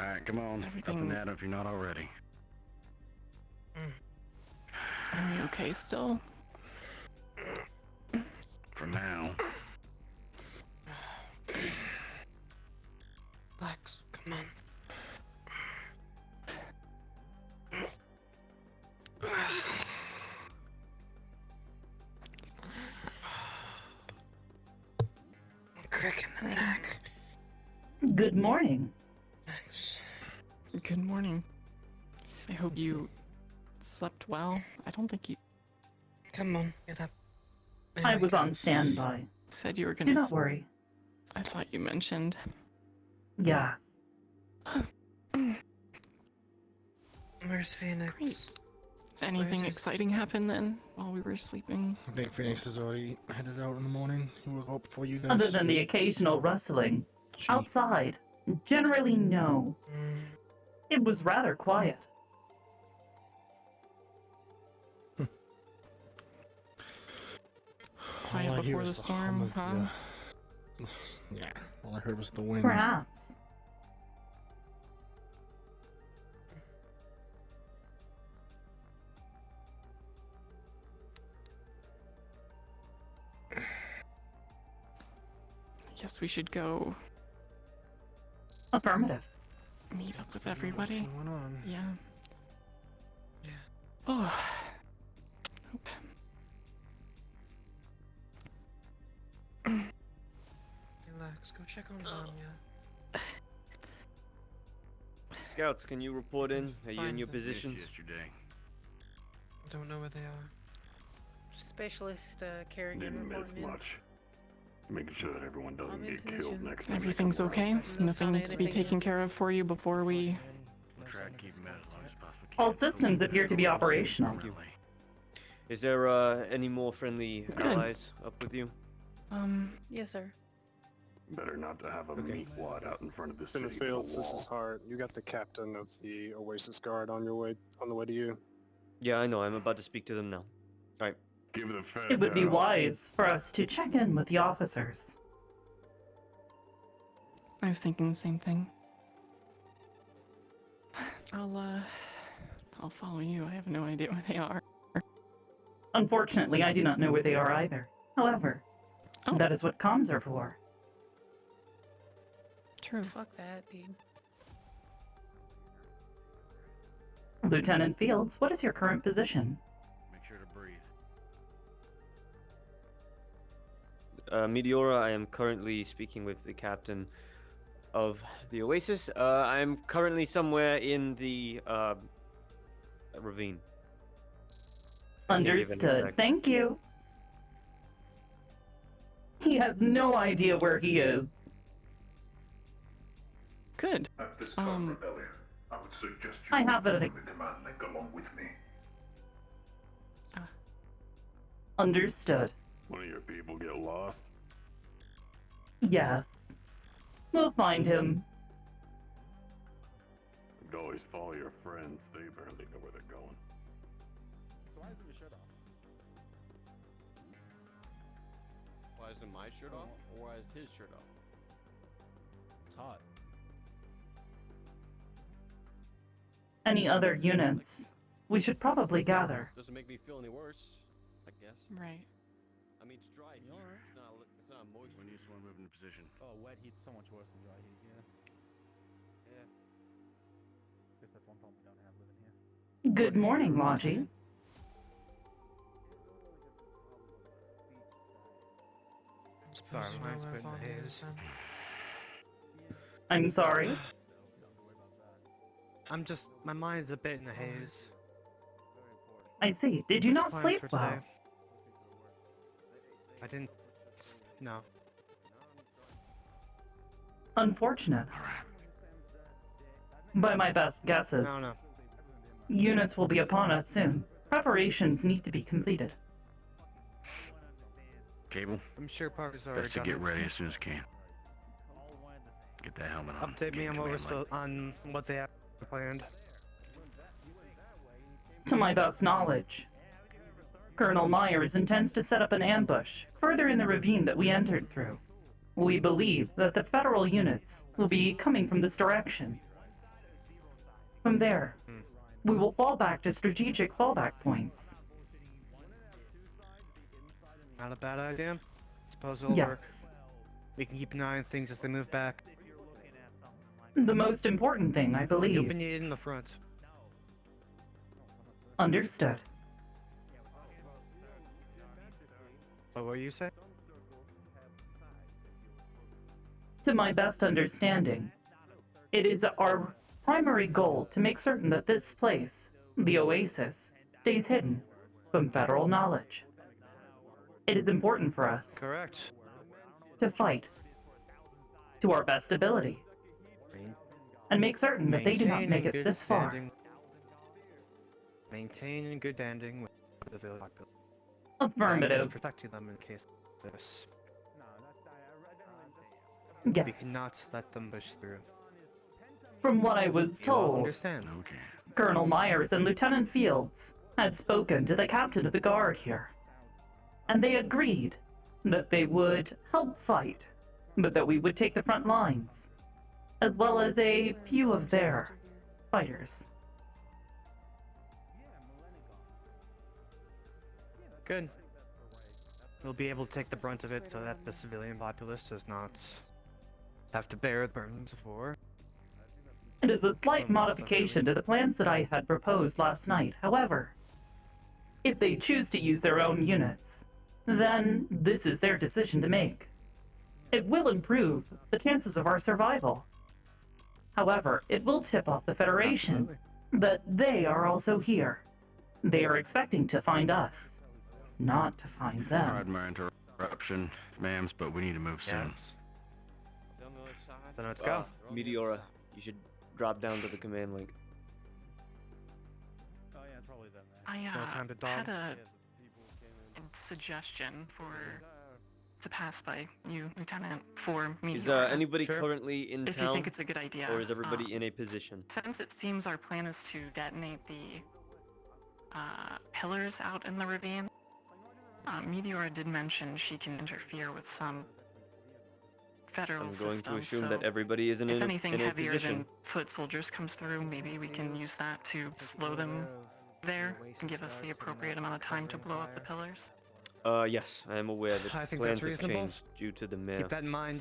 Alright, come on. Up and at 'em if you're not already. Are you okay still? For now. Lex, come on. Crick in the neck. Good morning. Thanks. Good morning. I hope you slept well. I don't think you Come on, get up. There I we was go. on standby. said you were Do gonna. not worry. I thought you mentioned. Yes. Where's Phoenix? Great. Anything Where is- exciting happen then while we were sleeping? I think Phoenix has already headed out in the morning. He woke up before you guys. Other than the occasional rustling. Outside. Generally, no. It was rather quiet. Quiet All I hear before the is storm, hum of huh? yeah, all I heard was the wind. Perhaps. I guess we should go Affirmative. meet up with What's everybody. going on? Yeah. Yeah. Oh. Relax, go check on Vanya. Scouts, can you report in? Are you in Fine, your then. Just positions? yesterday. Don't know where they are. Specialist caregiver Didn't miss reporting in. much. Making sure that everyone doesn't I'm in get killed position. next time. they Everything's come okay? around. Nothing needs to be anything taken care of for you before we... We'll try to keep them out as long as possible. All systems appear to be operational. Thank you. Is there any more friendly Good. allies up with you? Yes, sir. Better not to have a Okay. meat wad out in front of the city In the for the fields, this wall. is hard. You got the captain of the Oasis Guard on the way to you. Yeah, I know. I'm about to speak to them now. Give the feds It would be hell. wise for us to check in with the officers. I was thinking the same thing. I'll follow you. I have no idea where they are. Unfortunately, I do not know where they are either. However, Oh. that is what comms are for. True. Fuck that, dude. Lieutenant Fields, what is your current position? Make sure to breathe. Meteora, I am currently speaking with the captain of the Oasis. I'm currently somewhere in the ravine. I can't give any Understood. back. Thank you. He has no idea where he is. Good. At this time, Rebellion, I would suggest you I have it. join the command link along with me. Understood. One of your people get lost. Yes. We'll find him. You could always follow your friends. They apparently know where they're going. So why isn't your shirt off? Why isn't my shirt off? Or why is his shirt off? It's hot. Any other units? We should probably gather. Doesn't make me feel any worse, I guess. Right. I mean, it's dry here. It's not moist. When you just want to move into position. Oh, wet heat's so much worse than dry heat, yeah. Yeah. Guess that's one problem we don't have living here. Good morning, Logie. I suppose you know mine's where been in the Vanya haze. is then. I'm sorry. My mind's a bit in the haze. I see. Did you not Plans sleep for well? today? I didn't. No. Unfortunate. By my best guesses, No. units will be upon us soon. Preparations need to be completed. Cable, I'm sure Parker's already best to done get it. ready as soon as you can. Get that helmet on. Update me Get on what command link. on what they have planned. To my best knowledge, Colonel Myers intends to set up an ambush further in the ravine that we entered through. We believe that the federal units will be coming from this direction. From there, we will fall back to strategic fallback points. Not a bad idea. Suppose it'll work. Yes. We can keep an eye on things as they move back. The most important thing, I You'll be believe. needed in the front. Understood. What were you saying? To my best understanding, it is our primary goal to make certain that this place, the Oasis, stays hidden from federal knowledge. It is important for us Correct. to fight to our best ability and make certain that they do not Maintain make in it good this far. standing- Maintain in good standing with the village population. Affirmative. Protecting them in case of this. We Yes. cannot let them push through. From what I was You all told, understand? Okay. Colonel Myers and Lieutenant Fields had spoken to the captain of the guard here, and they agreed that they would help fight, but that we would take the front lines, as well as a few of their fighters. Good. We'll be able to take the brunt of it so that the civilian populace does not have to bear the burdens of war. It is a slight Oh, modification to the plans that I had proposed last night. However, if they choose to use their own units, then this is their decision to make. It will improve the chances of our survival. However, it will tip off the Federation that they are also here. They are expecting to find us, not to find them. Pardon my interruption, ma'ams, but we need to move soon. Yes. Then let's go. Meteora, you should drop down to the command link. I No time to had dog. a suggestion to pass by you, Lieutenant, for Meteora. Is anybody Sure. currently in if town? you think it's a good idea. Or is everybody in a position? Since it seems our plan is to detonate the pillars out in the ravine, Meteora did mention she can interfere with some federal I'm going systems. to assume so that everybody is in if a, anything in a heavier position. than foot soldiers comes through, maybe we can use that to slow them there and give us the appropriate amount of time to blow up the pillars. Yes, I am aware that I think plans that's have reasonable. changed due to the mayor. Keep that in mind.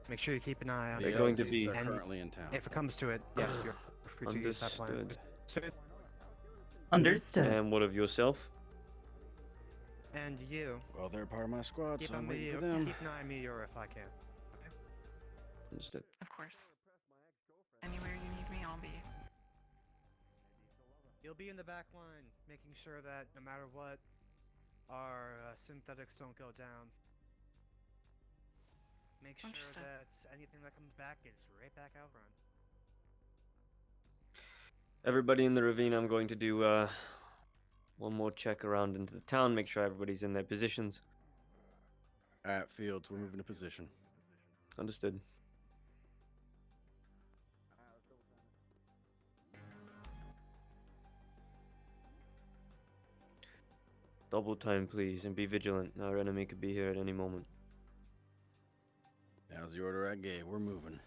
Make sure you keep an eye on They're it. going to LTs be- are And currently in town. If it comes to it, yes, you're free to use that plan. Understood. Understood. And what of yourself? And you. Well, they're part of my squad, Keep so I'm an waiting eye for them. keep an eye on Meteor if I can. Understood. Of course. Anywhere you need me, I'll be. You'll be in the back line, making sure that no matter what, our synthetics don't go down. Make sure Understood. that anything that comes back is right back out front. Everybody in the ravine, I'm going to do one more check around into the town, make sure everybody's in their positions. At Fields, we're moving to position. Understood. Double time, please, and be vigilant. Our enemy could be here at any moment. That was the order I gave. We're moving.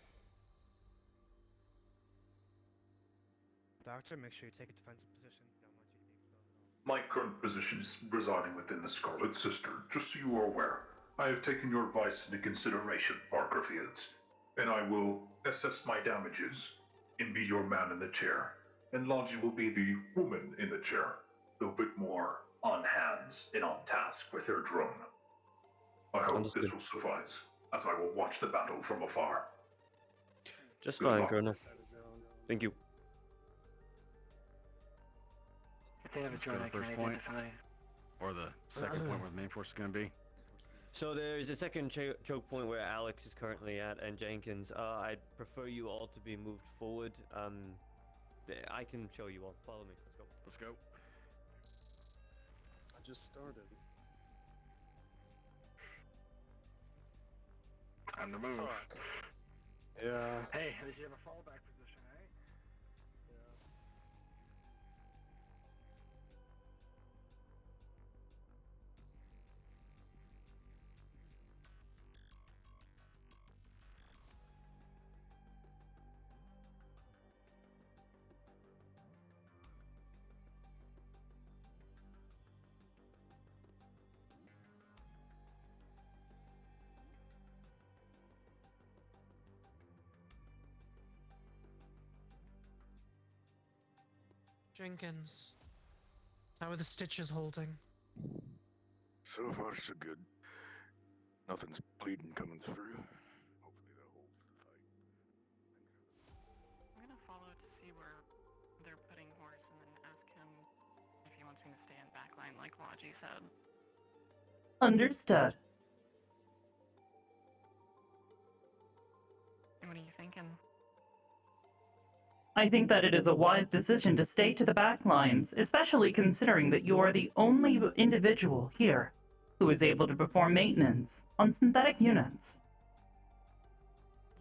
Doctor, make sure you take a defensive position. Don't want you to be exposed. My current position is residing within the Scarlet Sister, just so you are aware. I have taken your advice into consideration, Parker Fields, and I will assess my damages and be your man in the chair. And Logie will be the woman in the chair, a little bit more on hands and on task with her drone. I hope Understood. this will suffice, as I will watch the battle from afar. Just Good fine, luck. Colonel. Thank you. If they have a Let's go drone, to I can first point. identify. Or the second point where the main force is going to be. So there's a second choke point where Alex is currently at, and Jenkins. I'd prefer you all to be moved forward. I can show you all. Follow me. Let's go. Let's go. I just started. Time to move. Yeah. Hey, at least you have a fallback position, eh? Jenkins. How are the stitches holding? So far, so good. Nothing's bleeding coming through. Hopefully that holds the fight. I'm gonna follow to see where they're putting horse and then ask him if he wants me to stay in backline like Logi said. Understood. What are you thinking? I think that it is a wise decision to stay to the back lines, especially considering that you are the only individual here who is able to perform maintenance on synthetic units.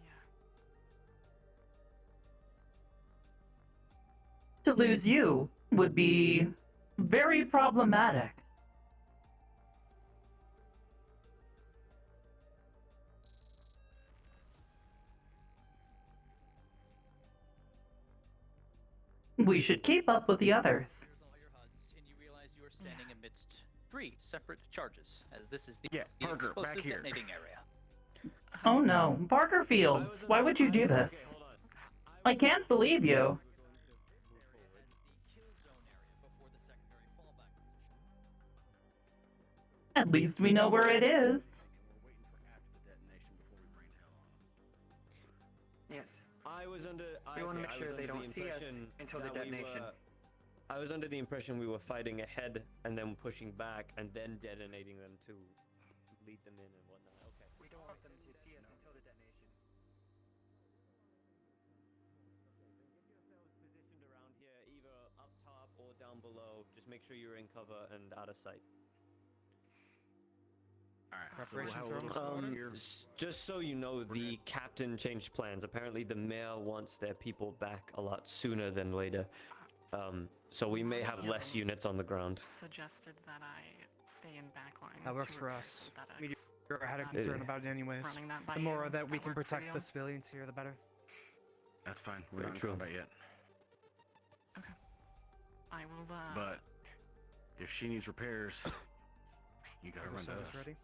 Yeah. To lose you would be very problematic. We should keep up with the others. All your HUDs, and you realize you are standing amidst 3 separate charges, as this is the Parker, explosive back here. detonating area. Oh no, Parker Fields, why would you do this? I can't believe you. At least we know where it is. Yes. I was under. We want to make sure they don't see us until the detonation. I was under the impression we were fighting ahead and then pushing back and then detonating them to lead them in and whatnot. Okay. We don't want them to see us until the detonation. Positioned around here, either up top or down below. Just make sure you're in cover and out of sight. Alright, so we'll have a little squad here. Just so you know, the captain changed plans. Apparently, the mayor wants their people back a lot sooner than later. So we may have less units on the ground. Suggested that I stay in backline. That works to for recruit us. synthetics. Meteora had a concern about it anyways. Running that by The more you, that we that can work for protect you? the civilians here, the better. That's fine. We're Very not in true. combat yet. Okay. I will, But if she needs repairs, you gotta run to Service us. ready?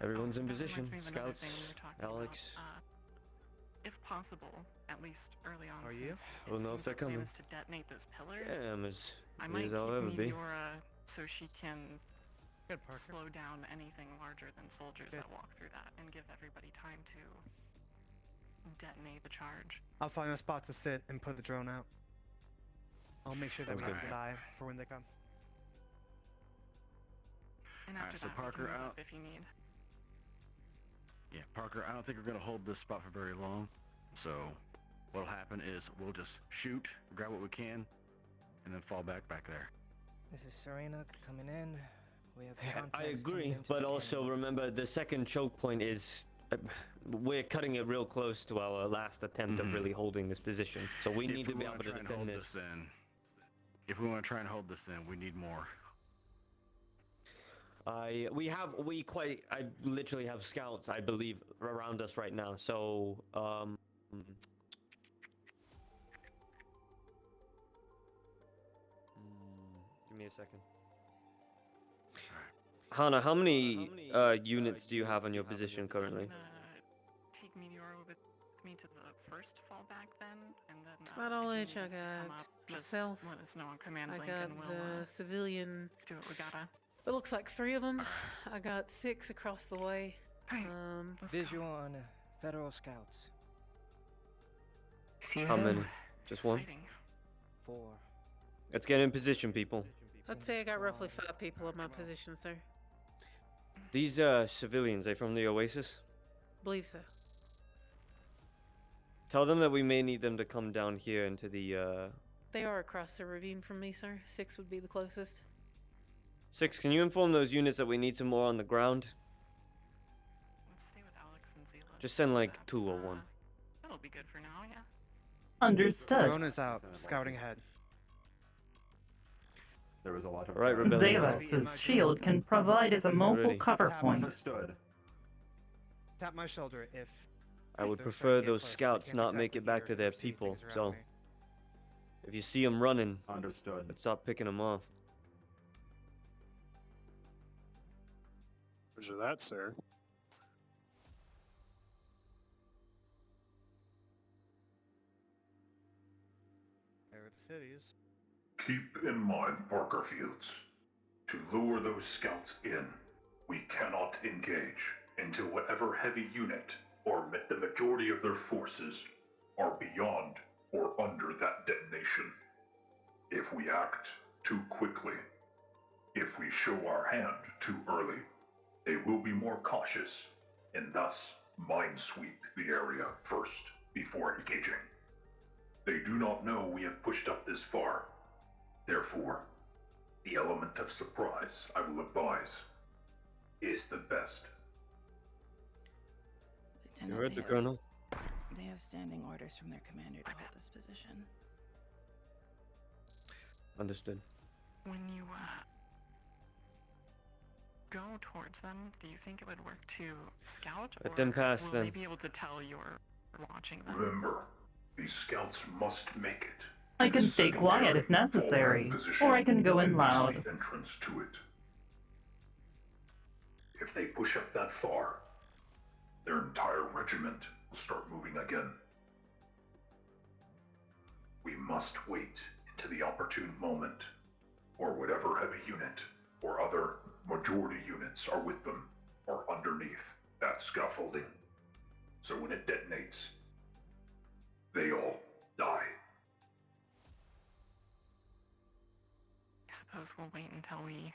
Everyone's in that position. reminds me of another Scouts, thing we were talking about. Alex. If possible, at least early on, Are you? since We'll it know seems if they're the plan coming. is to detonate those pillars, Yeah, I'm as I good might as keep I'll ever be. Meteora so she can Good, Parker. slow down anything larger than soldiers Good. that walk through that and give everybody time to detonate the charge. I'll find a spot to sit and put the drone out. I'll make sure that we Sounds have good. a good eye for when they come. And Alright, after so that, Parker, we can move out. up if you need. Yeah, Parker, I don't think we're gonna hold this spot for very long. So what'll happen is we'll just shoot, grab what we can, and then fall back there. This is Serena coming in. We have I contacts coming agree, into but the also canyon. remember the second choke point is we're cutting it real close to our last attempt of really holding this position. So we need to be able to defend this. If we want to try and hold this in, we need more. I literally have scouts, I believe, around us right now. So give me a second. Hannah, how many units do you have on your position currently? Take Meteora with me to the first fallback then, and then That's about all if I you need us to come got. up, just Myself. let us know on command I link got and we'll the civilian. do what we gotta. It looks like 3 of them. I got 6 across the way. Right. Let's Visual on Federal Scouts. See How many? Just one? 4. Let's get in position, people. Let's say I got roughly 5 people in my position, sir. These civilians, they from the Oasis? Believe so. Tell them that we may need them to come down here into the They are across the ravine from me, sir. 6 would be the closest. 6, can you inform those units that we need some more on the ground? Let's stay with Alex and Zila. Just send like 2 or 1. That'll be good for now, yeah. Understood. Drone is out, scouting ahead. There was a lot of Right, rebellion. Zavos's shield can provide as a mobile Ready. cover Tap point. Understood. Tap my shoulder if. I would they're prefer trying to get those close. They scouts can't not make exactly it back hear to or their see people, things around so me. if you see them running, Understood. let's start picking them off. Roger that, sir. cities. Keep in mind, Parker Fields, to lure those scouts in, we cannot engage until whatever heavy unit or the majority of their forces are beyond or under that detonation. If we act too quickly, if we show our hand too early, they will be more cautious and thus minesweep the area first before engaging. They do not know we have pushed up this far. Therefore, the element of surprise, I will advise, is the best. You heard the Colonel. They have standing orders from their commander to hold this position. Understood. When you go towards them, do you think it would work to scout, Let or them pass, will then. they be able to tell you're watching them? Remember, these scouts must make it. I can stay quiet if necessary, or I can go in loud. The entrance to it. If they push up that far, their entire regiment will start moving again. We must wait into the opportune moment, or whatever heavy unit or other majority units are with them are underneath that scaffolding. So when it detonates, they all die. I suppose we'll wait until we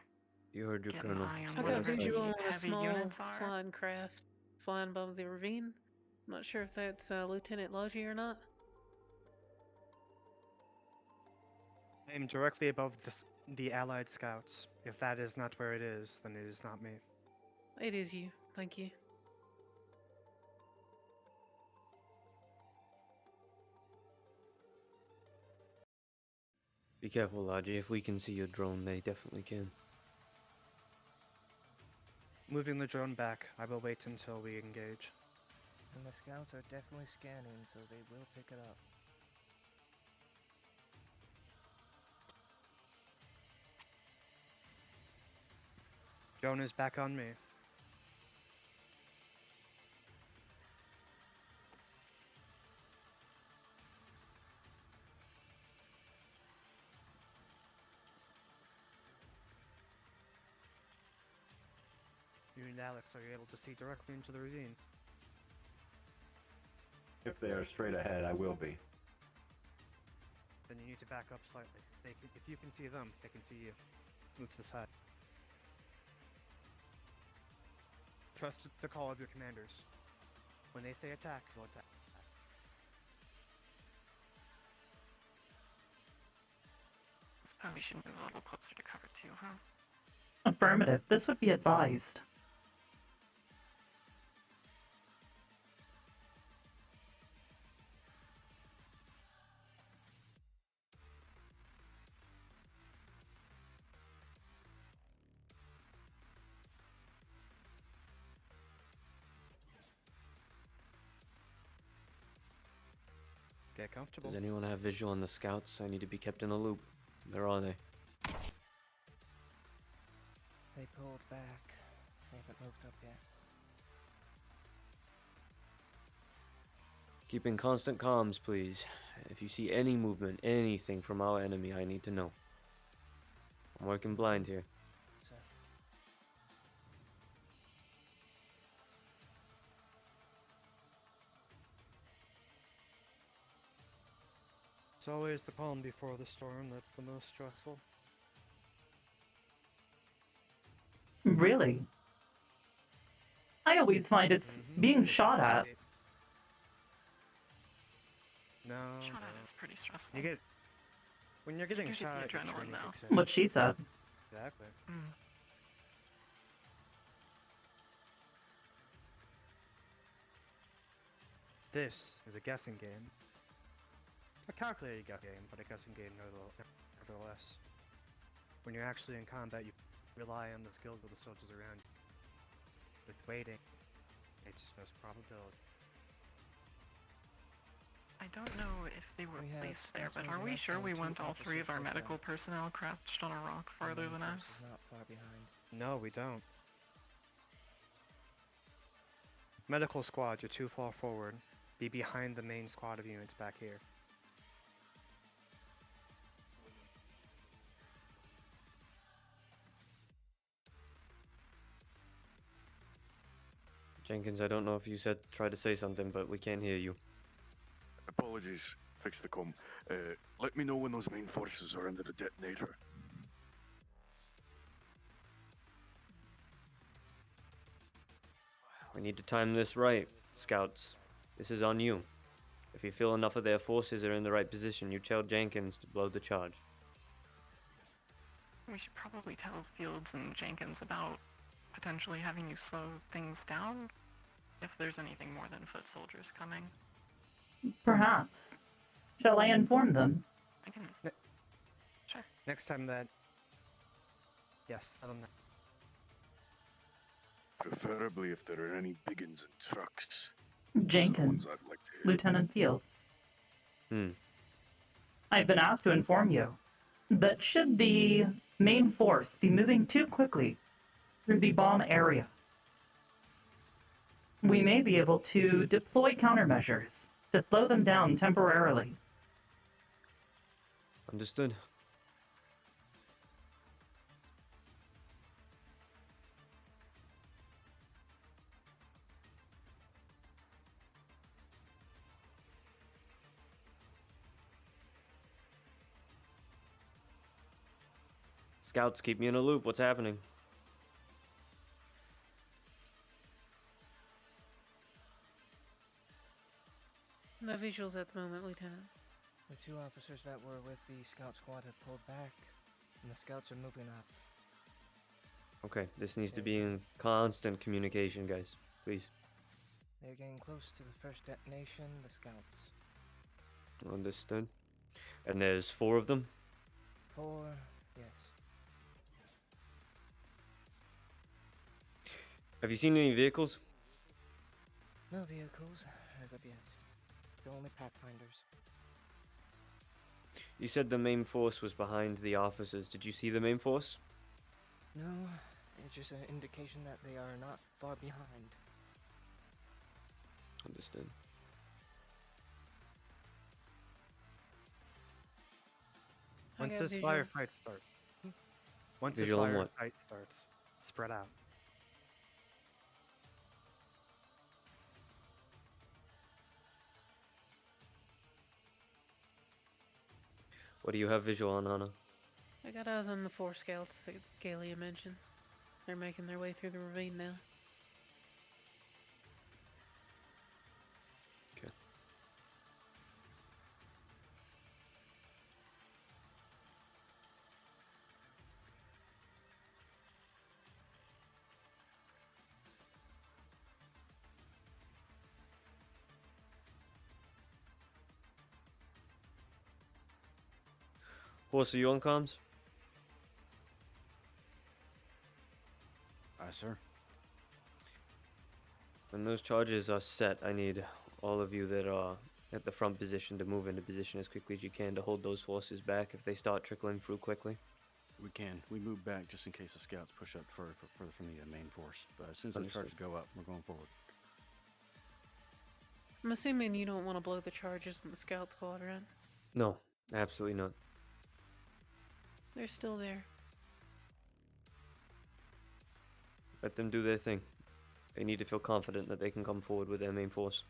You heard your get Colonel. an eye on I got whatever visual the on a heavy small units are. flying craft flying above the ravine. I'm not sure if that's Lieutenant Logie or not. I am directly above the Allied scouts. If that is not where it is, then it is not me. It is you. Thank you. Be careful, Logie. If we can see your drone, they definitely can. Moving the drone back, I will wait until we engage. And the scouts are definitely scanning, so they will pick it up. Drone is back on me. You and Alex, are you able to see directly into the ravine? If they are straight ahead, I will be. Then you need to back up slightly. If you can see them, they can see you. Move to the side. Trust the call of your commanders. When they say attack, you'll attack. Suppose we should move a little closer to cover too, huh? Affirmative. This would be advised. Get comfortable. Does anyone have visual on the scouts? I need to be kept in a loop. Where are they? They pulled back. They haven't moved up yet. Keep in constant comms, please. If you see any movement, anything from our enemy, I need to know. I'm working blind here. So, it's always the calm before the storm that's the most stressful. Really? I always find it's being shot at. No. Shot at is pretty stressful. You get when you're getting do get the shot at, your adrenaline, training though. kicks in. What she said. Exactly. This is a guessing game. A calculated game, but a guessing game nevertheless. When you're actually in combat, you rely on the skills of the soldiers around you. With waiting, it's just probability. I don't know if they were We have placed there, but scouts are moving we up sure on we two want all three of opposite our of them. medical personnel crouched on a rock farther The than main us? force is not far behind. No, we don't. Medical squad, you're too far forward. Be behind the main squad of units back here. Jenkins, I don't know if you tried to say something, but we can't hear you. Apologies. Fix the comm. Let me know when those main forces are under the detonator. We need to time this right, scouts. This is on you. If you feel enough of their forces are in the right position, you tell Jenkins to blow the charge. We should probably tell Fields and Jenkins about potentially having you slow things down if there's anything more than foot soldiers coming. Perhaps. Shall I inform them? I can. Sure. Next time that. Yes, tell them that. Preferably if there are any biggins and trucks. Those are the ones Jenkins, I'd like to hear. Lieutenant Fields. I've been asked to inform you that should the main force be moving too quickly through the bomb area, we may be able to deploy countermeasures to slow them down temporarily. Understood. Scouts, keep me in a loop. What's happening? No visuals at the moment, Lieutenant. The 2 officers that were with the scout squad have pulled back, and the scouts are moving up. Okay, this needs to be in constant communication, guys. Please. They're getting close to the first detonation, the scouts. Understood. And there's 4 of them? 4, yes. Have you seen any vehicles? No vehicles, as of yet. They're only pathfinders. You said the main force was behind the officers. Did you see the main force? No, it's just an indication that they are not far behind. Understood. Once this firefight starts. Once this Visual on what? firefight starts, spread out. What do you have visual on, Anna? I got eyes on the 4 scouts that Galia mentioned. They're making their way through the ravine now. Okay. Horse, are you on comms? Aye, sir. When those charges are set, I need all of you that are at the front position to move into position as quickly as you can to hold those forces back if they start trickling through quickly. We can. We move back just in case the scouts push up further from the main force. But as soon as those charges go up, we're going forward. I'm assuming you don't want to blow the charges in the scout squad, right? No, absolutely not. They're still there. Let them do their thing. They need to feel confident that they can come forward with their main force.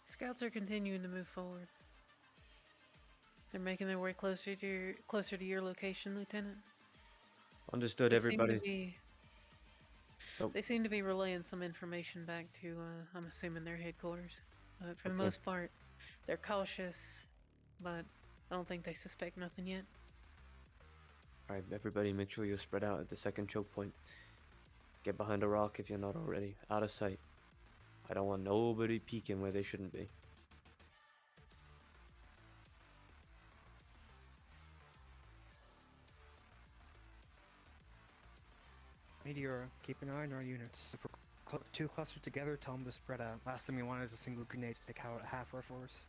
Scouts are continuing to move forward. They're making their way closer to your location, Lieutenant. Understood, They seem to everybody. be- Oh. They seem to be relaying some information back to, I'm assuming, their headquarters. For the Okay. most part, they're cautious, but I don't think they suspect nothing yet. Alright, everybody, make sure you're spread out at the second choke point. Get behind a rock if you're not already. Out of sight. I don't want nobody peeking where they shouldn't be. Meteora, keep an eye on our units. If we're too clustered together, tell them to spread out. Last thing we want is a single grenade to take out half our force.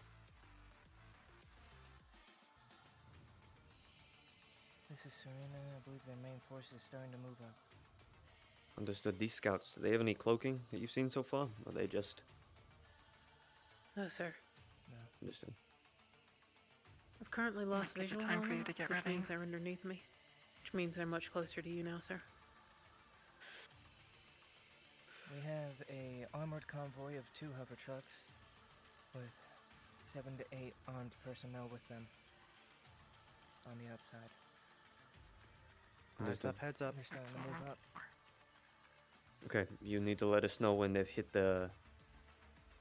This is Serena. I believe their main force is starting to move up. Understood. These scouts, do they have any cloaking that you've seen so far? Or are they just... No, sir. Understood. I've currently lost Might be the visual time on for you them, to get which ready. means they're underneath me. Which means they're much closer to you now, sir. We have a armored convoy of 2 hover trucks with 7 to 8 armed personnel with them on the outside. Heads up, heads up. They're starting to move up. Okay, you need to let us know when they've hit the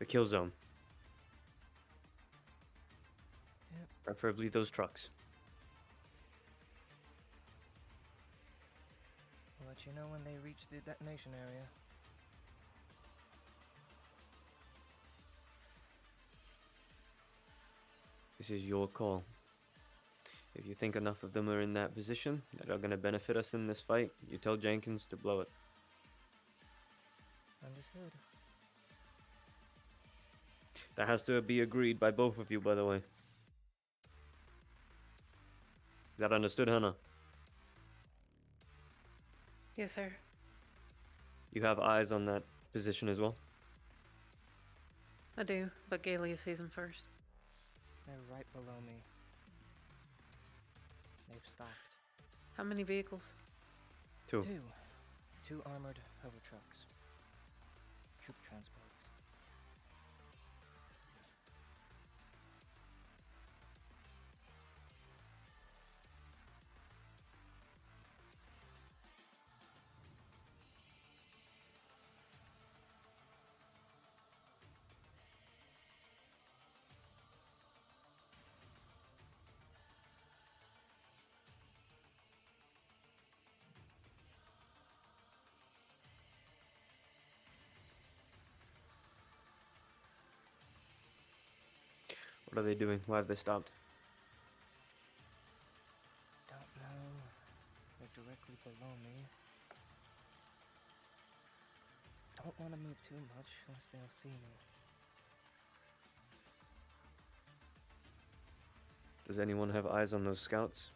kill zone. Yep. Preferably those trucks. I'll let you know when they reach the detonation area. This is your call. If you think enough of them are in that position that are going to benefit us in this fight, you tell Jenkins to blow it. Understood. That has to be agreed by both of you, by the way. Is that understood, Hannah? Yes, sir. You have eyes on that position as well? I do, but Galia sees them first. They're right below me. They've stopped. How many vehicles? 2. 2 armored hover trucks. Troop transports. What are they doing? Why have they stopped? Don't know. They're directly below me. Don't want to move too much, unless they'll see me. Does anyone have eyes on those scouts?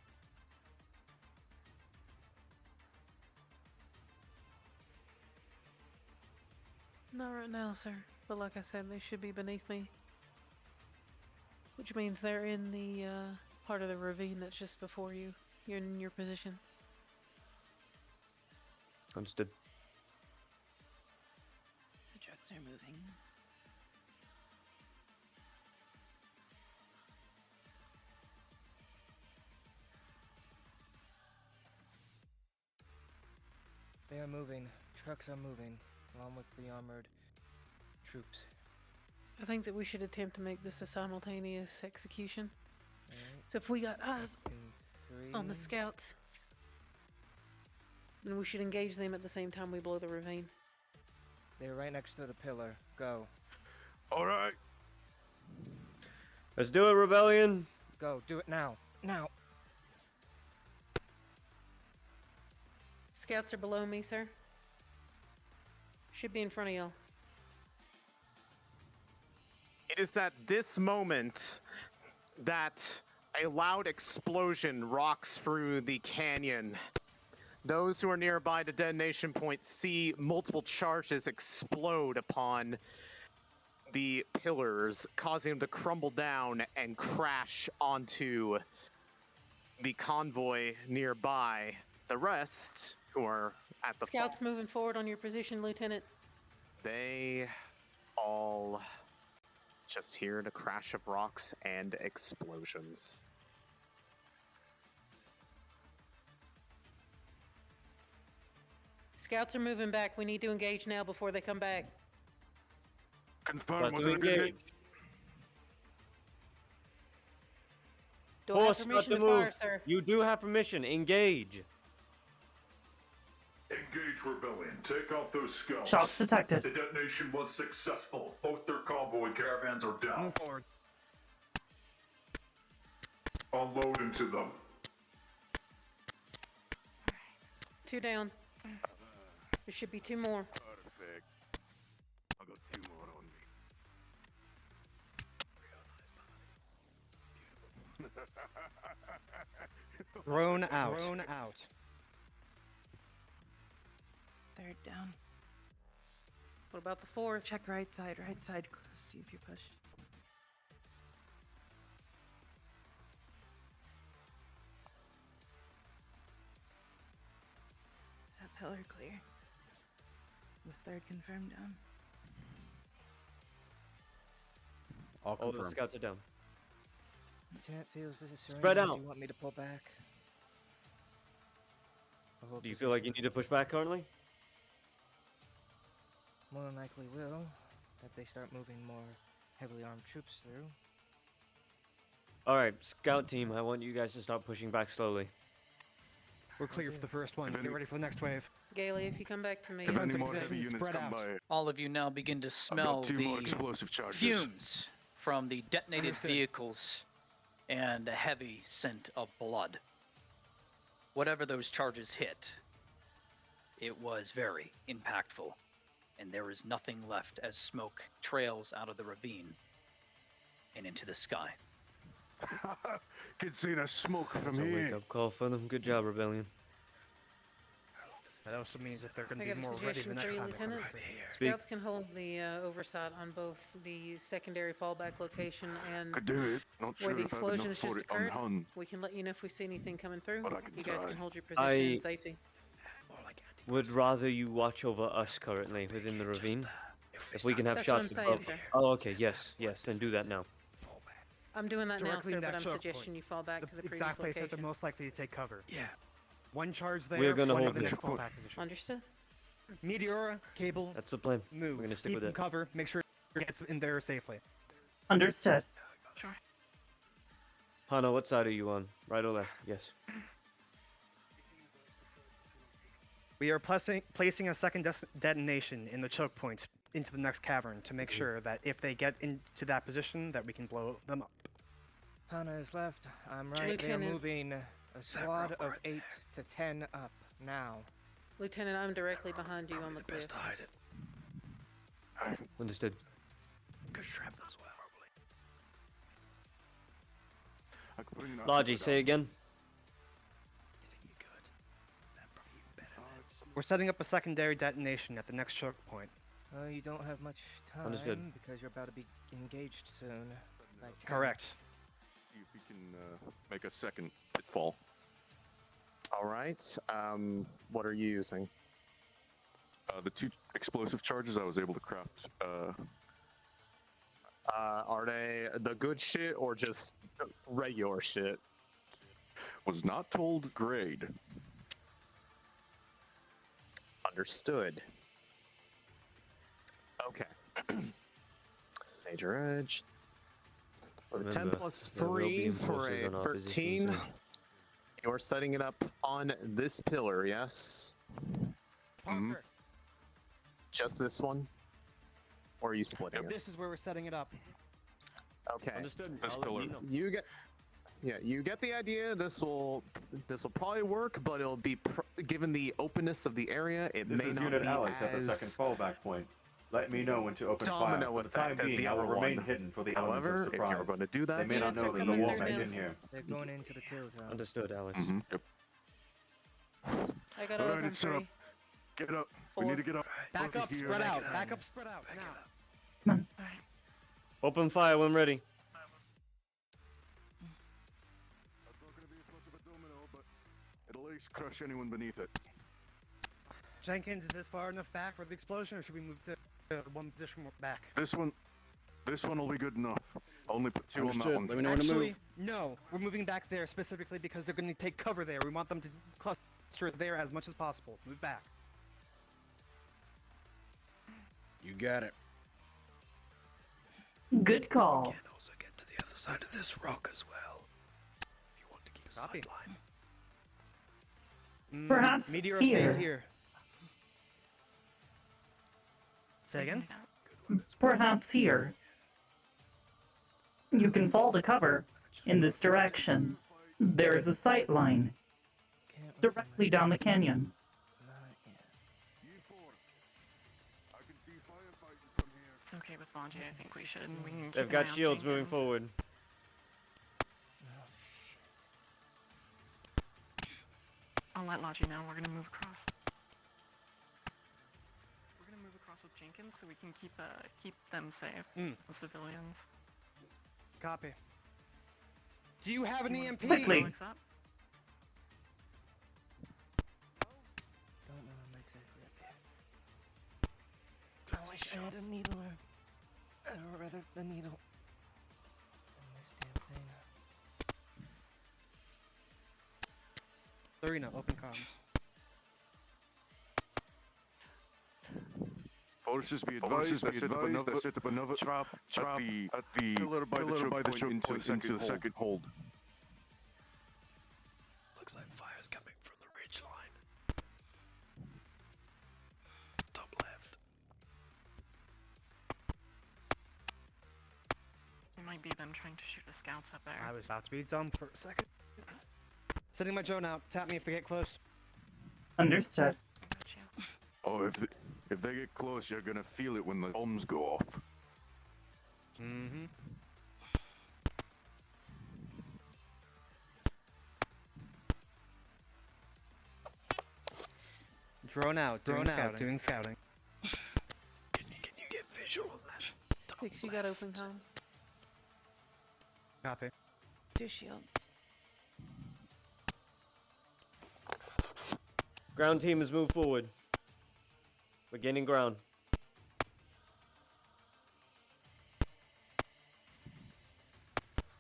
Not right now, sir. But like I said, they should be beneath me. Which means they're in the part of the ravine that's just before you. You're in your position. Understood. The trucks are moving. They are moving. Trucks are moving, along with the armored troops. I think that we should attempt to make this a simultaneous execution. Alright. So if we got eyes 2, 3. on the scouts, then we should engage them at the same time we blow the ravine. They're right next to the pillar. Go. Alright. Let's do it, Rebellion! Go. Do it now. Now. Scouts are below me, sir. Should be in front of y'all. It is at this moment that a loud explosion rocks through the canyon. Those who are nearby the detonation point see multiple charges explode upon the pillars, causing them to crumble down and crash onto the convoy nearby. The rest, who are at the Scouts moving forward on your position, Lieutenant. they all just hear the crash of rocks and explosions. Scouts are moving back. We need to engage now before they come back. Confirm. Start Was to it a good engage. hit? Do I have Horse, start permission to to move. fire, sir? You do have permission. Engage. Engage rebellion. Take out those scouts. Shots detected. The detonation was successful. Both their convoy caravans are down. Move forward. Unload into them. 2 down. There should be 2 more. Perfect. I got 2 more on me. Thrown out. Thrown out. 3rd down. What about the 4th? Check right side, close to you if you push. Is that pillar clear? With 3rd confirmed down. All All the confirmed. scouts are down. Lieutenant feels this is surrender. Spread Do out. you want me to pull back? Or hold Do you feel like you position? need to push back currently? More than likely will, if they start moving more heavily armed troops through. All right, scout team. I want you guys to start pushing back slowly. We're clear for the first one. Get ready for the next wave. Gailey, if you come back to me. If any Defensive more heavy positions, units spread come out. by, All of you now begin to I've smell got 2 more the explosive charges. fumes from the detonated Understood. vehicles and a heavy scent of blood. Whatever those charges hit, it was very impactful, and there is nothing left as smoke trails out of the ravine and into the sky. Can see the smoke from It's a here. wake-up call for them. Good job, rebellion. That also means that they're going I to got be a more ready the suggestion next for you, time they come Lieutenant. through. Scouts can hold the oversight on both the secondary fallback location and Could do it. Not where sure the if I have explosion enough has just for it occurred. unhung. We can let you know if we see anything coming through. But I can You guys try. can hold your position in safety. Would rather you watch over us currently within the ravine. If we can have That's what shots I'm above. saying, sir. Oh, okay. Yes, yes. Then do that now. I'm doing that now, Directly sir, in but that I'm choke suggesting point. you fall back to the previous exact place that location. they're most likely to take cover. Yeah. One charge there. We're gonna one hold at the it. next fallback position. Understood? Meteora, cable, That's the plan. move. We're gonna stick Keep with in it. cover. Make sure it gets in there safely. Understood. Sure. Hana, what side are you on? Right or left? Yes. We are placing a second detonation in the choke point into the next cavern to make sure that if they get into that position, that we can blow them up. Hana is left. I'm right. They're Lieutenant. moving a squad of 8 to 10 up now. Lieutenant, I'm directly behind you on the cliff. Best to hide it. Understood. Good strap as well. I could bring an Logi, article say down. again. You think you could? That'd probably be better. We're setting up a secondary detonation at the next choke point. You don't have much time Understood. because you're about to be engaged soon. Like 10. Correct. See if we can make a second pitfall. All right. What are you using? The 2 explosive charges I was able to craft. Are they the good shit or just regular shit? Was not told grade. Understood. Okay. Major edge. With a 10 Remember, plus there will be 3 for enforcers a on our 13. position, You're setting it up on this pillar, yes? Mhm. Just this one? Or are you splitting it? This is where we're setting it up. Okay. Understood. This I'll let pillar. you know. You get, yeah, you get the idea. This will probably work, but it'll be given the openness of the area. It This may is not Unit be Alex at the as second fallback point. Let me know when to open fire. domino For the time effect as being, the I will other remain one. hidden for the element However, of if you're surprise. going to do that, They may not Shots are know there's a coming wall through back now. in here. They're going into the kill zone. Understood, Alex. Yep. I got Alright, eyes on it's up. 3. Get up. We 4. need to get up. Back Over up, here. spread out. Back up, spread out. Now. Open fire when ready. That's not going to be as much of a domino, but it'll at least crush anyone beneath it. Jenkins, is this far enough back for the explosion, or should we move to one position more back? This one, This one will be good enough. Only put 2 on that Understood. one. Let me know when to Actually, move. no. We're moving back there specifically because they're going to take cover there. We want them to cluster there as much as possible. Move back. You got it. Good call. We can also get to the other side of this rock as well. If you want to keep a Copy. sideline. Perhaps Meteora, here. stay here. Say again? Perhaps here. You can fall to cover in this direction. There is a sight line directly down the canyon. It's okay with Longy. I think we should. We can keep They've an got eye on shields moving Jenkins. forward. I'll let Longy know. We're gonna move across. We're gonna move across with Jenkins so we can keep them safe. The civilians. Copy. Do you have an Do you wanna EMP? stay Quickly. Alex up? Don't know I'm exactly up here. I wish I had a needle or rather the needle. And this damn thing. Serena, open comms. Forces be advised, they set up another trap at the pillar by the choke into the second hold. Looks like fire's coming from the ridge line. Top left. It might be them trying to shoot the scouts up there. I was about to be dumb for a second. Sending my drone out. Tap me if they get close. Understood. Got you. Oh, if they get close, you're gonna feel it when the bombs go off. Mm-hmm. Drone out. Doing scouting. Can you get visual on that? Top 6, you got left. open comms. Copy. 2 shields. Ground team has moved forward. We're gaining ground.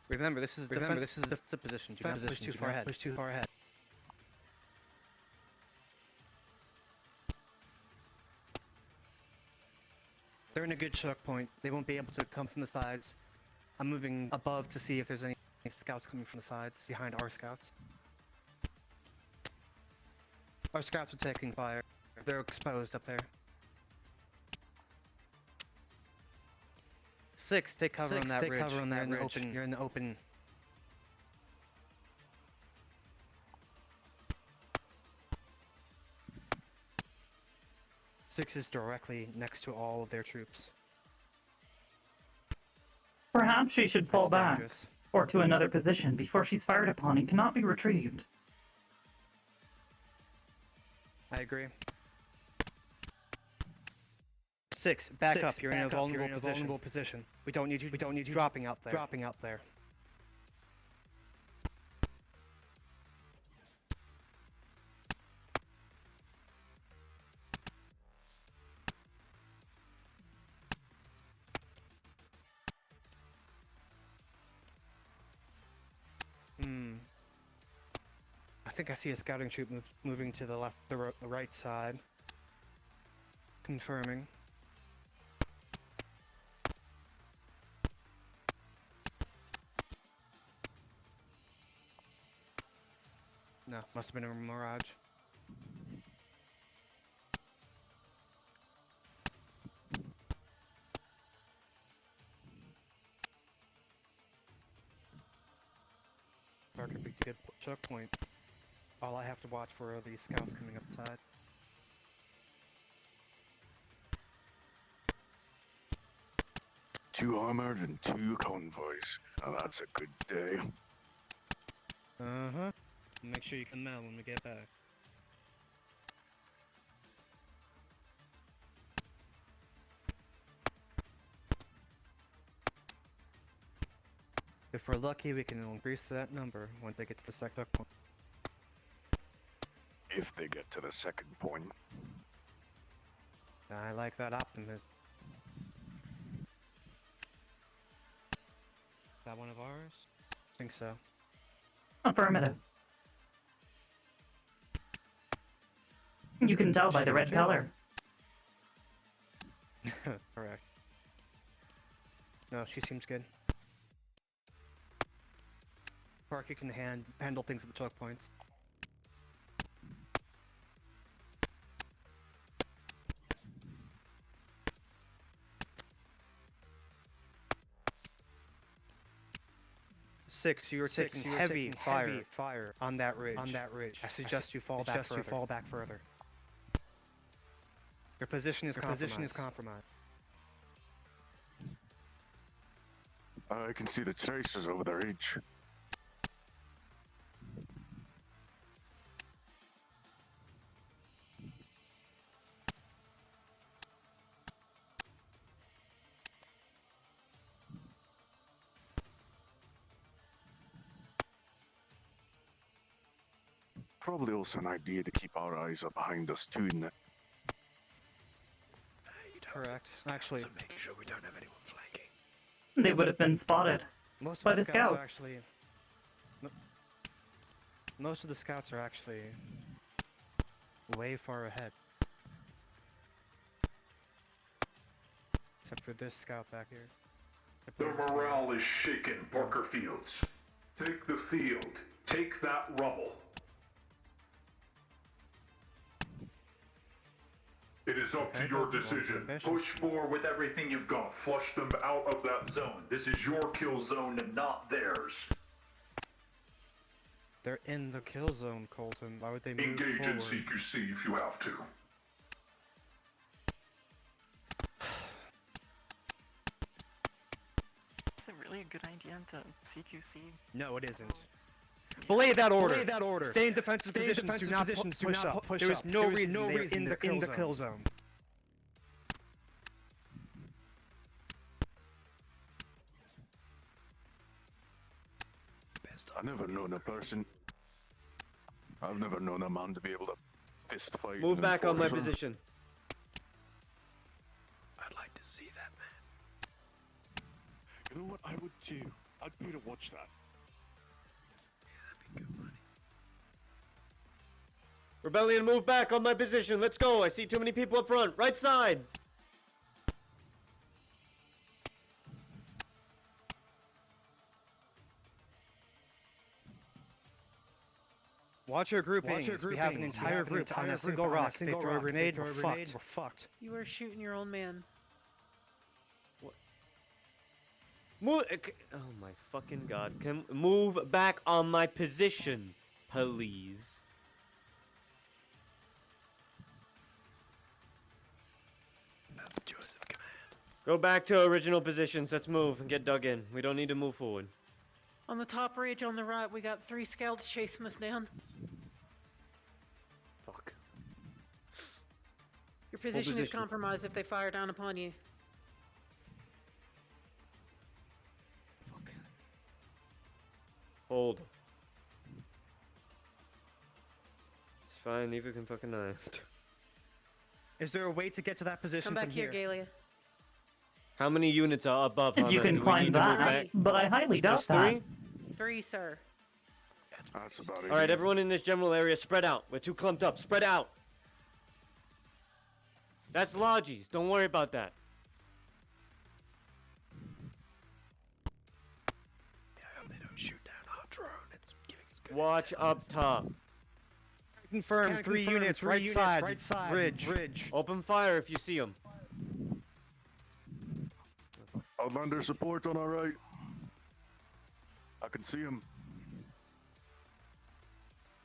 Remember, this is defensive position. Do not push too far ahead. Push too far ahead. They're in a good choke point. They won't be able to come from the sides. I'm moving above to see if there's any scouts coming from the sides behind our scouts. Our scouts are taking fire. They're exposed up there. 6, take cover on that ridge. Cover on that ridge. You're in the open. Six is directly next to all of their troops. Perhaps she should fall That's back dangerous. or to another position before she's fired upon and cannot be retrieved. I agree. 6, back up. You're in a vulnerable position. We don't need you dropping out there. I think I see a scouting troop moving to the left, the right side. Confirming. No, must have been a mirage. That could be a good choke point. All I have to watch for are these scouts coming up the side. Two armored and 2 convoys. Now that's a good day. Uh-huh. Make sure you can mail when we get back. If we're lucky, we can increase that number when they get to the second point. If they get to the second point. I like that optimism. that one of ours? I think so. Affirmative. You can tell by the red color. Correct. No, she seems good. Parker can handle things at the choke points. Six, you are taking heavy fire on that ridge. I suggest you fall back further. Your position is compromised. I can see the tracers over the ridge. Probably also an idea to keep our eyes up behind us too, isn't it? Correct. Actually, So make sure we don't have anyone flanking. They would have been spotted most by of the scouts. actually. Most of the scouts are actually way far ahead. Except for this scout back here. The morale is shaken, Parker Fields. Take the field. Take that rubble. It is up to your decision. Push forward with everything you've got. Flush them out of that zone. This is your kill zone and not theirs. They're in the kill zone, Colton. Why would they move Engage in forward? CQC if you have to. Is it really a good idea to CQC? No, it isn't. Belay that order. Stay in defensive positions. Do not push up. There is no reason they are in the kill zone. I've never known a man to be able to fist fight. Move an back on my enforcer. position. I'd like to see that, man. You know what I would do? I'd pay to watch that. That'd be good money. Rebellion, move back on my position. Let's go. I see too many people up front. Right side. Watch your groupings. We have an entire group on a single rock. If they throw a grenade, we're fucked. You are shooting your own man. Move. Oh my fucking god. Can move back on my position, please. Joseph, command. Go back to original positions. Let's move and get dug in. We don't need to move forward. On the top ridge on the right, we got 3 scouts chasing us down. Fuck. Your position is position? compromised if they fire down upon you. Fuck. Hold. It's fine. Neither can fucking I. Is there a way to get to that position Come back from here, Galia. How many units are above? If you Harman? can Do we climb need to move that, back? but I highly doubt Just that. 3? 3, sir. That's about it. All right, everyone in this general area, spread out. We're too clumped up. Spread out. That's Logies. Don't worry about that. Yeah, I hope they don't shoot down our drone. It's giving us good. Watch up top. Confirm 3 units, right side, ridge. Open fire if you see them. Outlander support on our right. I can see him.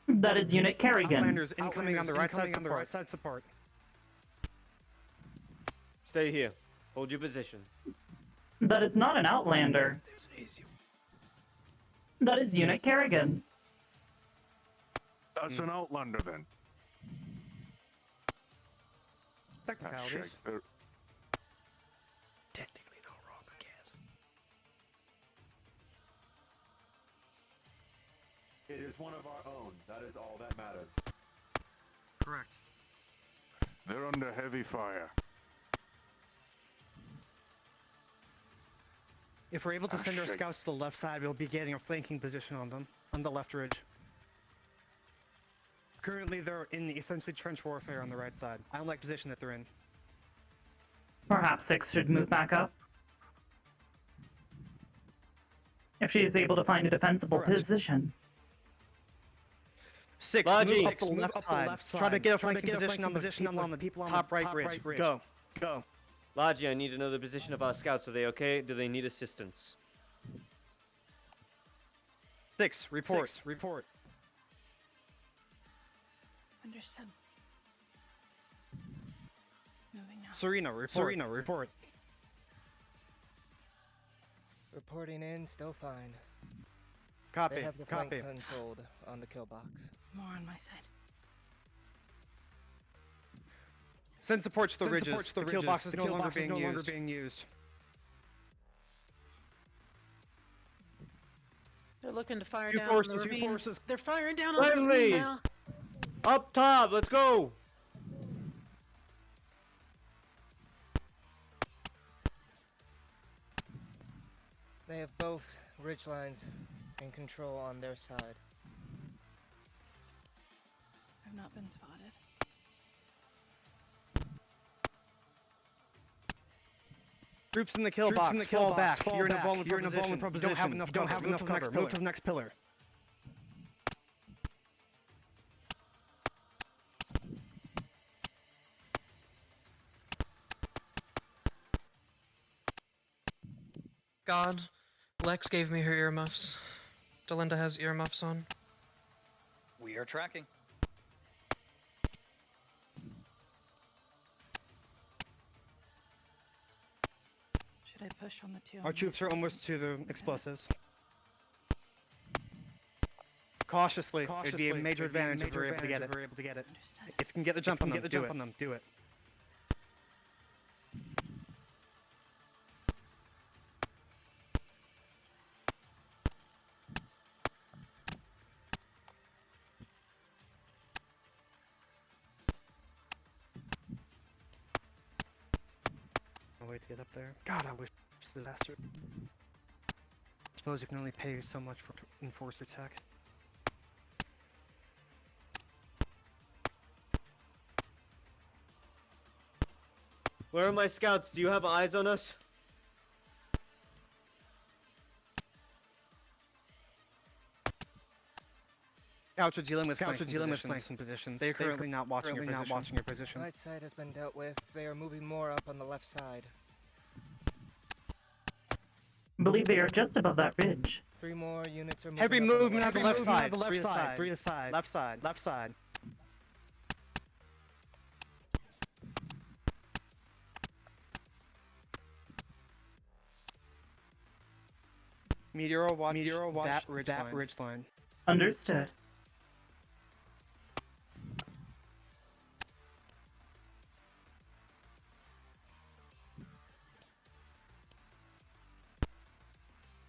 That is Unit Kerrigan. Outlanders incoming on the right side support. Stay here. Hold your position. That is not an Outlander. There's an easy That is Unit Kerrigan. That's an Outlander then. Technicalities. technically not wrong, I guess. It is one of our own. That is all that matters. Correct. They're under heavy fire. If we're able to Ah, send our shit. scouts to the left side, we'll be getting a flanking position on them, on the left ridge. Currently, they're in essentially trench warfare on the right side. I don't like the position that they're in. Perhaps 6 should move back up. If she is able to find a defensible Correct. position. 6, Logi. move up the left side. Try to get a flanking position on the people on the top right ridge. Go. Go. Logi, I need to know the position of our scouts. Are they okay? Do they need assistance? 6, report. Report. Understood. Moving now. Serena, report. Serena, report. Reporting in, still fine. Copy. They have the flank Copy. controlled on the kill box. More on my side. Send support to the ridges. the The kill box is ridges. no longer being used. They're looking to fire Two down forces, on the two ravine. forces. They're firing down on the ravine Friendlies! now. Up top, let's go! They have both ridge lines in control on their side. I've not been spotted. Troops in the kill Troops box. in the kill Fall box. back. Fall You're in a back. vulnerable You're in a position. vulnerable You don't have position. enough You don't cover. have Move enough to the next cover. pillar. Move to the next pillar. God, Lex gave me her earmuffs. Delinda has earmuffs on. We are tracking. Should I push on the two? Our troops are almost to the explosives. Cautiously. It'd be a major advantage if we're able to get it. If you can get the jump on them, do it. No way to get up there. God, I wish the disaster. Suppose you can only pay so much for enforcer tech. Where are my scouts? Do you have eyes on us? Scouts are dealing with Scouts are dealing with flanking positions. They're They're currently not watching your position. Right side has been dealt with. They are moving more up on the left side. Believe they are just above that ridge. 3 more units are moving Heavy up on the movement on left the side. left side. the left Three to side. Three to side. Left side. Left side. Meteora, watch that ridge line. Understood.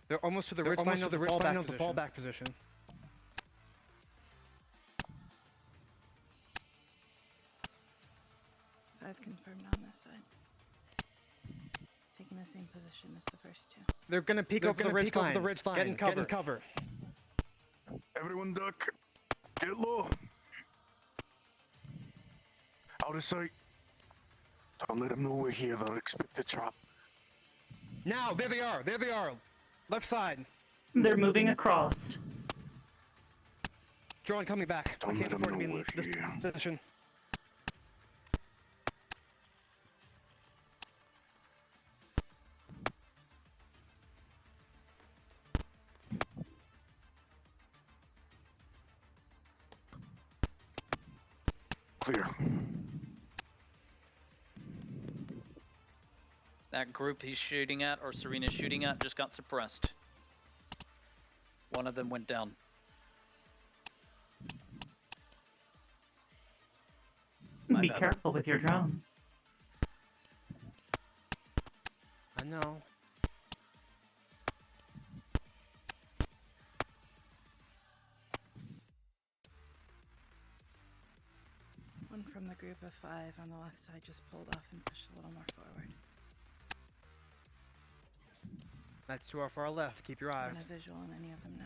They're almost to the ridge line of the fallback position. I've confirmed on this side. Taking the same position as the first two. They're gonna peek over the ridge line. Get in cover. Everyone duck. Get low. Out of sight. Don't let them know we're here. They'll expect the trap. Now, there they are. There they are. Left side. They're moving across. Drone coming back. Don't I can't let 'em afford to be know in we're this here. position. Clear. That group he's shooting at, or Serena's shooting at, just got suppressed. One of them went down. Be careful with your drone. I know. One from the group of 5 on the left side just pulled off and pushed a little more forward. That's to our far left. Keep your eyes. Want a visual on any of them now?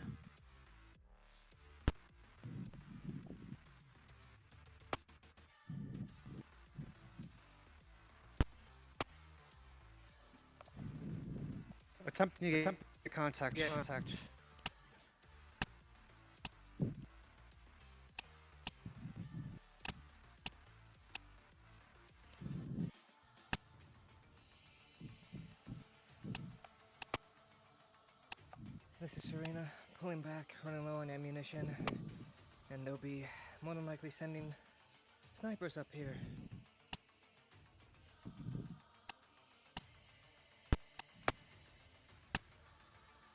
Attempting to get contact. Contact. This is Serena, pulling back, running low on ammunition. And they'll be more than likely sending snipers up here.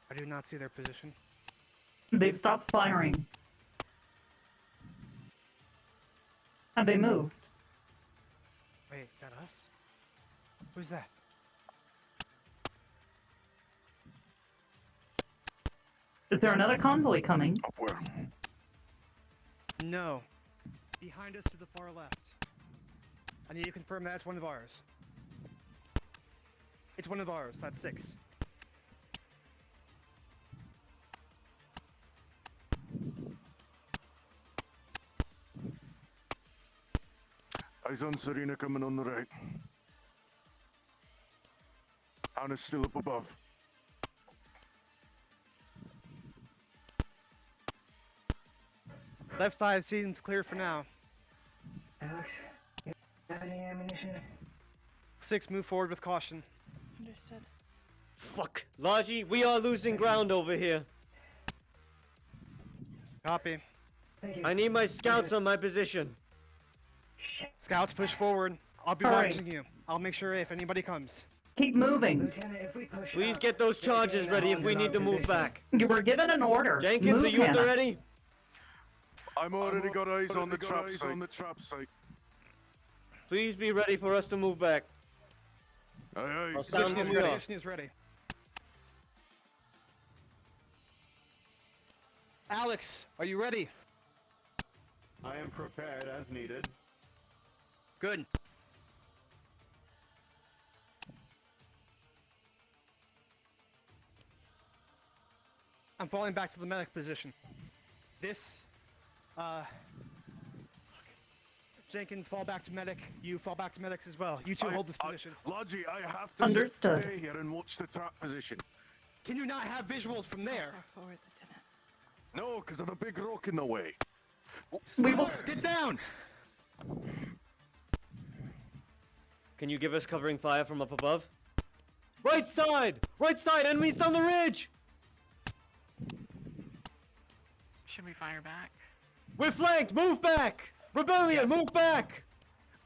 I do not see their position. They've stopped firing. Have they moved? Wait, is that us? Who's that? Is there another convoy coming? Up where? No. Behind us to the far left. I need to confirm that it's one of ours. It's one of ours. That's 6. Eyes on Serena coming on the right. Anna's still up above. Left side seems clear for now. Alex, you have any ammunition? 6, move forward with caution. Understood. Fuck. Logi, we are losing ground over here. Copy. I need my scouts on my position. Scouts, push forward. I'll be Hurry. watching you. I'll make sure if anybody comes. Keep moving. Lieutenant, if we push Please out, get those they'll charges gain ready a if we hold need to on move position. back. You were given an order. Jenkins, Move, are you at the Hannah. ready? I'm already got eyes on the trap site. Please be ready for us to move back. Aye, aye. I'll sound Position is when we ready. are. Position is ready. Alex, are you ready? I am prepared as needed. Good. I'm falling back to the medic position. This, Jenkins, fall back to medic. You fall back to medics as well. You two hold this position. Logi, I have to Understood. stay here and watch the trap position. Can you not have visuals from there? Far forward, Lieutenant. No, because of the big rock in the way. We will. Get down! Can you give us covering fire from up above? Right side! Right side! Enemies down the ridge! Should we fire back? We're flanked! Move back! Rebellion, move back!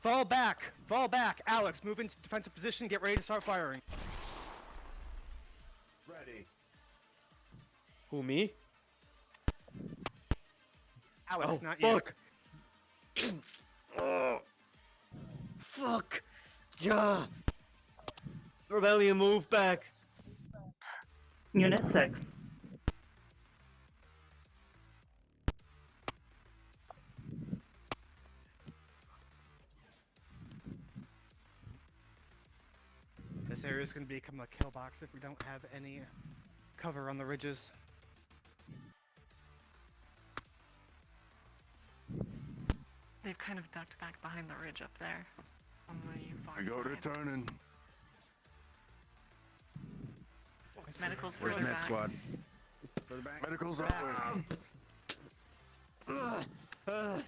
Fall back! Fall back! Alex, move into defensive position. Get ready to start firing. Ready. Who, me? Alex, Oh, not you. fuck! Oh. Fuck! Yeah! Rebellion, move back! Unit 6. This area is going to become a kill box if we don't have any cover on the ridges. They've kind of ducked back behind the ridge up there on the far I got side. returning. Medical's Where's further Med back. Squad? Further back. Medical's that way.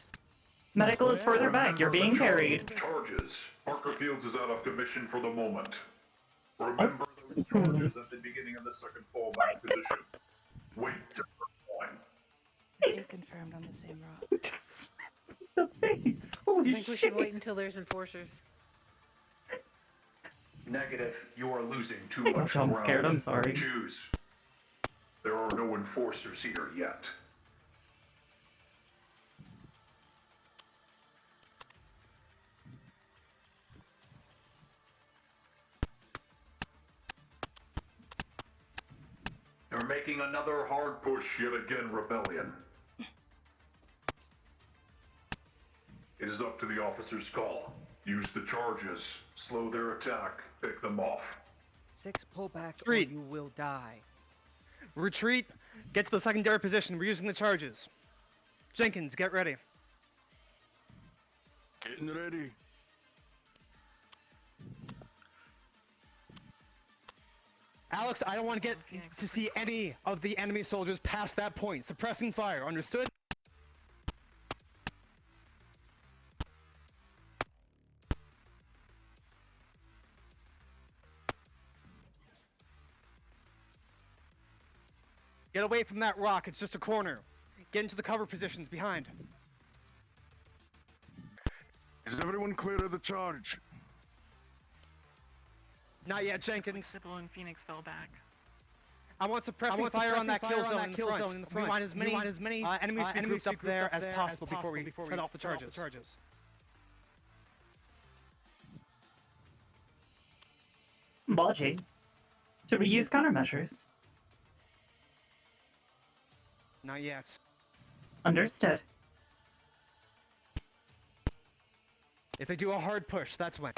Medical is further back. You're being carried. Charges. Parker Fields is out of commission for the moment. Remember those charges at the beginning of the second fallback position. Wait to one. They confirmed on the same route. Just the face. I Holy think we shit. should wait until there's enforcers. Negative. You are losing too I got much jump ground. scared, I'm sorry. Choose. There are no enforcers here yet. They're making another hard push yet again, Rebellion. It is up to the officer's call. Use the charges, slow their attack, pick them off. 6, pull back Street. or you will die. Retreat. Get to the secondary position. We're using the charges. Jenkins, get ready. Getting ready. Alex, I don't want to get to see any of the enemy soldiers past that point. Suppressing fire, understood? Get away from that rock, it's just a corner. Get into the cover positions behind. Is everyone clear of the charge? Not yet, Jenkins. Looks like Sybil and Phoenix fell back. I want suppressing fire on that kill zone in the front. We want as many enemies to be grouped up there as possible before we set off the charges. Baji, should we use countermeasures? Not yet. Understood. If they do a hard push, that's when.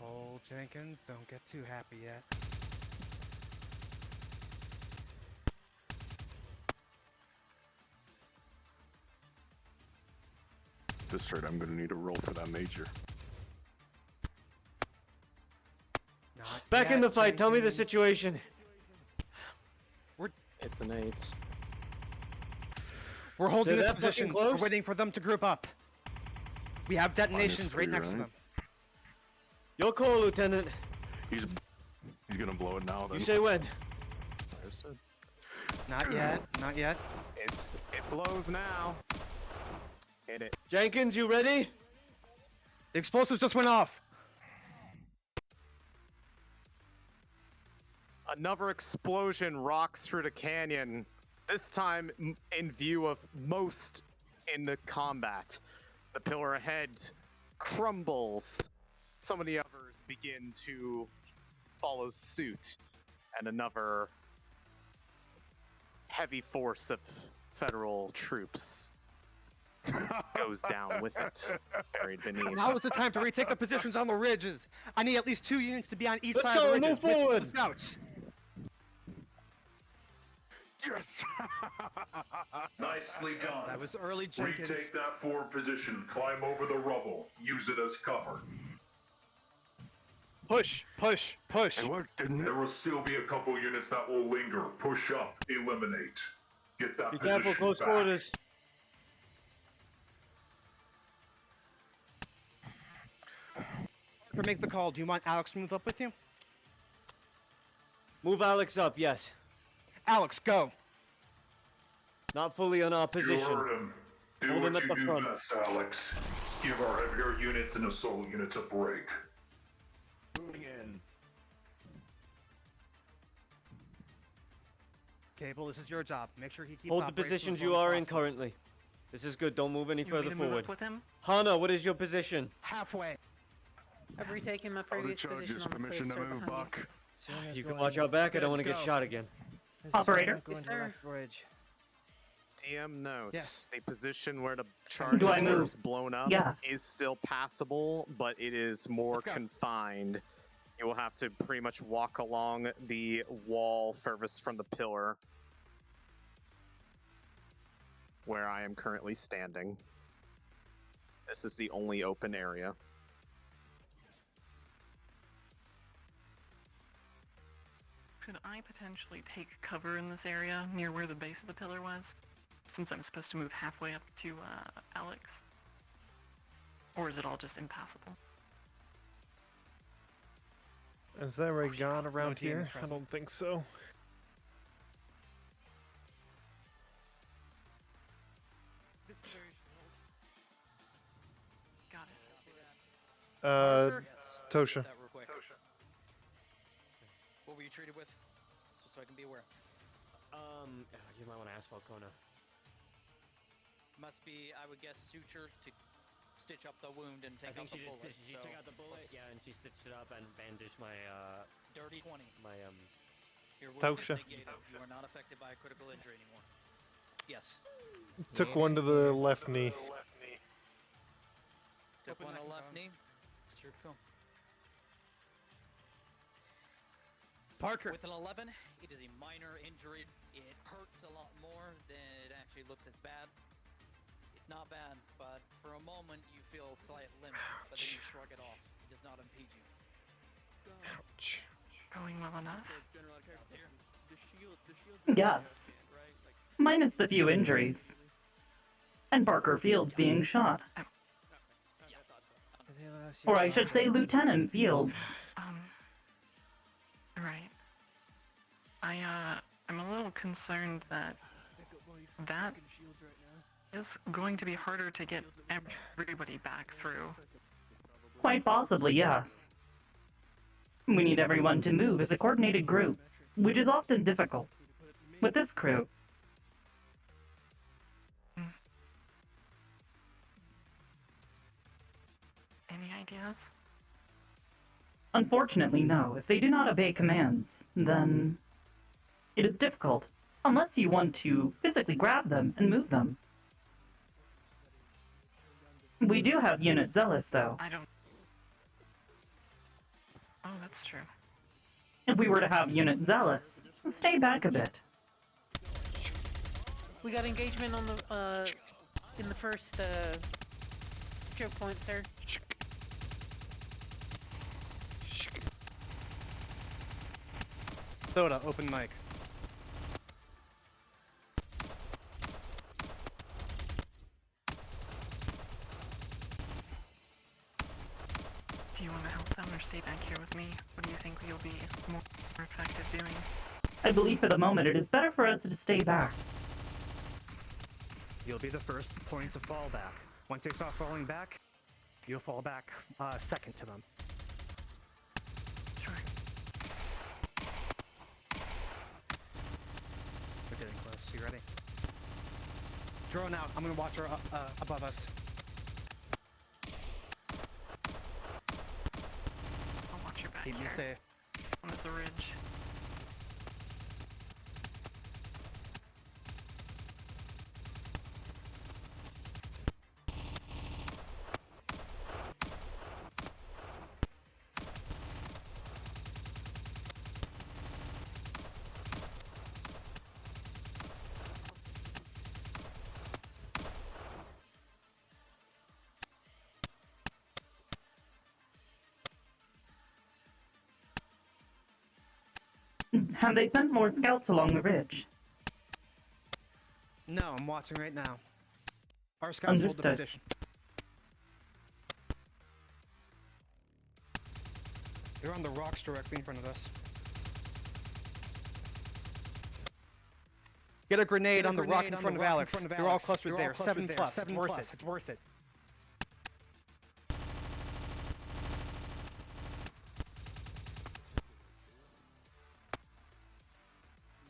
Oh, Jenkins, don't get too happy yet. This turn, I'm gonna need a roll for that major. Back in the fight. Tell me the situation. It's an 8. We're holding They're this that fucking position. close? We're waiting for them to group up. We have detonations -3, right next to right? them. Your call, Lieutenant. He's gonna blow it now. Then You say when? Not yet. Not yet. It blows now. Hit it. Jenkins, you ready? The explosives just went off. Another explosion rocks through the canyon, this time in view of most in the combat. The pillar ahead crumbles. Some of the others begin to follow suit, and another heavy force of federal troops goes down with it, buried beneath. Now is the time to retake the positions on the ridges. I need at least 2 units to be on each Let's side go, of the move ridges. forward. With the scouts. Yes! Nicely done. That was early, Jenkins. Retake that forward position. Climb over the rubble. Use it as cover. Push, push, push. It worked, didn't it? There will still be a couple units that will linger. Push up. Eliminate. Get that Be position careful, close back. quarters. Parker, make the call. Do you want Alex to move up with you? Move Alex up, yes. Alex, go. Not fully on our You position. heard him. Do Hold him what at you the do front. best, Alex. Give our heavier units and assault units a break. Moving in. Cable, this is your job. Make sure he keeps Hold the operating positions as you long as are in possible. currently. This is good. Don't move any You want me further to move forward. up with him? Hana, what is your position? Halfway. I've retaken my Other previous position charges, on the permission to clear move behind back. You can watch our back. I don't want to get Go. shot again. Operator? Going Yes, to sir. left bridge. DM notes, Yes. the position where the charge Do I move? was blown up Yes. is still passable, but it is more Let's go. confined. You will have to pretty much walk along the wall furthest from the pillar where I am currently standing. This is the only open area. Could I potentially take cover in this area near where the base of the pillar was? Since I'm supposed to move halfway up to Alex? Or is it all just impassable? Is there a gun No around TMs here? I present. don't think so. Got it. Tosha. That real quick. What were you treated with? Just so I can be aware. You might want to ask Falcona. Must be, I would guess, suture to stitch up the wound and take out the bullet. She took out the bullet, yeah, and she stitched it up and bandaged my Dirty 20. my Your wound is Tosha. negated. You are not affected by a critical injury anymore. Yes. Took one to the left knee. Took one to left knee. It's your go. Parker. With an 11, it is a minor injury. It hurts a lot more than it actually looks as bad. It's not bad, but for a moment you feel slight limp, but then you shrug it off. It does not impede you. Ouch. Going well enough? Yes. Minus the few injuries. And Parker Fields being shot. Or I should say Lieutenant Fields. Right. I'm a little concerned that is going to be harder to get everybody back through. Quite possibly, yes. We need everyone to move as a coordinated group, which is often difficult. With this crew, Any ideas? unfortunately, no. If they do not obey commands, then it is difficult, unless you want to physically grab them and move them. We do have Unit Zealous, though. I don't... Oh, that's true. If we were to have Unit Zealous, stay back a bit. We got engagement on the in the first choke point, sir. Soda, open mic. Do you want to help them or stay back here with me? What do you think you'll be more effective doing? I believe for the moment it is better for us to stay back. You'll be the first points of fall back. Once they start falling back, you'll fall back second to them. Sure. We're getting close. You ready? Drone out. I'm gonna watch her above us. I'll watch your back Keep me here. safe. On this ridge. Have they sent more scouts along the ridge? No, I'm watching right now. Our scouts hold the Understood. position. They're on the rocks directly in front of us. Get a grenade on the rock in front of Alex. They're all clustered there. 7 plus. It's worth it. It's worth it.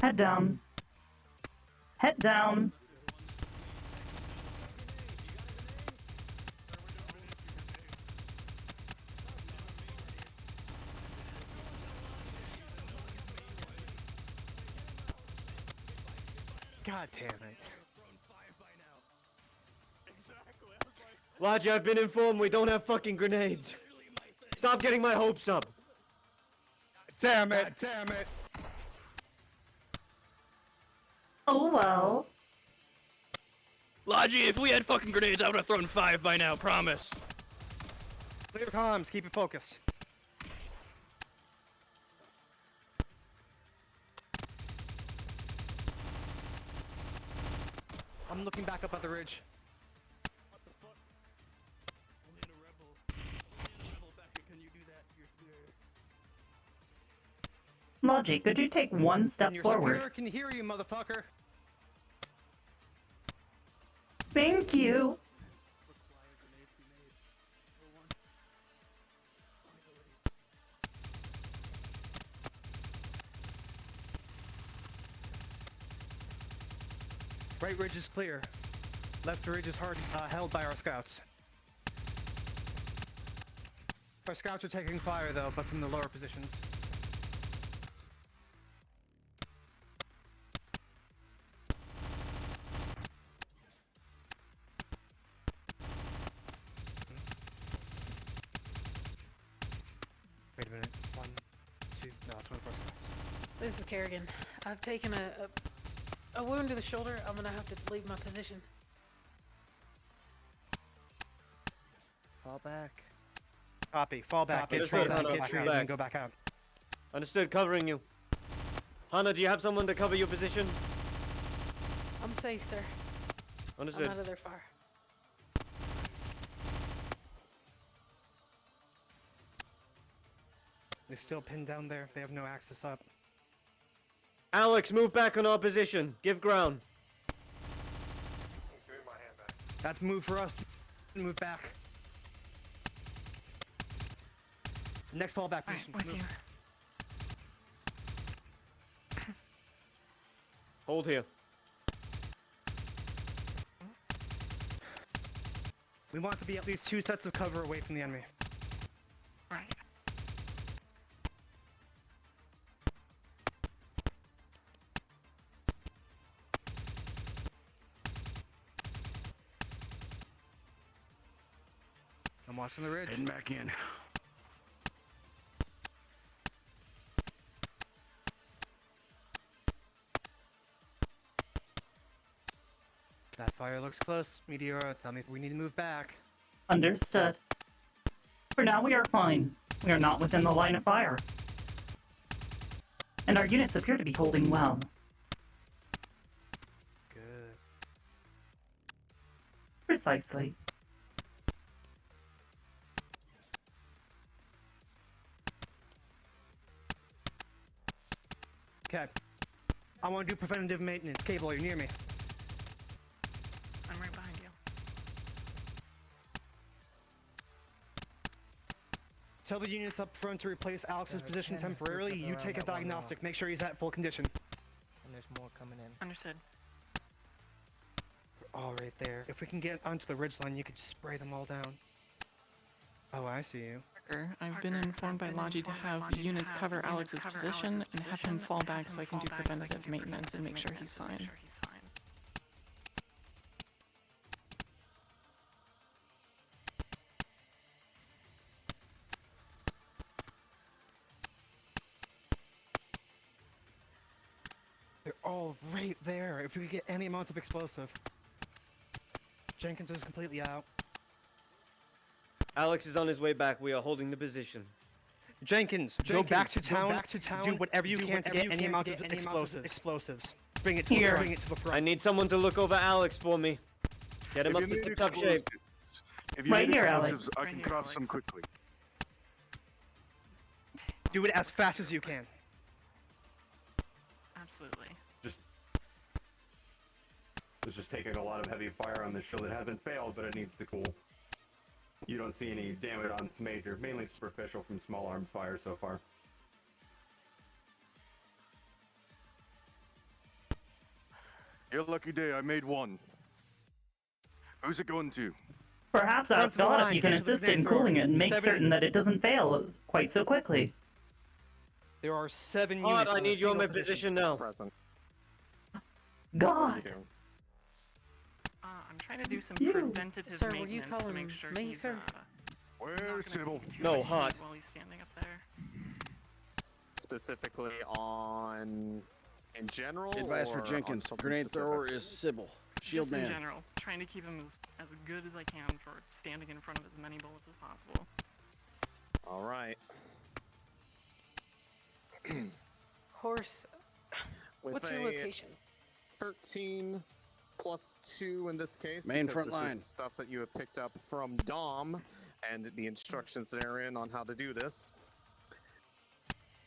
Head down. Head down. God damn it. Lodge, I've been informed we don't have fucking grenades. Stop getting my hopes up. Damn it. Damn it. Oh well. Logi, if we had fucking grenades, I would have thrown 5 by now, promise. Clear comms. Keep it focused. I'm looking back up at the ridge. Logic, could you take one step Your forward? superior can hear you, motherfucker. Thank you. Right ridge is clear. Left ridge is held by our scouts. Our scouts are taking fire though, but from the lower positions. This is Kerrigan. I've taken a wound to the shoulder. I'm gonna have to leave my position. Fall back. Copy. Fall back. Get Understood, treated. Hana. Get treated. Back. Then go back out. Understood, covering you. Hana, do you have someone to cover your position? I'm safe, sir. Understood. I'm out of their fire. They're still pinned down there. They have no access up. Alex, move back on our position. Give ground. That's move for us. Move back. Next fall back position. With you. Hold here. We want to be at least 2 sets of cover away from the enemy. Right. I'm watching the ridge. Heading back in. That fire looks close. Meteora, tell me if we need to move back. Understood. For now, we are fine. We are not within the line of fire. And our units appear to be holding well. Good. Precisely. Okay. I want to do preventative maintenance. Cable, are you near me? I'm right behind you. Tell the units up front to replace Alex's position 10, temporarily. we'll You put take a around that one diagnostic. Make sure he's at full condition. And there's more coming in. Understood. All right there. If we can get onto the ridgeline, you could spray them all down. Oh, I see you. Parker, I've been informed by Logi to have units cover Alex's position and have him fall back so I can do preventative maintenance and make sure he's fine. They're all right there. If we could get any amount of explosive. Jenkins is completely out. Alex is on his way back. We are holding the position. Jenkins, go back to town. Do whatever you can to get any amount of explosives. Bring it to Here. Bring it to the front. I need someone to look over Alex for me. Get him If up you to need tip-top shape. explosives- If you Right need here, explosives, Alex. I can craft some quickly. Do it as fast as you can. Absolutely. It's just taking a lot of heavy fire on this shield. It hasn't failed, but it needs to cool. You don't see any damage on its major, mainly superficial from small arms fire so far. Your lucky day, I made one. Who's it going to? Perhaps ask the God if line, you can get to the assist in Maythrower. cooling it and make 7 certain that it doesn't fail quite so quickly. There are 7 God, units. I in a need you on single my position now. Present. God! I'm trying to do some You. preventative Sir, were you maintenance to calling make sure me, he's sir? Where's not gonna Sybil? be too No, much hot. heat while he's standing up there. Specifically on in general. Advice for or on Jenkins. something Grenade specific? thrower is Sybil. Shield Just in man. general, trying to keep him as good as I can for standing in front of as many bullets as possible. All right. Horse, With what's your a location? 13 plus 2 in this case. Main because front this line. is stuff that you have picked up from Dom and the instructions therein on how to do this.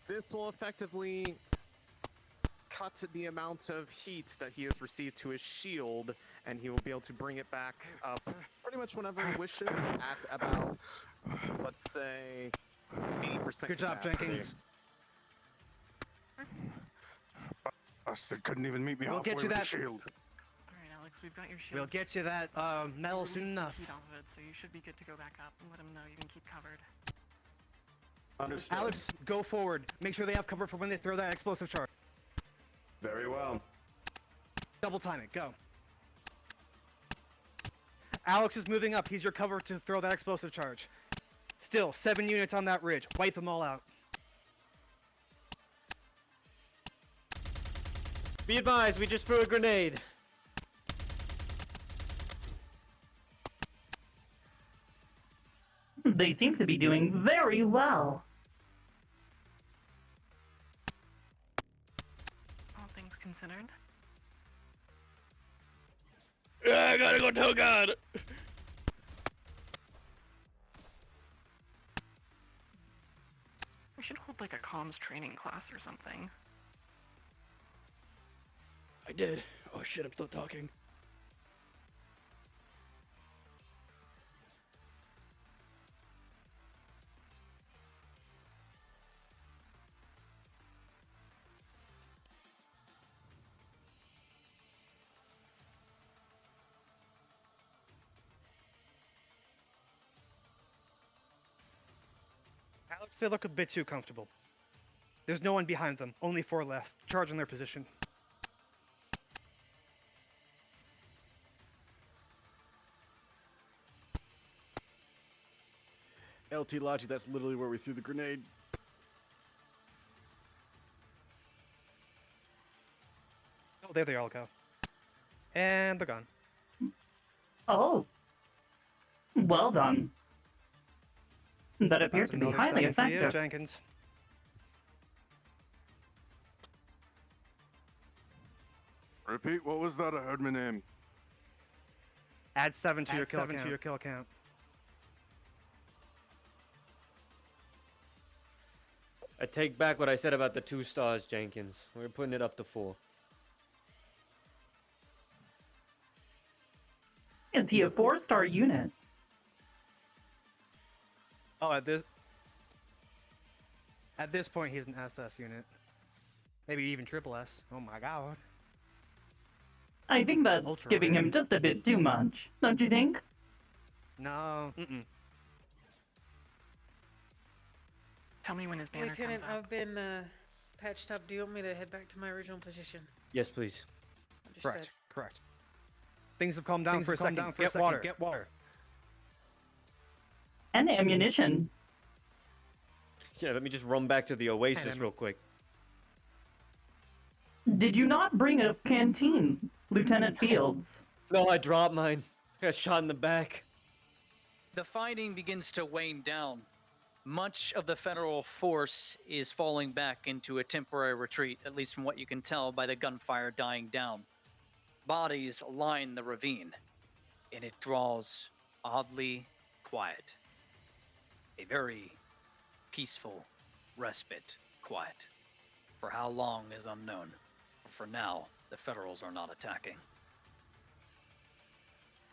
This will effectively cut the amount of heat that he has received to his shield, and he will be able to bring it back up pretty much whenever he wishes at about, let's say, 80% Good job, capacity. Jenkins. Bastard couldn't even meet me We'll halfway get you with the that. shield. Alright, Alex, we've got your shield. We'll get you that metal Release soon some enough. heat off of it, so you should be good to go back up and let him know you can keep covered. Understood. Alex, go forward. Make sure they have cover for when they throw that explosive charge. Very well. Double time it. Go. Alex is moving up. He's your cover to throw that explosive charge. Still, 7 units on that ridge. Wipe them all out. Be advised, we just threw a grenade. They seem to be doing very well. All things considered. I gotta go tell God. We should hold like a comms training class or something. I did. Oh shit, I'm still talking. Alex, they look a bit too comfortable. There's no one behind them, only 4 left. Charge on their position. LT Logic, that's literally where we threw the grenade. Oh, there they all go. And they're gone. Oh. Well done. That appeared That's to be another highly 7 for you, effective. Jenkins. Repeat, what was that? I heard my name. Add 7 to your kill count. I take back what I said about the 2 stars, Jenkins. We're putting it up to 4. Is he a 4-star unit? Oh, at this point, he's an SS unit. Maybe even triple S. Oh my god. I think that's Ultra giving rare. him just a bit too much, don't you think? No. Tell me when his banner Lieutenant, comes up. I've been patched up. Do you want me to head back to my original position? Yes, please. Understood. Correct. Things have calmed down for a second. Get water. And ammunition. Yeah, let me just run back to the Oasis real quick. Did you not bring a canteen, Lieutenant Fields? No, I dropped mine. I got shot in the back. The fighting begins to wane down. Much of the federal force is falling back into a temporary retreat, at least from what you can tell by the gunfire dying down. Bodies line the ravine, and it draws oddly quiet. A very peaceful respite quiet. For how long is unknown. For now, the Federals are not attacking.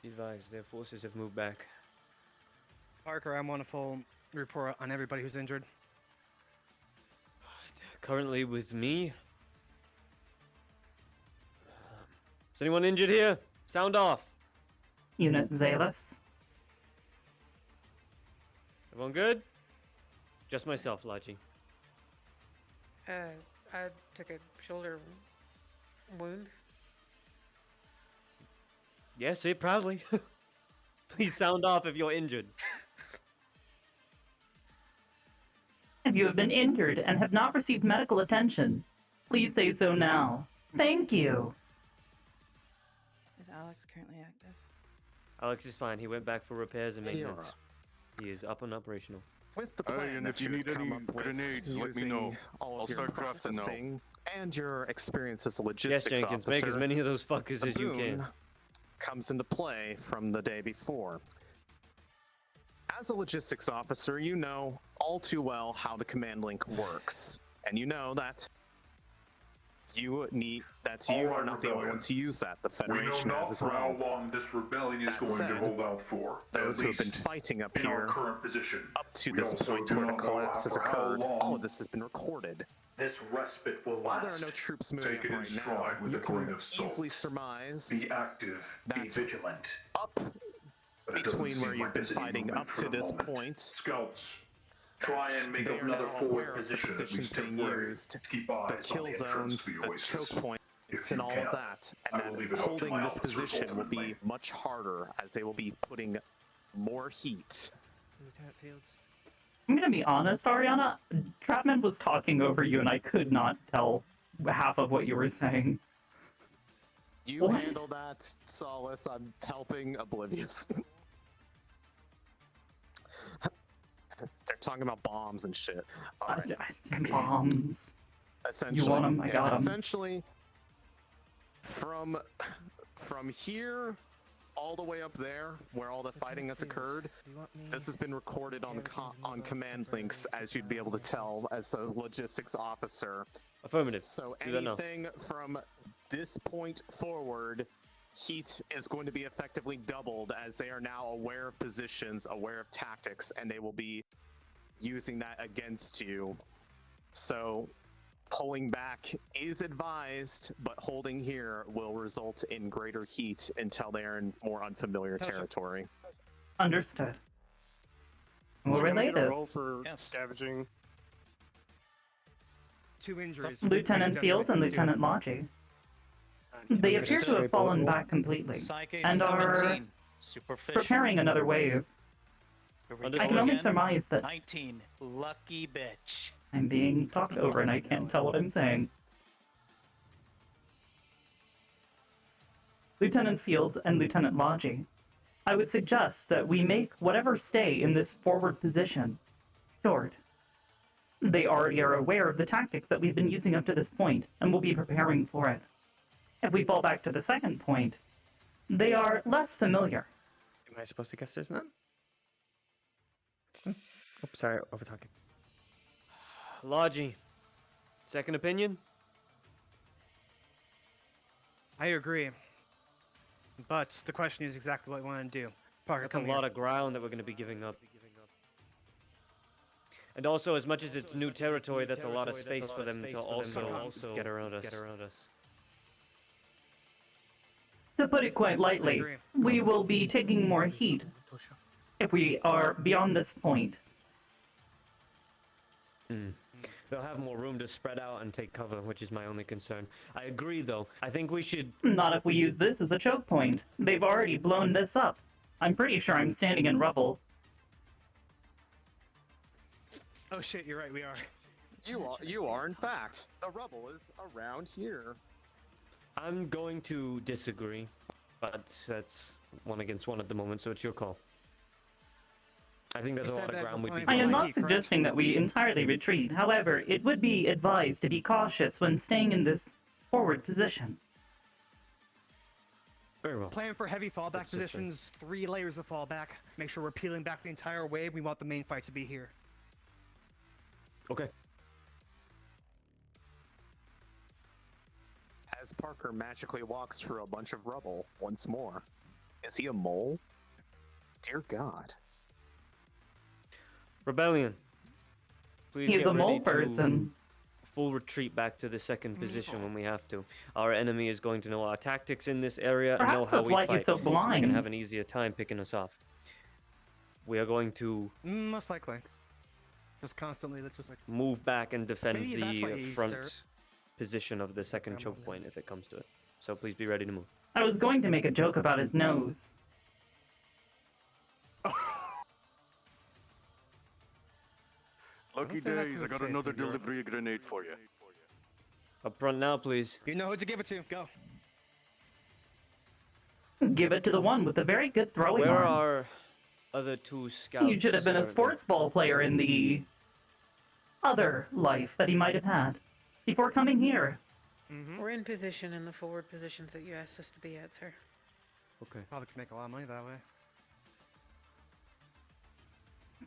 Be advised, their forces have moved back. Parker, I'm on a full report on everybody who's injured. Currently with me. Is anyone injured here? Sound off. Unit Zalus. Everyone good? Just myself, Lachi. I took a shoulder wound. Yeah, say it proudly. Please sound off if you're injured. If you have been injured and have not received medical attention, please say so now. Thank you. Is Alex currently active? Alex is fine. He went back for repairs and maintenance. He is up and operational. With the plan and that if you you need come any up with grenades, let me using know. all I'll of your start crafting now. processing and your experience as a Yes, logistics Jenkins, officer, make as many of those fuckers the as you can. boon comes into play from the day before. As a logistics officer, you know all too well how the command link works, and you know that you are not the only ones who use that. The We know Federation not has as for how well. long this rebellion is That going said, to hold out for. Those at who have been least fighting up in our here current position. up to We this also point do where the not know collapse has for how occurred, long all of this has been recorded. This respite will While last. there are no troops moving Take it in right stride now, with you a grain can of salt. easily surmise Be active, be that vigilant. up But it doesn't between seem where you've like been there's any fighting movement up for to the this moment. point, Scouts, try and make they are another now forward aware of the position, at positions least being temporary, used, to keep the eyes on kill the entrance zones, to the the Oasis. choke points, If and you all can, of that, I and will that leave it up to holding my this officers position will be ultimately. much harder as they will be putting more heat. Lieutenant Fields. I'm gonna be honest, Ariana. Trapman was talking over you, and I could not tell half of what you were saying. You What? handle that, Solace. I'm helping Oblivious. They're talking about bombs and shit. All right. Bombs. Essentially, You want 'em? I got 'em. Essentially, from here all the way up there, where all the fighting has occurred, this has been recorded on on command links, as you'd be able to tell as a logistics officer. Affirmative. So Do that now. anything from this point forward, heat is going to be effectively doubled, as they are now aware of positions, aware of tactics, and they will be using that against you. So pulling back is advised, but holding here will result in greater heat until they are in more unfamiliar territory. Understood. We'll Can I relay get a roll this. for scavenging? 2 injuries. Lieutenant Fields and Lieutenant Lodgy. They appear to have fallen back completely Psyche and are 17. Superficial. preparing another wave. Here we I go can only again. surmise that 19. Lucky bitch. I'm being talked over and I can't tell what I'm saying. Lieutenant Fields and Lieutenant Lodgy, I would suggest that we make whatever stay in this forward position short. They already are aware of the tactics that we've been using up to this point and will be preparing for it. If we fall back to the second point, they are less familiar. Am I supposed to guess there's none? Oh, sorry, over talking. Lodgy, second opinion? I agree. But the question is exactly what we want to do. Parker, That's a come lot here. of ground that we're going to be giving up. And also, as much as it's new territory, that's a lot of space for them to also get around us. To put it quite lightly, we will be taking more heat if we are beyond this point. They'll have more room to spread out and take cover, which is my only concern. I agree, though. I think we should... Not if we use this as a choke point. They've already blown this up. I'm pretty sure I'm standing in rubble. Oh shit, you're right, we are. You are in fact. The rubble is around here. I'm going to disagree, but that's 1 against 1 at the moment, so it's your call. I think there's a lot of ground we'd be I am covering. not suggesting that we entirely retreat. However, it would be advised to be cautious when staying in this forward position. Very well. Plan for heavy fallback That's just right. positions, 3 layers of fallback. Make sure we're peeling back the entire wave. We want the main fight to be here. Okay. As Parker magically walks through a bunch of rubble once more. Is he a mole? Dear God. Rebellion. Please He's get a mole ready to person. full retreat back to the second position when we have to. Our enemy is going to know our tactics in this area and know Perhaps how that's we why fight. he's so So we blind. can have an easier time picking us off. We are going to Most likely. Just constantly, just like... move back and defend Maybe that's why the he front stirred. position of the second choke point if it comes to it. So please be ready to move. I was going to make a joke about his nose. Lucky days, I got another delivery grenade for you. Up front now, please. You know who to give it to. Go. Give it to the one with the very good throwing Where arm. are other 2 scouts? You should have been a currently? sports ball player in the other life that he might have had before coming here. We're in position in the forward positions that you asked us to be at, sir. Okay. Probably could make a lot of money that way.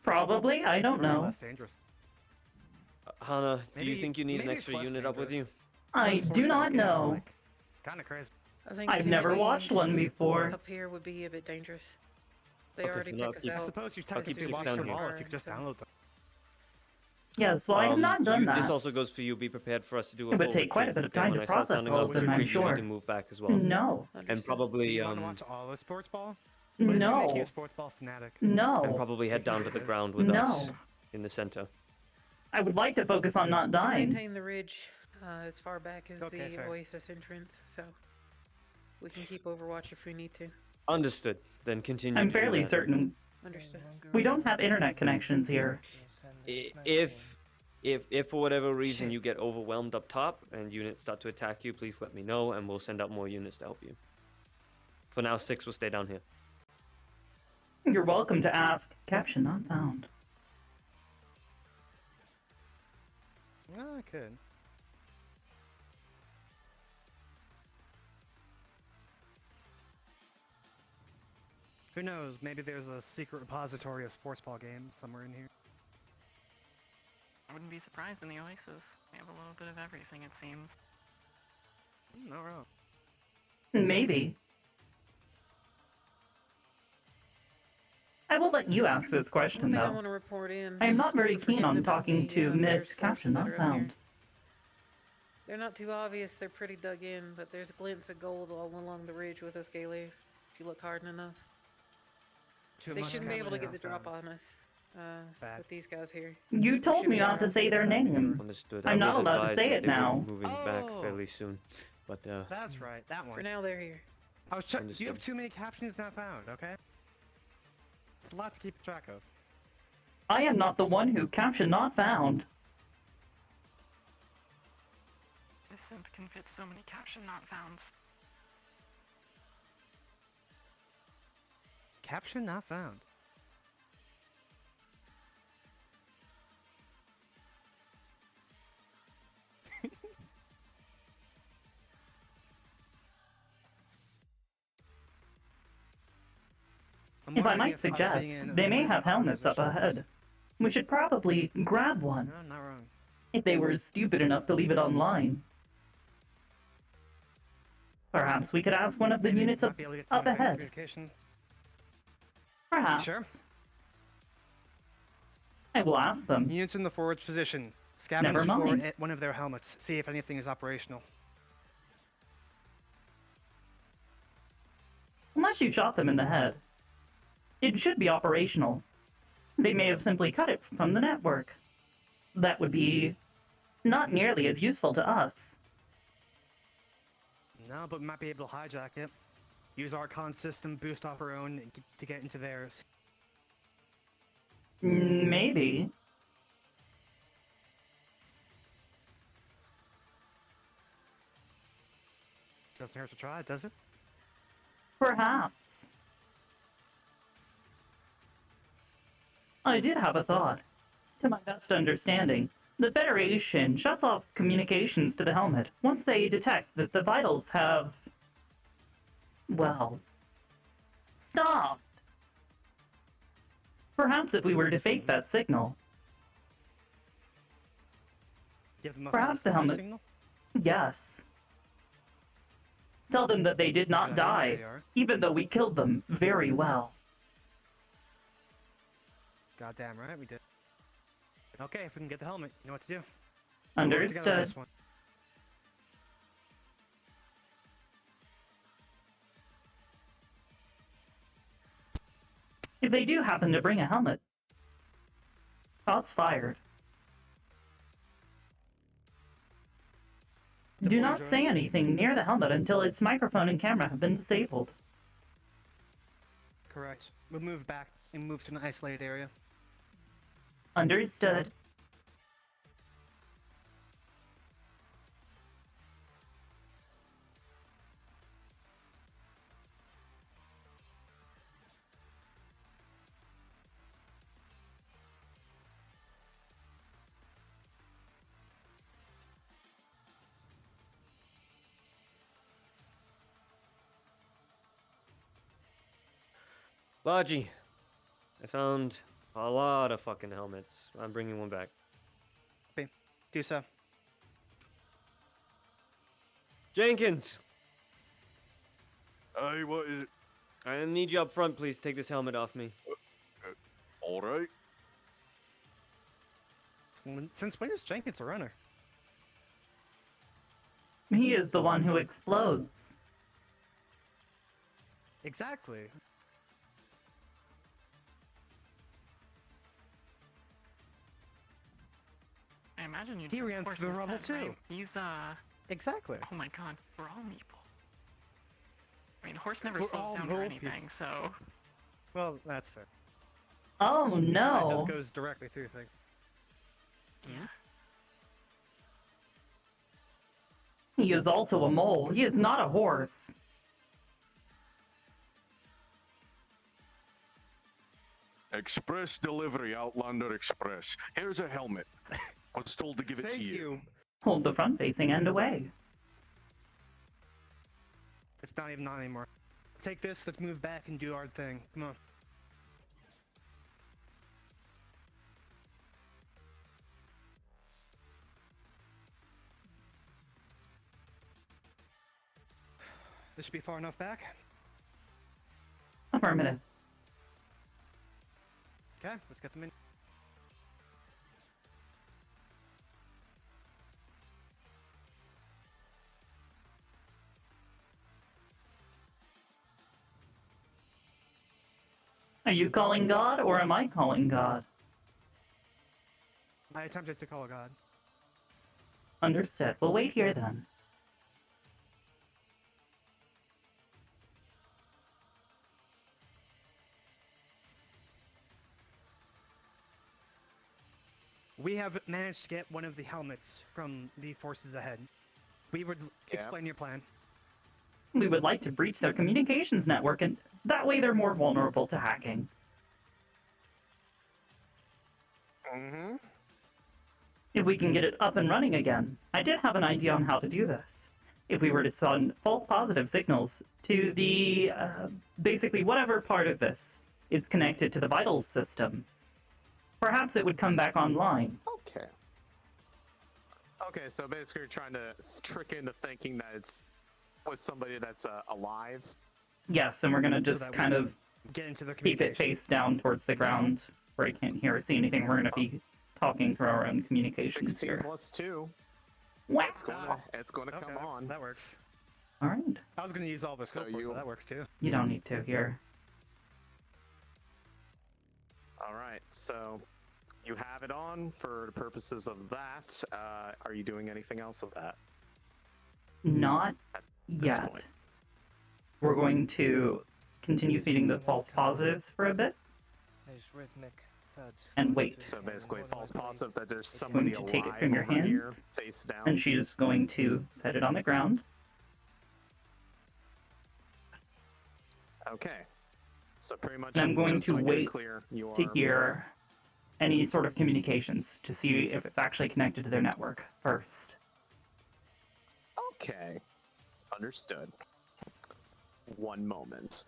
Probably, I don't know. Less dangerous. Hana, do you Maybe- think you need an maybe it's extra less unit up with you? I do not know. Kind of crazy. I think I've never typically watched one before. Up here would be a bit dangerous. They Okay, already no, pick us keep- out. I suppose you I'll keep technically 6 watch down them here. all if you could just download them. Yes, well, I have not done that. This also goes for you. Be prepared for us to do a It would full take quite a retreat, bit of okay? time When to I start process sounding all off of them, the I'm retreat, you need sure. to move back as well. No. And Do probably you want to watch all of sports ball? No. Make you a sports ball fanatic. No. and probably head down to the ground with No. us in the center. I would like to focus on not To dying. maintain the ridge as far back as Okay, the fair. Oasis entrance, so we can keep Overwatch if we need to. Understood. Then continue. I'm to do fairly that. certain Understood. we don't have internet connections here. If If for whatever reason Shit. you get overwhelmed up top and units start to attack you, please let me know and we'll send out more units to help you. For now, 6 will stay down here. You're welcome to ask. Caption not found. Well, I could. Who knows? Maybe there's a secret repository of sports ball games somewhere in here. I wouldn't be surprised in the Oasis. We have a little bit of everything, it seems. Not wrong. Maybe. I will let you ask this One question, thing I though. want to report in. I am not very we're keen forgetting on about talking the, to British Miss forces Captain that Not are up here. Found. They're not too obvious. They're pretty dug in, but there's glints of gold all along the ridge with us, Gailey. If you look hard enough, Too they much shouldn't be able to capture get the not drop found. on us. Bad. With these guys here. You So told should me be not to around. say their name. Understood. I'm I not was allowed to advised say that it they were now. moving back Oh. fairly soon, but That's right, that one. For now, they're here. I was checking. You Understood. have too many captions not found, okay? It's a lot to keep track of. I am not the one who caption not found. This synth can fit so many caption not founds. Caption not found. I'm If I wondering might us being suggest, in they may have unidentified helmets up positions- ahead. We should probably grab one, No, not wrong. if they were stupid enough to leave it online. Perhaps we could ask one of the Maybe units might up, be able to get some up advanced ahead. communication. Perhaps. Sure. I will ask them. Units in the forward position. Never Scavenge for mind. one of their helmets. See if anything is operational. Unless you shot them in the head. It should be operational. They may have simply cut it from the network. That would be not nearly as useful to us. No, but we might be able to hijack it. Use our con system, boost off our own to get into theirs. Maybe. Doesn't hurt to try, does it? Perhaps. I did have a thought. To my best understanding, the Federation shuts off communications to the helmet once they detect that the vitals have, well, stopped. Perhaps if we were to fake that signal. Give them a Perhaps the false helmet. signal? Yes. Tell them that they did not Good idea, die, they are. even though we killed them very well. Goddamn right, we did. Okay, if we can get the helmet, you know what to do. We'll work together on Understood. this one. If they do happen to bring a helmet, shots fired. Do Deploy not drone. say anything near the helmet until its microphone and camera have been disabled. Correct. We'll move back and move to an isolated area. Understood. Logi, I found a lot of fucking helmets. I'm bringing one back. Okay, do so. Jenkins, Hey, what is it? I need you up front, please. Take this helmet off me. All right. Since when is Jenkins a runner? He is the one who explodes. Exactly. I imagine you'd He say ran horse through the rubble instead, right? too. He's Exactly. oh my god, we're all meeple. I mean, horse never We're slows all down for mole anything, people. so Well, that's fair. Oh It no. just goes directly through things. yeah. He is also a mole. He is not a horse. Express delivery, Outlander Express. Here's a helmet. I was told to give it to you. Hold the front-facing end away. It's not even on anymore. Take this, let's move back and do our thing. Come on. This should be far enough back. Affirmative. Okay, let's get them in. Are you calling God, or am I calling God? I attempted to call God. Understood. We'll wait here then. We have managed to get one of the helmets from the forces ahead. We would explain your plan. We would like to breach their communications network, and that way they're more vulnerable to hacking. Mm-hmm. If we can get it up and running again, I did have an idea on how to do this. If we were to send false positive signals to the, basically whatever part of this is connected to the vitals system, perhaps it would come back online. Okay. Okay, so basically you're trying to trick into thinking that it's with somebody that's alive. Yes, and we're gonna just kind of get into the keep it face down towards the ground where he can't hear or see anything. We're gonna be talking through our own communications 16 here. plus 2. Wow. It's gonna come on. That works. All right. I was going to use all the So support, but that works too. You don't need to here. All right, so you have it on for the purposes of that. Are you doing anything else with that? Not this yet. point? We're going to continue feeding the false positives for a bit There's rhythmic thuds. and wait. So basically, false positive that there's somebody Going to take it alive from your over here, hands, face down. and she's going to set it on the ground. Okay. So pretty much. And I'm going just to so I get it wait clear, you to are- hear any sort of communications to see if it's actually connected to their network first. Okay. Understood. One moment.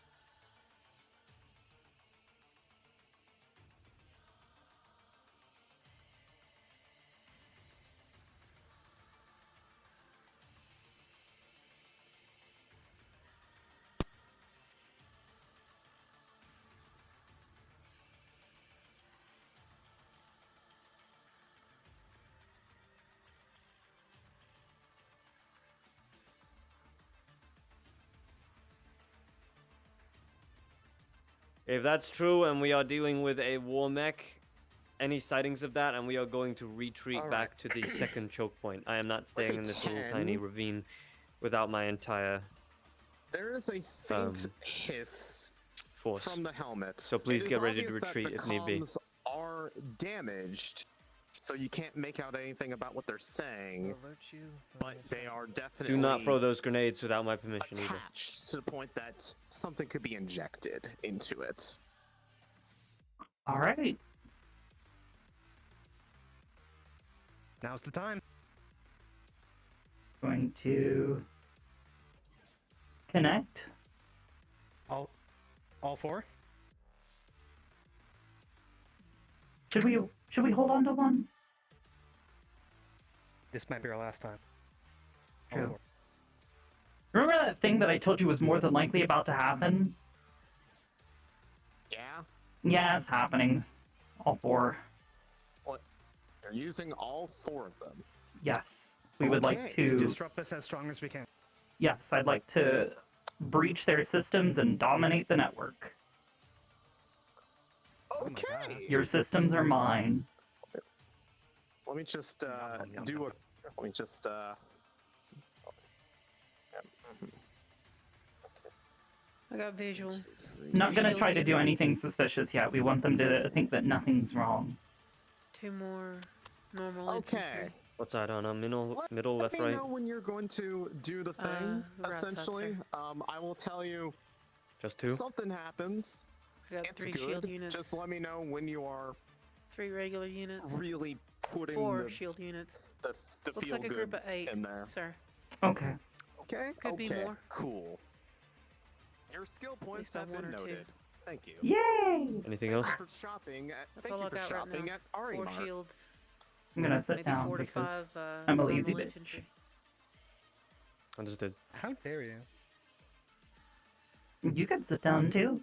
If that's true and we are dealing with a war mech, any sightings of that, and we are going to retreat All back to the second choke point. I am not staying in this little 10. tiny ravine without my entire There is a faint hiss force. from the helmet. So please It is get ready to obvious that retreat the if need be. comms are damaged, so you can't make out anything about what they're saying. But they are definitely Do not throw those grenades without my permission either. attached to the point that something could be injected into it. All right. Now's the time. Going to connect. All four? Should we hold on to one? This might be our last time. All True. four. Remember that thing that I told you was more than likely about to happen? Yeah? Yeah, it's happening. All four. What? They're using all 4 of them. Yes. We would like Okay, to... disrupt this as strong as we can. Yes, I'd like to breach their systems and dominate the network. Okay. Your systems are mine. Let me just do a. Let me just. I got visual. Not gonna try to do anything suspicious yet. We want them to think that nothing's wrong. 2 more normal Okay. infantry. What's that on a middle, Let left, me right? know when you're going to do the thing. The route stops Essentially, there. I will tell you. Just 2? Something happens. I got It's 3 good. shield units. Just let me know when you are 3 regular units. really putting 4 the shield units. the Looks feel like a good group of 8, in there. sir. Okay. Okay. Could be more. Cool. Your skill points by have been 1 or 2. noted. Thank you. Yay! Anything else? For shopping. That's Thank all you I for got right shopping now. at Ari 4 Mart. shields. I'm gonna sit Maybe down 4 to because 5, I'm a normal lazy bitch. infantry. Understood. How dare you? You could sit down too.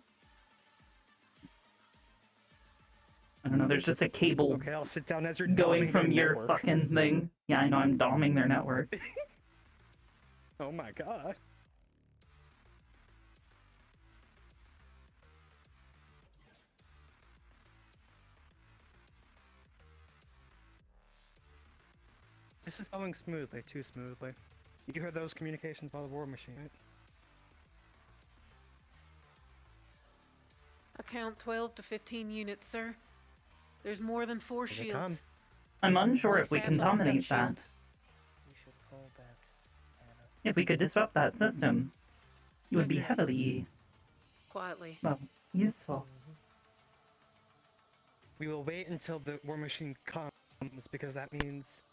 I don't know, there's just a cable Okay, I'll sit down as you're going doming from their your network. fucking thing. Yeah, I know, I'm doming their network. Oh my god. This is going smoothly, too smoothly. You heard those communications by the war machine, right? Account 12 to 15 units, sir. There's more than 4 Here they shields. come. I'm unsure Almost if we half can of them got dominate that. shields. We should pull back, Anna. If we could disrupt that system, it would be Agree. heavily, Quietly. well, useful. We will wait until the war machine comes, because that means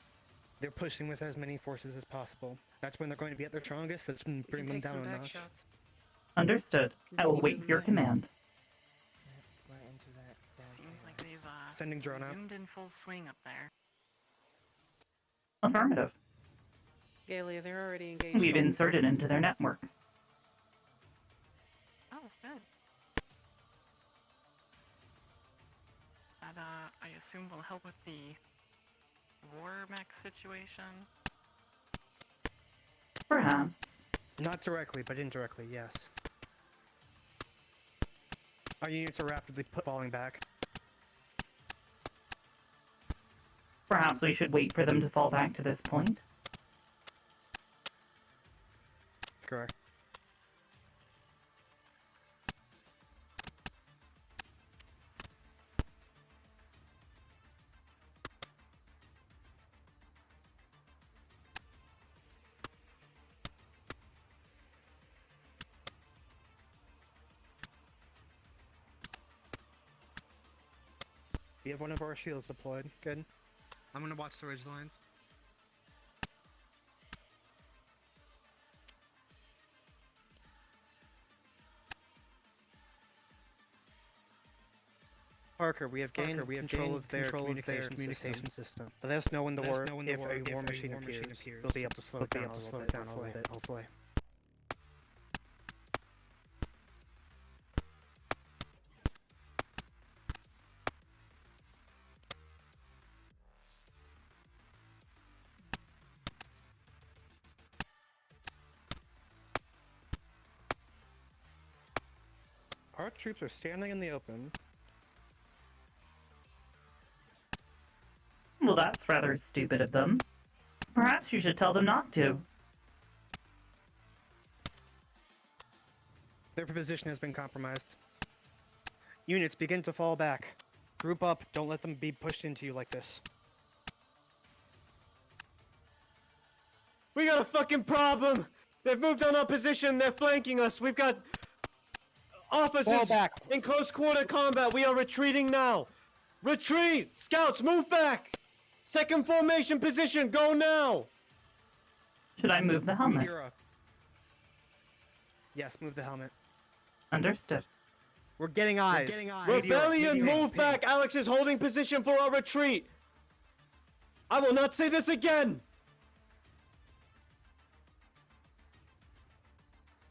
they're pushing with as many forces as possible. That's when they're going to be at their strongest. That's when You bring can them take some down a back notch. shots. Understood. I will wait for your command. Right into that. Seems like they've Sending drone out. resumed in full swing up there. Affirmative. Galia, they're already engaged. We've inserted into their network. Oh, good. That, I assume will help with the war mech situation. Perhaps. Not directly, but indirectly, yes. Our units are rapidly falling back. Perhaps we should wait for them to fall back to this point. Correct. We have one of our shields deployed. Good. I'm gonna watch the ridge lines. Parker, we have gained control of their communication system. Let us know when the war machine appears. We'll be able to slow it down a little bit, hopefully. Our troops are standing in the open. Well, that's rather stupid of them. Perhaps you should tell them not to. Their position has been compromised. Units, begin to fall back. Group up, don't let them be pushed into you like this. We got a fucking problem! They've moved on our position, they're flanking us, we've got officers back. in close quarter combat, we are retreating now! Retreat! Scouts, move back! Second formation position, go now! Should I move the helmet? Meteora. Yes, move the helmet. Understood. We're getting eyes. Rebellion, Meteora, move back! Alex is holding position for our retreat! I will not say this again!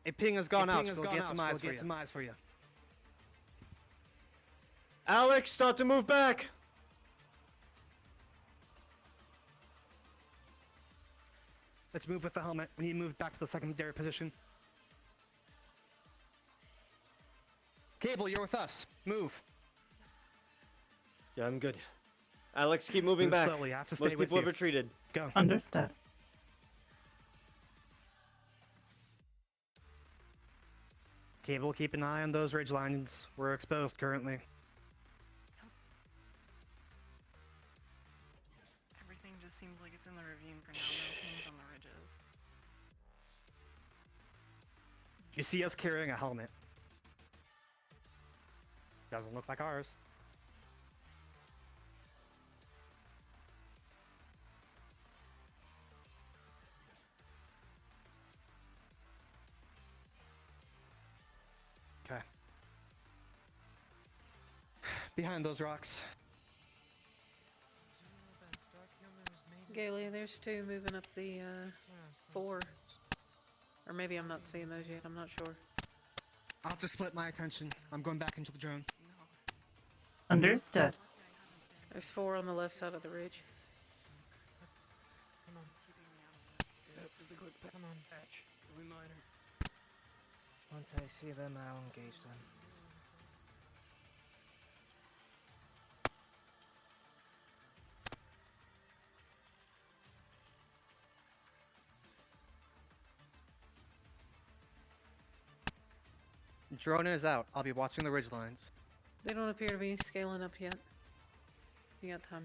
A ping has gone out. We'll get some eyes for you. Alex, start to move back! Let's move with the helmet. We need to move back to the secondary position. Cable, you're with us. Move. Yeah, I'm good. Alex, keep moving Move back. slowly. I have to stay Most with people have you. retreated. Go. Understood. Cable, keep an eye on those ridge lines. We're exposed currently. Everything just seems like it's in the ravine for now. No teams on the ridges. You see us carrying a helmet. Doesn't look like ours. Okay. Behind those rocks. Gaily, there's two moving up the 4. Or maybe I'm not seeing those yet, I'm not sure. I'll have to split my attention. I'm going back into the drone. Understood. There's 4 on the left side of the ridge. Come on. Yep, just a quick Come on. patch. Really minor. Once I see them, I'll engage them. Drone is out. I'll be watching the ridge lines. They don't appear to be scaling up yet. You got time.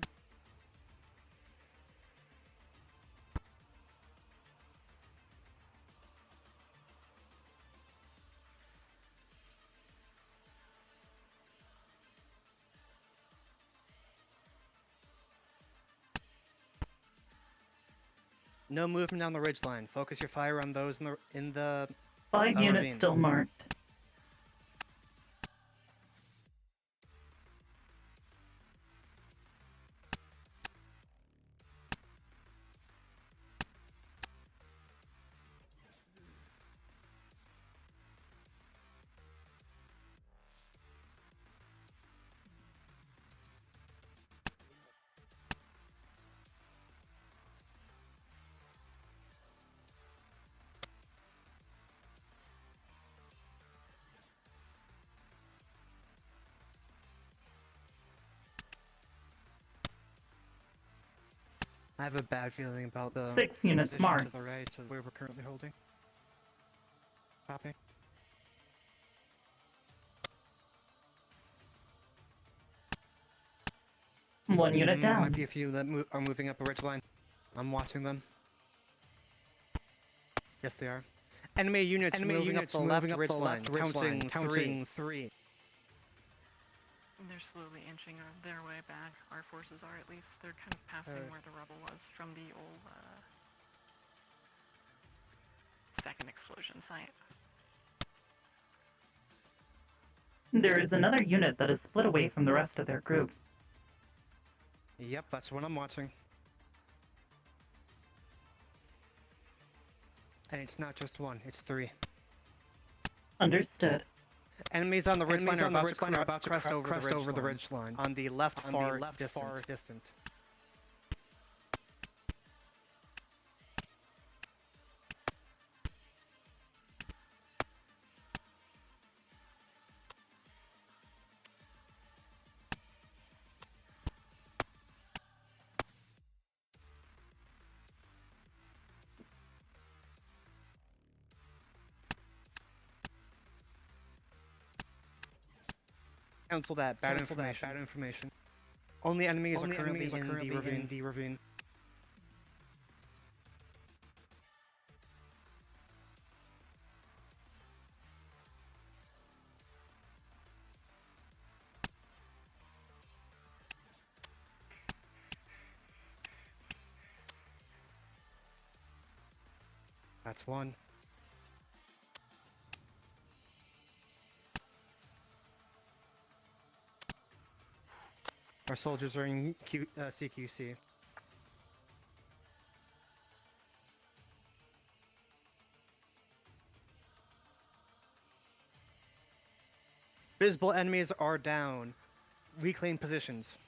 No movement down the ridge line. Focus your fire on those in the 5 units ravine. still marked. I have a bad feeling about the 6 units position marked. to the right of where we're currently holding. Copy. One unit There down. might be a few that are moving up a ridge line. I'm watching them. Yes, they are. Enemy units moving up the left ridge line. Counting 3. They're slowly inching their way back. Our forces are, at least. They're kind of passing where the rubble was from the old second explosion site. There is another unit that is split away from the rest of their group. Yep, that's what I'm watching. And it's not just 1, it's 3. Understood. Enemies on the ridge line are about to crest over the ridge line. On the left far distant. Cancel that. Bad information. Only enemies are currently in the ravine. That's 1. Our soldiers are in CQC. Visible enemies are down. Reclaim positions.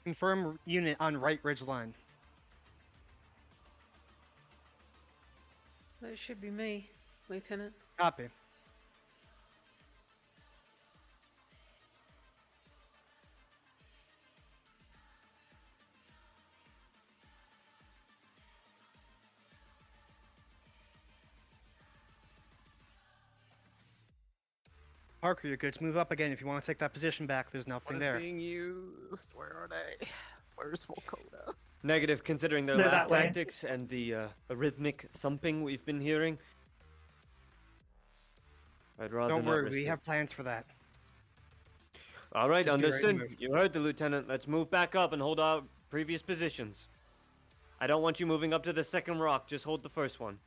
Confirm unit on right ridge line. That should be me, Lieutenant. Copy. Parker, you're good to move up again if you want to take that position back. There's nothing What is there. being used? Where are they? Where's Volcoda? Negative, considering their They're last that way. tactics and the rhythmic thumping we've been hearing. I'd rather Don't not worry, risk we it. have plans for that. All right, Just be ready to understood. move. You heard the lieutenant. Let's move back up and hold our previous positions. I don't want you moving up to the second rock. Just hold the first one.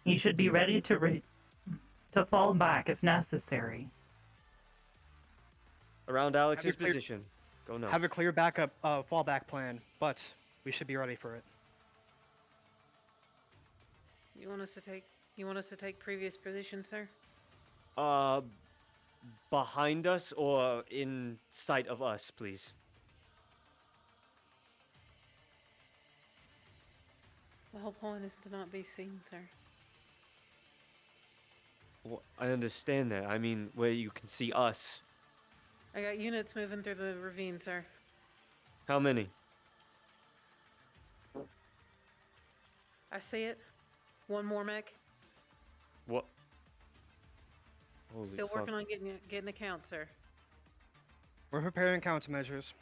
You should be ready to fall back if necessary. Around Alex's clear- position. Go nuts. Have a clear backup fallback plan, but we should be ready for it. You want us to take previous position, sir? Behind us or in sight of us, please. The whole point is to not be seen, sir. Well, I understand that. I mean, where you can see us. I got units moving through the ravine, sir. How many? I see it. One more mech. What? Holy Still fuck. working on getting a count, sir. We're preparing countermeasures.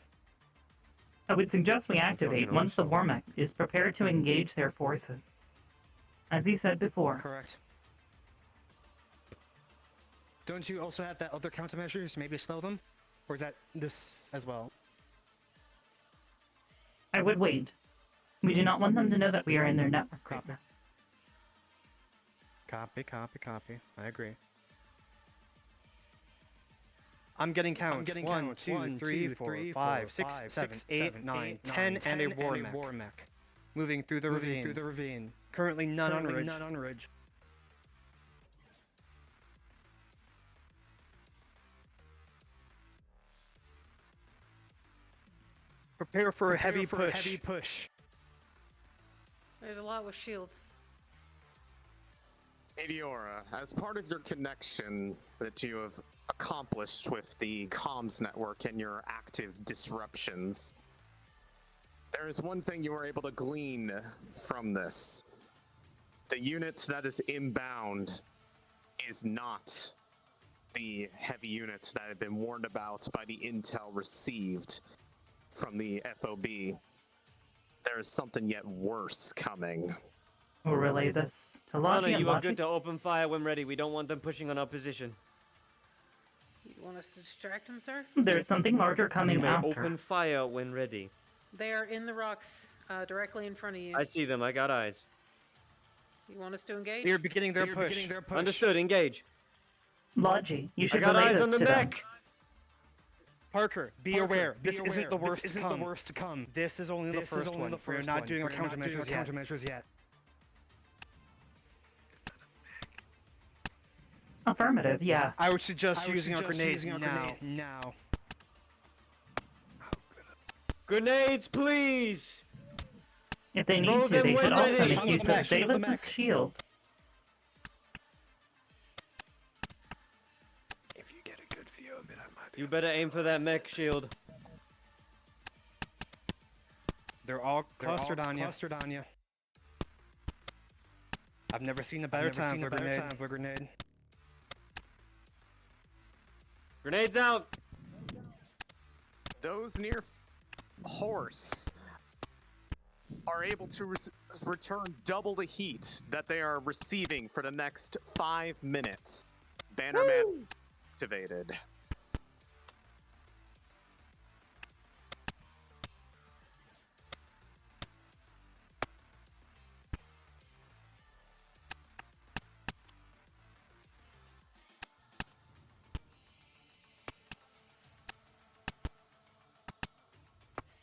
I would suggest we activate Fucking once the awesome. Warmech is prepared to engage their forces. As you said before. Correct. Don't you also have that other countermeasures to maybe slow them? Or is that this as well? I would wait. We do not want them to know that we are in their network right now. Copy, copy, copy. I agree. I'm getting count. 1, 2, 3, 4, 5, 6, 7, 8, 9, 10, and a war mech. Moving through the ravine. Currently none on ridge. Prepare for a heavy push. There's a lot with shields. Meteora, as part of your connection that you have accomplished with the comms network and your active disruptions, there is one thing you were able to glean from this. The unit that is inbound is not the heavy units that have been warned about by the intel received from the FOB. There is something yet worse coming. We'll relay this to Lana, Logi and you are Logi. good to open fire when ready. We don't want them pushing on our position. You want us to distract them, sir? There's something larger You coming may after. open fire when ready. They are in the rocks, directly in front of you. I see them. I got eyes. You want us to engage? They're beginning their push. Understood. Engage. Logi, you I should got relay eyes this on the to them. mech. Parker, be aware. This isn't the worst to come. This is only the first one. We're not doing our countermeasures yet. Affirmative, yes. I would suggest using our grenades now. Grenades, please. If they need Throw to, them they should when also ready. make use of Zavis's shield. If you get a good view of it, I might be. You better aim for that mech shield. They're all clustered on you. I've never seen a better time for a grenade. Grenades out. Those near horse are able to return double the heat that they are receiving for the next 5 minutes. Bannerman activated.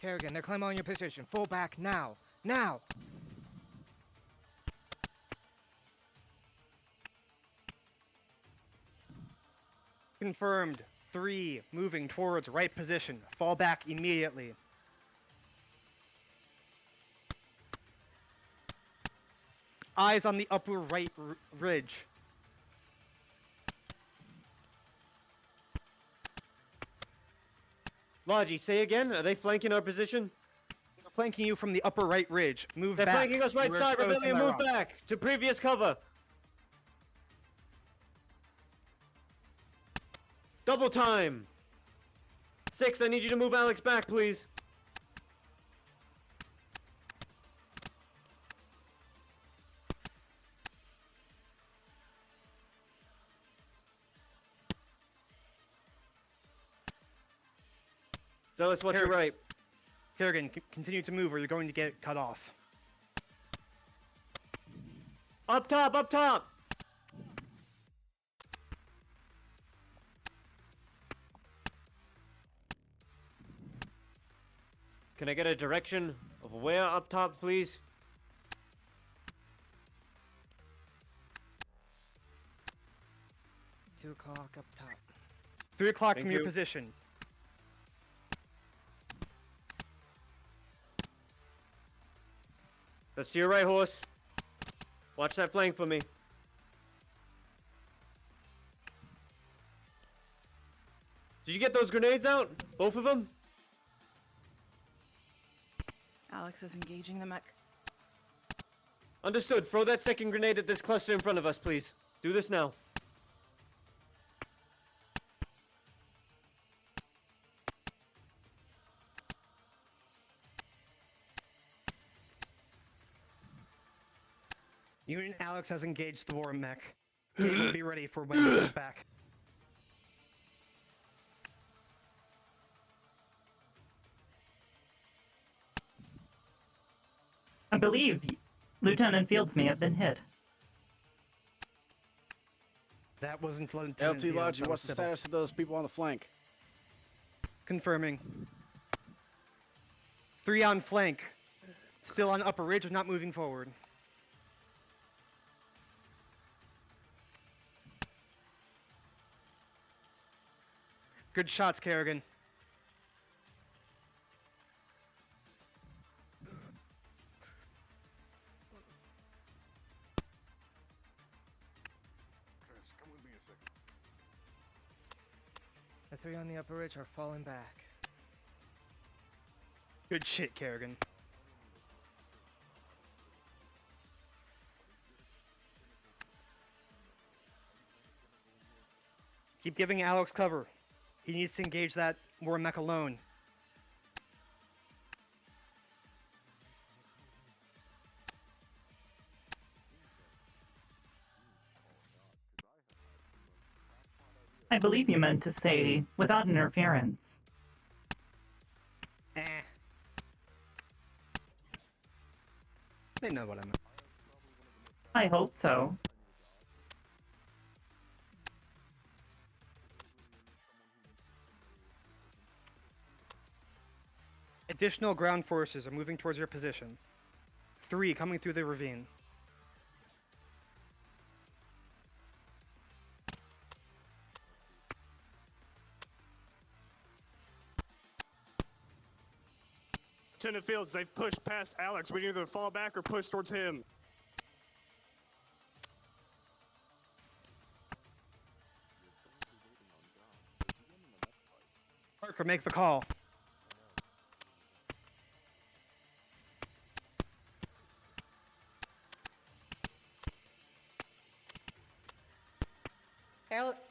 Kerrigan, they're climbing on your position. Fall back now. Now! Confirmed. 3, moving towards right position. Fall back immediately. Eyes on the upper right ridge. Logi, say again. Are they flanking our position? They're flanking you from the upper right ridge. Move They're back. flanking us right You were side. exposed on Rebellion, that move rock. back to previous cover. Double time. 6, I need you to move Alex back, please. Zealous, watch your right. Kerrigan, continue to move or you're going to get cut off. Up top, up top. Can I get a direction of where up top, please? Two o'clock up top. 3 o'clock Thank from your you. position. That's to your right, horse. Watch that flank for me. Did you get those grenades out? Both of them? Alex is engaging the mech. Understood. Throw that second grenade at this cluster in front of us, please. Do this now. Unit Alex has engaged the war mech. Be ready for when he comes back. I believe Lieutenant Fields may have been hit. That wasn't Lieutenant LT Fields, Lodge, that was what's the Civil. status of those people on the flank? Confirming. 3 on flank. Still on upper ridge, not moving forward. Good shots, Kerrigan. Come with me a second. The 3 on the upper ridge are falling back. Good shit, Kerrigan. Keep giving Alex cover. He needs to engage that war mech alone. I believe you meant to say, without interference. Eh. They know what I meant. I hope so. Additional ground forces are moving towards your position. 3 coming through the ravine. Lieutenant Fields, they've pushed past Alex. We can either fall back or push towards him. Parker, make the call.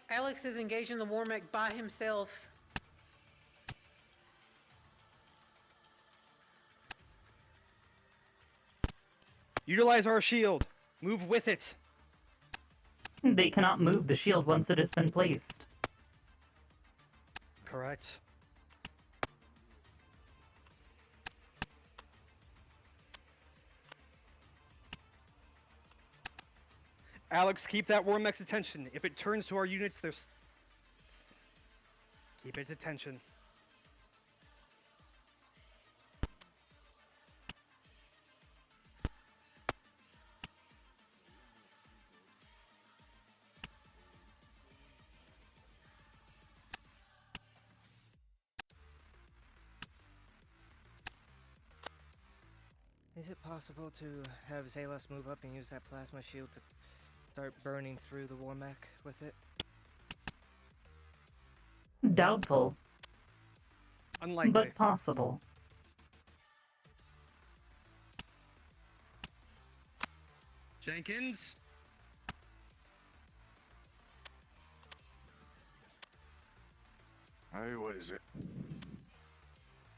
Alex is engaging the war mech by himself. Utilize our shield. Move with it. They cannot move the shield once it has been placed. Correct. Alex, keep that war mech's attention. If it turns to our units, there's... Keep its attention. Is it possible to have Zalos move up and use that plasma shield to start burning through the war mech with it? Doubtful, Unlikely. but possible. Jenkins? Hey, what is it?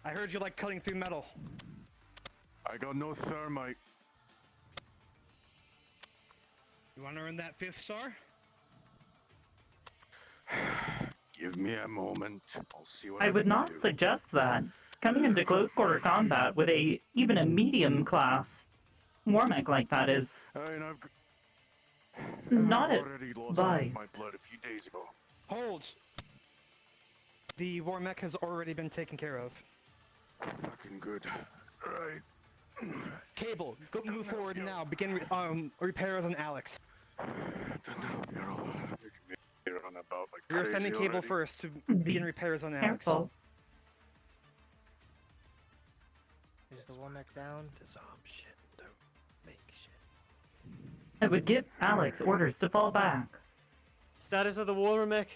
I heard you like cutting through metal. I got no thermite. You want to earn that 5th star? Give me a moment. I'll see what I would can not do. suggest that. Coming into close quarter combat with even a medium class Warmech like that is not already lost half my advised. blood a few days ago. Hold! The war mech has already been taken care of. Fucking good. Right. Cable, go move forward now. Begin repairs on Alex. We are sending Cable first to begin repairs on Alex. Careful. Is the war mech down? Disarm shit. Don't make shit. I would give Alex orders to fall back. Status of the war mech?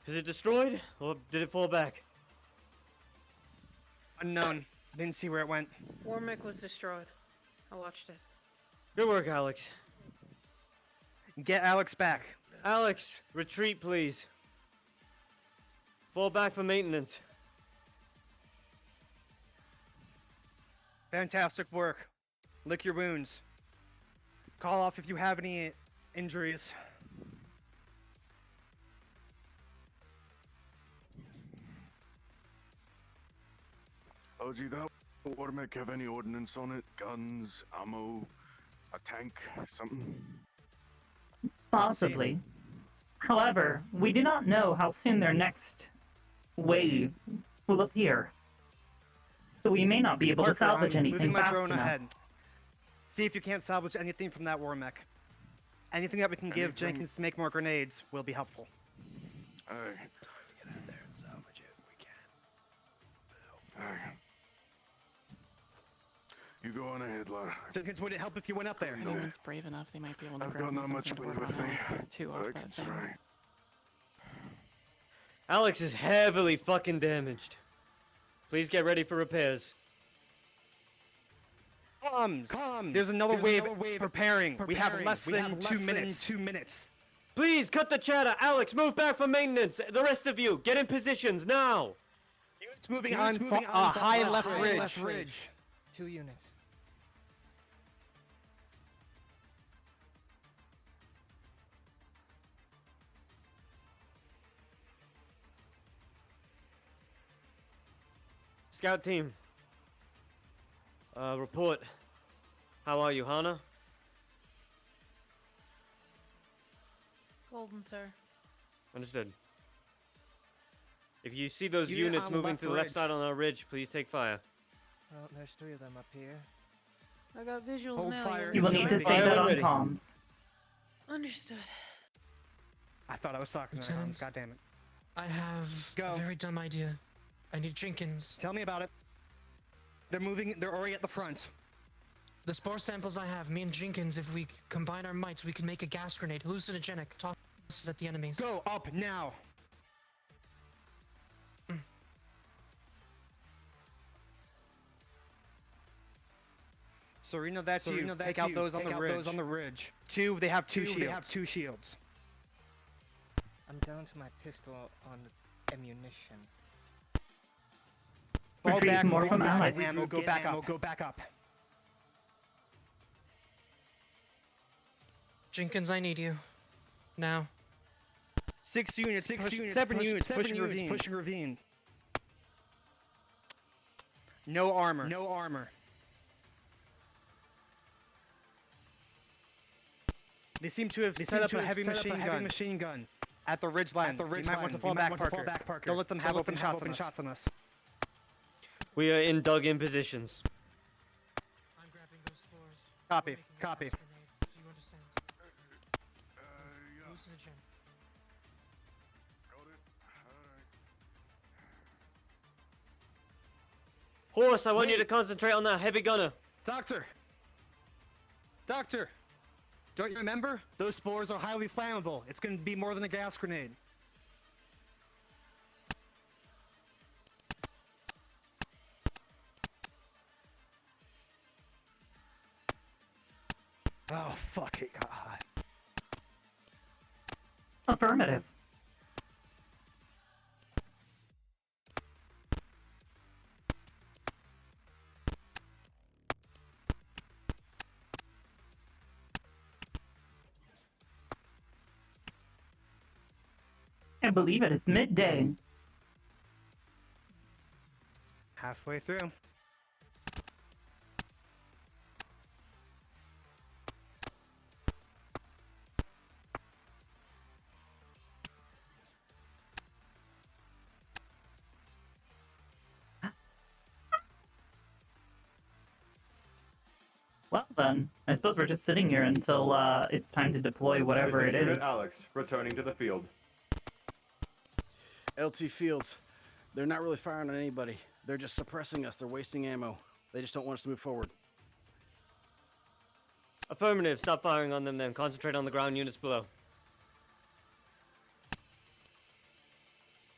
Is it destroyed, or did it fall back? Unknown. I didn't see where it went. War mech was destroyed. I watched it. Good work, Alex. Get Alex back. Alex, retreat, please. Fall back for maintenance. Fantastic work. Lick your wounds. Call off if you have any injuries. LG, that water mech have any ordnance on it? Guns, ammo, a tank, something? Possibly. However, we do not know how soon their next wave will appear. So we may not be able to Parker, salvage I'm anything moving my fast drone enough. ahead. See if you can't salvage anything from that war mech. Anything that we can give Anything- Jenkins to make more grenades will be helpful. Hey, Time to get out there and salvage it. We can. hey. You go on ahead, lad. Jenkins, would it help if you went up there? If anyone's brave enough, they might be able to I've grab got me not much something to wind work with on me. Alex with too but off I that can thing. try. Alex is heavily fucking damaged. Please get ready for repairs. Comms. There's another wave preparing. We have less than 2 minutes. Please cut the chatter. Alex, move back for maintenance. The rest of you, get in positions now. It's moving on high left ridge. 2 units. Scout team. Report. How are you, Hana? Golden, sir. Understood. If you see those Unit units on moving left to the left ridge. side on our ridge, please take fire. Well, there's 3 of them up here. I got visuals Hold now. fire. You will need to say Fire that on ready. comms. Understood. I thought I was talking to Lieutenant. Hans. God damn it. I have Go. a very dumb idea. I need Jenkins. Tell me about it. They're moving. They're already at the front. The spore samples I have, me and Jenkins, if we combine our mights, we can make a gas grenade, hallucinogenic, toss it at the enemies. Go up now. Serena, that's you. Take out those on the ridge. 2. They have 2 shields. I'm down to my pistol on ammunition. Fall Retrieve back. more from get Alex. ammo, go back up. Go back up. Jenkins, I need you. Now. 6 units. 7 units. Pushing ravine. No armor. They seem to have set up a heavy machine gun at the ridge line. You might want to fall back, Parker. Don't let them have open shots on us. We are in dug-in positions. I'm grabbing those spores. Copy. Do you understand? Hallucinogen. Horse, I want you to concentrate on that heavy gunner. Doctor! Doctor! Don't you remember? Those spores are highly flammable. It's gonna be more than a gas grenade. Oh, fuck, it got hot. Affirmative. I believe it is midday. Halfway through. Well then, I suppose we're just sitting here until it's time to deploy whatever This it Unit is. Alex, returning to the field. LT Fields, they're not really firing on anybody. They're just suppressing us. They're wasting ammo. They just don't want us to move forward. Affirmative. Stop firing on them then. Concentrate on the ground units below.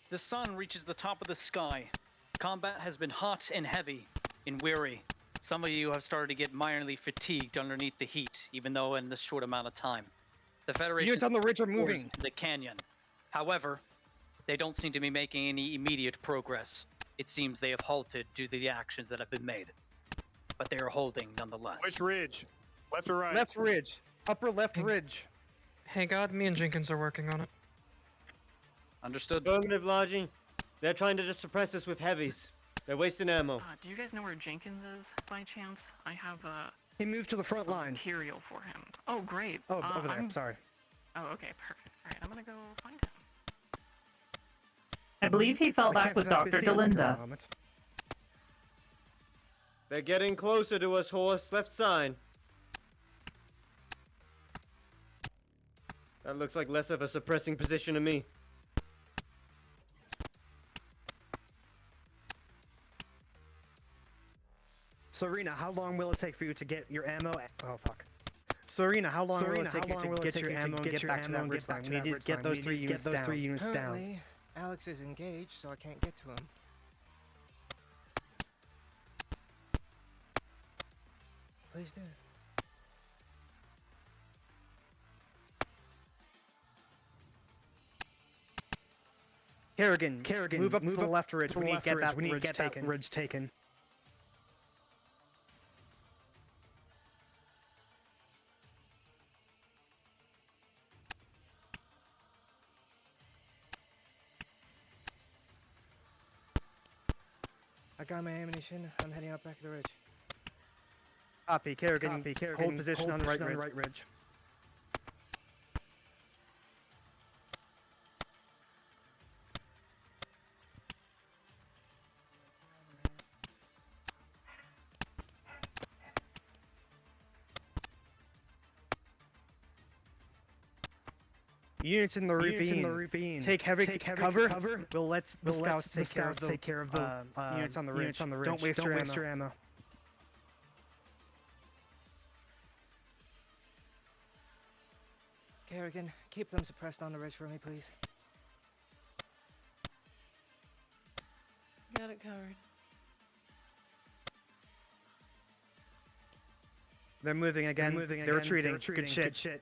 The sun reaches the top of the sky. Combat has been hot and heavy and weary. Some of you have started to get minorly fatigued underneath the heat, even though in this short amount of time. The Federation Units on the ridge are moving. into the canyon. However, they don't seem to be making any immediate progress. It seems they have halted due to the actions that have been made. But they are holding nonetheless. Which ridge? Left or right? Left ridge. Upper left ridge. Hey God, me and Jenkins are working on it. Understood. Affirmative, Lodging. They're trying to just suppress us with heavies. They're wasting ammo. Do you guys know where Jenkins is, by chance? I have He moved to the front some line. material for him. Oh, great. Oh, over there. I'm... Sorry. Oh, okay, perfect. All right, I'm gonna go find him. I believe he fell back with Dr. Delinda. They're getting closer to us, horse. Left side. That looks like less of a suppressing position to me. Serena, how long will it take for you to get your ammo? Oh, fuck. Serena, how long will it take you to get your ammo and get back to that ridge line? We need to get those 3 units down. Currently, Alex is engaged, so I can't get to him. Please do. Kerrigan, move up to the left ridge. We need to get that ridge taken. I got my ammunition. I'm heading out back to the ridge. Copy, Kerrigan. Hold position on the right ridge. Units in the ravine. Take heavy cover. We'll let the scouts take care of the units on the ridge. Don't waste your ammo. Kerrigan, keep them suppressed on the ridge for me, please. Got it covered. They're moving again. They're retreating. Good shit.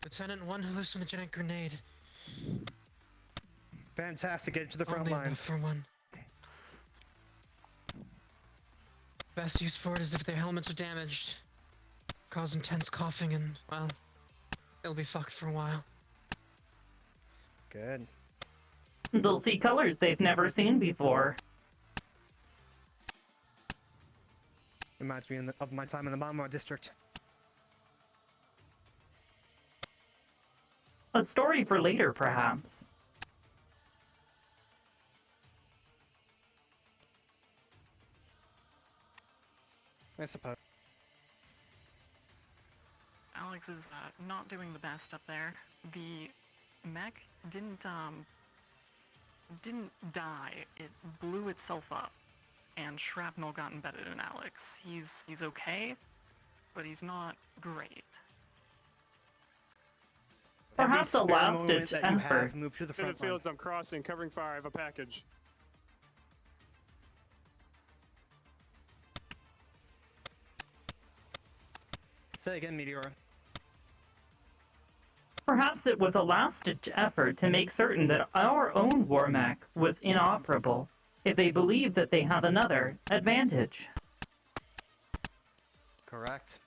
Lieutenant, one hallucinogenic grenade. Fantastic. Get to the front Only lines. enough for one. Best use for it is if their helmets are damaged. Cause intense coughing and, well, they'll be fucked for a while. Good. They'll see colors they've never seen before. Reminds me of my time in the Monmouth district. A story for later, perhaps. I suppose. Alex is not doing the best up there. The mech didn't die. It blew itself up, and shrapnel got embedded in Alex. He's okay, but he's not great. Perhaps a last-ditch effort. Move to the Pivot front line. fields, I'm crossing, covering fire. I have a package. Say again, Meteora. Perhaps it was a last-ditch effort to make certain that our own war mech was inoperable if they believe that they have another advantage. Correct.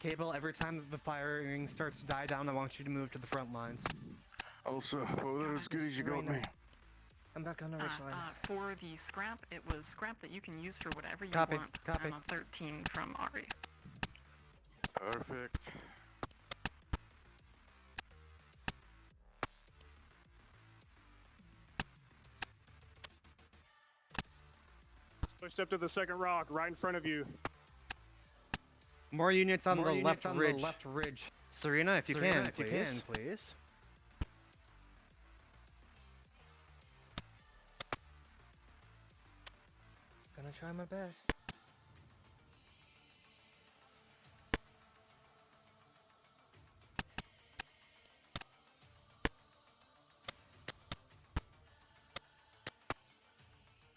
Cable, every time the firing starts to die down, I want you to move to the front lines. Also, well, they're as good as you got me. I'm back on the ridge line. For the scrap, it was scrap that you can use for whatever you Copy, want. copy. I'm on 13 from Ari. Perfect. Pushed up to the second rock, right in front of you. More units on the left ridge. Serena, if you can, please. Gonna try my best.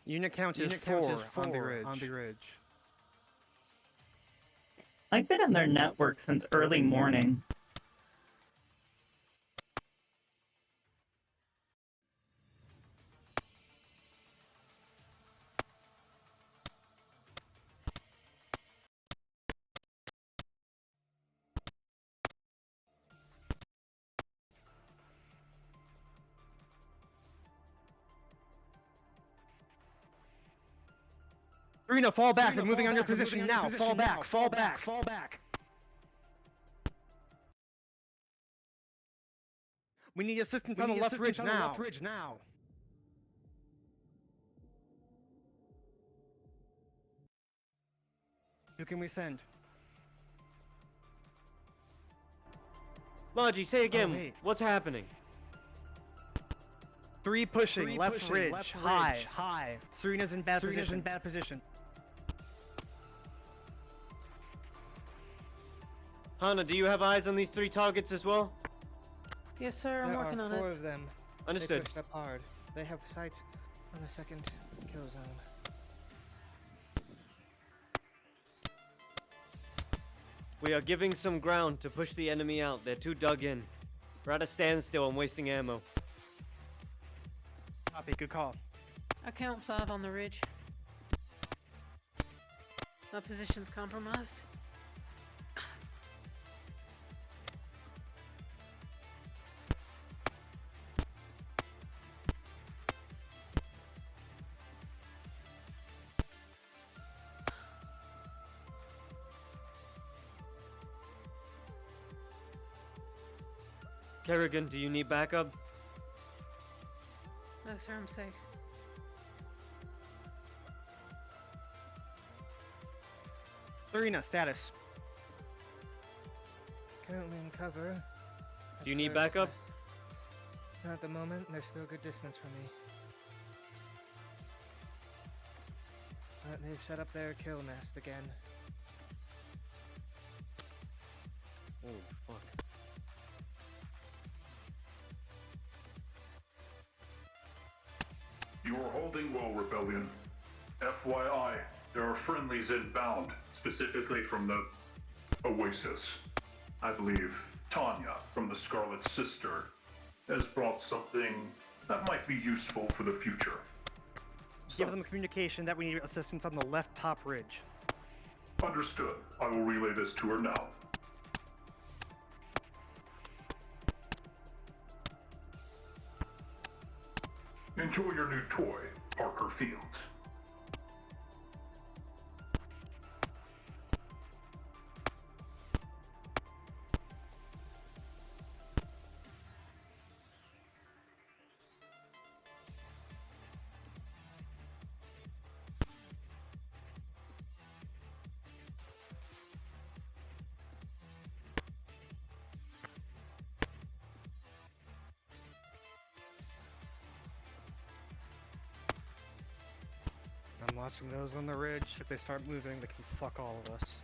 Unit count is 4 on the ridge. I've been on their network since early morning. Serena, fall back. They're moving on your position now. Fall back. Fall back. Fall back. We need assistance on the left ridge now. Who can we send? Logi, say again. wait. What's happening? 3 pushing. Left ridge. High. Serena's in bad position. Hana, do you have eyes on these 3 targets as well? Yes, sir. I'm There working are on 4 it. of them. Understood. They pushed up hard. They have sight on the second kill zone. We are giving some ground to push the enemy out. They're too dug in. We're at a standstill and wasting ammo. Copy. Good call. I count 5 on the ridge. My position's compromised. Kerrigan, do you need backup? No, sir. I'm safe. Serena, status. Currently in cover. Do you need Of course, backup? Not at the moment. They're still a good distance from me. But they've set up their kill nest again. Oh, fuck. You are holding well, Rebellion. FYI, there are friendlies inbound, specifically from the Oasis. I believe Tanya from the Scarlet Sister has brought something that might be useful for the future. Give them communication that we need assistance on the left top ridge. Understood. I will relay this to her now. Enjoy your new toy, Parker Fields. watching those on the ridge. If they start moving, they can fuck all of us.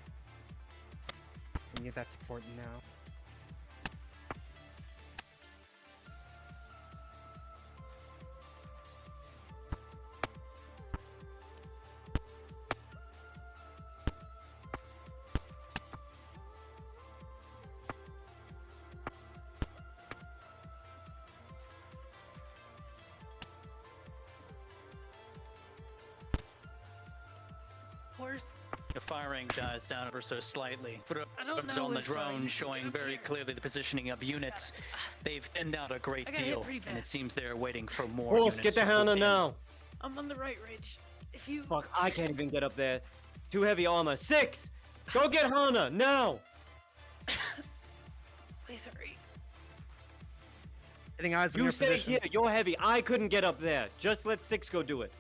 We need that support now. Horse. The firing dies down ever so slightly. I don't Photos know on the if drone I showing can get up very here. clearly the positioning of units. They've thinned out a great I got hit deal, pretty and bad. it seems they're waiting for more Wolf, units get the to Hannah pull in. now. I'm on the right ridge. If you Fuck, I can't even get up there. Too heavy armor. 6! Go get Hannah, now! please hurry. Getting eyes on You your stay position. here, you're heavy. I couldn't get up there. Just let 6 go do it.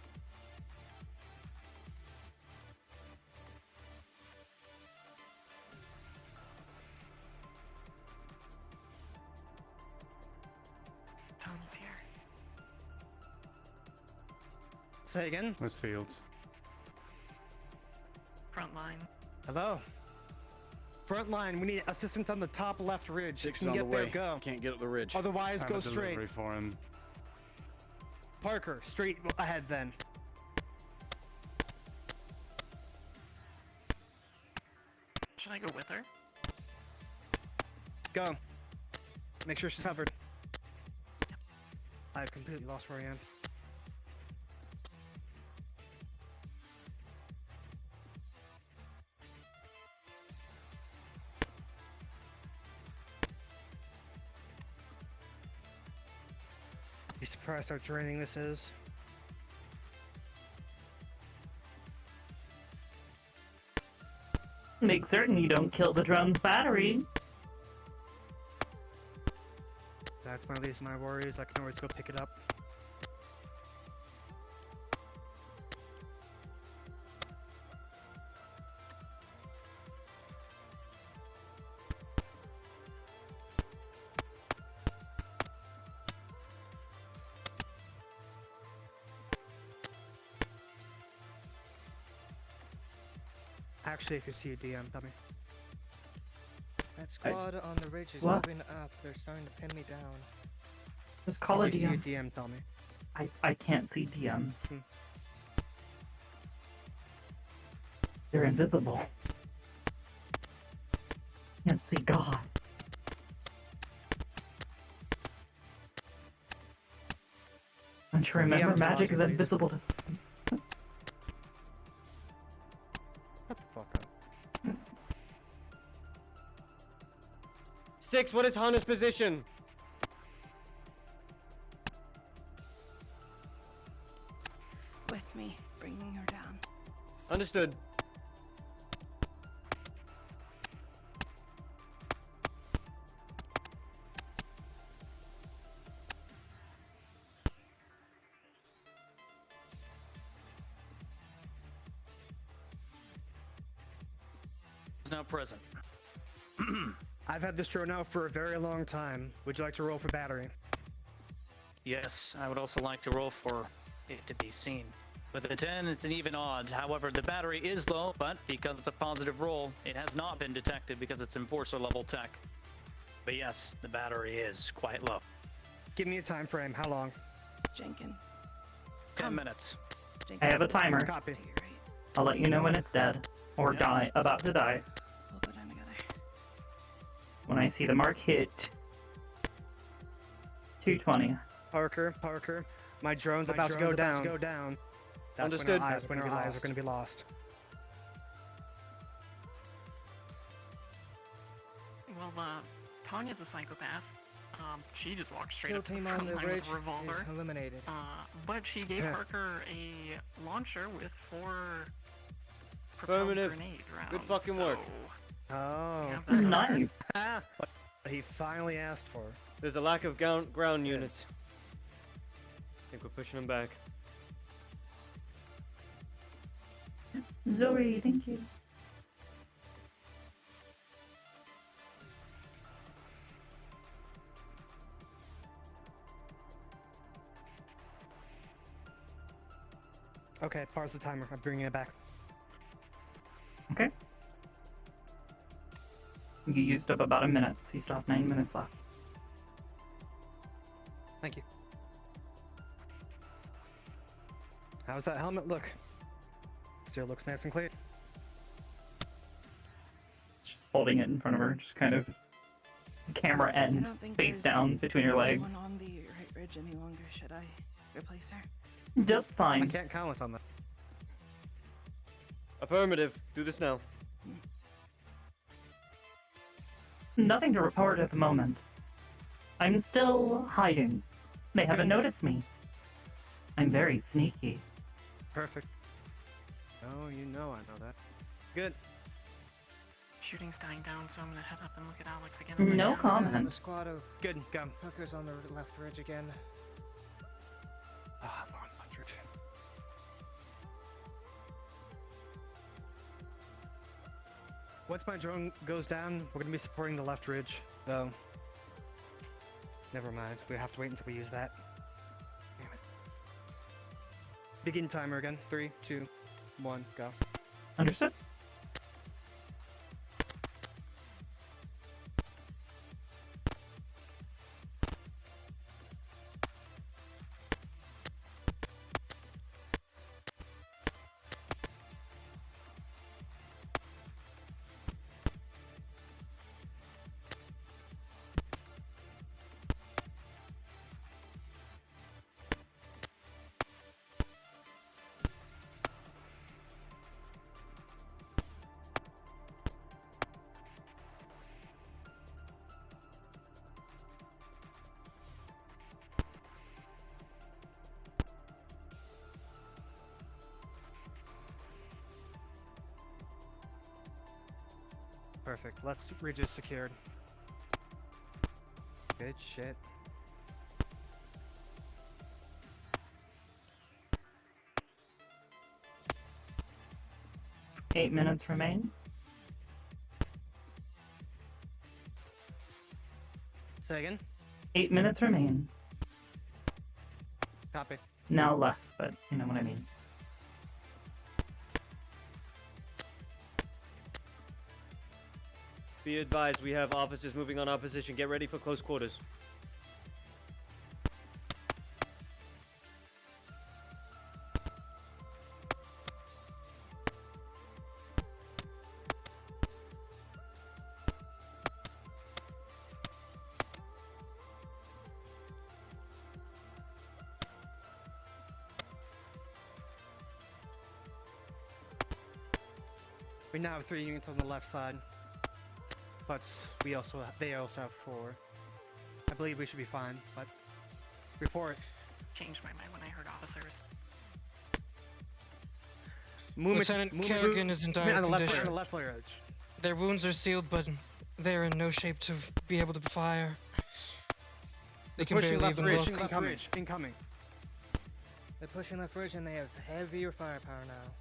Tom's here. Say again? Where's Fields? Front line. Hello? Front line, we need assistance on the top left ridge. Six If you on can the get there, way. go. Can't get up the ridge. Otherwise, Have go a straight. delivery for him. Parker, straight ahead then. Should I go with her? Go. Make sure she's covered. I've completely lost where I am. Be surprised how draining this is. Make certain you don't kill the drone's battery. That's my least of my worries. I can always go pick it up. Actually, if you see a DM, tell me. That squad on the ridge is What? moving up. They're starting to pin me down. Just call a If you see a DM. DM, tell me. I can't see DMs. They're invisible. Can't see God. Don't you remember DM magic is please. invisible to sense? Shut the fuck up. 6, what is Hannah's position? With me, bringing her down. Understood. Is now present. I've had this drone out for a very long time. Would you like to roll for battery? Yes, I would also like to roll for it to be seen. With a 10, it's an even odd. However, the battery is low, but because it's a positive roll, it has not been detected because it's Enforcer level tech. But yes, the battery is quite low. Give me a time frame. How long? Jenkins. 10 minutes. I have a timer. Copy. To your right. I'll let you know when it's dead. Or die. About to die. We'll go down together. When I see the mark hit 220. Parker. My drone's about to go down. That's Understood. when our eyes are going to be lost. Well, Tanya's a psychopath. She just walked straight Kill up to the team on front the line ridge with a revolver. is eliminated. But she gave Yeah. Parker a launcher with 4 propelled Affirmative. grenade rounds. Good fucking work. so Oh. yeah, that Nice. Ah, what he finally asked for. There's a lack of ground units. I think we're pushing them back. Zori, thank you. Okay, pause the timer. I'm bringing it back. Okay. You used up about a minute, so you still have 9 minutes left. Thank you. How's that helmet look? Still looks nice and clear. Just holding it in front of her, just kind of camera I end, don't think face there's down between your anyone legs. on the right ridge any longer. Should I replace her? Just fine. I can't comment on that. Affirmative. Do this now. Nothing to report at the moment. I'm still hiding. They haven't noticed me. I'm very sneaky. Perfect. Oh, you know I know that. Good. Shooting's dying down, so I'm gonna head up and look at Alex again. and lay No down. comment. Another squad of Good. Go. fuckers on the left ridge again. Ah, more on the left ridge. Once my drone goes down, we're gonna be supporting the left ridge, though. Never mind. We have to wait until we use that. Damn it. Begin timer again. 3, 2, 1, go. Understood? Perfect. Left ridge is secured. Good shit. Eight minutes remain. Say again. 8 minutes remain. Copy. Now less, but you know what I mean. Be advised, we have officers moving on our position. Get ready for close quarters. We now have 3 units on the left side, but they also have 4. I believe we should be fine, but report. Changed my mind when I heard officers. Lieutenant Kerrigan is in dire on the left, condition. on the left ridge. Their wounds are sealed, but they are in no shape to be able to fire. They can Pushing barely left even ridge, look. incoming, incoming. They're pushing left ridge and they have heavier firepower now.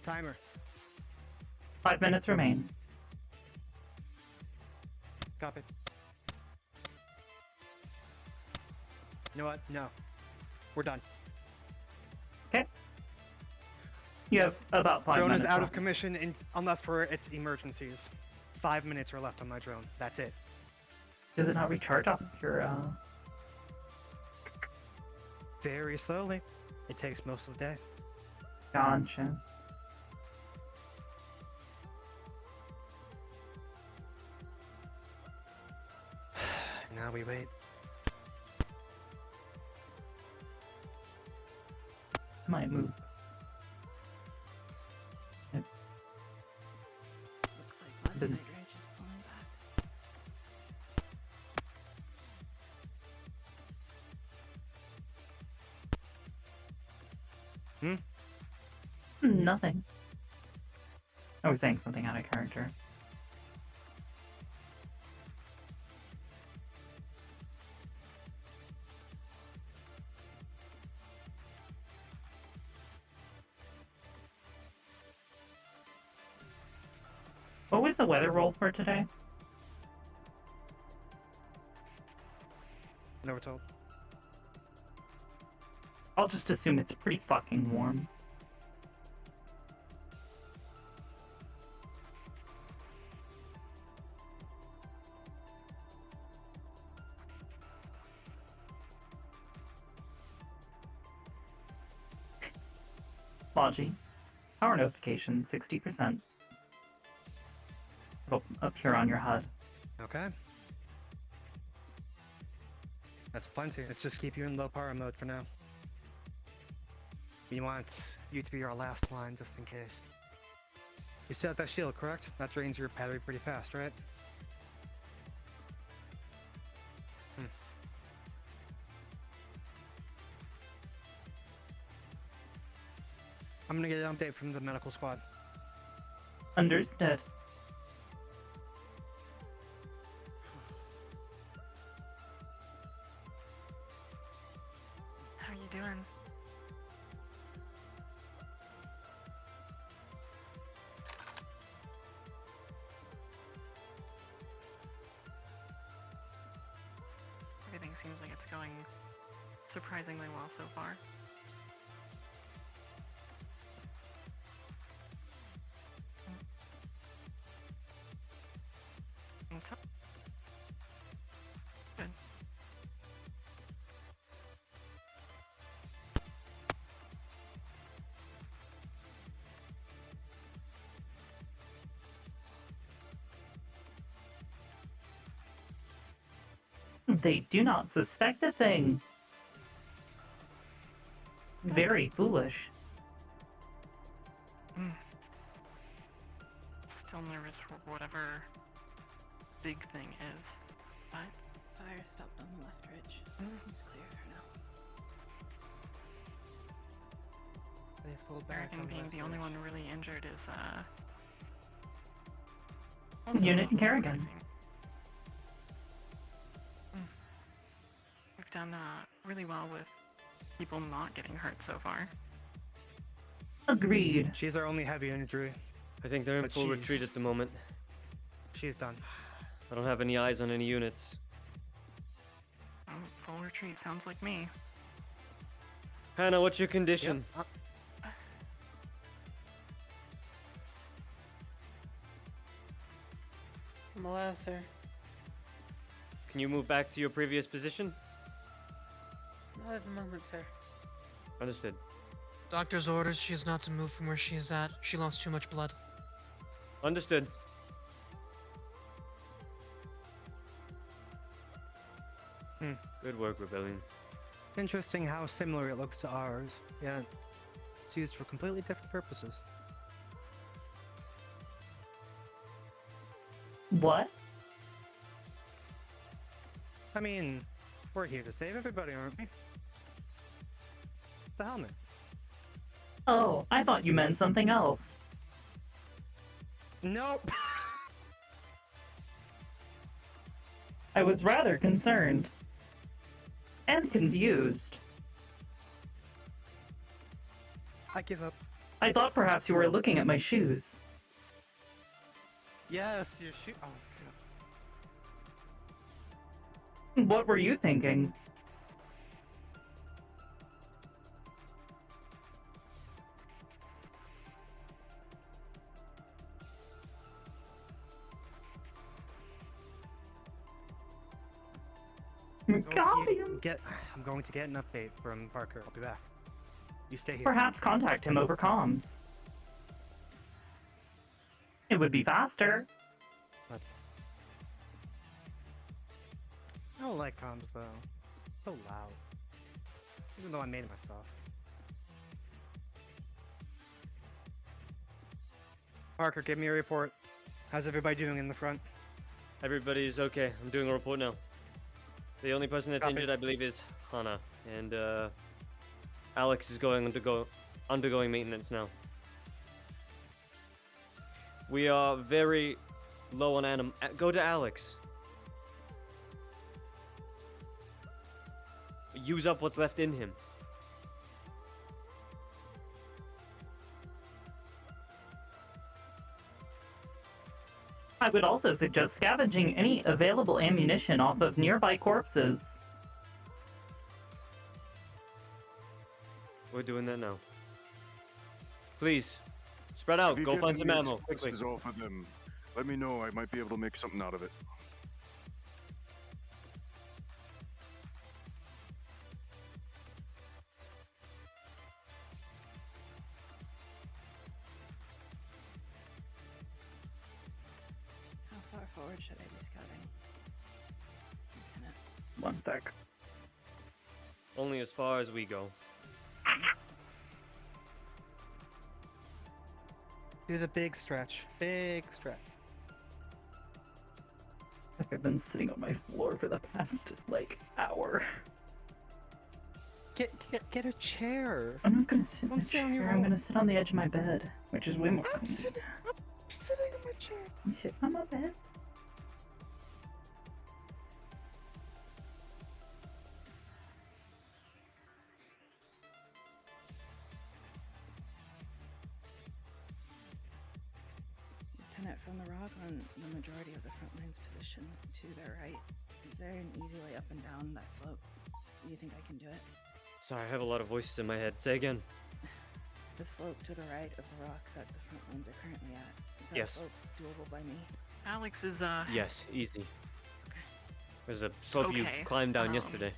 Timer. 5 minutes remain. Copy. You know what? No. We're done. Okay. You have about 5 Drone minutes is out of left. commission unless for its emergencies. 5 minutes are left on my drone. That's it. Does it not recharge off your, Very slowly. It takes most of the day. Gotcha. Now we wait. Might move. captains. Ridge is pulling back. Nothing. I was saying something out of character. What was the weather roll for today? Never told. I'll just assume it's pretty fucking warm. Logi. Power notification, 60%. It'll appear on your HUD. Okay. That's plenty. Let's just keep you in low power mode for now. We want you to be our last line just in case. You still have that shield, correct? That drains your battery pretty fast, right? I'm gonna get an update from the medical squad. Understood. How are you doing? Everything seems like it's going surprisingly well so far. Good. They do not suspect a thing. Very foolish. Still nervous for whatever big thing is, but Fire stopped on the left ridge. Seems clear for now. They pulled back. American on being left the only ridge. one really injured is Unit not Kerrigan. surprising. We've done really well with people not getting hurt so far. Agreed. She's our only heavy injury. I think they're in But full she's- retreat at the moment. She's done. I don't have any eyes on any units. Oh, full retreat sounds like me. Hannah, what's your condition? Molasser. Can you move back to your previous position? Not at the moment, sir. Understood. Doctor's orders she is not to move from where she is at. She lost too much blood. Understood. Good work, Rebellion. Interesting how similar it looks to ours, yet it's used for completely different purposes. What? I mean, we're here to save everybody, aren't we? The helmet. Oh, I thought you meant something else. Nope. I was rather concerned. And confused. I give up. I thought perhaps you were looking at my shoes. Yes, your shoe. Oh What were you thinking? Copy him. I'm going to get an update from Parker. I'll be back. You stay here. Perhaps contact him over comms. It would be faster. I don't like comms though. So loud. Even though I made it myself. Parker, give me a report. How's everybody doing in the front? Everybody's okay. I'm doing a report now. The only person that's Copy. injured, I believe, is Hana, and Alex is undergoing maintenance now. We are very low on anim. Go to Alex. Use up what's left in him. I would also suggest scavenging any available ammunition off of nearby corpses. We're doing that now. Please, spread out. If you Go get find some any ammo quickly. explosives off of them, let me know. I might be able to make something out of it. How far forward should I be scouting? Lieutenant. 1 sec. Only as far as we go. Do the big stretch. Big stretch. Like I've been sitting on my floor for the past, like, hour. Get a chair. I'm not gonna sit in Don't a sit on your chair. I'm own. gonna sit on the edge of my bed, which is way more I'm comfortable. sitting in my chair. I'm sitting on my bed. Lieutenant, from the rock on the majority of the front line's position to their right, is there an easy way up and down that slope? Do you think I can do it? Sorry, I have a lot of voices in my head. Say again. The slope to the right of the rock that the front lines are currently at, is that Yes. slope doable by me? Alex is Yes, easy. There's a slope you Okay, climbed down yesterday.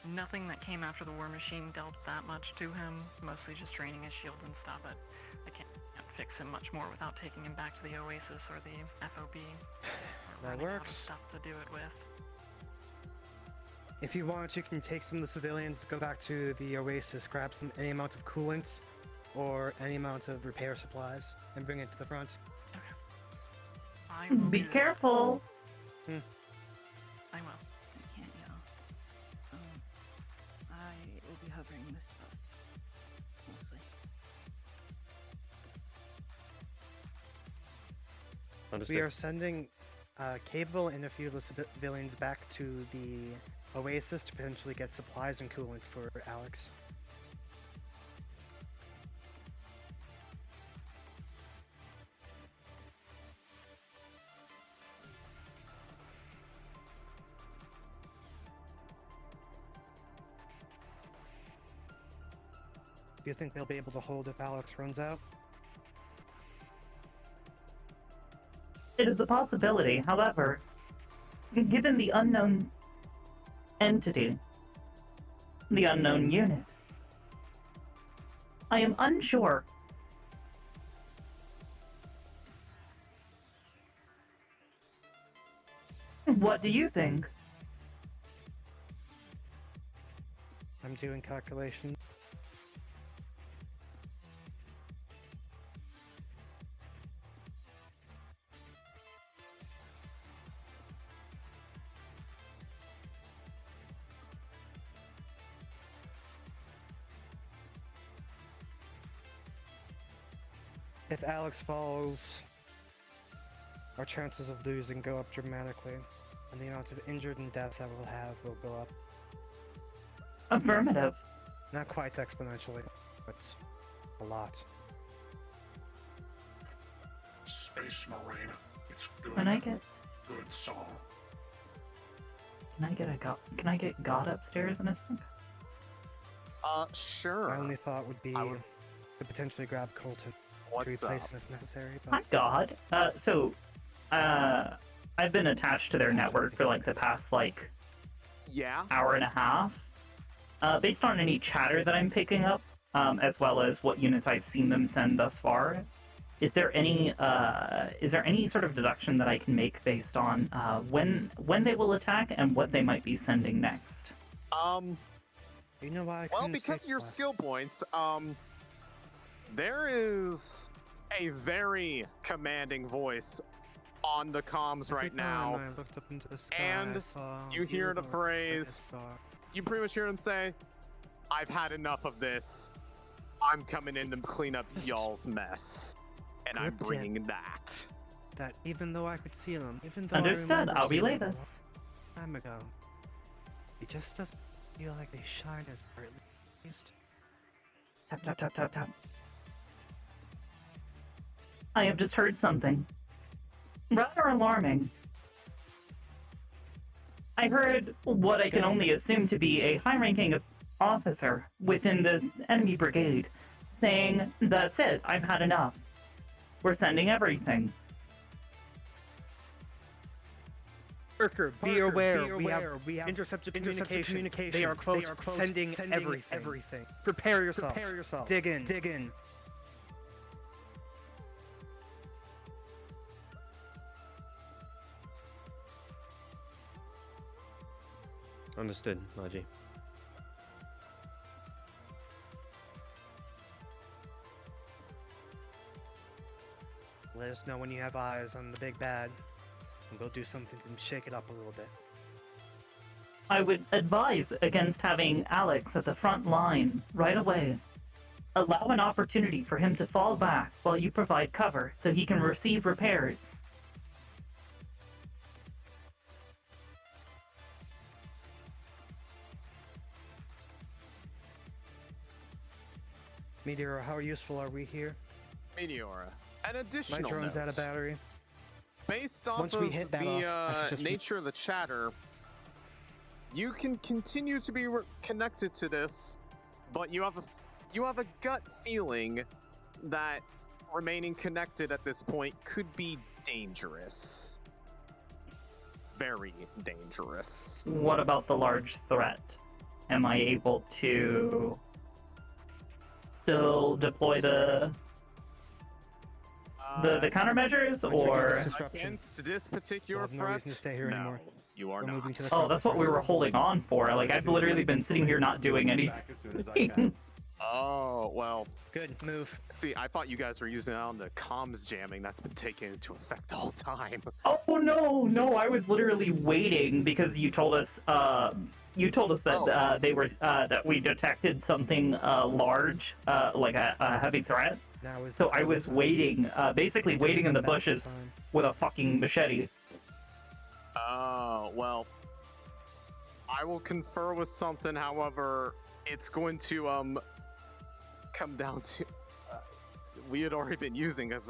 Nothing that came after the War Machine dealt that much to him, mostly just draining his shield and stuff, but I can't fix him much more without taking him back to the Oasis or the FOB. We're That running out of works. stuff to do it with. If you want, you can take some of the civilians, go back to the Oasis, grab any amount of coolant or any amount of repair supplies, and bring it to the front. I will Be do that. careful. I will. I can't yell. I will be hovering this spot. Mostly. Understood. We are sending Cable and a few of the civilians back to the Oasis to potentially get supplies and coolant for Alex. Do you think they'll be able to hold if Alex runs out? It is a possibility, however, given the unknown entity, the unknown unit, I am unsure. What do you think? I'm doing calculations. If Alex falls, our chances of losing go up dramatically, and the amount of injured and deaths that we'll have will go up. Affirmative. Not quite exponentially, but a lot. Space Marine. It's good. Can I get Good song. Can I get God upstairs in a sec? Sure. My only thought would be to potentially grab Colton to What's replace up? him if necessary. Hi, God. I've been attached to their network for like the past hour and a half. Based on any chatter that I'm picking up, as well as what units I've seen them send thus far, is there any sort of deduction that I can make based on when they will attack and what they might be sending next? You know why? Well, because of your skill points, there is a very commanding voice on the comms Every right now. time I looked up into the sky, I And saw you hear the beautiful phrase, star. you pretty much hear him say, I've had enough of this. I'm coming in to clean up y'all's mess. And I'm Good bringing that. That even though I could see them, even though Understood. I remember I'll seeing relay them a this. long time ago, it just doesn't feel like they shine as brightly. as they used to. Tap, tap, tap, tap, tap. I have just heard something rather alarming. I heard what I can only assume to be a high-ranking officer within the enemy brigade saying, "That's it, I've had enough. We're sending everything." Parker, be aware. We have intercepted communications. They are close, sending everything. Prepare yourself. Dig in. Understood, Margie. Let us know when you have eyes on the big bad, and we'll do something to shake it up a little bit. I would advise against having Alex at the front line right away. Allow an opportunity for him to fall back while you provide cover so he can receive repairs. Meteora, how useful are we here? Meteora, an My additional drone's note. out of battery. Based off Once of we hit that the off, I suggest we- nature of the chatter, you can continue to be connected to this, but you have a gut feeling that remaining connected at this point could be dangerous. Very dangerous. What about the large threat? Am I able to still deploy the countermeasures, or against this particular We'll have no reason to stay here no, anymore. you are We're not. moving to the oh, that's what we were holding on for. Like, I've literally been sitting here not doing anything. Oh, well. Good move. See, I thought you guys were using it on the comms jamming. That's been taken into effect the whole time. Oh no, I was literally waiting because you told us that they were that we detected something large, like a heavy threat. So I was waiting, basically waiting in the bushes with a fucking machete. Oh, well. I will confer with something, however, it's going to come down to we had already been using because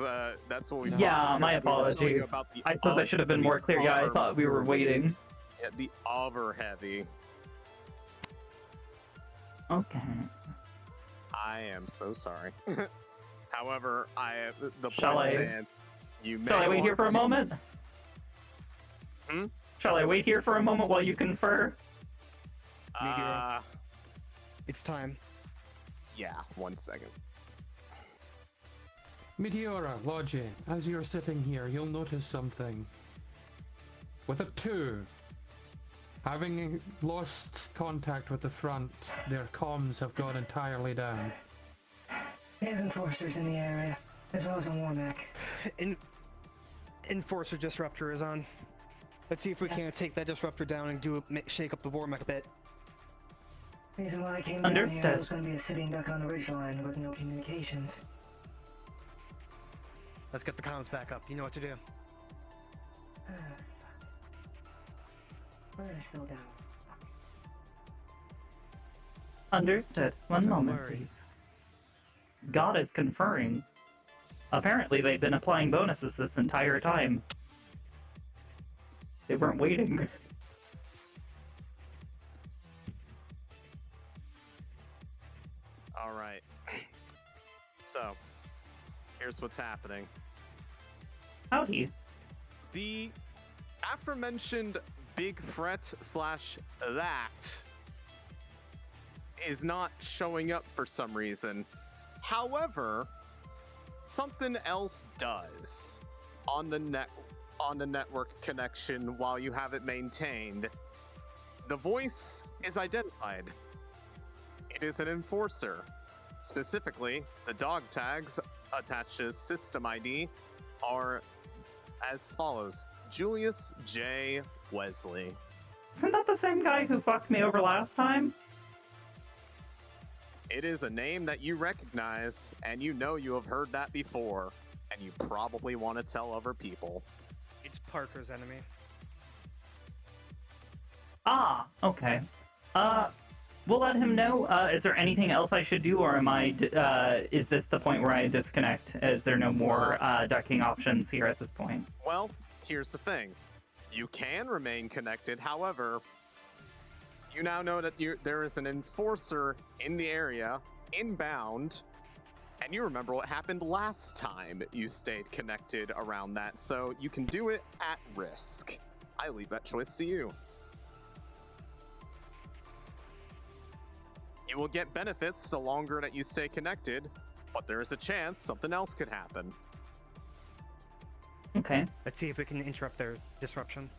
that's what we Yeah, my apologies. I suppose I should have been more clear. Yeah, I thought we were waiting. Yeah, the over heavy. Okay. I am so sorry. However, the Shall point I- stands. You may Shall I wait here want for a to- moment? Hmm? Shall I wait here for a moment while you confer? It's time. Yeah, 1 second. Meteora, Logi, as you're sitting here, you'll notice something. With a 2, having lost contact with the front, their comms have gone entirely down. We have enforcers in the area, as well as a Warmack. Enforcer disruptor is on. Let's see if we can't take that disruptor down and shake up the Warmack a bit. Reason why I came down Understood. here was going to be a sitting duck on the ridgeline with no communications. Let's get the comms back up. You know what to do. Where is still down? Understood. One Don't moment, worry. please. God is conferring. Apparently, they've been applying bonuses this entire time. They weren't waiting. All right. So, here's what's happening. Howdy. The aforementioned big threat / that is not showing up for some reason. However, something else does on the network connection while you have it maintained. The voice is identified. It is an enforcer. Specifically, the dog tags attached to his system ID are as follows: Julius J. Wesley. Isn't that the same guy who fucked me over last time? It is a name that you recognize, and you know you have heard that before, and you probably want to tell other people. It's Parker's enemy. Ah, okay. We'll let him know. Is there anything else I should do, or am is this the point where I disconnect? Is there no more ducking options here at this point? Well, here's the thing. You can remain connected, however, you now know that there is an enforcer in the area, inbound, and you remember what happened last time you stayed connected around that, so you can do it at risk. I leave that choice to you. You will get benefits the longer that you stay connected, but there is a chance something else could happen. Okay. Let's see if we can interrupt their disruption.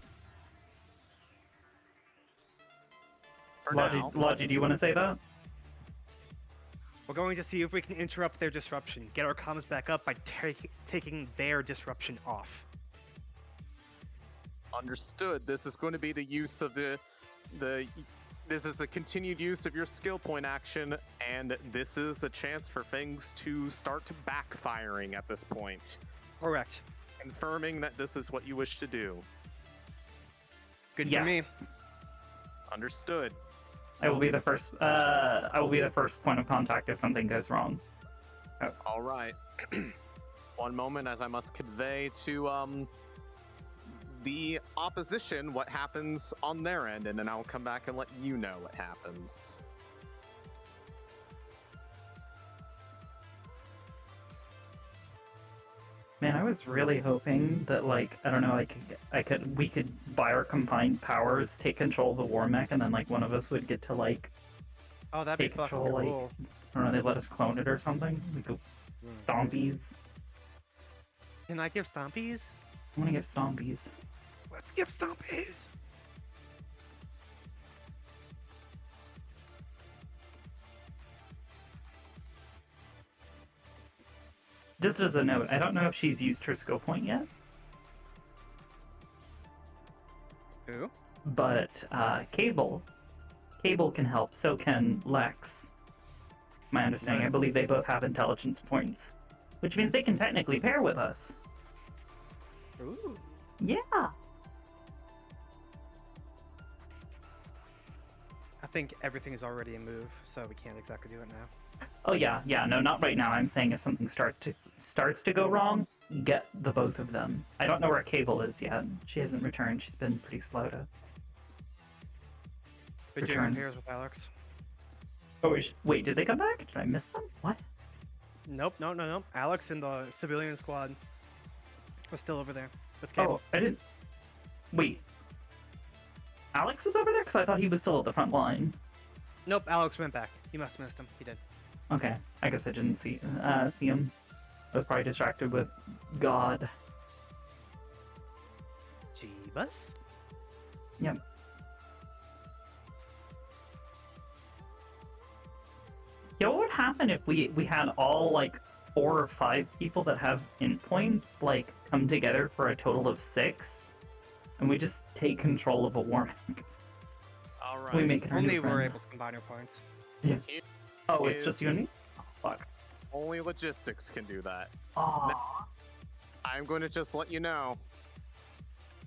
Logi, do you want to say that? We're going to see if we can interrupt their disruption, get our comms back up by taking their disruption off. Understood. This is going to be the use of this is a continued use of your skill point action, and this is a chance for things to start backfiring at this point. Correct. Confirming that this is what you wish to do. Good for me. Understood. I will be the first. I will be the first point of contact if something goes wrong. Oh. All right. One moment, as I must convey to the opposition what happens on their end, and then I'll come back and let you know what happens. Man, I was really hoping that, like, I don't know, we could by our combined powers take control of the war mech, and then like one of us would get to like. Oh, that'd be fucking control, cool. like, I don't know, they let us clone it or something. We go stompies. Can I give stompies? I want to give stompies. Let's give stompies. Just as a note, I don't know if she's used her skill point yet. Who? But Cable can help. So can Lex. My understanding, I believe they both have intelligence points, which means they can technically pair with us. Ooh. Yeah. I think everything is already a move, so we can't exactly do it now. Oh yeah, no, not right now. I'm saying if something starts to go wrong, get the both of them. I don't know where Cable is yet. She hasn't returned. She's been pretty slow to They're doing return. repairs with Alex. Oh wait, did they come back? Did I miss them? What? Nope, no. Alex and the civilian squad are still over there with Cable. Oh, I didn't. Wait. Alex is over there? Because I thought he was still at the front line. Nope, Alex went back. You must have missed him. He did. Okay, I guess I didn't see him. I was probably distracted with God. Jeebus? Yep. Yo, what would happen if we had all like 4 or 5 people that have endpoints like come together for a total of 6, and we just take control of a war mech? All right. We make it our Only new we're friend. able to combine our points. Yeah. Here Oh, it's is- just you and me? Oh, fuck. Only logistics can do that. Aw. I'm going to just let you know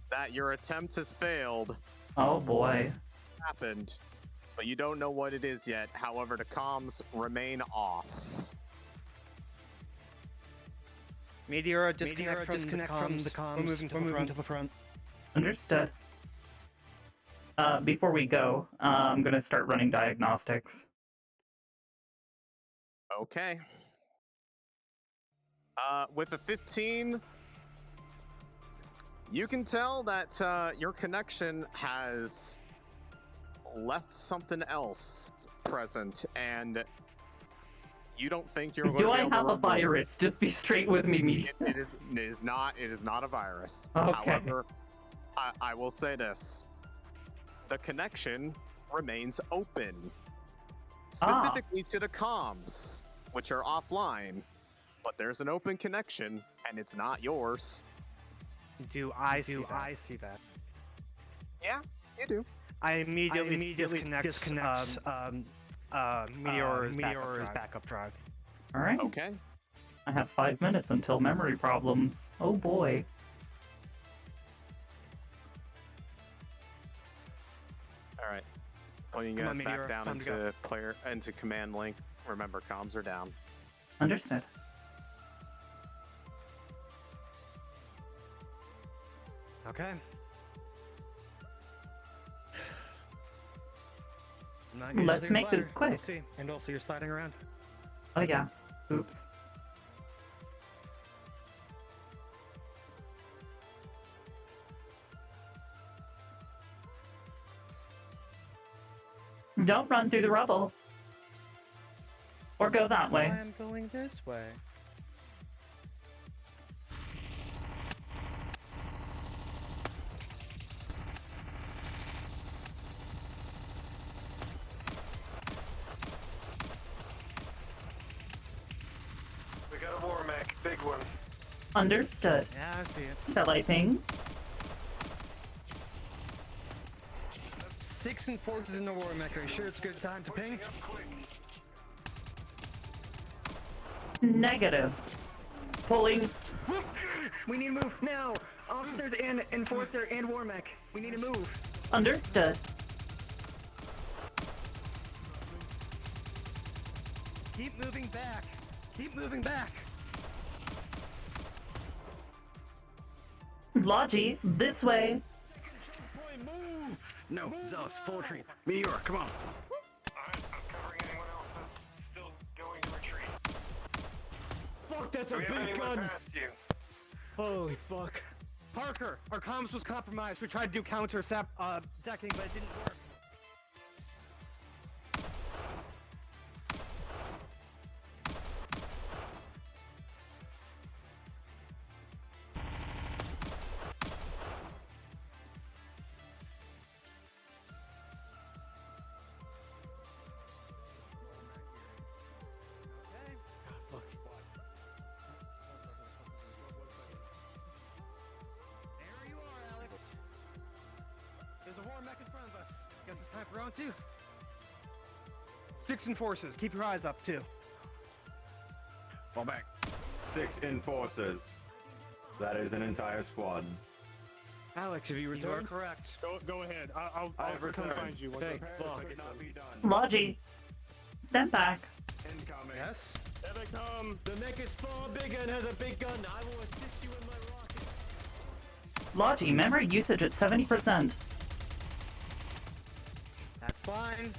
that your attempt has failed. Oh boy. Happened, but you don't know what it is yet. However, the comms remain off. Meteora, disconnect from the comms. We're moving to the front. Understood. Before we go, I'm gonna start running diagnostics. Okay. With a 15, you can tell that your connection has left something else present, and you don't think you're going Do to be I able to have a remove it. virus? Just be straight with me, me. It is not a virus. Okay. However, I will say this. The connection remains open. Specifically to the comms, which are offline. but there's an open connection, and it's not yours. Do I see that? Yeah, you do. I immediately disconnect Meteora's backup drive. All right. Okay. I have 5 minutes until memory problems. Oh boy. All right. Putting you Come on, guys back Meteora, down time to go. into command link. Remember, comms are down. Understood. Okay. Let's make this quick. We'll see. And also, you're sliding around. Oh yeah. Oops. Don't run through the rubble. Or go that way. I'm going this way. We got a war mech, big one. Understood. Yeah, I see it. Shall I ping? 6 enforcers in the war mech. Are you sure it's a good time to ping? Negative. Pulling. We need to move now. Officers and enforcer and war mech. We need to move. Understood. Keep moving back. Keep moving back. Logi, this way. No, Zealous, full retreat. Meteor, come on. I'm covering anyone else that's still going to retreat. Fuck, that's Do a we have big anyone gun. past you? Holy fuck. Parker, our comms was compromised. We tried to do counter decking, but it didn't work. There you are, Alex. There's a war mech in front of us. Guess it's time for round 2. 6 enforcers. Keep your eyes up, too. Fall back. 6 enforcers. That is an entire squad. Alex, have you You are returned? correct. Go ahead. I'll I've come returned. find you once Okay, I fuck. get Not done. be done. Logi. Step back. Incoming. Yes? Here they come. The mech is far bigger and has a big gun. I will assist you in my rocket. Logi, memory usage at 70%. That's fine.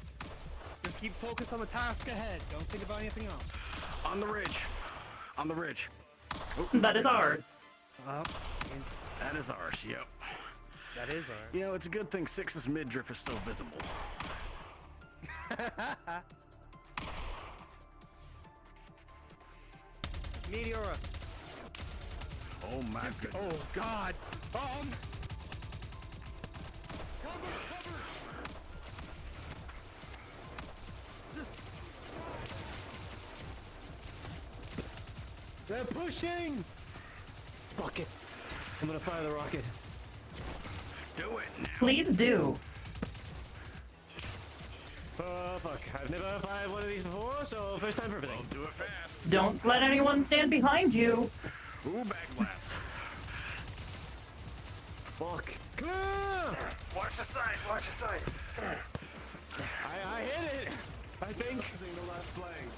Just keep focused on the task ahead. Don't think about anything else. On the ridge. On the ridge. Oh, That is ours. That is ours, yep. That is ours. You know, it's a good thing 6's midriff is so visible. Meteora. Oh my goodness. Oh, God. Cover, cover. They're pushing! Fuck it. I'm gonna fire the rocket. Do it now. Please do. Oh, fuck. I've never fired one of these before, so first time for everything. Well, do it fast. Don't let anyone stand behind you. Ooh, back blast. Fuck. Ah! Watch the side. Watch the side. I hit it! I think. The left flank.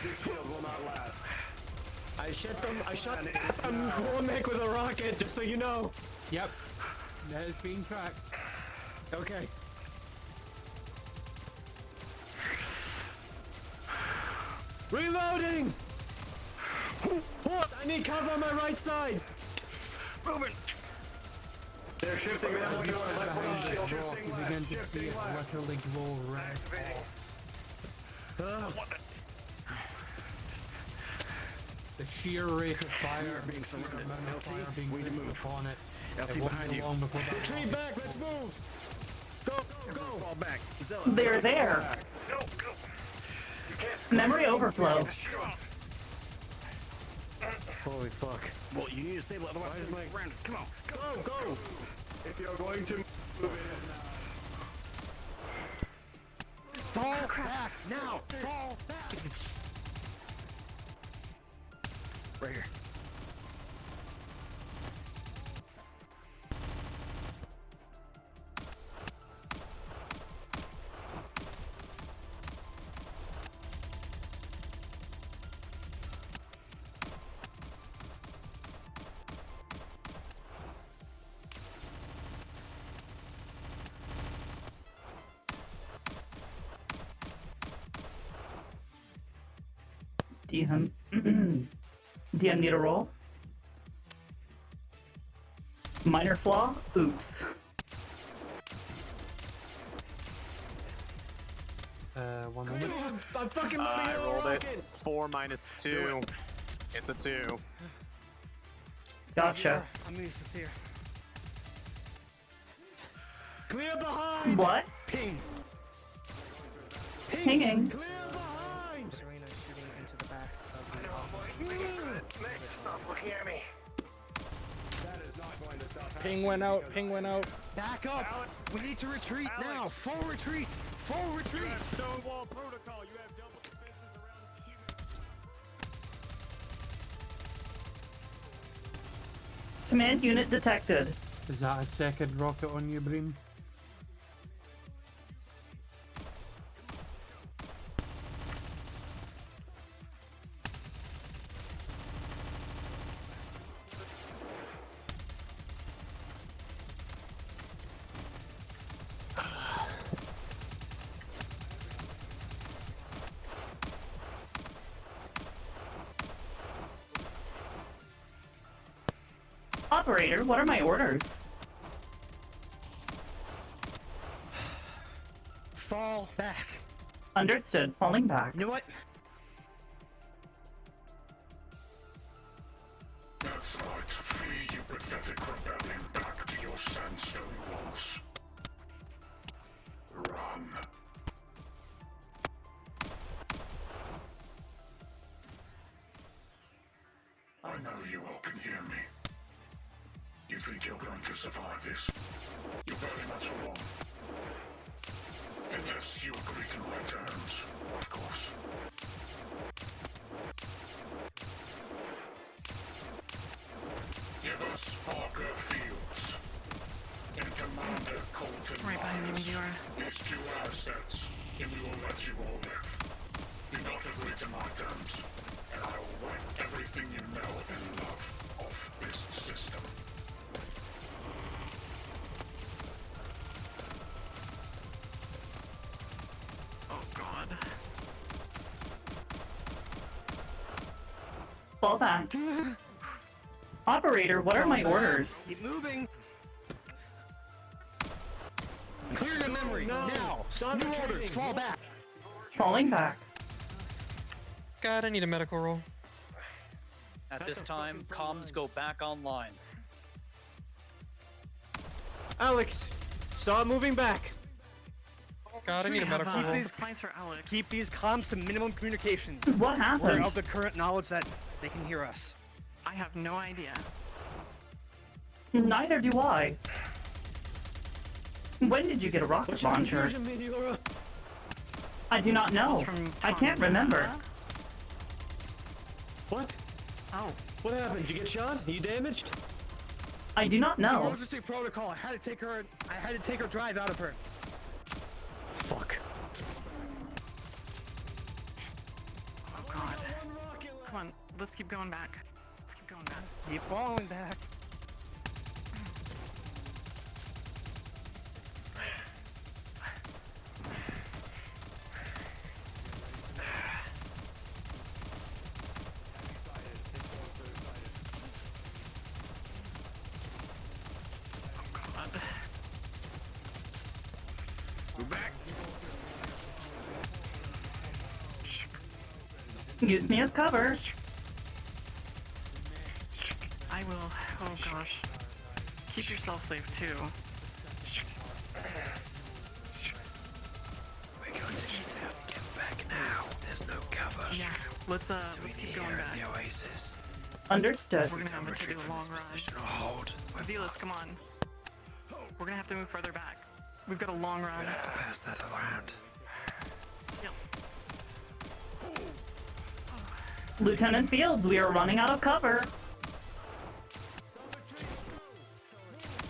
This shield will not last. I shot war mech with a rocket, just so you know. Yep. That is being tracked. Okay. Reloading! What? I need cover on my right side! Moving. They're shifting them on your left Behind side. the rock, you begin to see it literally glow red. The sheer rate of fire being surrounded. amount of LT, fire being we need to placed move. upon it. LT It won't behind be you. long before that Retreat back, let's move! Go, go, go! Fall back. Zealous. They're there. Go, go. You Memory overflow. Holy fuck. Well, you need to save it, otherwise it's surrounded. Come on, go, go! If you're going to move it is now. Fall back now! Fall back! Right here. DM need a roll? Minor flaw? Oops. One moment. I'm fucking I rolled it. 4 minus 2. It's a 2. Gotcha. I'm used to here. Clear behind! What? Ping! Pinging. Clear behind! Serena shooting into the back of the Next, stop looking at me. That is not going to stop. Ping went out, ping went out. Back up! We need to retreat now! Full retreat! Full retreat! You have Stonewall protocol. You have double defenses around you. Command unit detected. Is that a second rocket on you, Breen? Operator, what are my orders? Fall back. Understood. Falling back. You know what? That's right. Flee, you pathetic rebellion, back to your sandstone walls. Run. I know you all can hear me. You think you're going to survive this? You're very much wrong. Unless you agree to my terms, of course. Give us Parker Fields and Commander Colton Right behind you, Myers Meteora. these 2 assets, and we will let you all live. Do not agree to my terms, and I will wipe everything you know and love off this system. Oh god. Fall back. Operator, what are my orders? Keep moving. Clear your memory now. Stop New retreating. orders. Fall back. Falling back. God, I need a medical roll. At this time, comms go back online. Alex, start moving back. God, I need a medical roll. Supplies for Alex. Keep these comms to minimum communications. What We're happened? of the current knowledge that they can hear us. I have no idea. Neither do I. When did you get a rocket launcher? Meteora? I do not know. It's from I can't remember. What? Oh. What happened? Did you get shot? Are you damaged? I do not know. Emergency protocol. I had to take her drive out of her. Fuck. Oh god. Come on, let's keep going back. Let's keep going back. Keep falling back. Move back. Use me as cover. I will. Oh gosh. Keep yourself safe too. We're going to need to have to get back now. There's there's no cover. Yeah, let's keep going Here back. at the Oasis. Understood. We're gonna have to Retreat do a from long this run. position or hold. Zealous, come on. We're gonna have to move further back. We've got a long run. We'll have to pass that around. Yep. Lieutenant Fields, we are running out of cover.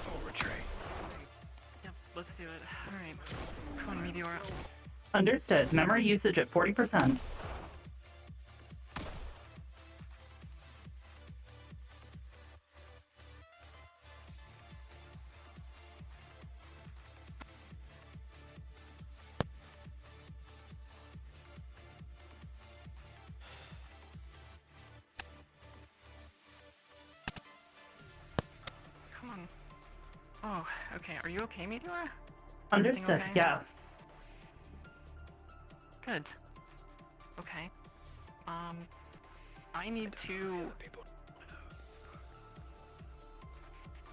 Full retreat. Yep, let's do it. Alright. Come on, Meteora. Understood. Memory usage at 40%. Come on. Oh, okay. Are you okay, Meteora? Understood. Everything okay? Yes. Good. Okay. I need to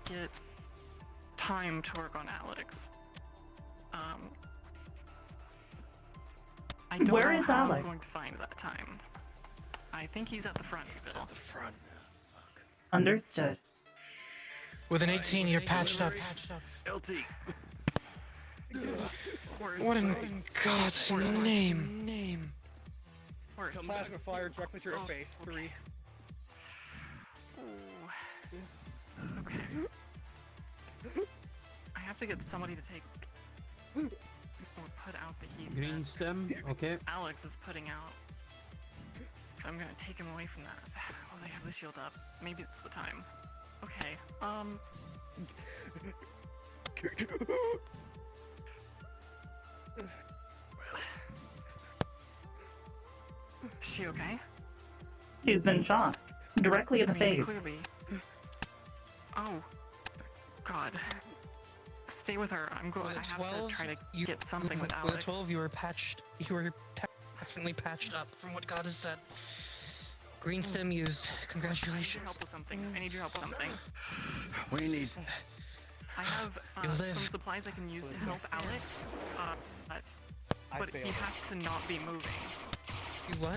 get time to work on Alex. I don't Where know is how Alex? I'm going to find that time. I think he's at the front still. At the front. Understood. With an 18, you're patched up. LT. What in God's name? Worse. Plasma fire directly through her face. 3. Ooh. Okay. I have to get somebody to take or put out the heat. Green that stem, okay. Alex is putting out. So I'm gonna take him away from that. Oh, they have the shield up. Maybe it's the time. Okay. Is she okay? She's been shot. Directly in the face. Clearly. Oh. God. Stay with her. I With a have 12, to try to you- get something with With a Alex. 12, you were patched. You were definitely patched up from what God has said. Green stem used. I need your Congratulations. help with something. I need your help with something. What do you need? I have You live. some supplies I can use to help Alex, but he has to not be moving. You what?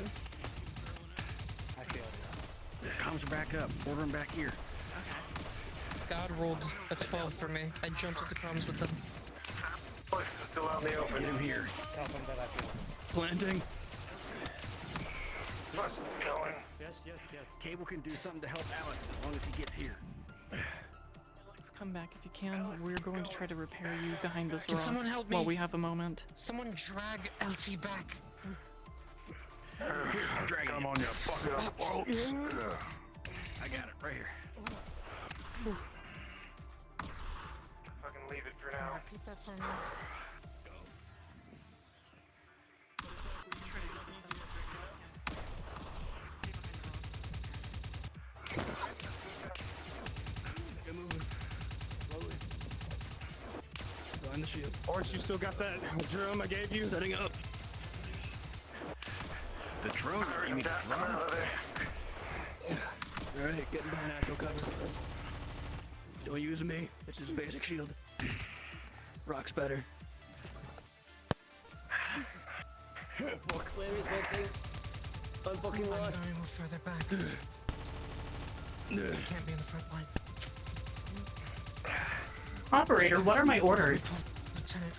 I failed. The comms are back up. Order them back here. God rolled a 12 for me. I jumped at the crumbs with them. Alex is still out in the open. Get him here. Tell them that I failed. Planting. What's going? Yes. Cable can do something to help Alex as long as he gets here. Alex, come back if you can. We're going to try to repair you behind this Can rock someone help while me? we have a moment. Someone drag LT back. Drag Come him. on, you fucking folks. I got it right here. Fucking leave it for now. Repeat that for me. Let's try to get this done. Get moving. Slowly. Behind the shield. Horse, you still got that drum I gave you? Setting up. The drone. You mean the drone? Alright, getting behind natural cover. Don't use me. It's just basic shield. Rock's better. Fuck, where is my thing? I'm fucking I'm lost. going to move further back. You can't be in the front line. Operator, what are my orders? Lieutenant,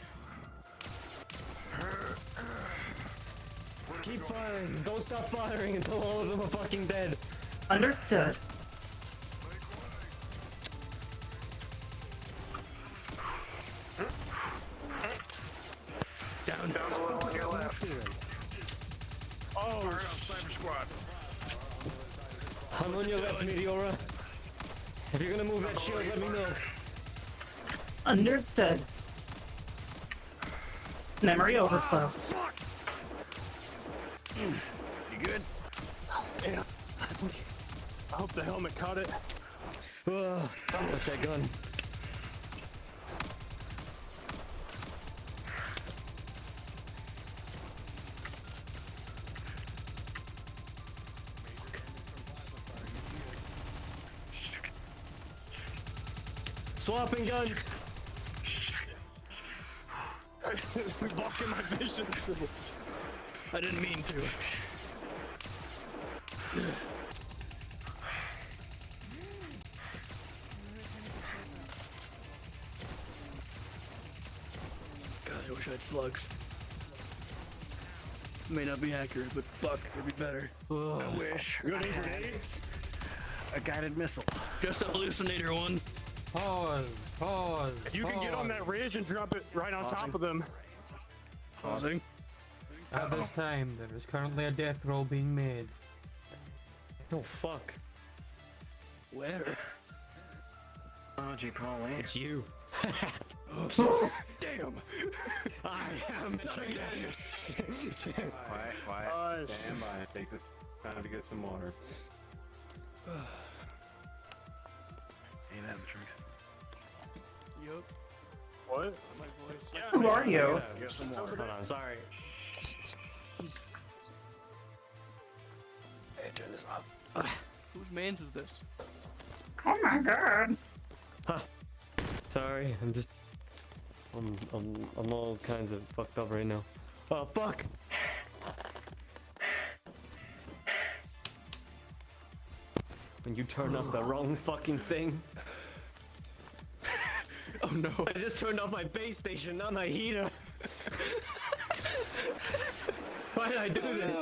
Keep firing. Don't stop firing until all of them are fucking dead. Understood. Down. Down a little on your left. Oh, Cyber Squad. I'm on your left, Meteora. If you're gonna move that shield, let me know. Understood. Memory overflow. You good? Yeah. I hope the helmet caught it. What's that gun? Swapping guns. Blocking my vision. I didn't mean to. God, I wish I had slugs. May not be accurate, but fuck, it'd be better. I wish. You got any grenades? A guided missile. Just a hallucinator one. Pause. You can get on that ridge and drop it right on top of them. Pausing. At this time, there is currently a death roll being made. Oh fuck. Where? Oh, gee, Pauline. It's you. Damn. I am quiet. Stand by. Take this time to get some water. Ain't that the truth? Yup. What? My voice. Who are you? Get some Hold water. on, sorry. Hey, turn this off. Whose man's is this? Oh my god. Sorry, I'm all kinds of fucked up right now. Oh fuck! When you turn off the wrong fucking thing. Oh no. I just turned off my base station, not my heater. Why did I do this?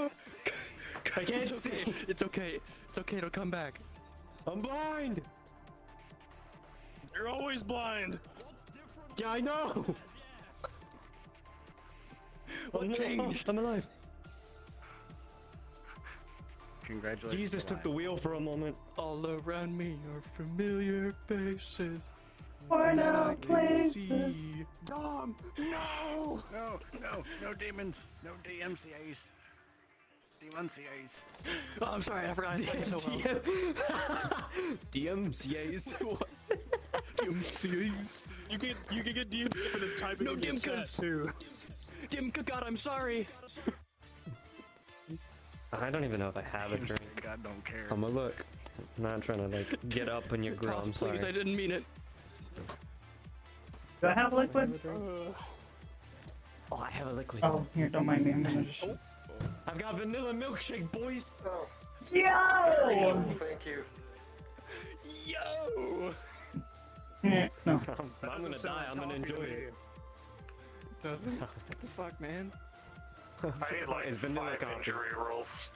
I can't It's okay. see. It's okay. It's okay. It'll come back. I'm blind. You're always blind. Yeah, I know. What changed? I'm alive. Congratulations. Jesus took the wheel for a moment. All around me are familiar faces. Worn that I out can places. see. Dom, no! No demons. No DMCAs. DMCAs. Oh, I'm sorry. I forgot to say it so well. DMCAs. What? DMCAs. You can get DMs for the typing No in the chat, Dimkas. too. Dimka, God, I'm sorry. I don't even know if I have a drink. God don't care. I'm gonna look. I'm not trying to like get up in your grill. Toss, I'm sorry. please. I didn't mean it. Do I have liquids? Oh, I have a liquid. Oh, here, don't mind me. I'm gonna just... I've got vanilla milkshake, boys. Oh. Yo! Thank you. Yo. No. I'm gonna die. I'm gonna enjoy it. Doesn't? What the fuck, man? I need like It's vanilla 5 coffee. injury rolls.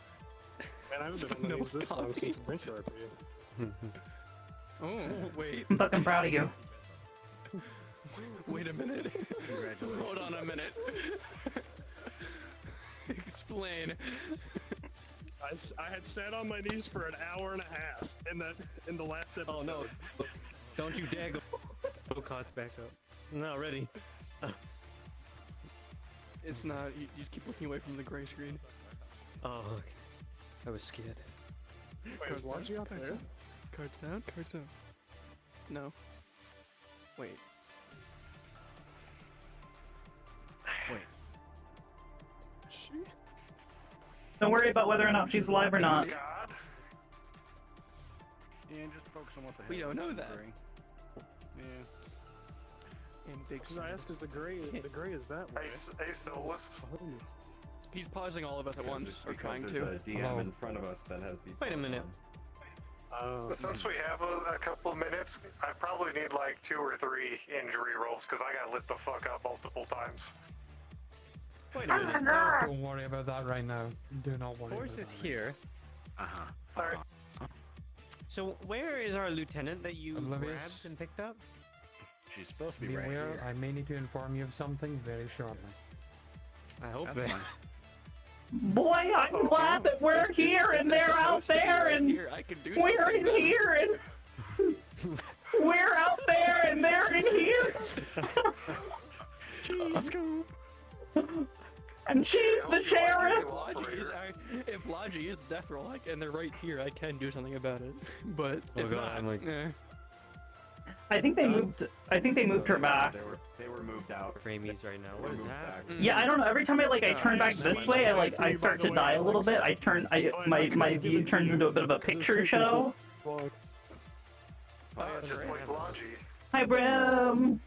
Man, I haven't been able to use this long since Adventure RPG. Oh, wait. I'm fucking proud of you. Wait a minute. Congratulations. Hold on a minute. Explain. I had sat on my knees for an hour and a half in the last episode. Oh no! Don't you dare go. Go cards back up. I'm not ready. It's not. You just keep looking away from the gray screen. Oh, okay. I was scared. Wait, is Logi out there? Cards down. Cards down. No. Wait. Wait. She? Don't worry about whether or not she's alive or not. God. Yeah, just focus on what the hell. We don't know is that. gray. Yeah. And big. Because I ask, is the gray is that way? Hey, Solus. He's pausing all of us at once, or trying there's to. a DM in front of us that has the. Wait a minute. Since we have a couple of minutes, I probably need like 2 or 3 injury rolls because I got lit the fuck up multiple times. Wait a minute. Don't worry about that right now. Do not worry. Horse about is that. here. Alright. So where is our lieutenant that you Oblivious. grabbed and picked up? She's supposed to be Be right aware, here. I may need to inform you of something very shortly. I hope That's that. fine. Boy, I'm glad that we're here and they're out there and Here, I can do we're something in here and we're out there and they're in here. Jeez, Scoop. And she's the sheriff. If Logi is death roll, and they're right here, I can do something about it. But Oh if god, not, I'm like. I think they moved. I think they moved her back. They were moved out. Framies right now. What is that? Yeah, I don't know. Every time I turn back this way, I start to die a little bit. My view turns into a bit of a picture show. Just like Logi. Hi, Brim.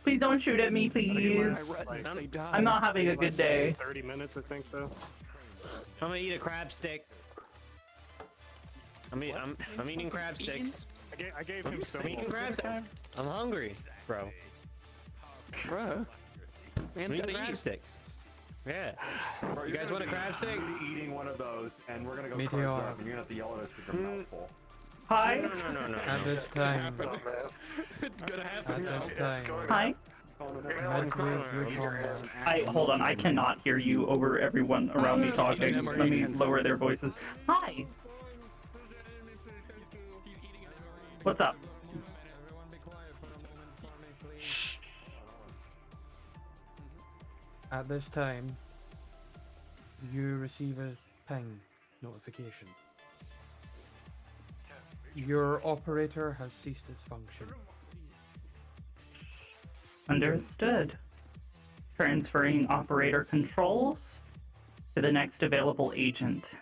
Please don't shoot at me, please. I'm not having a good day. 30 minutes, I think, though. I'm gonna eat a crab stick. I'm eating crab sticks. I gave him so I'm eating crab sticks. I'm hungry, bro. Bro. I'm eating crab sticks. Yeah. You guys want a crab stick? Eating one of those, and we're gonna go Meteora. cards up, and you're gonna have to yell at us because you're mouthful. Hi. No. At this time. It's gonna happen At now. this time. Hi. Hold on. I cannot hear you over everyone around me talking. Let me lower their voices. Hi. What's up? At this time, you receive a ping notification. Your operator has ceased its function. Understood. Transferring operator controls to the next available agent.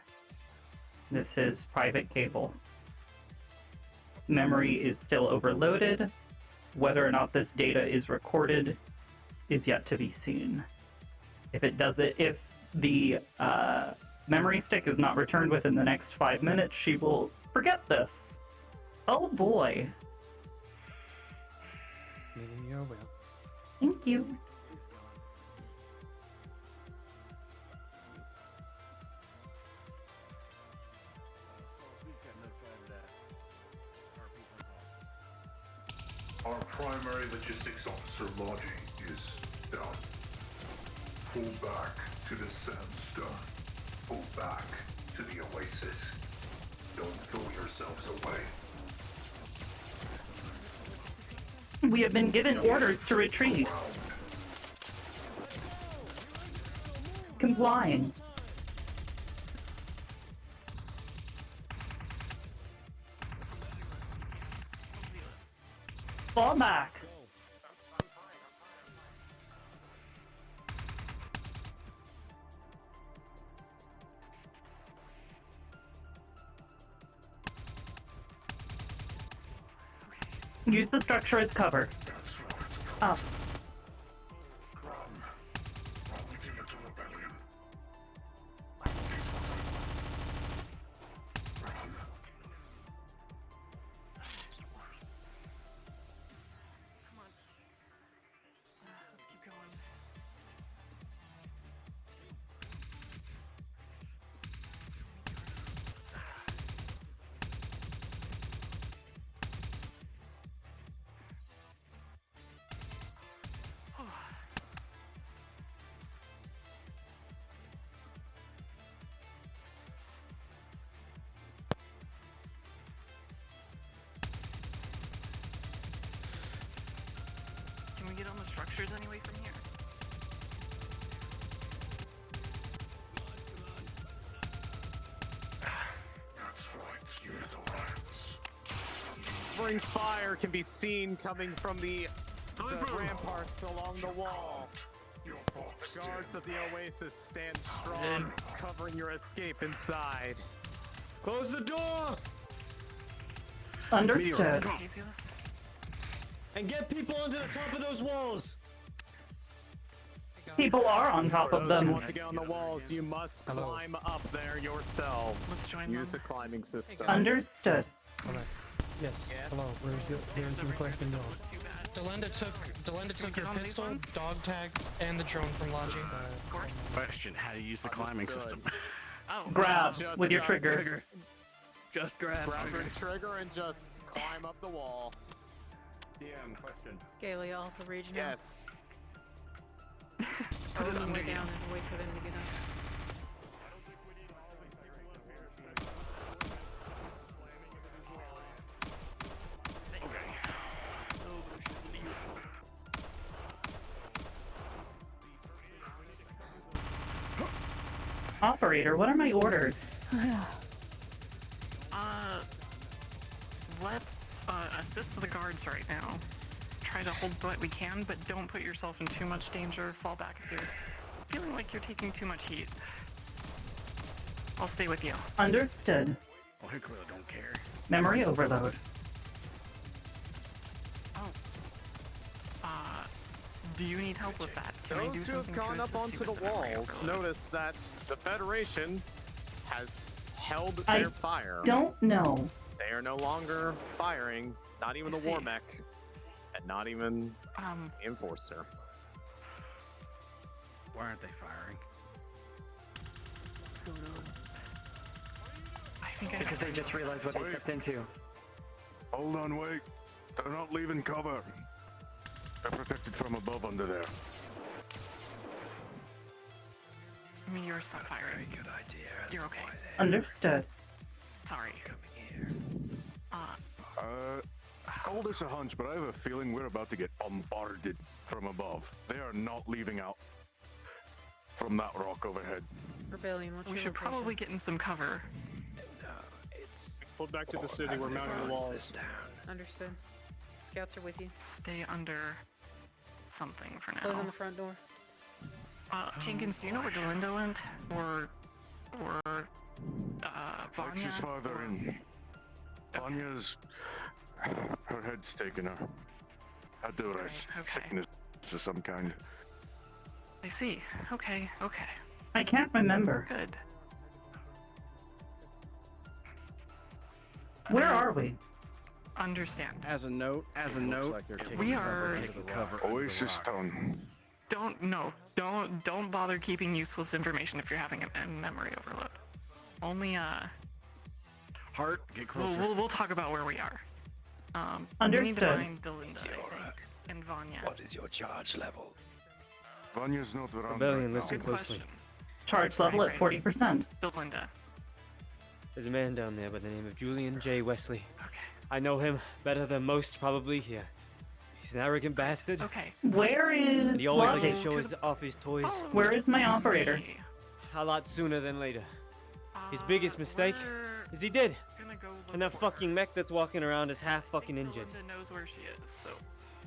This is private cable. Memory is still overloaded. Whether or not this data is recorded is yet to be seen. If the memory stick is not returned within the next 5 minutes, she will forget this. Oh boy. Meaning you're well. Thank you. Our primary logistics officer lodging is done. Pull back to the sandstone. Pull back to the oasis. Don't throw yourselves away. We have been given orders to retreat. Complying. Fall back. Use the structure as cover. Up. Let's keep going. Can we get on the structures anyway from here? That's right, you little rats. Spring fire can be seen coming from the ramparts along the wall. The guards of the oasis stand strong, covering your escape inside. Close the door! Understood. Casius? And get people onto the top of those walls! People are on top For of those who them. want to get on the walls, you must climb up there yourselves. Let's join Use them. the climbing system. Understood. Alright. Yes. Hello. Where's the requesting dog? Delenda took get her on these pistol, ones? dog tags, and the drone from lodging. Of course. Question: how do you use the climbing system? Oh. Grab Just, with your trigger. Trigger. Just grab. Grab your trigger and just climb up the wall. DM question. Gaily off the region now. Yes. Put it The under way you. down is a way for them to get up. Operator, what are my orders? Let's assist the guards right now. Try to hold what we can, but don't put yourself in too much danger. Fall back if you're feeling like you're taking too much heat. I'll stay with you. Understood. Oh, he clearly don't care. Memory overload. Oh. Do you need help with that? Can I do Those who have something to gone up assist you onto the with memory walls overload? notice that the Federation has held I their fire. don't know. They are no longer firing, not even I the war see. mech, and not even the Enforcer. Why aren't they firing? I think I Because they just realized what they Wait. stepped into. Hold on, wait. They're not leaving cover. They're protected from above under there. Meteor, stop firing. Very good idea. You're okay. Understood. Sorry. Call this a hunch, but I have a feeling we're about to get bombarded from above. They are not leaving out from that rock overhead. Rebellion, what's We your should location? probably get in some cover. Pull back to the city. We're mounting the walls. Understood. Scouts are with you. Stay under something for now. Close on the front door. Jenkins, do you know where Delinda went? Or Vanya? She's farther in. Vanya's... her head's taken her. Had to rest. okay. Sickness of some kind. I see. Okay. I can't remember. Good. Where are we? Understand. As a note, We are. taking cover. Oasis Town. Don't bother keeping useless information if you're having a memory overload. Only Heart, get closer. We'll talk about where we are. Understood. We need to find Delinda, I think, and Vanya. What is your charge level? Vanya's not around. Rebellion, right listen now. closely. Charge level at 40%. Delinda. There's a man down there by the name of Julian J. Wesley. Okay. I know him better than most probably here. He's an arrogant bastard. Okay. Where is He always likes to Logic? show off his toys. Where is my operator? A lot sooner than later. His biggest mistake is he did. And that fucking mech that's walking around is half fucking injured. Delinda knows where she is, so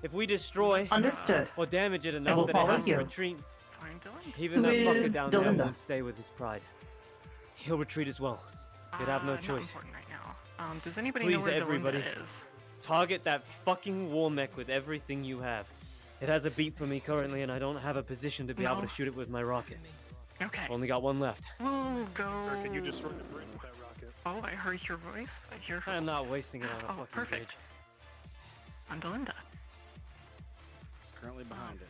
If we destroy Understood. or damage it I enough will that it follow has to you. retreat, find Delinda. even Who that fucker is down there Delinda? won't stay with his pride. He'll retreat as well. He'd have no Not choice. important right now. Does anybody know Please, where everybody, Delinda is? target that fucking war mech with everything you have. It has a beep for me currently, and I don't have a position to be able No. to shoot it with my rocket. Okay. Only got one left. We'll go. Or can you destroy the bridge with that rocket? Oh, I heard your voice. I hear her I'm not voice. wasting it on a fucking perfect. bridge. On Delinda. It's currently behind it.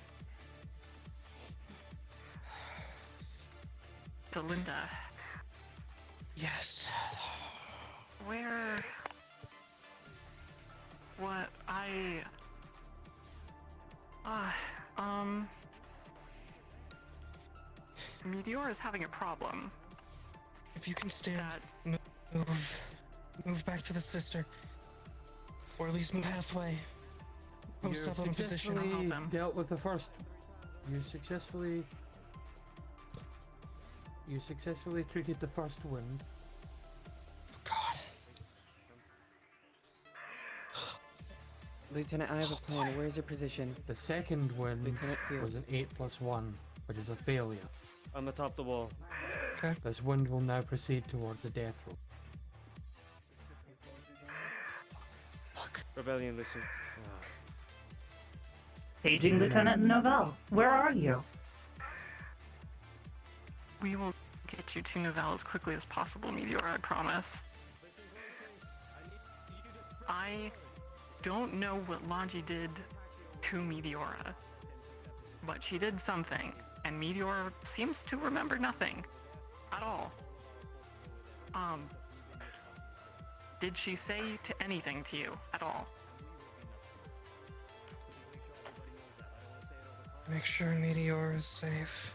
Delinda. Yes. Where? What? Meteora is having a problem. If you can stand, move back to the sister, or at least move halfway. You Post up on a position. successfully dealt with the first. You successfully treated the first wound. Lieutenant, I have a plan. Where's your position? The second wound Lieutenant was an Fields. 8+1, which is a failure. On the top of the wall. Okay. This wound will now proceed towards the death row. Rebellion, listen. Paging Lieutenant Novell. Where are you? We will get you to Novell as quickly as possible, Meteora, I promise. I don't know what Logi did to Meteora, but she did something, and Meteora seems to remember nothing at all. Did she say anything to you at all? Make sure Meteor is safe.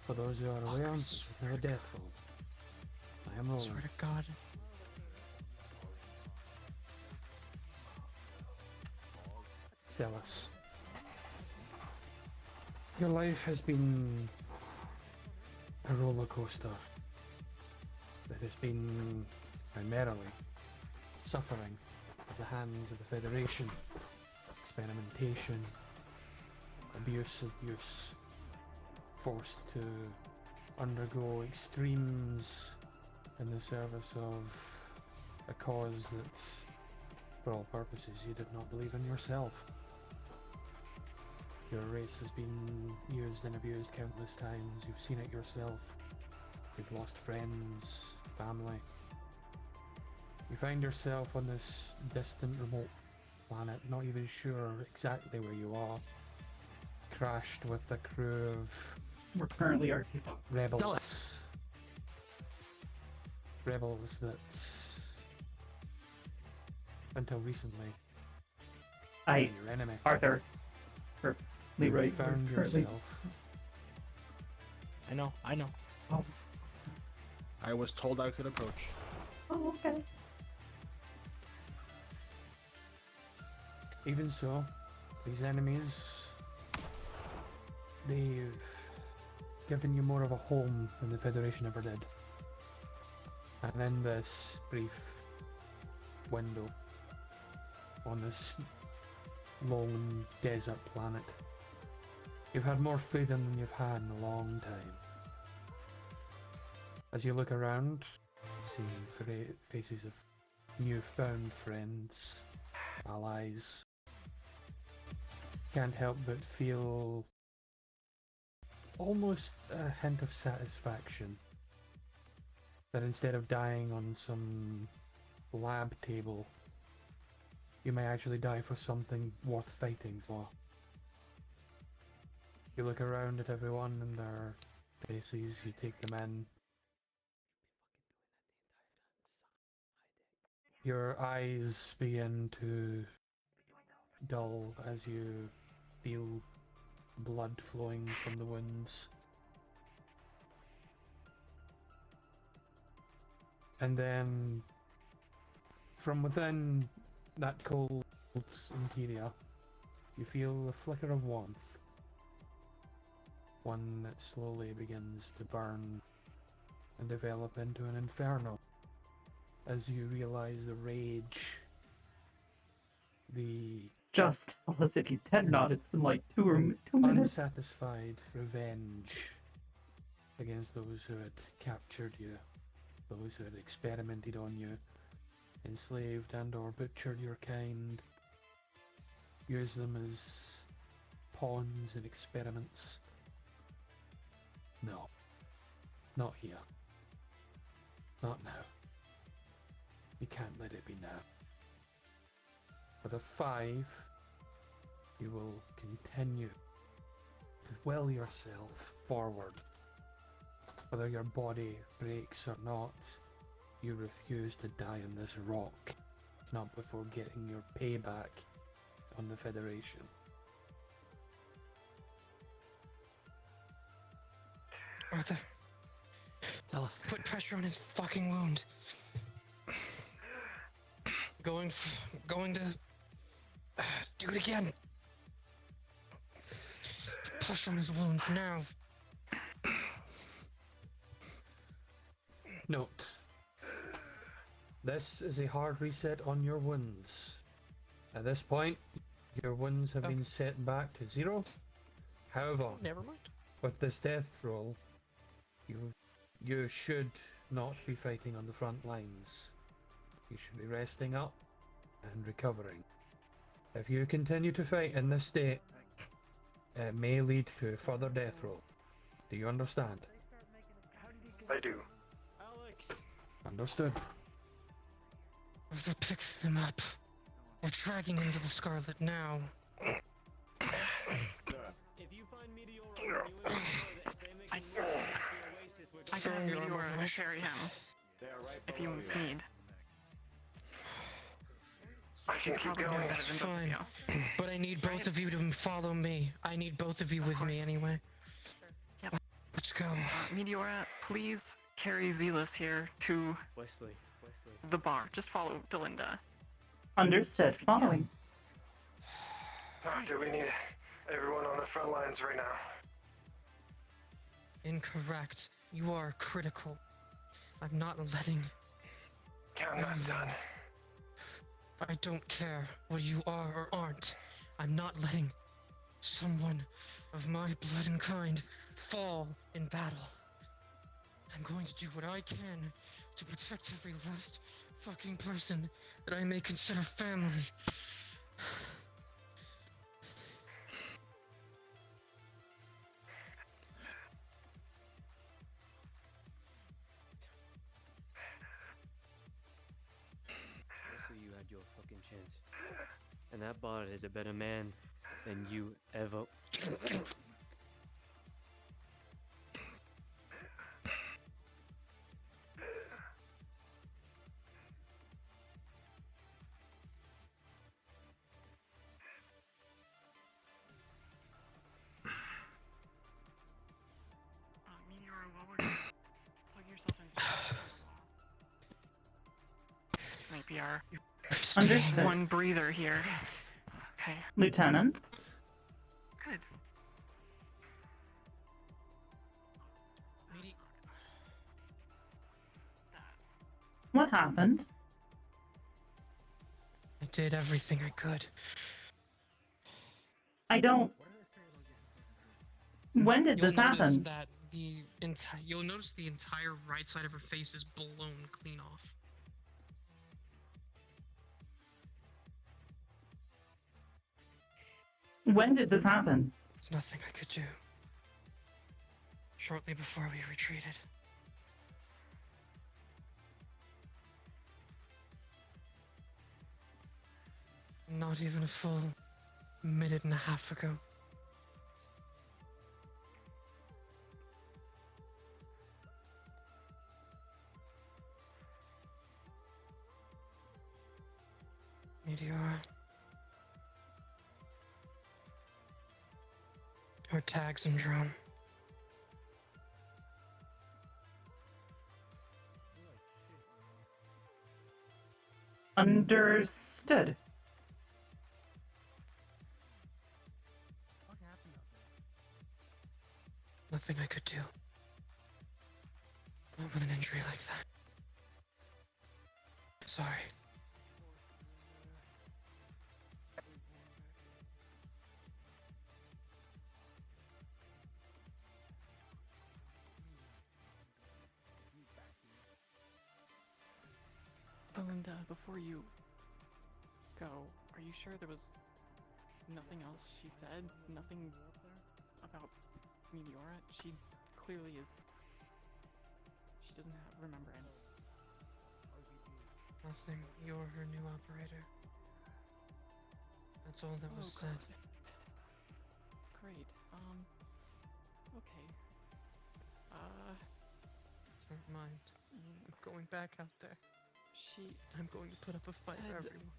For those who are aware, this is now a death roll. I am rolling. Swear to God. Celis. Your life has been a roller coaster that has been primarily suffering at the hands of the Federation, experimentation, abuse, forced to undergo extremes in the service of a cause that for all purposes, you did not believe in yourself. Your race has been used and abused countless times. You've seen it yourself. You've lost friends, family. You find yourself on this distant, remote planet, not even sure exactly where you are. Crashed with a crew of We're currently our people. rebels. Rebels that, until recently, were your enemy. Arthur, or Leroy, You found we're currently- yourself. I know. Oh. I was told I could approach. Oh, okay. Even so, these enemies, they've given you more of a home than the Federation ever did. And in this brief window, on this lone desert planet, you've had more freedom than you've had in a long time. As you look around, see faces of newfound friends, allies. Can't help but feel almost a hint of satisfaction that instead of dying on some lab table, you may actually die for something worth fighting for. You look around at everyone and their faces, you take them in. Your eyes begin to dull as you feel blood flowing from the wounds. And then, from within that cold interior, you feel a flicker of warmth. One that slowly begins to burn and develop into an inferno as you realize the rage, the Just tell us if he's dead or not. It's been like 2 minutes. unsatisfied revenge against those who had captured you, those who had experimented on you, enslaved and or butchered your kind, used them as pawns in experiments. No, not here. Not now. You can't let it be now. With a 5, you will continue to will yourself forward. Whether your body breaks or not, you refuse to die on this rock, not before getting your payback on the Federation. Arthur, Tell us. put pressure on his fucking wound. Going to do it again. Put pressure on his wounds now. Note, this is a hard reset on your wounds. At this point, your wounds have been set back to 0. However, Never mind. with this death roll, you should not be fighting on the front lines. You should be resting up and recovering. If you continue to fight in this state, it may lead to a further death roll. Do you understand? I do. Understood. Arthur, pick him up. We're dragging him to the Scarlet now. I got Meteora to carry him. If you need. I can keep Probably going. better than both of Fine. you. But I need both of you to follow me. I need both of you with me anyway. Yep. Let's go. Meteora, please carry Zealous here to Wesley. the bar. Just follow Delinda. Understood. Following. Do we need everyone on the front lines right now? Incorrect. You are critical. I'm not letting. I'm not done. I don't care what you are or aren't. I'm not letting someone of my blood and kind fall in battle. I'm going to do what I can to protect every last fucking person that I may consider family. So you had your fucking chance. And that bard is a better man than you ever. Meteora, while we're here, plug yourself in. This might be our Understood. one breather here. Okay. Lieutenant? Good. What happened? I did everything I could. I don't. When did this happen? That you'll notice the entire right side of her face is blown clean off. When did this happen? There's nothing I could do. Shortly before we retreated. Not even a full minute and a half ago. Meteora. Her tag syndrome. Understood. Nothing I could do. Not with an injury like that. Sorry. Belinda, before you go, are you sure there was nothing else she said? Nothing about Meteora? She clearly is. She doesn't remember anything. Nothing. You're her new operator. That's all that was said. Great. Okay. Don't mind. I'm going back out there. I'm going to put up a fight for everyone.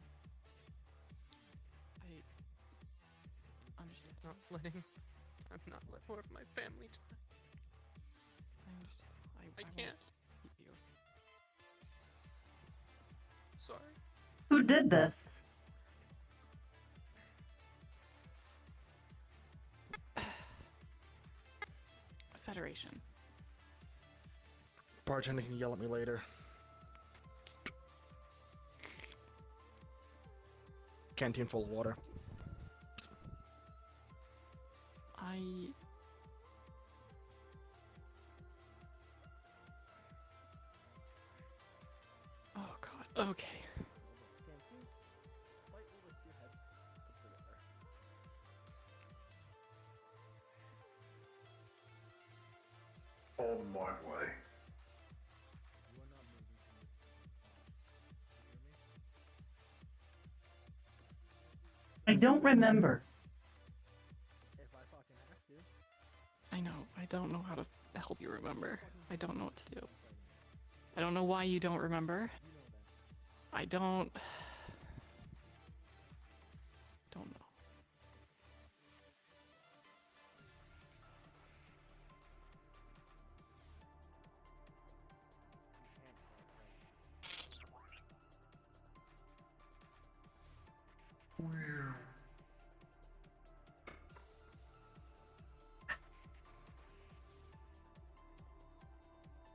I understand. I'm not letting more of my family die. I understand. I can't. Keep you. Sorry. Who did this? Federation. Bartender can yell at me later. Canteen full of water. Oh god. Okay. On my way. I don't remember. I know. I don't know how to help you remember. I don't know what to do. I don't know why you don't remember. I don't know.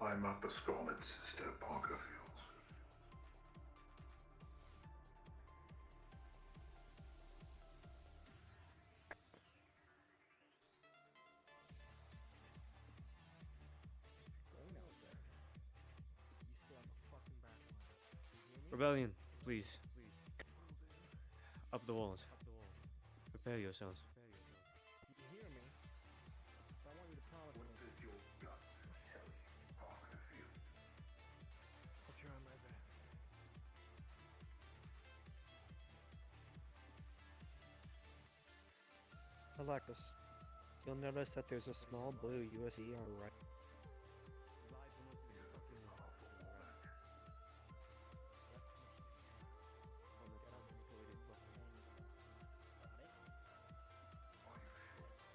I'm at the Scarlet Sister, Parkerfields. Rebellion, please. Up the walls. Prepare yourselves. You hear me? I want you to promise me. What does your gut tell you, Parkerfield? I'll try my best. Alactus, you'll notice that there's a small blue USE on the right.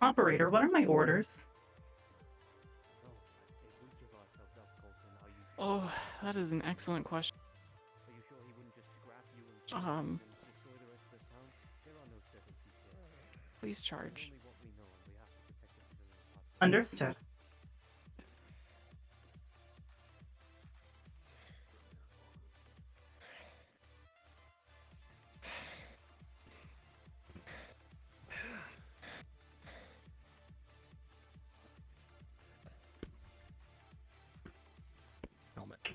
Operator, what are my orders? Oh, that is an excellent question. Please charge. Understood. Helmet.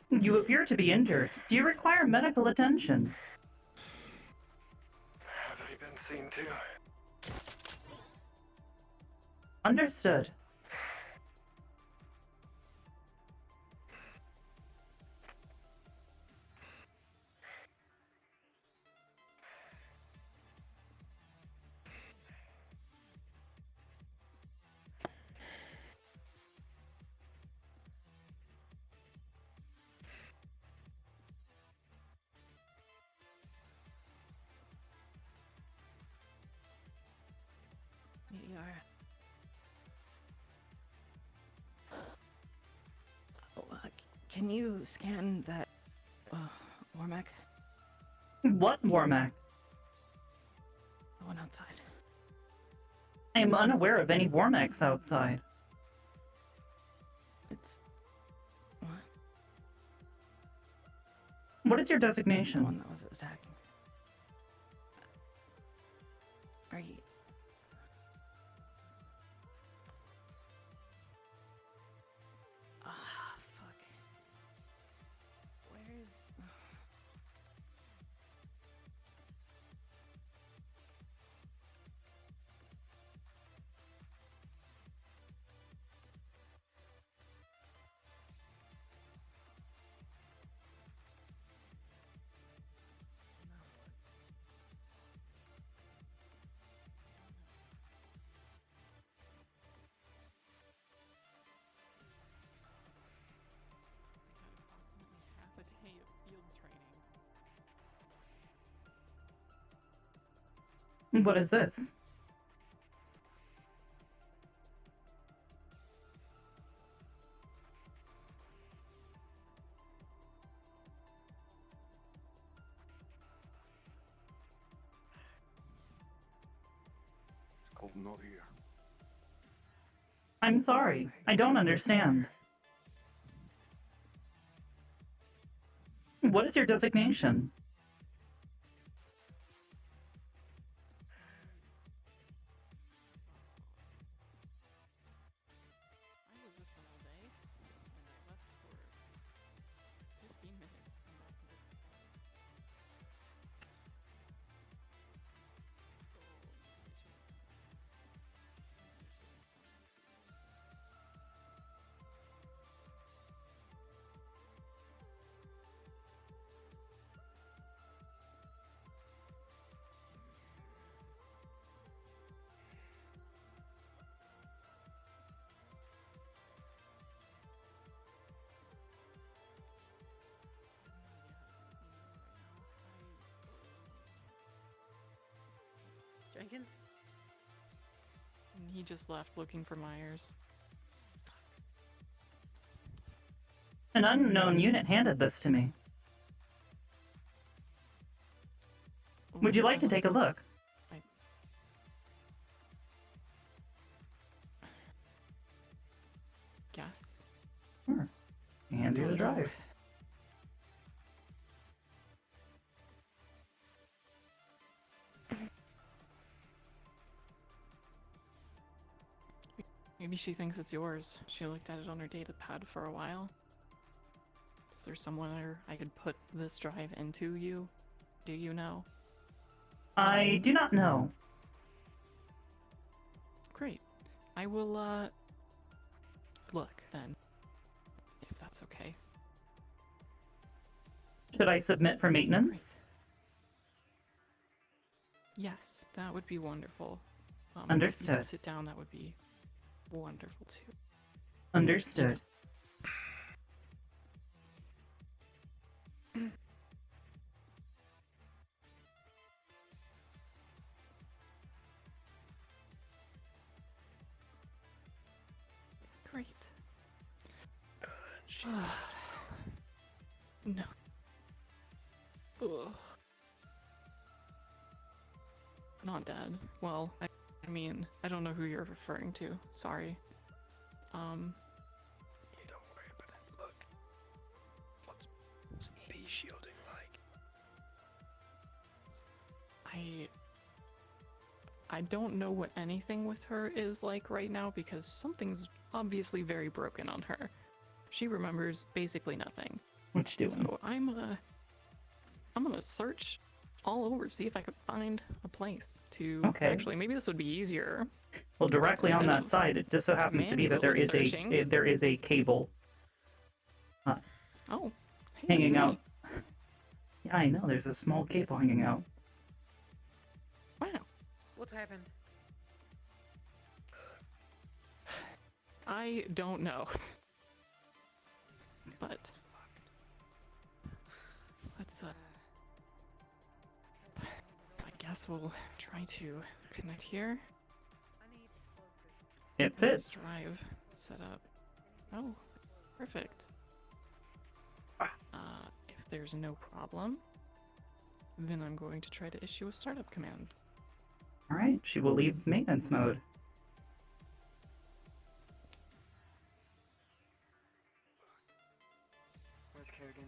You appear to be injured. Do you require medical attention? Have they been seen too? Understood. Meteora. Oh, can you scan that, Wormack? What Wormack? The one outside. I am unaware of any Wormacks outside. It's... What is your The designation? one that was attacking. Are you... Ah, fuck. Where's... Half a day of field training. What is this? It's called not here. I'm sorry. I don't understand. What is your designation? I was with them all day, and I left for 15 minutes from back to get Jenkins? And he just left looking for Myers. An unknown unit handed this to me. Would you like to take a look? Guess. Sure. Hands you the drive. Maybe she thinks it's yours. She looked at it on her data pad for a while. Is there somewhere I could put this drive into you? Do you know? I do not know. Great. I will, look then, if that's okay. Should I submit for maintenance? Yes, that would be wonderful. If you Understood. could sit down, that would be wonderful too. Understood. Great. No. Ugh. Not dead. Well, I mean, I don't know who you're referring to. Sorry. You don't worry about it. Look. What's bee shielding like? I don't know what anything with her is like right now because something's obviously very broken on her. She remembers basically nothing. What you doing? So I'm gonna search all over, see if I could find a place to actually, maybe this would be easier. Well, directly on that side, it just so happens to be that there is a cable Oh, hey, hanging it's out. me. Yeah, I know. There's a small cable hanging out. Wow. What's happened? I don't know. But let's I guess we'll try to connect here. It Get this fits. drive set up. Oh, perfect. If there's no problem, then I'm going to try to issue a startup command. All right, she will leave maintenance mode. Where's Kerrigan?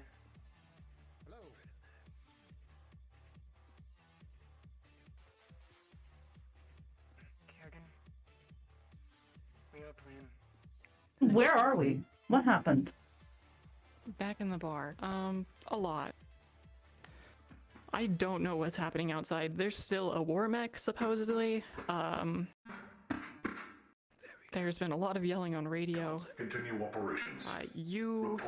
Hello. Kerrigan. We have a plan. Where are we? What happened? Back in the bar. A lot. I don't know what's happening outside. There's still a war mech, supposedly. There's been a lot of yelling on radio. Continue operations. You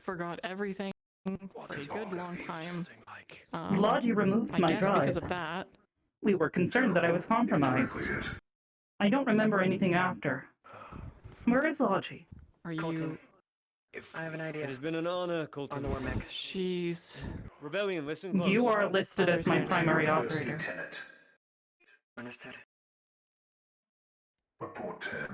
forgot everything for a good long time. Logi removed I my guess drive. because of that. We were concerned that I was compromised. I don't remember anything after. Where is Logi? Are you... I have an idea. It has been an honor, Colton. On the war mech. She's... Rebellion, listen close. You are listed as my primary operator. Lieutenant. Understood. Report 10.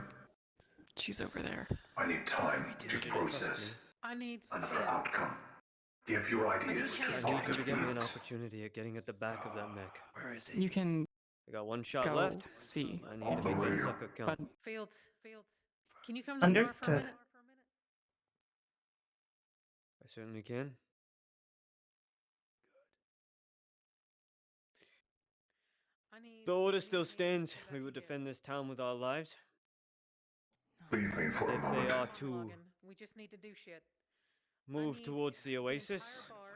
She's over there. I need time to process I need another outcome. Give your ideas to I Parker need to give me an Fields. opportunity at getting at the back of that mech. Where is it? You can I got one shot go left. see. I need to make this sucker count. But Fields. Can you come to the bar for a Understood. minute? I certainly can. The order still stands. We will defend this town with our lives. Leave me for a If they moment. are to We just need to do shit. move towards the oasis,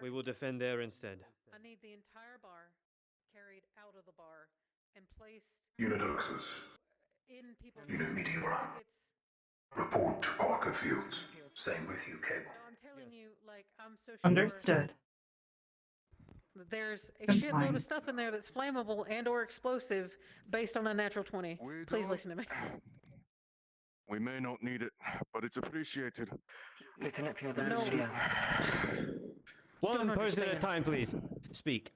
we will defend there instead. I need the entire bar carried out of the bar and placed Unit Oxus. in people's Unit Meteora. pockets. Report to Parker Fields. Same with you, Cable. No, I'm telling you, like, I'm so sure Understood. that there's a I'm shitload fine. of stuff in there that's flammable and or explosive based on a natural 20. Please listen to me. We may not need it, but it's appreciated. Lieutenant Fields, I No. have an idea. One don't person at a understand. time, please. Speak.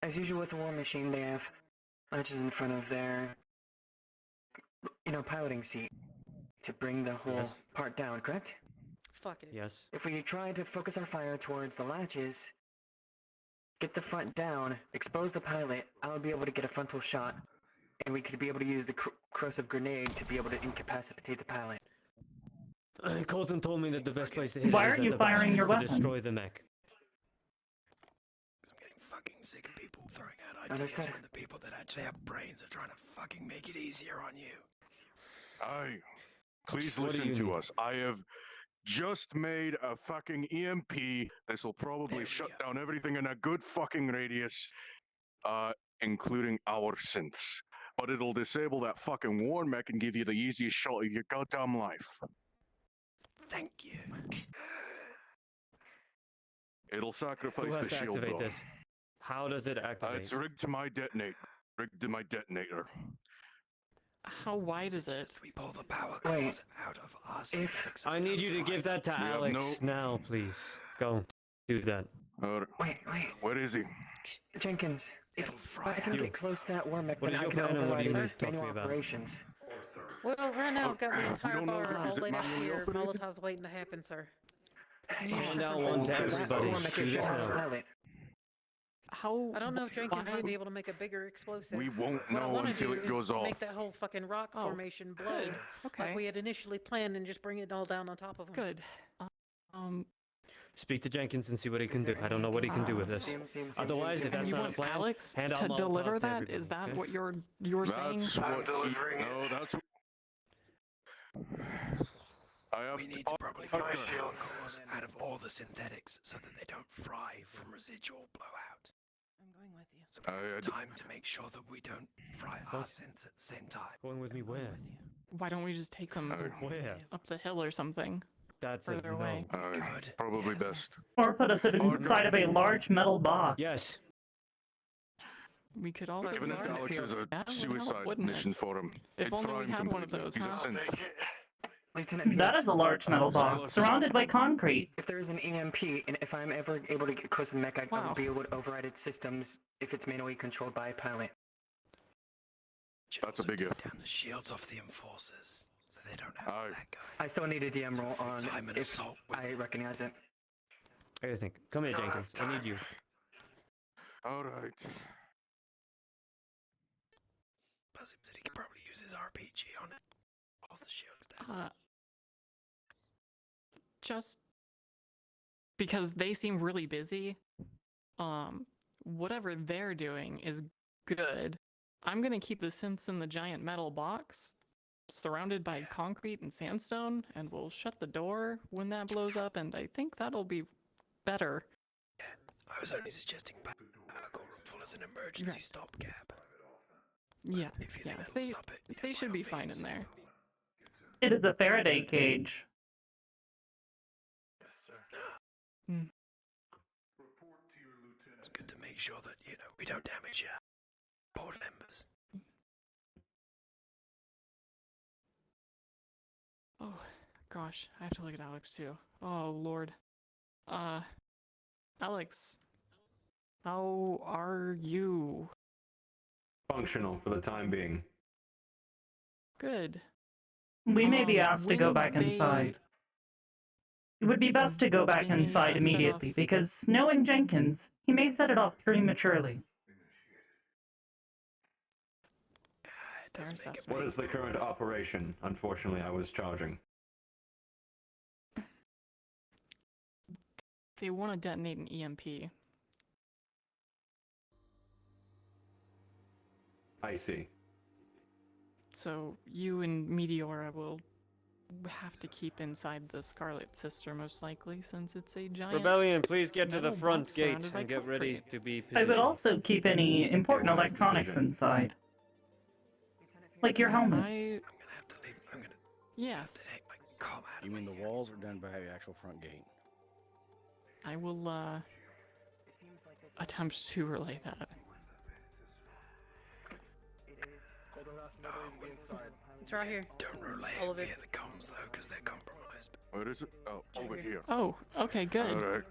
As usual with the war machine, they have ledges in front of their, piloting seat to bring the whole Yes. part down, correct? Fuck it. Yes. If we try to focus our fire towards the latches, get the front down, expose the pilot, I would be able to get a frontal shot, and we could be able to use the corrosive grenade to be able to incapacitate the pilot. Colton told me that the best place to hit Why it is aren't at you the back firing your to weapon? destroy the mech. I'm getting fucking sick of people throwing out ideas Understood. when the people that actually have brains are trying to fucking make it easier on you. Aye. Please What do listen you to need? us. I have just made a fucking EMP. This will probably shut down everything in a good fucking radius, including our synths. But it'll disable that fucking war mech and give you the easiest shot of your goddamn life. Thank you. It'll sacrifice Who has the to shield, activate though. this? How does it activate? It's rigged to my detonate. Rigged to my detonator. How wide is it? We pull the power Wait. cores out of us. I need you to give that to We have Alex now, please. Go. Do that. Wait. Where is he? Jenkins, if I can You. get close to that war mech, What then is I your can plan and what do override you need its to talk to manual me about? operations. Well, right now I've got the entire don't know, bar is all it laid out manually here. operated? Molotov's waiting to happen, sir. Hand out one to That everybody. war mech Do is this short on now. pilot. How? I don't know if Jenkins why- might be able to make a bigger explosive. We won't What I know want to until do it is goes make off. that whole fucking rock Oh, formation blow good. Okay. like we had initially planned and just bring it all down on top of him. Good. Um, Speak to Jenkins and see what he can do. I don't know what he can do with this. Otherwise, if that's you not a want plan, Alex hand out to deliver Molotovs to that? everybody, Is that okay? what you're saying? That's what no, that's what... I have We need to probably get the power cores out of all the synthetics so that they don't fry from residual blowout. I'm going with you. So we have time to make sure that we don't fry our synths at the same time. Going with me where? Why don't we just take them Where? up the hill or something? That's a further no. away? Probably best. Or put us inside of a large metal box. Yes. We could also Even if learn Alex is a that would help, suicide wouldn't it? mission for him. If It'd only fry we him had one of completely. those, He's a huh? synth. Lieutenant That Fields, is a large metal box, surrounded by concrete. if there is an EMP, and if I'm ever able to get close to the mech, I Wow. will be able to override its systems if it's manually controlled by a pilot. That's a big if. Down the shields off the enforcers so they don't have that guy. I still need a DM roll on time and if assault I recognize it. I gotta think. Come here, Jenkins. I need you. All right. Plus, he said he could probably use his RPG on it. Off the shields down. Just because they seem really busy, whatever they're doing is good. I'm gonna keep the synths in the giant metal box, surrounded by concrete and sandstone, and we'll shut the door when that blows up, and I think that'll be better. I was only suggesting power core room full as an emergency stopgap. Yeah, If you yeah, think that'll they, stop it, they should be fine in there. It is a Faraday cage. Yes, sir. It's good to make sure that, we don't damage your board members. Oh, gosh, I have to look at Alex too. Oh, Lord. Alex, how are you? Functional for the time being. Good. We may be asked to go when back they- inside. It would be best to go back may inside set immediately, off- because knowing Jenkins, he may set it off prematurely. Their assessment. What is the current operation? Unfortunately, I was charging. They want to detonate an EMP. I see. So you and Meteora will have to keep inside the Scarlet Sister most likely, since it's a giant Rebellion, please get to the metal front box gate surrounded by and get ready concrete. to be I positioned. would also keep any important wise electronics decision. inside. Like your helmets. Yes. You mean the walls are done by the actual front gate? I will attempt to relay that. It's right here. Don't relay All it of it. via the comms, though, because they're compromised. Where is it? Oh, over here. Oh, okay, good. All right.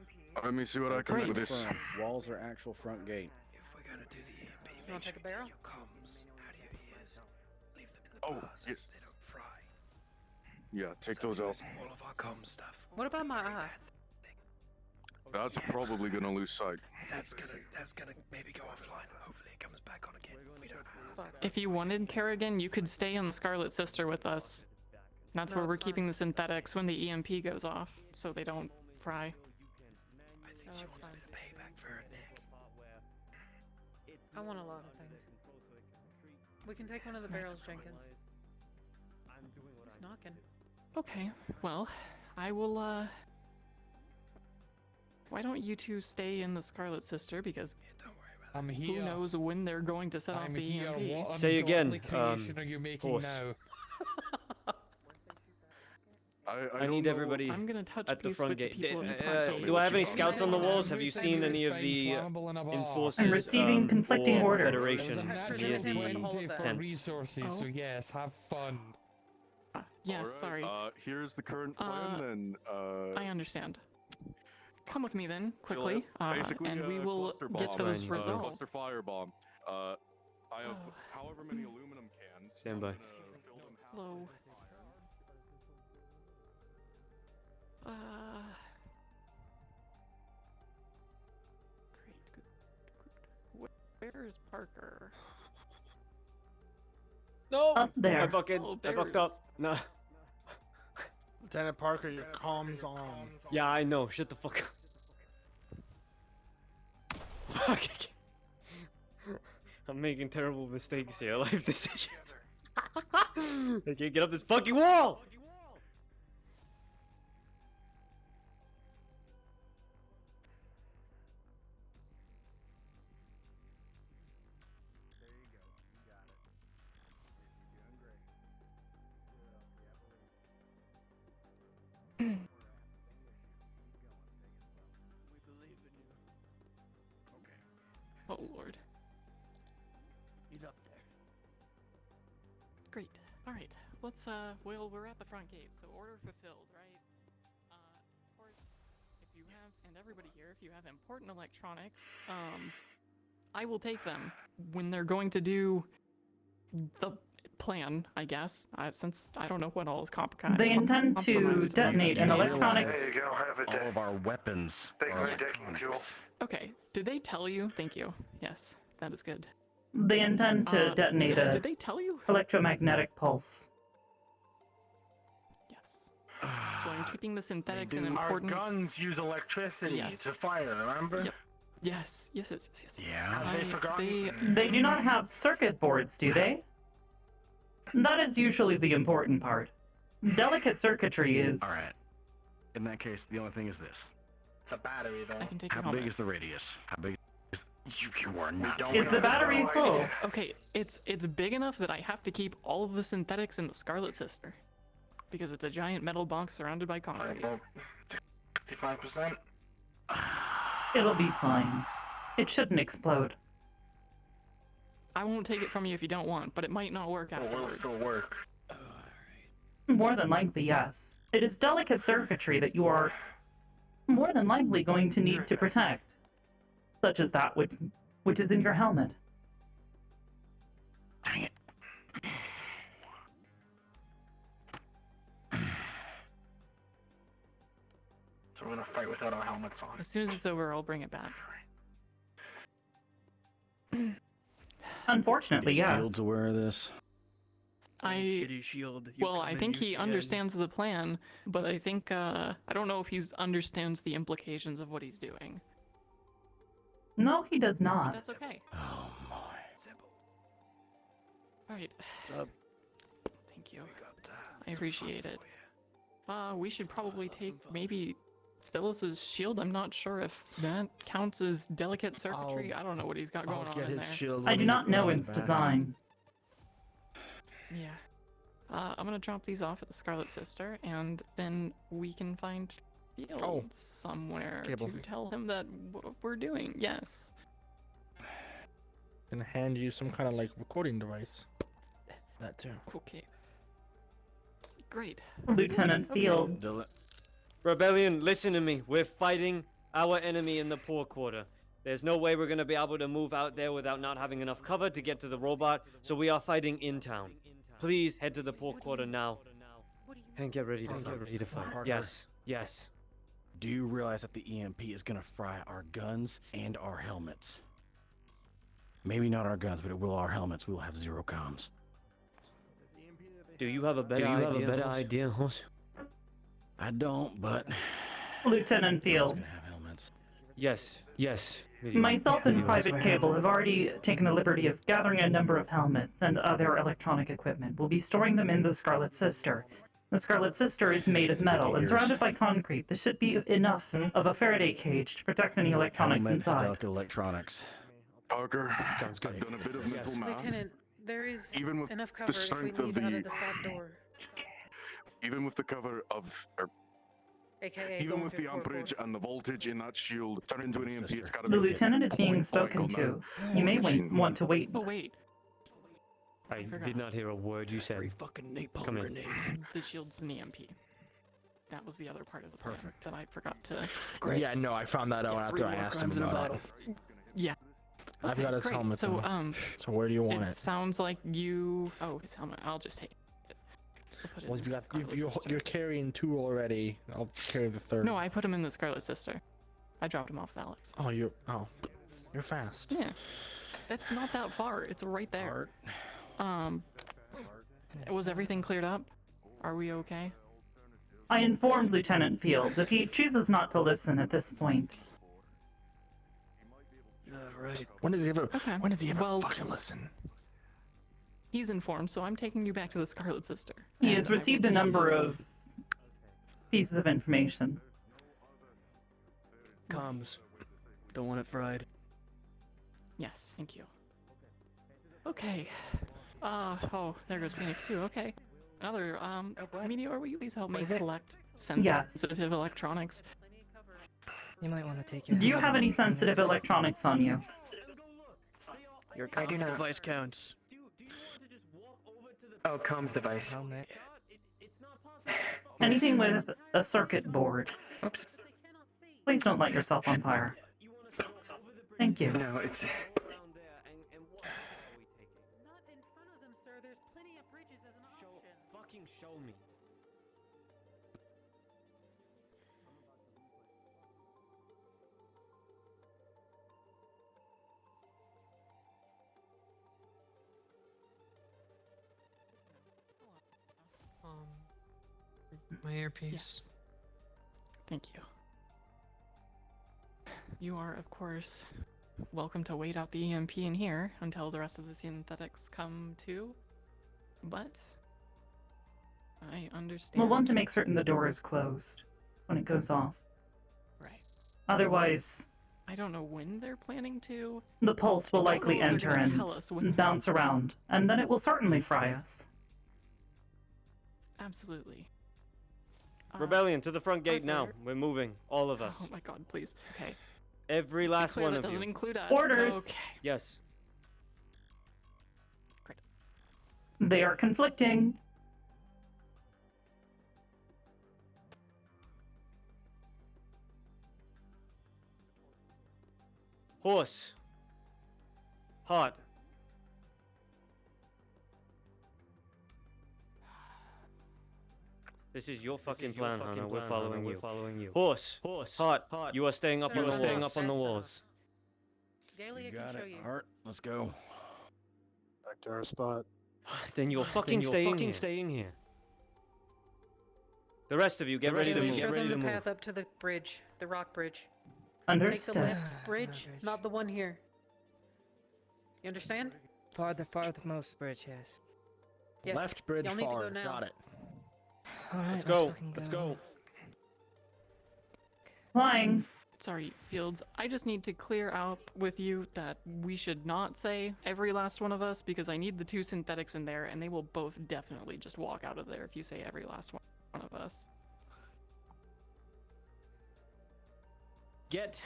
Let me see what I can do with this. Walls are actual front gate. If we're going to do the EMP, You want to take a barrel? your comms out of your ears. Leave them in the Oh, bar so yes. they don't fry. Yeah, take So those out. losing all of our comms stuff. What about my eye? That's probably gonna lose sight. That's gonna maybe go offline. Hopefully it comes back on again. We don't know. If you wanted, Kerrigan, you could stay in the Scarlet Sister with us. That's No, where we're it's keeping the synthetics when the EMP goes off, so they don't fry. I think she wants a bit of payback for her neck. I want a lot of things. We can take one of the barrels, Jenkins. Who's knocking? Okay, well, I will, why don't you two stay in the Scarlet Sister, because I'm who here. knows when they're going to set off I'm the here. EMP. What Say again, ungodly creation are you making horse. now? I need everybody I'm gonna touch at the base front with the gate. people at the front gate. Do I have any scouts on the walls? Have you seen any of the enforcers I'm receiving conflicting or orders. Federation There's near a the natural 20 for tents? resources, so yes, have fun. Yes, sorry. Here's the current plan, then. I understand. Come with me then, She'll quickly, have basically and we a will cluster get bomb, those resolved. cluster firebomb. I have however many aluminum cans. Stand by. Hello. Great. Good. Where is Parker? No! Up there. I fucked up. No. Lieutenant Parker, your comms on. Yeah, I know. Shut the fuck up. Fuck. I'm making terrible mistakes here. Life decisions. I can't get up this fucking wall! Oh Lord. He's up there. Great. All right. Let's well, we're at the front gate, so order fulfilled, right? Of course, if you have, and everybody here, if you have important electronics, I will take them when they're going to do the plan, I guess. Since I don't know what all is complicated. They intend to detonate an electronic. There you go. Have all of our weapons. are electronics. Okay. Did they tell you? Thank you. Yes, that is good. They intend to detonate a Did they tell you? electromagnetic pulse. Yes. So I'm keeping the synthetics in Our important. guns use electricity Yes. to fire, remember? Yep. Yes. Yes. Yeah. Have they forgotten? They do not have circuit boards, do they? That is usually the important part. Delicate circuitry is. All right. In that case, the only thing is this. It's a battery, though. I can take How your big helmet. is the radius? How big is you are not. Is the battery full? Okay, it's big enough that I have to keep all of the synthetics in the Scarlet Sister, because it's a giant metal box surrounded by concrete. 65%. It'll be fine. It shouldn't explode. I won't take it from you if you don't want, but it might not work It will afterwards. still work. More than likely, yes. It is delicate circuitry that you are more than likely going to need to protect, such as that which is in your helmet. Dang it. So we're gonna fight without our helmets on. As soon as it's over, I'll bring it back. Unfortunately, Is yes. Fields aware of this? Shitty shield. You Well, come I and think use he the gun. understands the plan, but I think I don't know if he understands the implications of what he's doing. No, he does But not. that's okay. Oh my. Simple. All right. Up. Thank you. I appreciate it. We should probably take maybe Stillis's shield. I'm not sure if that counts as delicate circuitry. I don't know what he's got going on in there. I do not know its design. Yeah. I'm gonna drop these off at the Scarlet Sister, and then we can find Fields somewhere Cable. to tell him that we're doing. Yes. And hand you some kind of like recording device. That too. Okay. Great. Lieutenant Fields. Rebellion, listen to me. We're fighting our enemy in the poor quarter. There's no way we're gonna be able to move out there without not having enough cover to get to the robot, so we are fighting in town. Please head to the poor quarter now. And get ready to fight. Parker. Yes, yes. Do you realize that the EMP is gonna fry our guns and our helmets? Maybe not our guns, but it will our helmets. We will have zero comms. Do you have a better idea, Horse? I don't, but Lieutenant gonna Fields. have helmets. Yes, yes. Myself and Private Cable have already taken the liberty of gathering a number of helmets and other electronic equipment. We'll be storing them in the Scarlet Sister. The Scarlet Sister is made of metal and surrounded by concrete. This should be enough of a Faraday cage to protect any electronics Helmet, inside. duck electronics. Parker, Sounds good. I've done a bit of mental math. Lieutenant, there is Even with enough the cover if we strength of leave out the- of the side door. Even with the cover of, AKA even going with through the core amperage and the voltage in that shield, turn into an EMP, it's gotta The be lieutenant is being point spoken blank on to. You may machine. want to wait. Oh wait, I did not hear a word you said. Fucking napalm Come in. grenades. the shield's an EMP. That was the other part of the plan that I forgot to. Yeah, no, I found that out after I asked him about it. Yeah. I've got his great. helmet. So though. So where do you want it it? sounds like you. Oh, his helmet. I'll just take it. We'll put it Well, in if you the got, Scarlet Sister. you're carrying 2 already. I'll carry the 3rd. No, I put him in the Scarlet Sister. I dropped him off with Alex. Oh, you're fast. Yeah. It's not that far. It's right there. Was everything cleared up? Are we okay? I informed Lieutenant Fields. If he chooses not to listen at this point, Right. When does he ever? Okay. When does he ever Well, fucking listen? He's informed, so I'm taking you back to the Scarlet Sister. he And has I will received a be number his- of pieces of information. Comms. Don't want it fried. Yes, thank you. Okay. Oh, there goes Phoenix too. Okay. Another, Meteor, will you please help me collect sensitive electronics? You might want to take your. Do you have any sensitive electronics on you? Your I do comms not. device counts. Oh, comms device. Anything with a circuit board. Oops. Please don't light yourself on fire. Thank you. No, it's. Fucking show me. My earpiece. Yes. Thank you. You are, of course, welcome to wait out the EMP in here until the rest of the synthetics come too. But I understand. We'll want to make certain the door is closed when it goes off. Right. Otherwise, I don't know when they're planning to. the pulse will I don't likely know if enter they're gonna and tell us when they're bounce around, and then it will certainly fry us. Absolutely. Rebellion to the front gate now. there- We're moving, all of us. Oh my God! Please. Okay. Every Let's be last clear, one that of doesn't you. include us. Orders. Okay. Yes. They are conflicting. Horse. Hot. This is your fucking plan, Hannah. We're following you. Horse. Hot. You are staying up Sir, on the sir, staying up on the sir, sir. walls. Gaily, I can Got show it. you. Art, let's go. Back to our spot. Then you're fucking staying here. The rest of you, get ready to Gaily, move. show Get ready them to the move. path up to the bridge, the rock bridge. Understood. Take the left bridge, not the one here. You understand? Farthermost bridge, yes. Yes. Left bridge Y'all need to far. go now. Got it. Alright, Let's go. fucking Let's go. Flying. Sorry, Fields. I just need to clear out with you that we should not say every last one of us because I need the 2 synthetics in there and they will both definitely just walk out of there if you say every last one of us. Get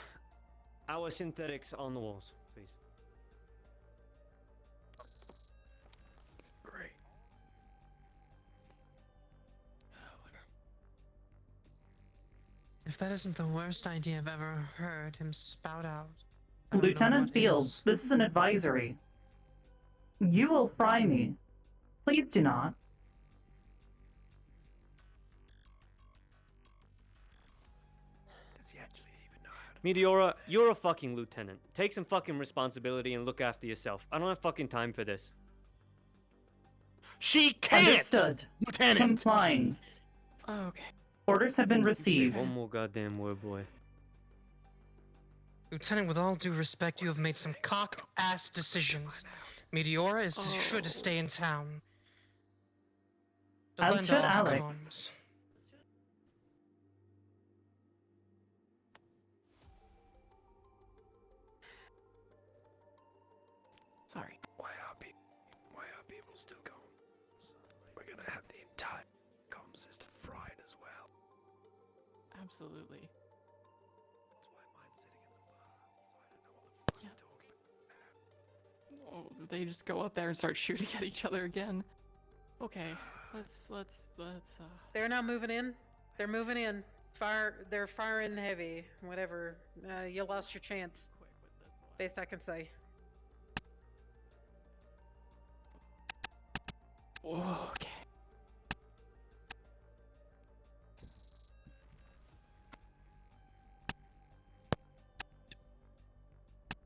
our synthetics on the walls, please. Great. If that isn't the worst idea I've ever heard him spout out. I don't know Lieutenant what Fields, is. this is an advisory. You will fry me. Please do not. Does he actually even know how to? Meteora, you're a fucking lieutenant. Take some fucking responsibility and look after yourself. I don't have fucking time for this. She can't! Understood. Lieutenant! Complying. Okay. Orders have been received. One more goddamn word, boy. Lieutenant, with all due respect, you have made some cock-ass decisions. Meteora should stay in town. To As lend should off Alex. comms. Sorry. Why are people still gone? We're gonna have the entire comm system fried as well. Absolutely. Oh, they just go up there and start shooting at each other again. Okay, let's. They're now moving in. They're moving in. They're firing heavy. Whatever. You lost your chance. Best I can say. Okay.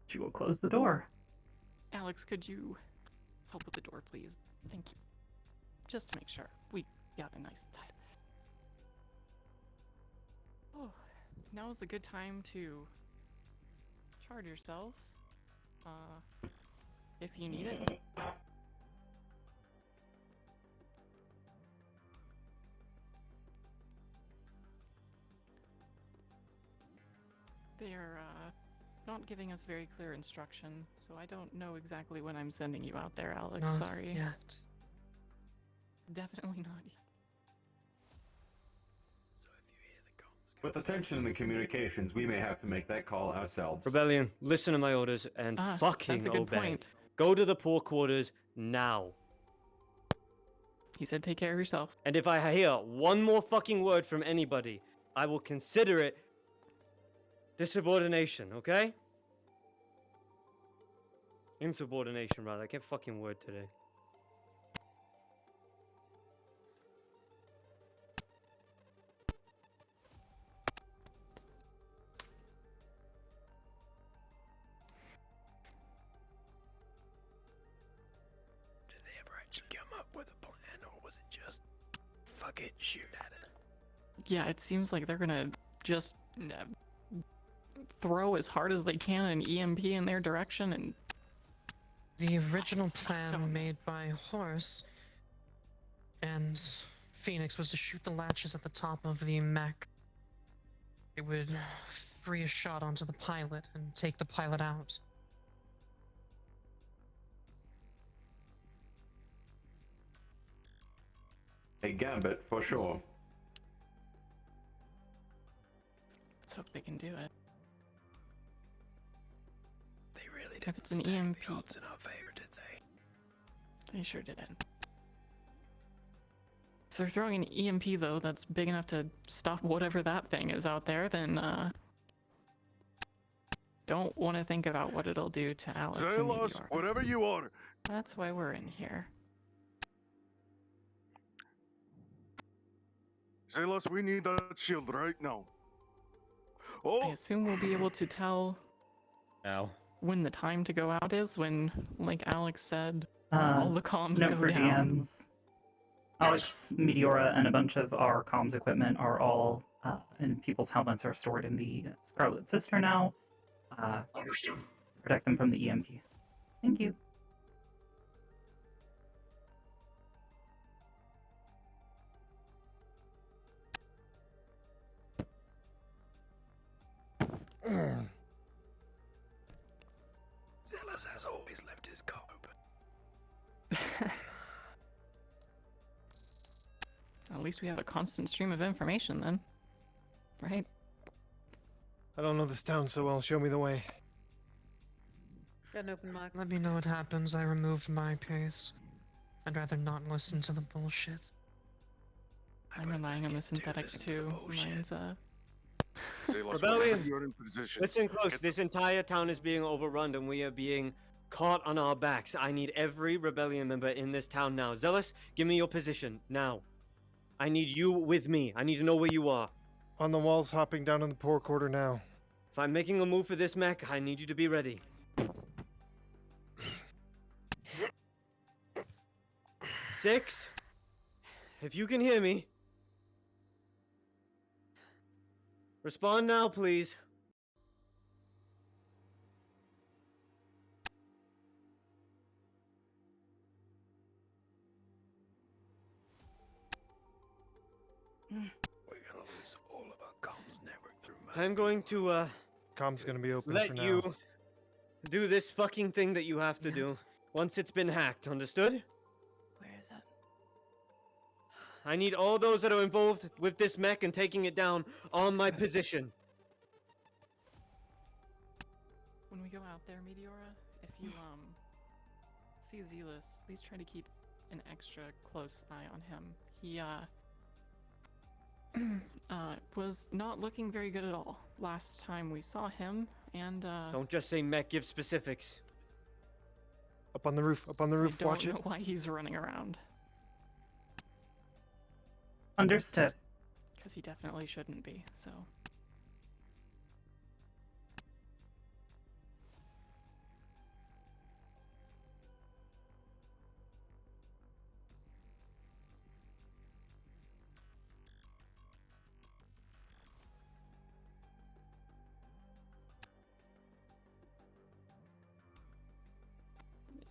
She will close the door. Alex, could you help with the door, please? Thank you. Just to make sure we got it nice and tight. Oh, now is a good time to charge yourselves. If you need it. They are, not giving us very clear instruction, so I don't know exactly when I'm sending you out there, Alex. Not Sorry. yet. Definitely not yet. With the tension in the communications, we may have to make that call ourselves. Rebellion, listen to my orders and fucking that's a good obey. point. Go to the poor quarters now. He said take care of yourself. And if I hear one more fucking word from anybody, I will consider it insubordination, okay? Insubordination, rather. I can't fucking word today. Did they ever actually come up with a plan, or was it just fuck it, shoot at it? Yeah, it seems like they're gonna just throw as hard as they can an EMP in their direction and... The original plan made by Horse and Phoenix was to shoot the latches at the top of the mech. It would free a shot onto the pilot and take the pilot out. A gambit, for sure. Let's hope they can do it. They really If didn't it's an stack EMP. the odds in our favor, did they? They sure didn't. If they're throwing an EMP, though, that's big enough to stop whatever that thing is out there, then, don't want to think about what it'll do to Alex and Zelos, Meteora. whatever you are. That's why we're in here. Zelos, we need that shield right now. I assume we'll be able to tell when the time to go out is, when, like Alex said, all the comms note go for down. DMs. Alex, Meteora, and a bunch of our comms equipment are all in people's helmets are stored in the Scarlet Sister now. Understood. Protect them from the EMP. Thank you. Zealous has always left his car open. At least we have a constant stream of information then. Right? I don't know this town so well. Show me the way. Got an open mic. Let me know what happens. I removed my pace. I'd rather not listen to the bullshit. I'm relying on the synthetics too. Mine's, Rebellion! You're in position. Listen close. This entire town is being overrun and we are being caught on our backs. I need every rebellion member in this town now. Zealous, give me your position now. I need you with me. I need to know where you are. On the walls, hopping down in the poor quarter now. If I'm making a move for this mech, I need you to be ready. 6, if you can hear me. Respond now, please. I'm going to Com's gonna be open let for now. you do this fucking thing that you have to do once it's been hacked, understood? Where is it? I need all those that are involved with this mech and taking it down on my position. When we go out there, Meteora, if you see Zealous, please try to keep an extra close eye on him. He was not looking very good at all last time we saw him, and Don't just say mech, give specifics. Up on the roof, I don't know why he's running around. Understood. Because he definitely shouldn't be, so.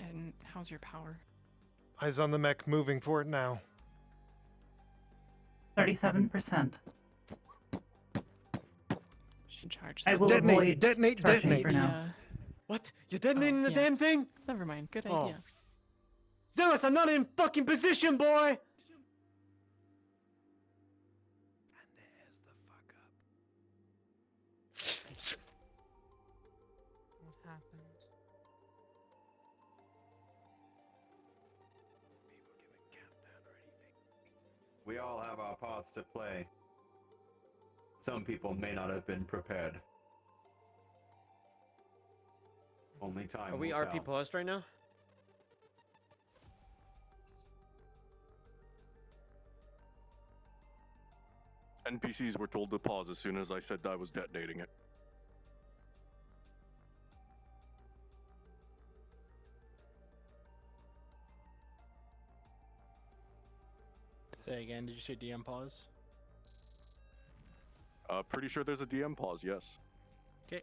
And how's your power? Eyes on the mech, moving for it now. 37%. Should charge I that. will Detonate, avoid detonate, charging detonate. for now. What? You're detonating the yeah. damn thing? Never mind. Good Oh. idea. Zealous, I'm not in fucking position, boy! What happened? We all have our parts to play. Some people may not have been prepared. Only time Are we will RP tell. paused right now? NPCs were told to pause as soon as I said I was detonating it. Say again, did you say DM pause? Pretty sure there's a DM pause, yes. Okay.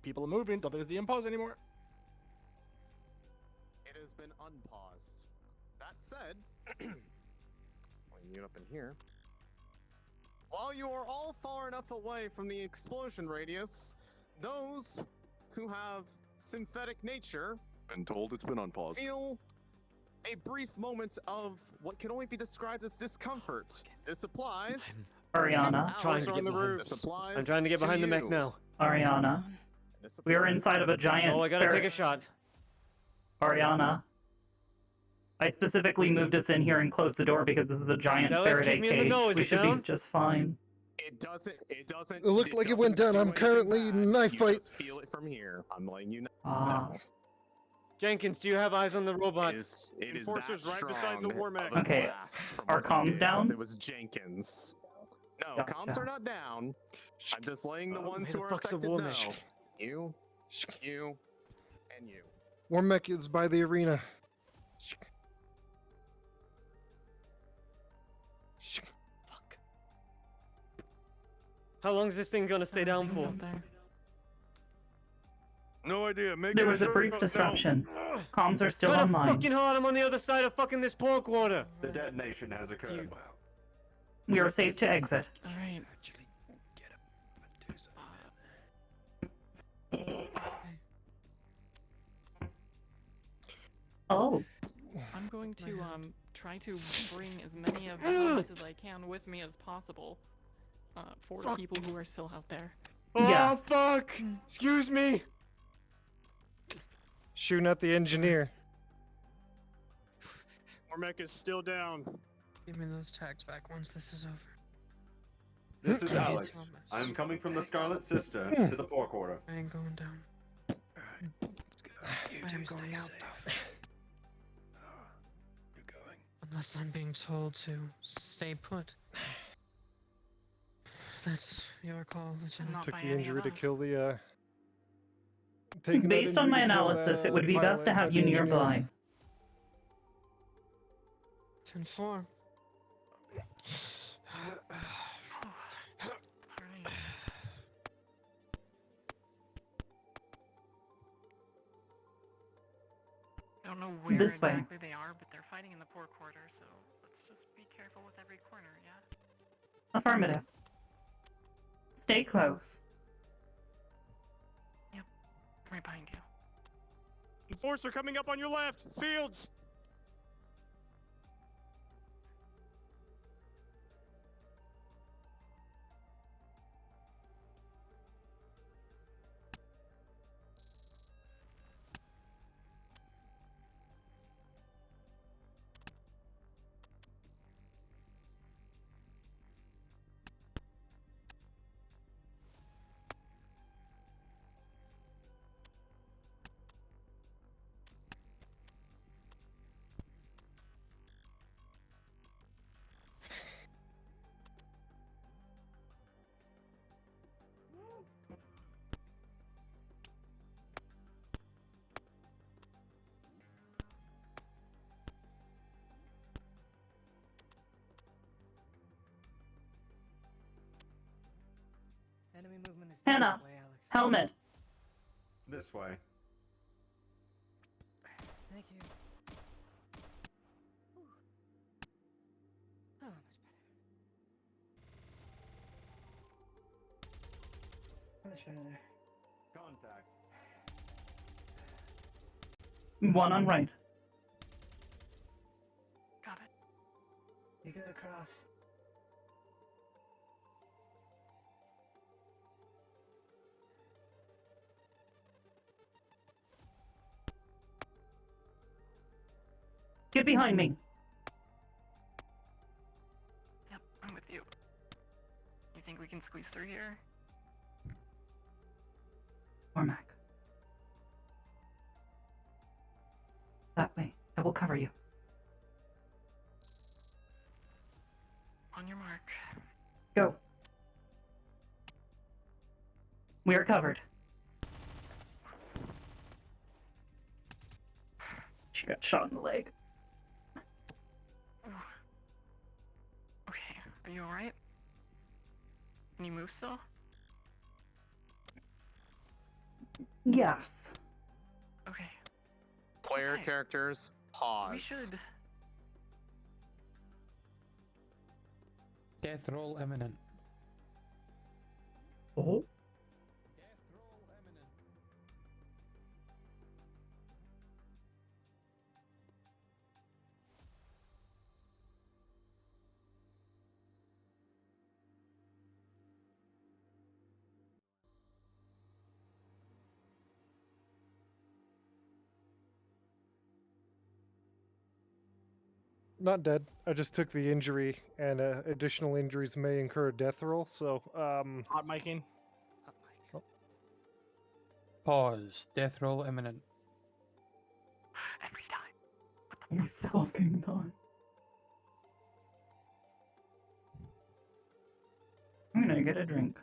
People are moving, don't think there's DM pause anymore. It has been unpaused. That said, let me get up in here. While you are all far enough away from the explosion radius, those who have synthetic nature Been told it's been unpaused. feel a brief moment of what can only be described as discomfort. This applies Ariana. to Trying to Alice. get behind- This applies I'm trying to get behind the mech you. now. Ariana. We are inside of a giant. Oh, I gotta take a shot. Ariana. I specifically moved us in here and closed the door because this is a giant Zealous, Faraday keep me in the cage. know. Is We it should down? be just fine. It doesn't. It looked like it went down. I'm currently in a knife You fight. just feel it from here. I'm letting you know. Ah. Jenkins, do you have eyes on the robot? It is Enforcer's that right beside the strong war mech. of a Okay, blast from are what they comms did, 'cause down? It was Jenkins. No, Gotcha. comms are not down. I'm just letting the ones who who the are fuck's the affected war know. mech? You, and you. War mech is by the arena. Fuck. How long is this thing gonna stay down Everything's for? out there. No idea. Make There it was a short brief note. disruption. Comms are still Kinda online. fucking hard. I'm on the other side of fucking this pork water. The detonation has occurred. We are safe to exit. All right. Oh. I'm going to try to bring as many of the helmets as I can with me as possible for people who are still out there. Oh Yes. fuck! Excuse me. Shooting at the engineer. War mech is still down. Give me those tags back once this is over. This is Hey, Alex. Thomas. I'm coming from the Scarlet Sister to the Pork Order. I ain't going down. I am going out though. Unless I'm being told to stay put. That's your call, Lieutenant. Not Took by the any injury of to us. kill the taking that Based on injury my to kill analysis, that, it would be best to pilot, have the you engineer. nearby. 10-4. I don't know where This way. exactly they are, but they're fighting in the poor quarter, so let's just be careful with every corner, yeah? Affirmative. Stay close. Yep, right behind you. Enforcer coming up on your left! Fields! Enemy movement is Hannah, this way, Alex. helmet. This way. Thank you. Oh, much better. Much better. Contact. One on right. Got it. You go across. Get behind me. Yep, I'm with you. You think we can squeeze through here? Cormac. That way. I will cover you. On your mark. Go. We are covered. She got shot in the leg. Ooh. Okay, are you alright? Can you move still? Yes. Okay. Player Okay. characters, pause. We should. Death roll imminent. Oh. Not dead. I just took the injury, and additional injuries may incur a death roll. So, Hot miking. Pause. Death roll imminent. Every time. Every fucking time. I'm gonna get a drink.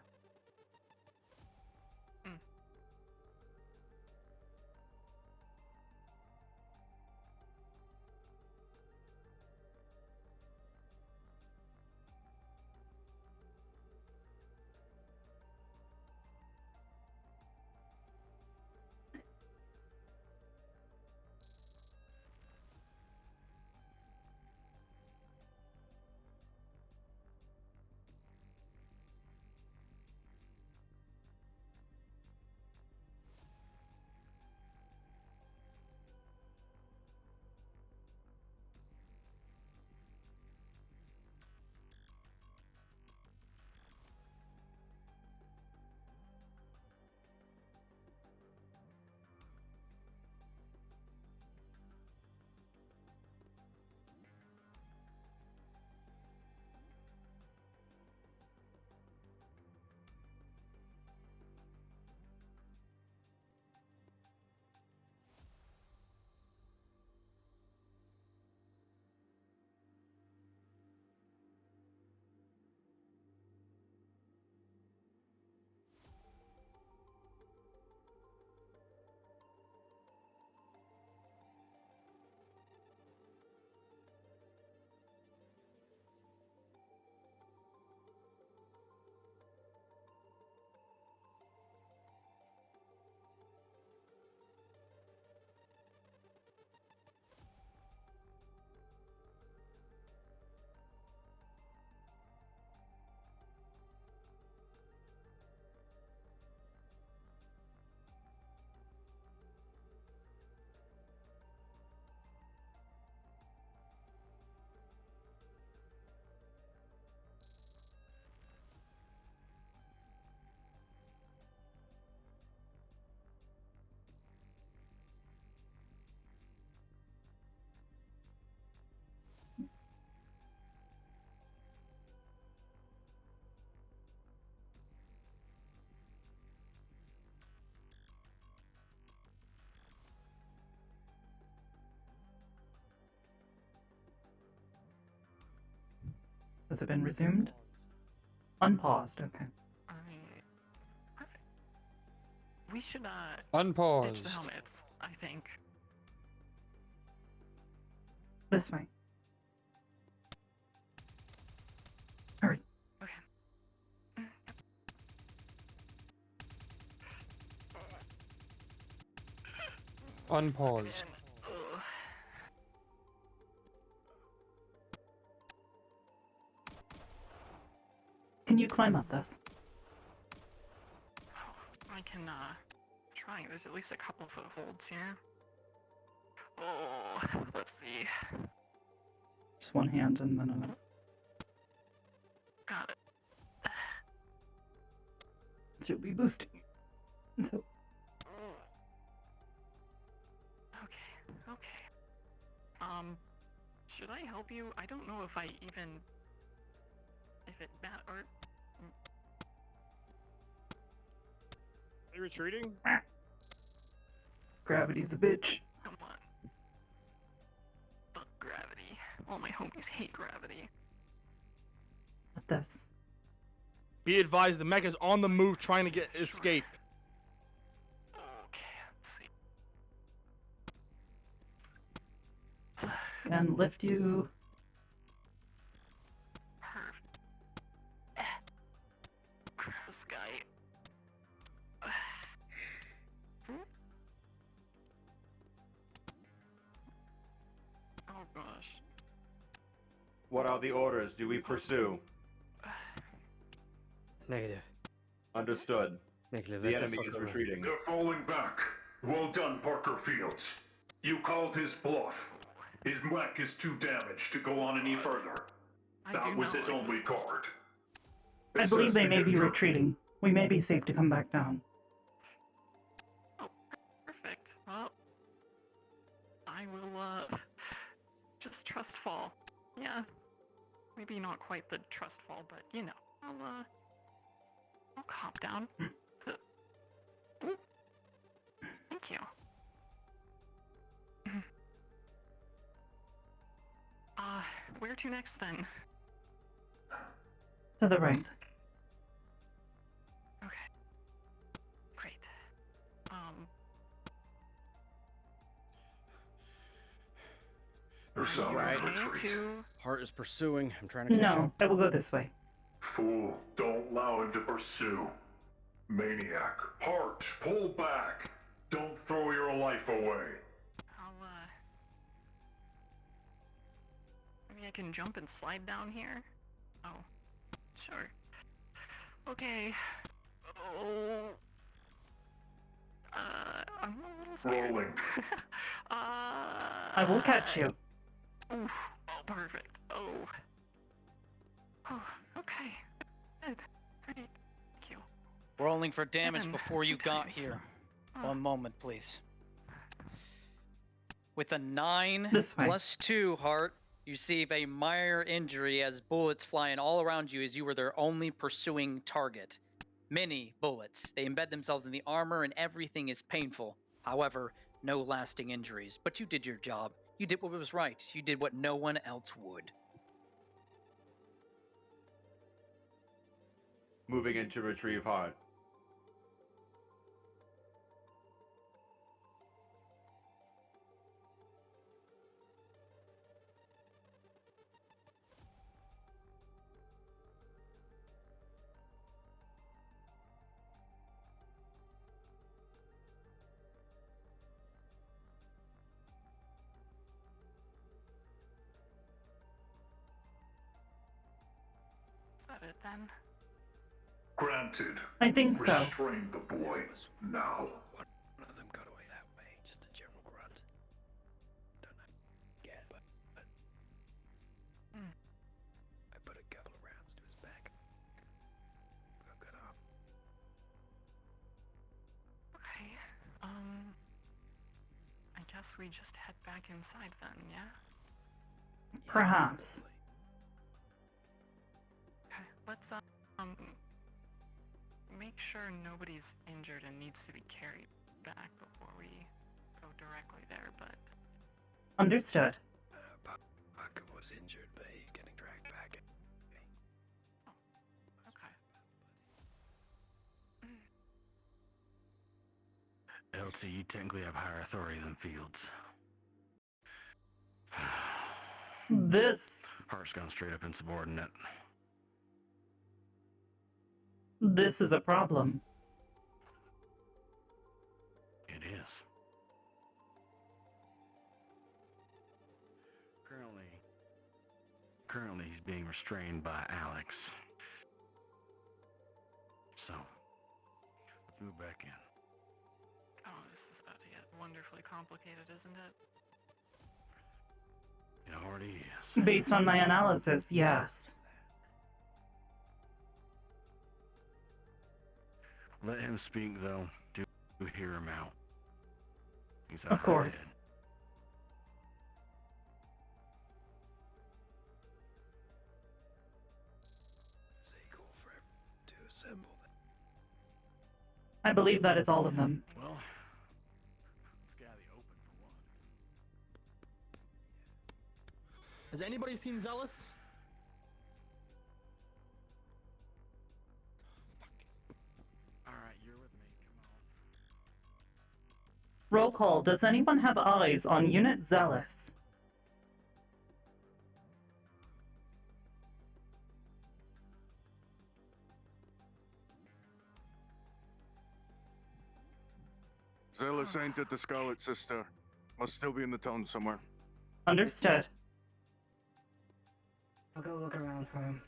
Has it been resumed? Unpaused, okay. Perfect. We should, ditch Unpaused. the helmets, I think. This way. Hurry. Okay. Unpaused. Ugh. Can you climb up this? I can, try. There's at least a couple footholds here. Oh, let's see. Just one hand and then another. Got it. Should be boosting. So. Okay. Should I help you? I don't know if I even... If it or... Are you retreating? Gravity's a bitch. Come on. Fuck gravity. All my homies hate gravity. At this. Be advised, the mech is on the move trying to get escape. Okay, let's see. And lift you. Perfect. Grab this guy. Oh gosh. What are the orders? Do we pursue? Negative. Understood. Negative. The enemy is retreating. They're falling back. Well done, Parker Fields. You called his bluff. His mech is too damaged to go on any further. That was his only card. I believe they may be Assess the retreating. We may be safe to come back down. Oh, perfect. Well, I will, just trust fall. Yeah. Maybe not quite the trust fall, but, you know, I'll hop down. Ooh. Thank you. Where to next then? To the right. Okay. Great. They're sounding Right. retreat. Heart is pursuing. I'm trying to catch No, up. I will go this way. Fool, don't allow him to pursue. Maniac, Heart, pull back. Don't throw your life away. Maybe I can jump and slide down here? Oh, sure. Okay. Oh. I'm a little scared. Rolling. I will catch you. Oof. Oh, perfect. Oh. Oh, okay. Good. Great. Thank you. Rolling for damage Seven, before you 2 got times. here. Oh. One moment, please. With a 9 This way. plus 2 heart, you receive a minor injury as bullets flying all around you as you were their only pursuing target. Many bullets. They embed themselves in the armor and everything is painful. However, no lasting injuries. But you did your job. You did what was right. You did what no one else would. Moving in to retrieve Heart. Is that it then? Granted. I think so. Restrain the boy. Now. One of them got away that way. Just a general grunt. Don't know. Yeah, but I put a couple of rounds to his back. I've got arm. Okay. I guess we just head back inside then, yeah? Perhaps. Okay, let's, make sure nobody's injured and needs to be carried back before we go directly there, but... Understood. Parker was injured, but he's getting dragged back. LT, you technically have higher authority than Fields. This Hart's gone straight up insubordinate. is a problem. It is. Currently he's being restrained by Alex. So, let's move back in. Oh, this is about to get wonderfully complicated, isn't it? It already is. Based on my analysis, yes. Let him speak, though. Do hear him out. He's a Of course. Say call for everyone to assemble. I believe that is all of them. Well, let's get out of the open for one. Has anybody seen Zealous? Alright, you're with me. Come on. Roll call. Does anyone have eyes on Unit Zealous? Zealous ain't at the Scarlet Sister. Must still be in the town somewhere. Understood. I'll go look around for him.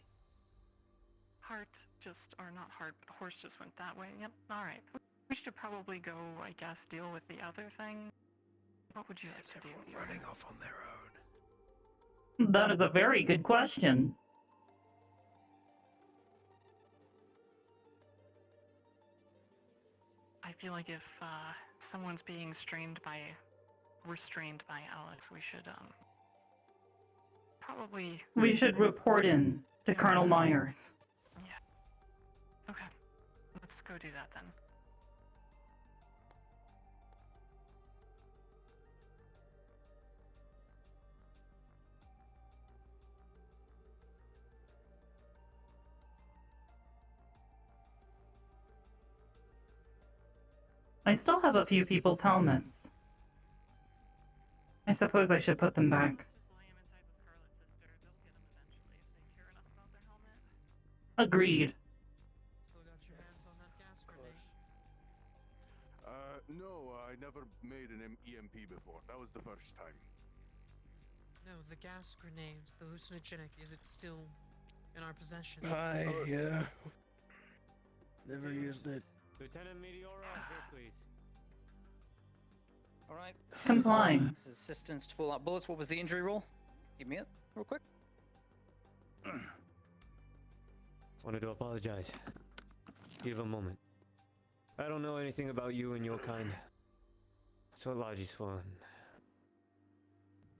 Or not Heart, but Horse just went that way. Yep, alright. We should probably go, I guess, deal with the other thing. What would you like to do? Running off on their own. That is a very good question. I feel like if someone's being restrained by Alex, we should probably. We should report in to Colonel Myers. Yeah. Okay. Let's go do that then. I still have a few people's helmets. I suppose I should put them back. Agreed. Still got your hands on that gas grenade? No, I never made an EMP before. That was the first time. No, the gas grenade, the hallucinogenic, is it still in our possession? Yeah. Never used it. Lieutenant Meteora, here, please. All right. Complying. This is assistance to pull out bullets. What was the injury roll? Give me it real quick. Wanted to apologize. Give a moment. I don't know anything about you and your kind. That's what Logi's for.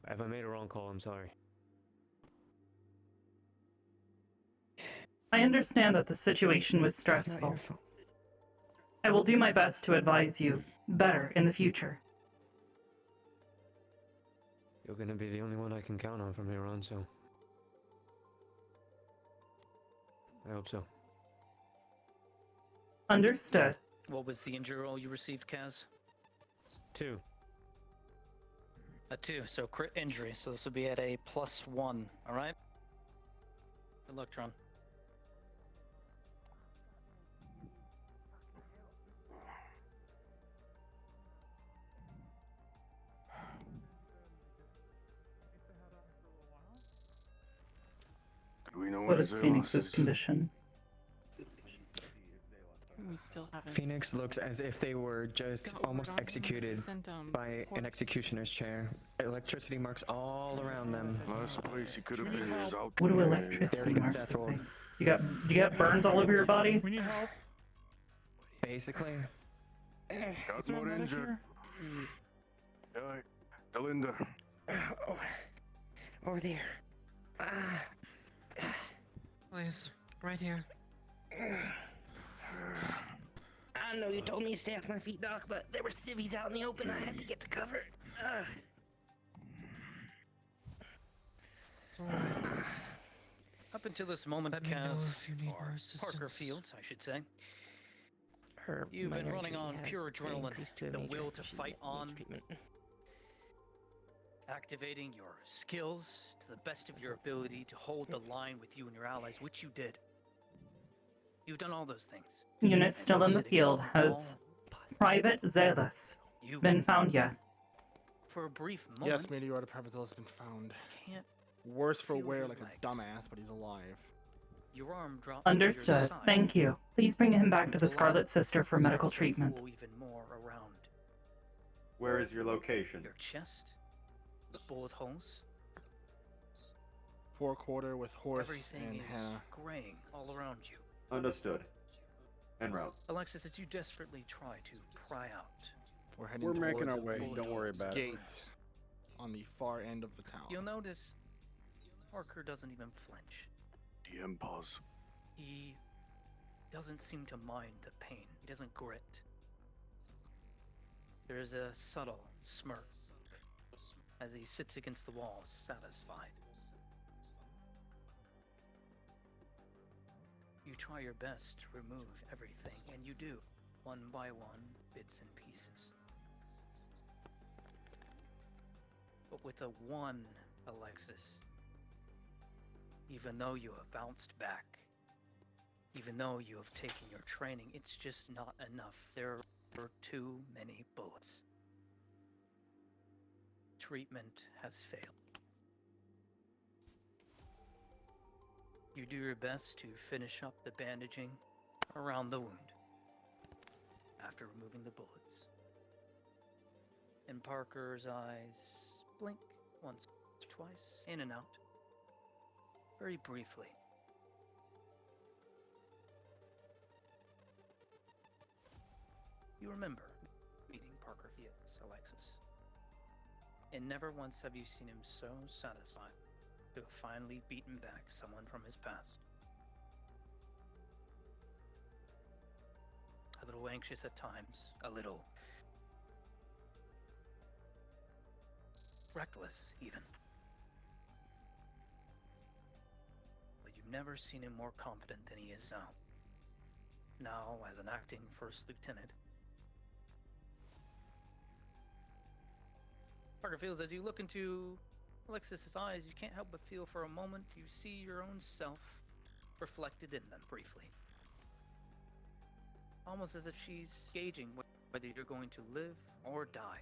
If I made a wrong call, I'm sorry. I understand that the situation was It's not stressful. your fault. I will do my best to advise you better in the future. You're gonna be the only one I can count on from here on, so... I hope so. Understood. What was the injury roll you received, Kaz? 2. A 2, so crit injury. So this will be at a +1. All right. Good luck, Tron. Do we know What where is Zealous Phoenix's is? condition? We still haven't. Phoenix looks as if they were just almost executed by an executioner's chair. Electricity marks all around them. Last place he could have been is out What do there. electricity They're marks death look roll. like? You got burns all over your body? We need help. Basically. Got more injured. Yeah, Delinda. Over there. Please, right here. I know you told me to stay off my feet, Doc, but there were civvies out in the open. I had to get to cover. It's alright. Up until this moment, Let me know Kaz, if you need more or assistance. Parker Fields, I should say, Her You've been minor running injury on has pure been adrenaline, increased to a the major. will to She fight needs on, treatment. activating your skills to the best of your ability to hold the line with you and your allies, which you did. You've done all those things. Unit still in the Sit against field. the Has wall. Private Zealous You been found yet? for a brief moment. Yes, Meteora, the Private has been found. Can't Worse for feel wear, your like legs. a dumbass, but he's alive. Your arm drops to your Understood. side. Thank you. Please bring him back to the Blood Scarlet Sister for medical starts to treatment. pool even more around Where is your location? your chest, the bullet holes. Poor quarter with horse Everything and is Hannah. graying all around you. Understood. En route. Alexis, as you desperately try to pry out, We're heading We're making our towards way. the Don't worry about it. gate on the far end of the town. you'll notice Parker doesn't even flinch. DM pause. He doesn't seem to mind the pain. He doesn't grit. There is a subtle smirk as he sits against the wall, satisfied. You try your best to remove everything, and you do, one by one, bits and pieces. But with a one, Alexis, even though you have bounced back, even though you have taken your training, it's just not enough. There are too many bullets. Treatment has failed. You do your best to finish up the bandaging around the wound after removing the bullets. And Parker's eyes blink once, twice, in and out, very briefly. You remember meeting Parker Fields, Alexis. And never once have you seen him so satisfied to have finally beaten back someone from his past. A little anxious at times, a little reckless, even. But you've never seen him more confident than he is now. Now, as an acting first lieutenant. Parker feels as you look into Alexis's eyes, you can't help but feel for a moment you see your own self reflected in them briefly. Almost as if she's gauging whether you're going to live or die.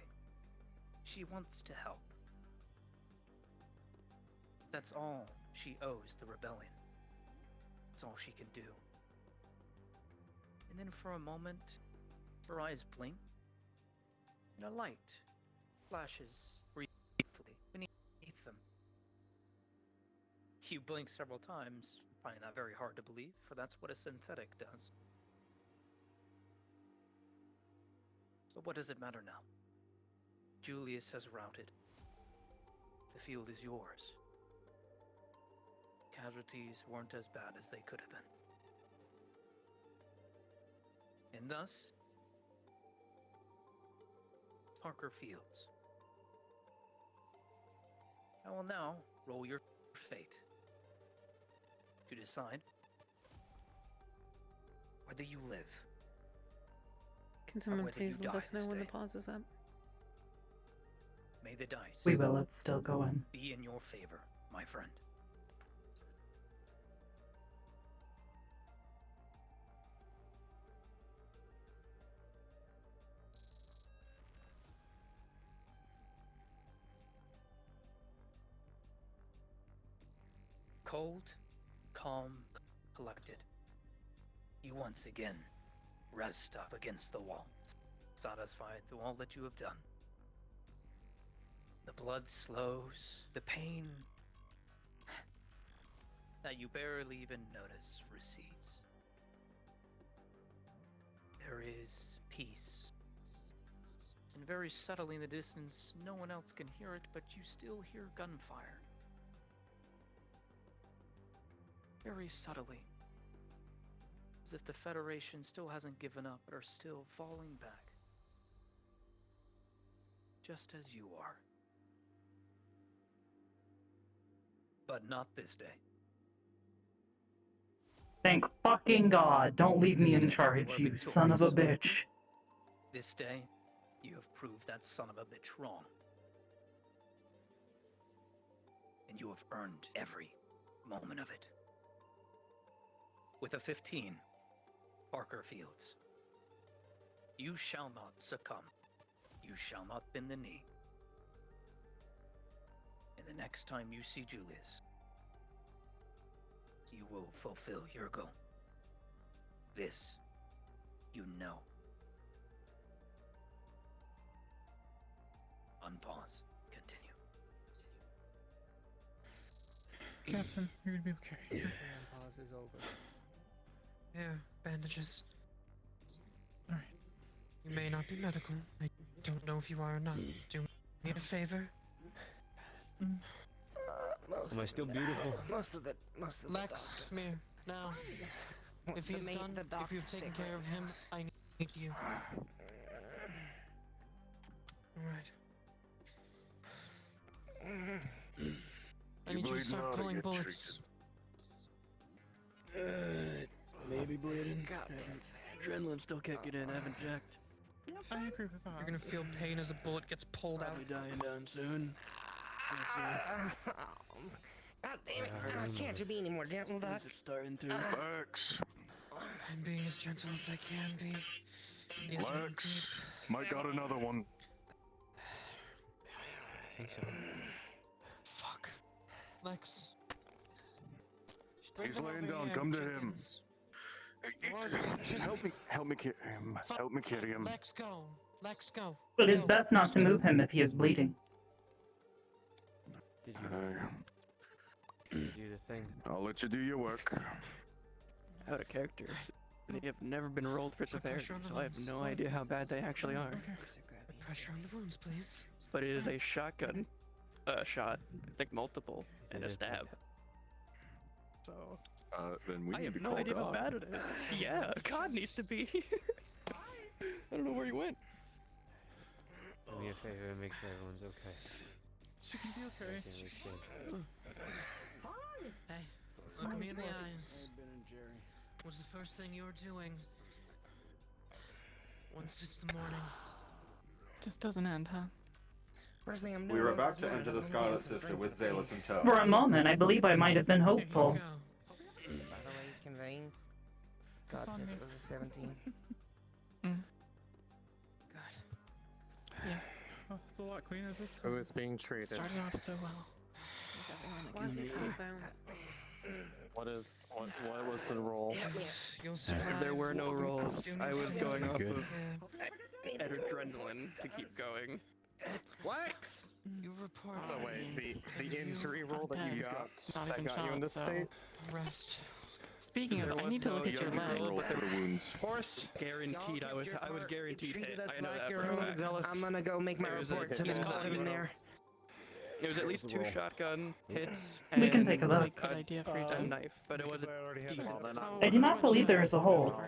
She wants to help. That's all she owes the rebellion. That's all she can do. And then for a moment, her eyes blink, and a light flashes briefly beneath them. You blink several times, finding that very hard to believe, for that's what a synthetic does. But what does it matter now? Julius has routed. The field is yours. Casualties weren't as bad as they could have been. And thus, Parker Fields. I will now roll your fate to decide whether you live. Can someone whether please you let die us know this when the day. pause is up? May the dice We will. It's still going. be in your favor, my friend. Cold, calm, collected. You once again rest up against the wall, satisfied with all that you have done. The blood slows, the pain that you barely even notice recedes. There is peace. And very subtly in the distance, no one else can hear it, but you still hear gunfire. Very subtly. As if the Federation still hasn't given up, but are still falling back. Just as you are. But not this day. Thank fucking God. Don't leave me in charge, you son of a bitch. This day, you have proved that son of a bitch wrong. And you have earned every moment of it. With a 15, Parker Fields, you shall not succumb. You shall not bend the knee. And the next time you see Julius, you will fulfill your goal. This, you know. Unpause. Continue. Captain, you're gonna be okay. Pause is over. Here, bandages. Alright. You may not be medical. I don't know if you are or not. Do me a favor? Am I still beautiful? Most of the Lex, doctors. come here, now. If The he's maid- done, the if doc's you've taken sick. care of him, I need you. Alright. I need you to start pulling bullets. Maybe bleeding. God, Adrenaline still kicking in, haven't checked. I agree with that. You're gonna feel pain as a bullet gets pulled out. Probably dying down soon. God damn it! Can't you be any more gentle, Doc? It's starting to. Lex, I'm being as gentle as I can be. Yes, I'm Lex, deep. might got another one. I think so. Fuck. Lex. He's Bring him laying over down. here, Come to him. Jenkins. Where are you? Just Help me carry him. Lex, go. Lex, go. But it's Go. best not to move him if he is bleeding. Did you do the thing? I'll let you do your work. Out of character. They have never been rolled for severity, pressure on the so I have lungs. no idea how bad they actually are. Pressure on the wounds, please. But it is a shotgun shot. I think multiple and a stab. So Then we I need have to no call idea how God. bad it is. Yeah, God needs to be. I don't know where he went. Do me a favor and make sure everyone's okay. She can be okay. Okay, we stand. Hey, look me in the eyes. What's the first thing you're doing once it's the morning? Just doesn't end, huh? First thing I'm We were about to enter the Scarlet Sister with Zalis in tow. For a moment, I believe I might have been hopeful. By the way, conveying. God It's on says me. it was a 17. Yeah. Oh, it's a lot cleaner this time. Who is being treated? Started off so well. Is everyone Why is he okay? spellbound? What was the roll? You'll If survive. there were no rolls, Do me I a was favor. going off Good. of Yeah. adrenaline to keep going. Lex! You report. So wait, the injury roll that you Dead. got Not that even got you in shot, this so- state? Rest. Speaking There of, I was need to no look at your young leg. girl, but there For the wounds. Horse guaranteed. I was guaranteed hit. Treated us I know like that your for a own. fact. I'm gonna go make my There's a report to hit the on captain that. there. It was at least 2 shotgun hits. We can and take a look. Good idea for you a to- knife, but it was a decent. I do not believe there is a hole.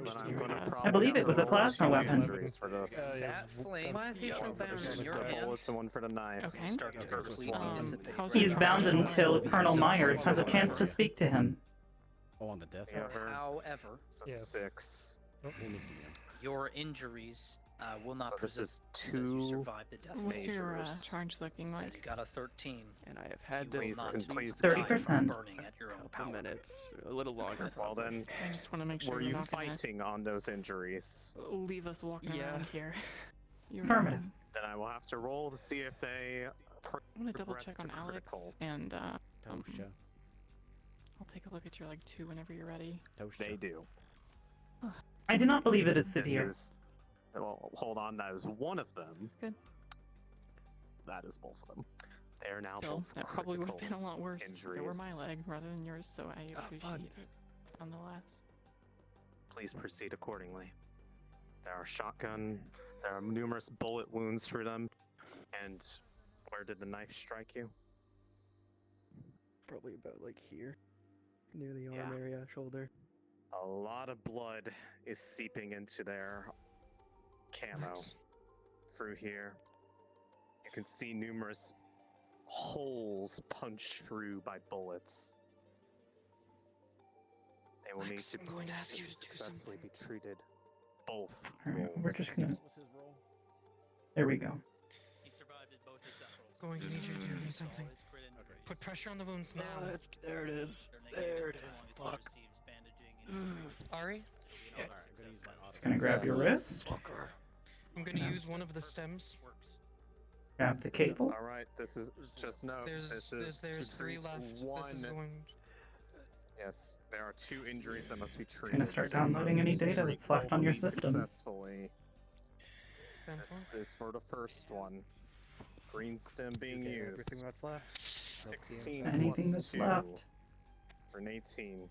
I believe it was a plasma weapon. Injuries for this. That flame Why is he still bound? in your One hand bullets and one for the knife. Okay. start to completely dissipate. how's He your is charge? bound until Colonel Myers has a chance to speak to him. Oh, on the death Yeah. row? However, It's a 6. your injuries will not So this persist is as you 2 survive the death. What's your majors. charge looking As like? you got a 13. And I have had You this will Please, not can please die from 30%. burning at your own couple power. minutes, a little longer. Well then, I just want to make sure were you're you not gonna fighting on those injuries? leave us walking Yeah. around here. You're Affirmative. Then I will have to roll to see if they I'm gonna double progress check to on Alex critical. and Tosha. I'll take a look at your leg too whenever you're ready. They do. I do not believe it is This severe. is. Well, hold on. That is one of them. Good. That is both of them. They are now Still, both that probably would have critical been a lot worse if it were my injuries. leg rather than yours, so I Ah, appreciate fun. it nonetheless. Please proceed accordingly. There are there are numerous bullet wounds through them. And where did the knife strike you? Probably about like here, near the arm Yeah. area, shoulder. A lot of blood is seeping into their camo through here. You can see numerous holes punched through by bullets. They will need Alex, to I'm going to ask you to do successfully something. be treated. Both Alright, we're just gonna. What was his role? There we go. He survived it both his death rolls. Going to need you to do me something. Put pressure on the wounds now. There it is. There it is. Fuck. Ari, Just gonna grab your wrist. I'm going to use one of the stems. Grab the cable. All right, this is just no. This is There's to 3 treat left. one. This is going. Yes, there are 2 injuries that must be treated. It's gonna start so you downloading must any data treat that's left both on of your these system. Successfully. This is for the first one. Green stem being Okay, used. everything that's left. 16 Anything plus that's 2 left. for an 18.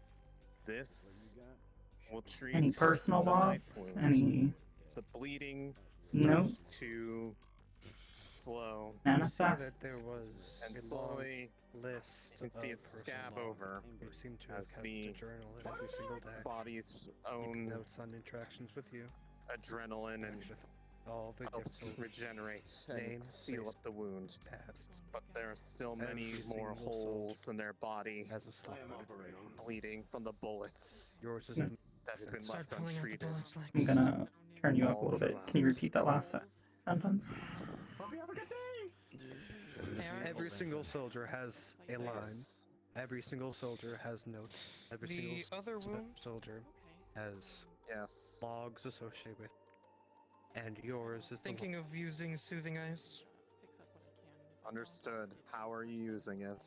This will treat Any personal the knife logs? wound. Any The bleeding No. starts to slow. manifests? There was And a slowly long list. you can see of it scab personal over log. You seem to have as kept the a journal every single day. body's Keep own notes on interactions with you. adrenaline and All the helps different regenerate and names, seal up the wound. past. But there are still many Every more single holes in their body, has a slip. bleeding from the bullets Yours is Yeah. that have been Start left pulling out the untreated. bullets, I'm Lex. gonna turn you up a All little bit. Can you throughout. repeat that last sentence? Every single soldier has a line. Yes. Every single soldier has notes. Every The single other wound? soldier has Yes. logs associated with. And yours is the Thinking of using soothing ice. Understood. How are you using it?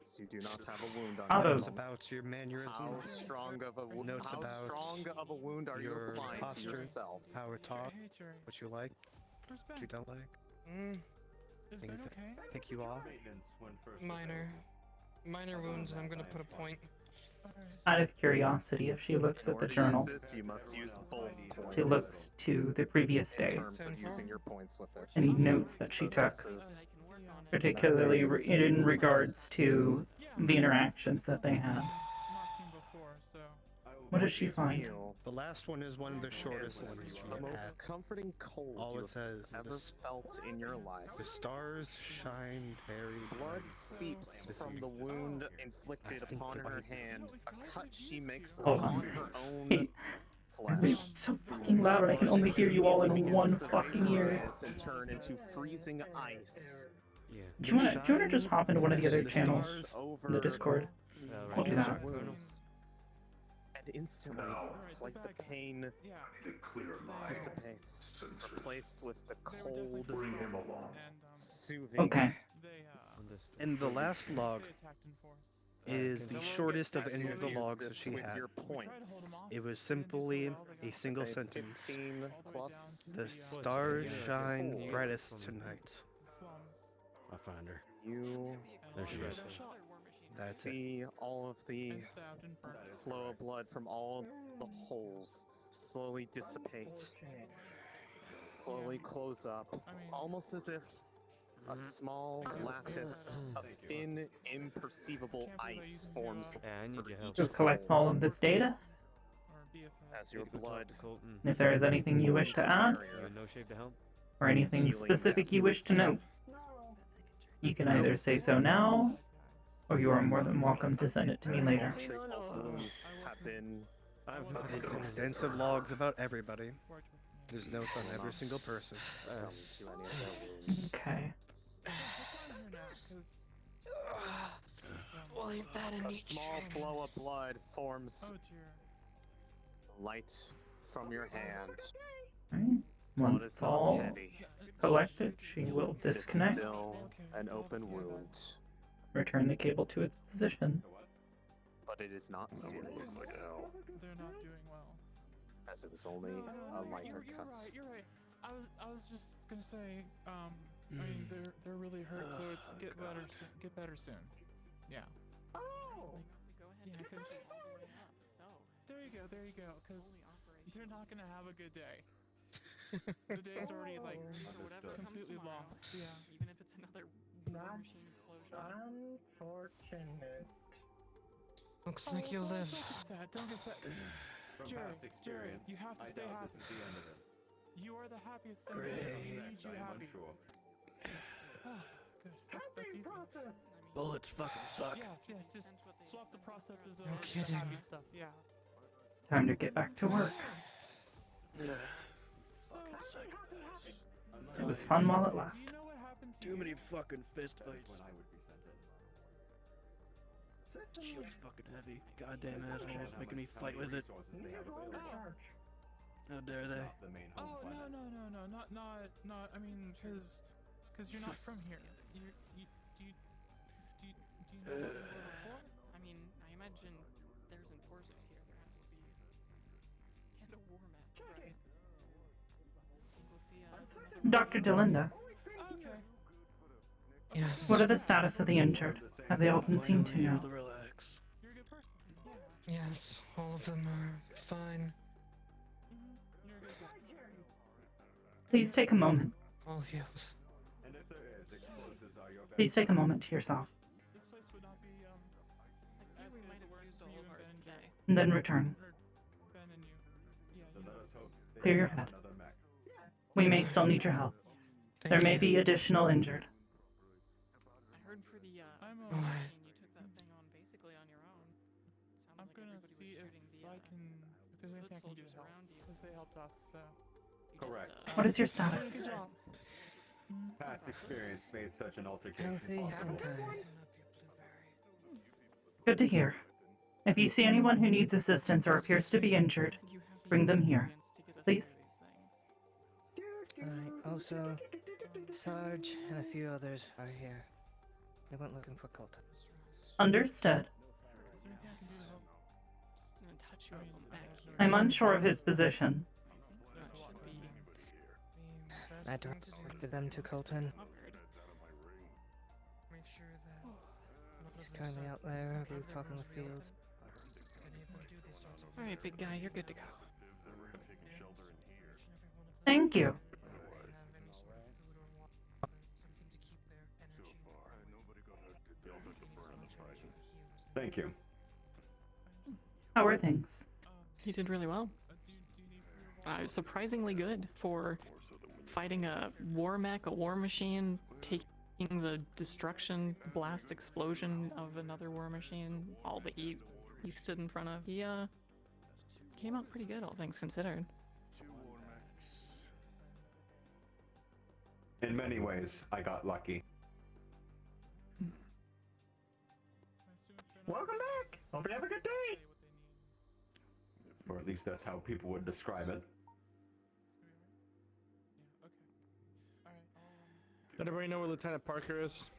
So you do not have a wound on Auto. you. notes about your mannerisms. How strong of a Notes how about strong of a wound are you your applying to posture, yourself? how to talk, what you like, what you don't like. Things that pick you off. Minor wounds, and I'm going to put a point. Out of curiosity, if she looks In at the order to journal, use this, you must use both points. she looks to the previous in day. terms of using your points with it. Any notes that she So took, this is particularly in regards to the interactions that they had. What does she find? feel The last one is one of the is shortest ones. the most comforting cold All you it says is have ever felt in your life. the stars shine very Blood bright. seeps This from evening. the wound inflicted I think upon the her Bible- hand, a cut she makes Hold upon on. her own Hey, flesh. it's so fucking loud, and I can only hear you all in one Begins to fucking ear. vaporize and turn into freezing ice. Yeah. Do you wanna just hop into one of the other The channels stars in the over Discord? We'll do all that. the wounds. And instantly, it's like the pain dissipates, replaced with the cold, soothing. Okay. And the last log is the shortest of any of the Use logs that this she with had. your points. It was simply a single Okay, sentence. 15 plus The stars shine brightest tonight. I find her. You There she is. That's it. see all of the flow of blood from all the holes slowly dissipate, slowly close up, almost as if a small lattice of thin, imperceivable ice forms over each You'll collect all of this data. as your blood. And if there is anything you wish to add, or anything specific you wish to note, you can either say so now, or you are more than welcome to send it to me later. Have been It's extensive logs about everybody. There's notes on every single person. Okay. Well, ain't that a A neat small shame? flow of blood forms light from your hand. Alright. Once Blood it's is not all heavy. collected, she will It is disconnect, still an open wound, return the cable to its position. but it is not serious, They're not doing well. as it was only a lighter You're cut. right. You're right. I was just gonna say, I mean, they're really hurt, so it's get better soon. Yeah. Oh. Yeah, because there you go. Because they're not gonna have a good day. The day's already like completely lost. Yeah. Even if it's another war machine explosion. Unfortunate. Looks like you'll live. Don't get sad. Don't get sad. Jared, you have to stay happy. You are the happiest thing. I need you happy. Good. That's easy. bullets fucking suck. Yes, just swap the processes of No the kidding. happy stuff, yeah. Time to get back to work. Yeah. Fucking psychopaths. It was fun while it lasted. Too many fucking fist fights. Shield's fucking heavy. Goddamn assholes making me fight with it. How dare they? Oh, no, not, I mean, cause you're not from here. Do you know what you were before? I mean, I imagine there's enforcers here. There has to be. And a war map, right? Think we'll see, Dr. Delinda, Okay. Yes. what are the status of the injured? Have they all been seen to now? Relax. You're a good person. Yeah. Yes, all of them are fine. You're a good guy. Please take a moment. All healed. Please take a moment to yourself, This place would not be, I think we might have used all of ours today. and then return. Ben and you. Yeah, Then you let know. us hope they Clear your have head. another mech. We may still need your help. Thank There may you. be additional injured. I heard for the I'm, war machine, you took that thing on basically on your own. Sounded I'm like gonna everybody see was if shooting the I can, if there's anything I can do soldiers to help. around you. Because they helped us, so. You Correct. Just, What is your Doing a status? good job. Past experience made such an altercation Healthy, possible. tired. Good to hear. If you see anyone who needs assistance or appears to be injured, you have the bring them here. experience to get us Please. through these things. Alright, also, Sarge and a few others are here. They went looking for Colton. Understood. Is there anything I can do to help? Just gonna touch you up back here. I'm unsure of his position. I think that should be I directed them to Colton. covered. Make sure that none of He's them currently start out there covering talking rooms with real Fields. quick. If any of them do, they start to All right, big guy, you're good to go. Thank you. have any sort of food or water, something to keep their energy. Thank you. How are things? He did really well. Surprisingly good for fighting a war mech, a war machine, taking the destruction, blast, explosion of another war machine, all that he stood in front of. He came out pretty good, all things considered. In many ways, I got lucky. Welcome back! Hope you have a good day! Or at least that's how people would describe it. Does everybody know where Lieutenant Parker is?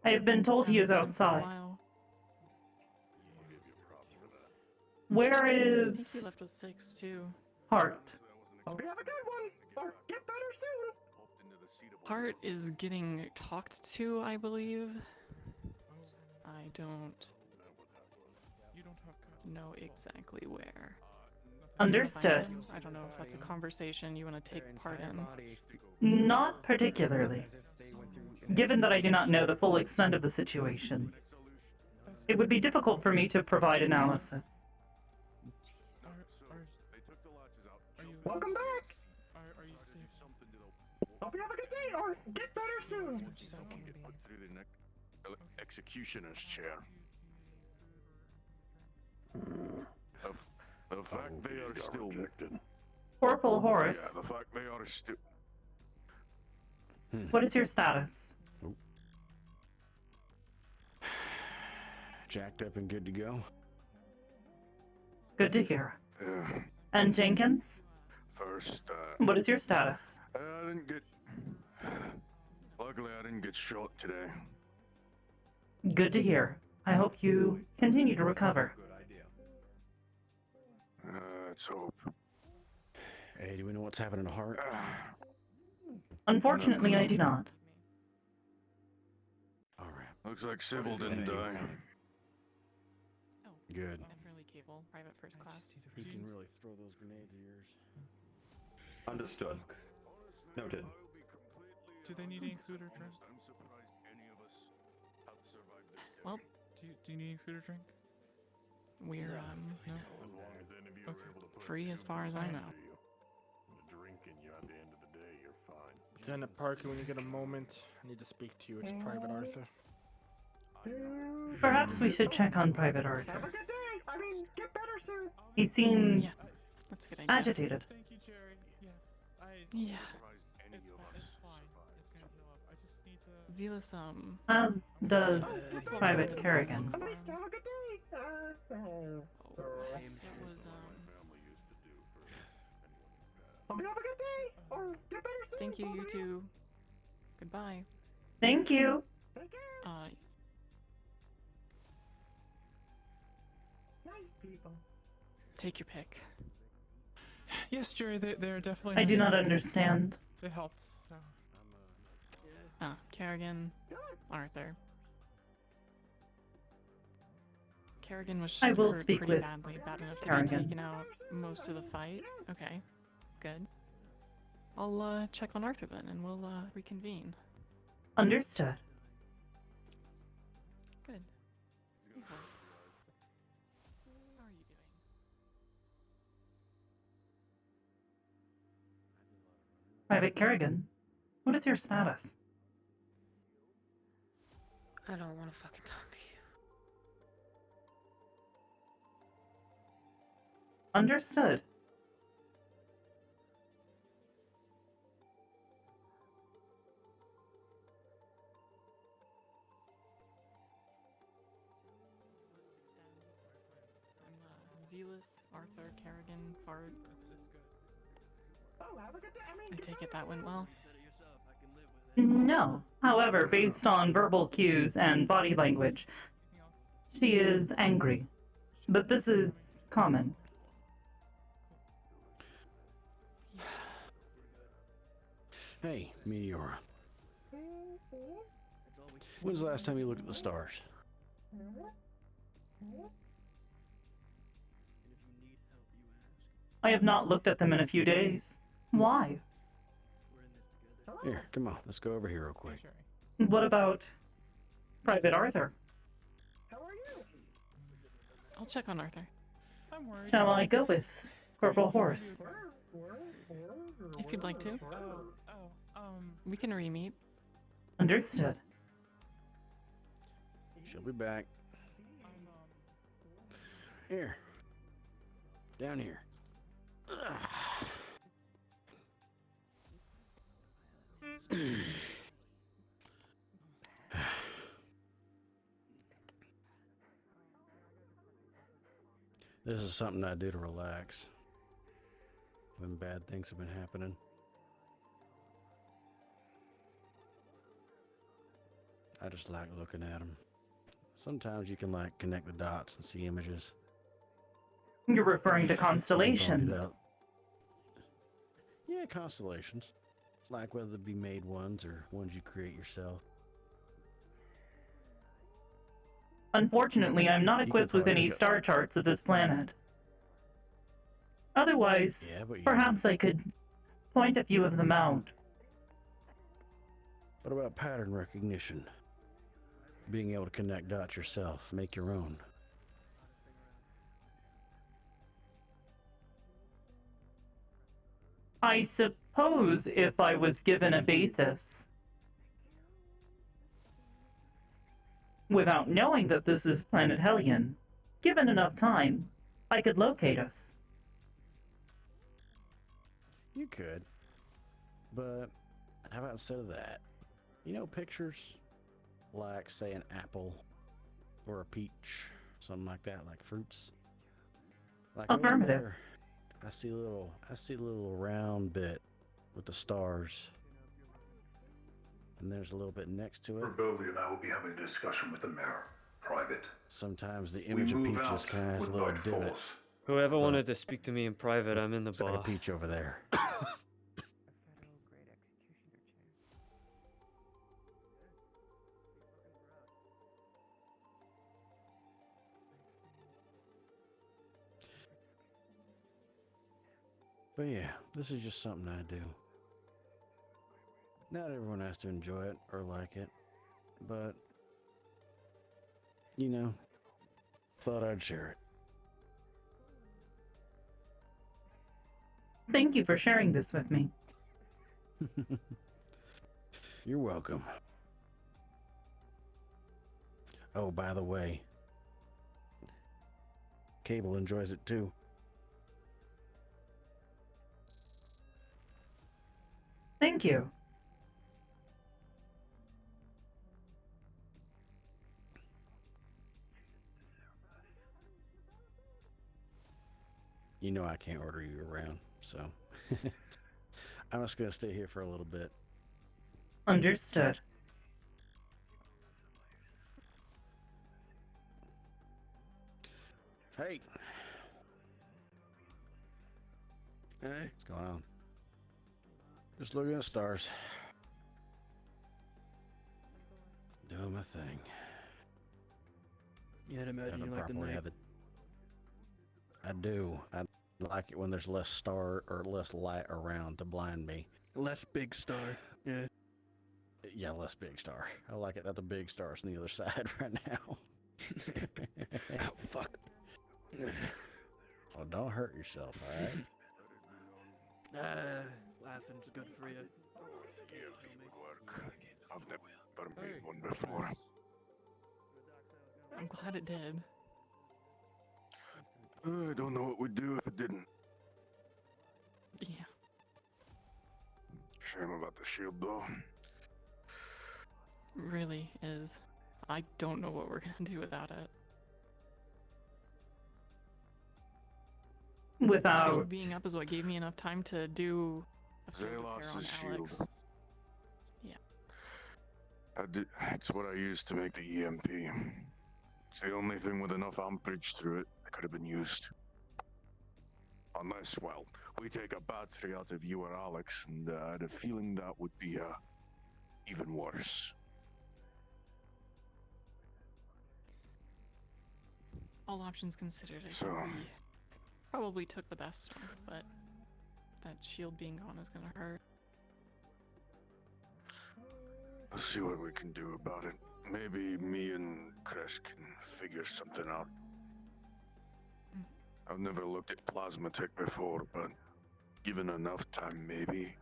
I have been told he is For a outside. while. Where I think he is left with 6 too. Hart? Hope you have a good one! Or get better soon! Hart is getting talked to, I believe. I don't know exactly where. Understood. I don't know if that's a conversation you want to take part in. Not particularly. Given that I do not know the full extent of the situation, it would be difficult for me to provide analysis. Welcome back! Are you stable? Hope you have a good day, or get better soon! Put through the executioner's chair. The fact they are still Corporal Horace, Yeah, the fact they are still. what is your status? Jacked up and good to go. Good to hear. Yeah. And Jenkins, First, what is your status? I didn't get. Luckily, I didn't get shot today. Good to hear. I hope you continue to recover. Let's hope. Hey, do we know what's happening to Hart? Unfortunately, I do not. All right. Looks like Sybil didn't die. Good. Beverly Cable, private first class. You can really throw those grenades of yours. Understood. Noted. Do they need any food or drink? Well, Do you need any food or drink? we're No. free as far as I know. Drinking you at the end of the day, you're fine. Lieutenant Parker, when you get a moment, I need to speak to you. It's Private Arthur. Perhaps we should check on Private Arthur. Have a good day. I mean, get better soon. He seems Yeah, that's a good idea. agitated. Thank you, Jerry. Yes, Yeah. It's fine. It's gonna heal up. I just need to. Zealous, As does Private Kerrigan. Have a good day. it was, Have a good day. Or get better soon. thank you, you two. Goodbye. Thank you. Take care. Nice people. Take your pick. Yes, Jerry. They're definitely. I do nice not people. understand. They helped. So. Kerrigan, Arthur. Kerrigan was I will hurt speak pretty with badly, bad enough to Kerrigan. be taken out most of the fight. Okay, good. I'll check on Arthur then, and we'll reconvene. Understood. Good. Hey, Horse. How are you doing? Private Kerrigan, what is your status? I don't want to fucking talk to you. Understood. Zealous, Arthur, Kerrigan, Bard. Oh, have a good day. I take it that went well. No. However, based on verbal cues and body language, she is angry. But this is common. Hey, Meteora. When's the last time you looked at the stars? I have not looked at them in a few days. Why? Here, come on. Let's go over here real quick. What about Private Arthur? I'll check on Arthur. I'm worried. Shall I go with Corporal Horse? If you'd like to. We can re-meet. Understood. She'll be back. Here. Down here. This is something I do to relax when bad things have been happening. I just like looking at them. Sometimes you can like connect the dots and see images. You're referring to Constellation. Yeah, constellations. Like whether they be made ones or ones you create yourself. Unfortunately, I'm not equipped with any star charts of this planet. Otherwise, Yeah, but perhaps I could point a few of them out. What about pattern recognition? Being able to connect dots yourself, make your own. I suppose if I was given a basis. Without knowing that this is planet Hellion, given enough time, I could locate us. You could. But how about instead of that? You know, pictures like, say, an apple or a peach, something like that, like fruits. Like over Affirmative. there, I see a little round bit with the stars. And there's a little bit next to it. Rebellion, I will be having a discussion with the mayor. Private. Sometimes the image of move peaches out kind of has a with little night divot. falls. Whoever wanted to speak to me in private, I'm in the It's like bar. a peach over there. But yeah, this is just something I do. Not everyone has to enjoy it or like it, but, you know, thought I'd share Thank you for sharing this with me. it. You're welcome. Oh, by the way, Cable enjoys it too. Thank you. You know I can't order you around, so I'm just gonna stay here for a little bit. Understood. Hey. Hey. What's going on? Just looking at stars. Doing my thing. Yeah, I'd imagine you like the night. I do. I like it when there's less star or less light around to blind me. Less big star. Yeah. Yeah, less big star. I like it that the big star's on the other side right now. Oh, fuck. Oh, don't hurt yourself, alright? Laughing's good for you. I've never made one before. I'm glad it did. I don't know what we'd do if it didn't. Yeah. Shame about the shield, though. Really is. I don't know what we're gonna do without it. Without Shield being up is what gave me enough time to do a field repair on Alex. Yeah. It's what I used to make the EMP. It's the only thing with enough amperage through it that could have been used. Unless, well, we take a battery out of you or Alex, and I had a feeling that would be even worse. All options considered, I So, think we probably took the best one, but that shield being gone is gonna hurt. let's see what we can do about it. Maybe me and Chris can figure something out. I've never looked at plasma tech before, but given enough time, maybe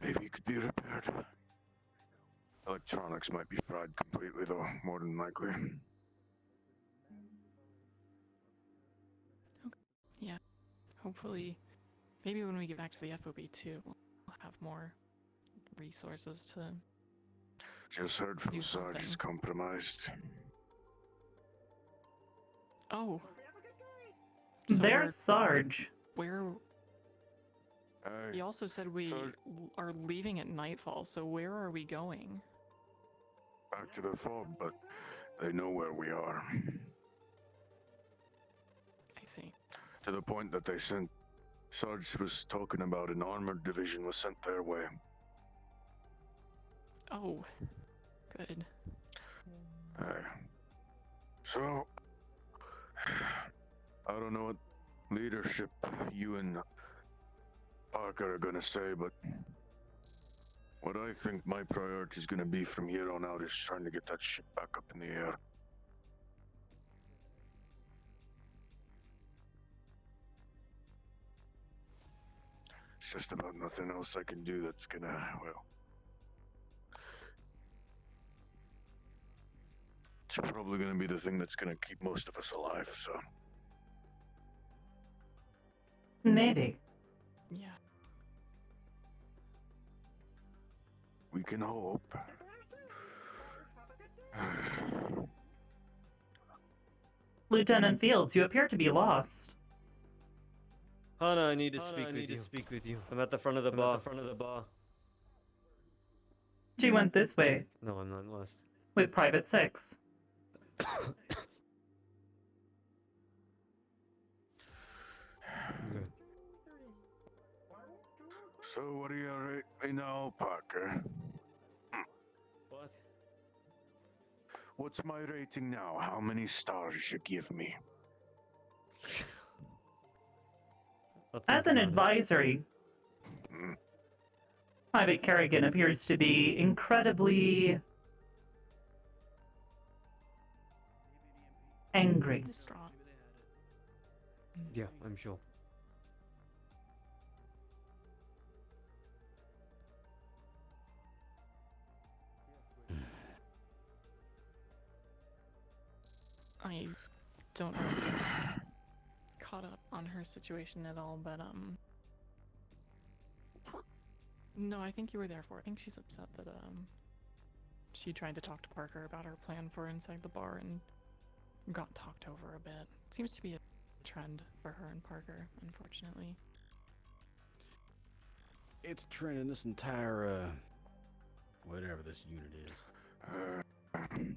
it could be repaired. Electronics might be fried completely, though, more than likely. Yeah. Hopefully, maybe when we get back to the FOB too, we'll have more resources to Just heard from do Sarge something. is compromised. Oh. There's Sarge. Where? Hey, He also said we are leaving at nightfall, so where are we going? back to the fob, but they know where we are. I see. To the point that they sent. Sarge was talking about an armored division was sent their way. Oh. Good. So, I don't know what leadership you and Parker are gonna say, but what I think my priority is gonna be from here on out is trying to get that ship back up in the air. It's just about nothing else I can do that's gonna, well, it's probably gonna be the thing that's gonna keep most of us alive, so. Maybe. Yeah. We can hope. Lieutenant Fields, you appear to be lost. Hana, I need to speak with you. I'm at the front of the bar. She went this way. No, I'm not lost. With Private 6. Good. So what do you rate me now, Parker? What? What's my rating now? How many stars you give me? As an advisory, Private Kerrigan appears to be incredibly angry. Distraught. Yeah, I'm sure. I don't know if you caught up on her situation at all, but no, I think you were there for it. I think she's upset that she tried to talk to Parker about her plan for inside the bar and got talked over a bit. Seems to be a trend for her and Parker, unfortunately. It's a trend in this entire, whatever this unit is.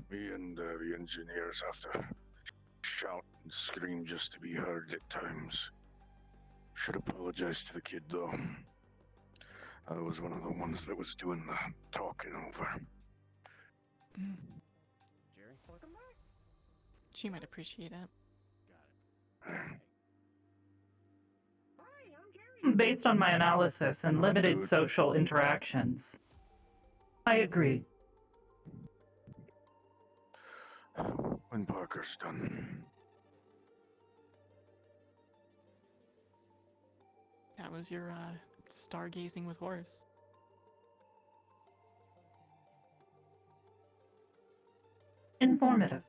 Me and the engineers have to shout and scream just to be heard at times. Should apologize to the kid, though. I was one of the ones that was doing the talking over. Jerry? She might appreciate it. Based on my analysis and limited social interactions, I agree. When Parker's done. That was your stargazing with Horace. Informative.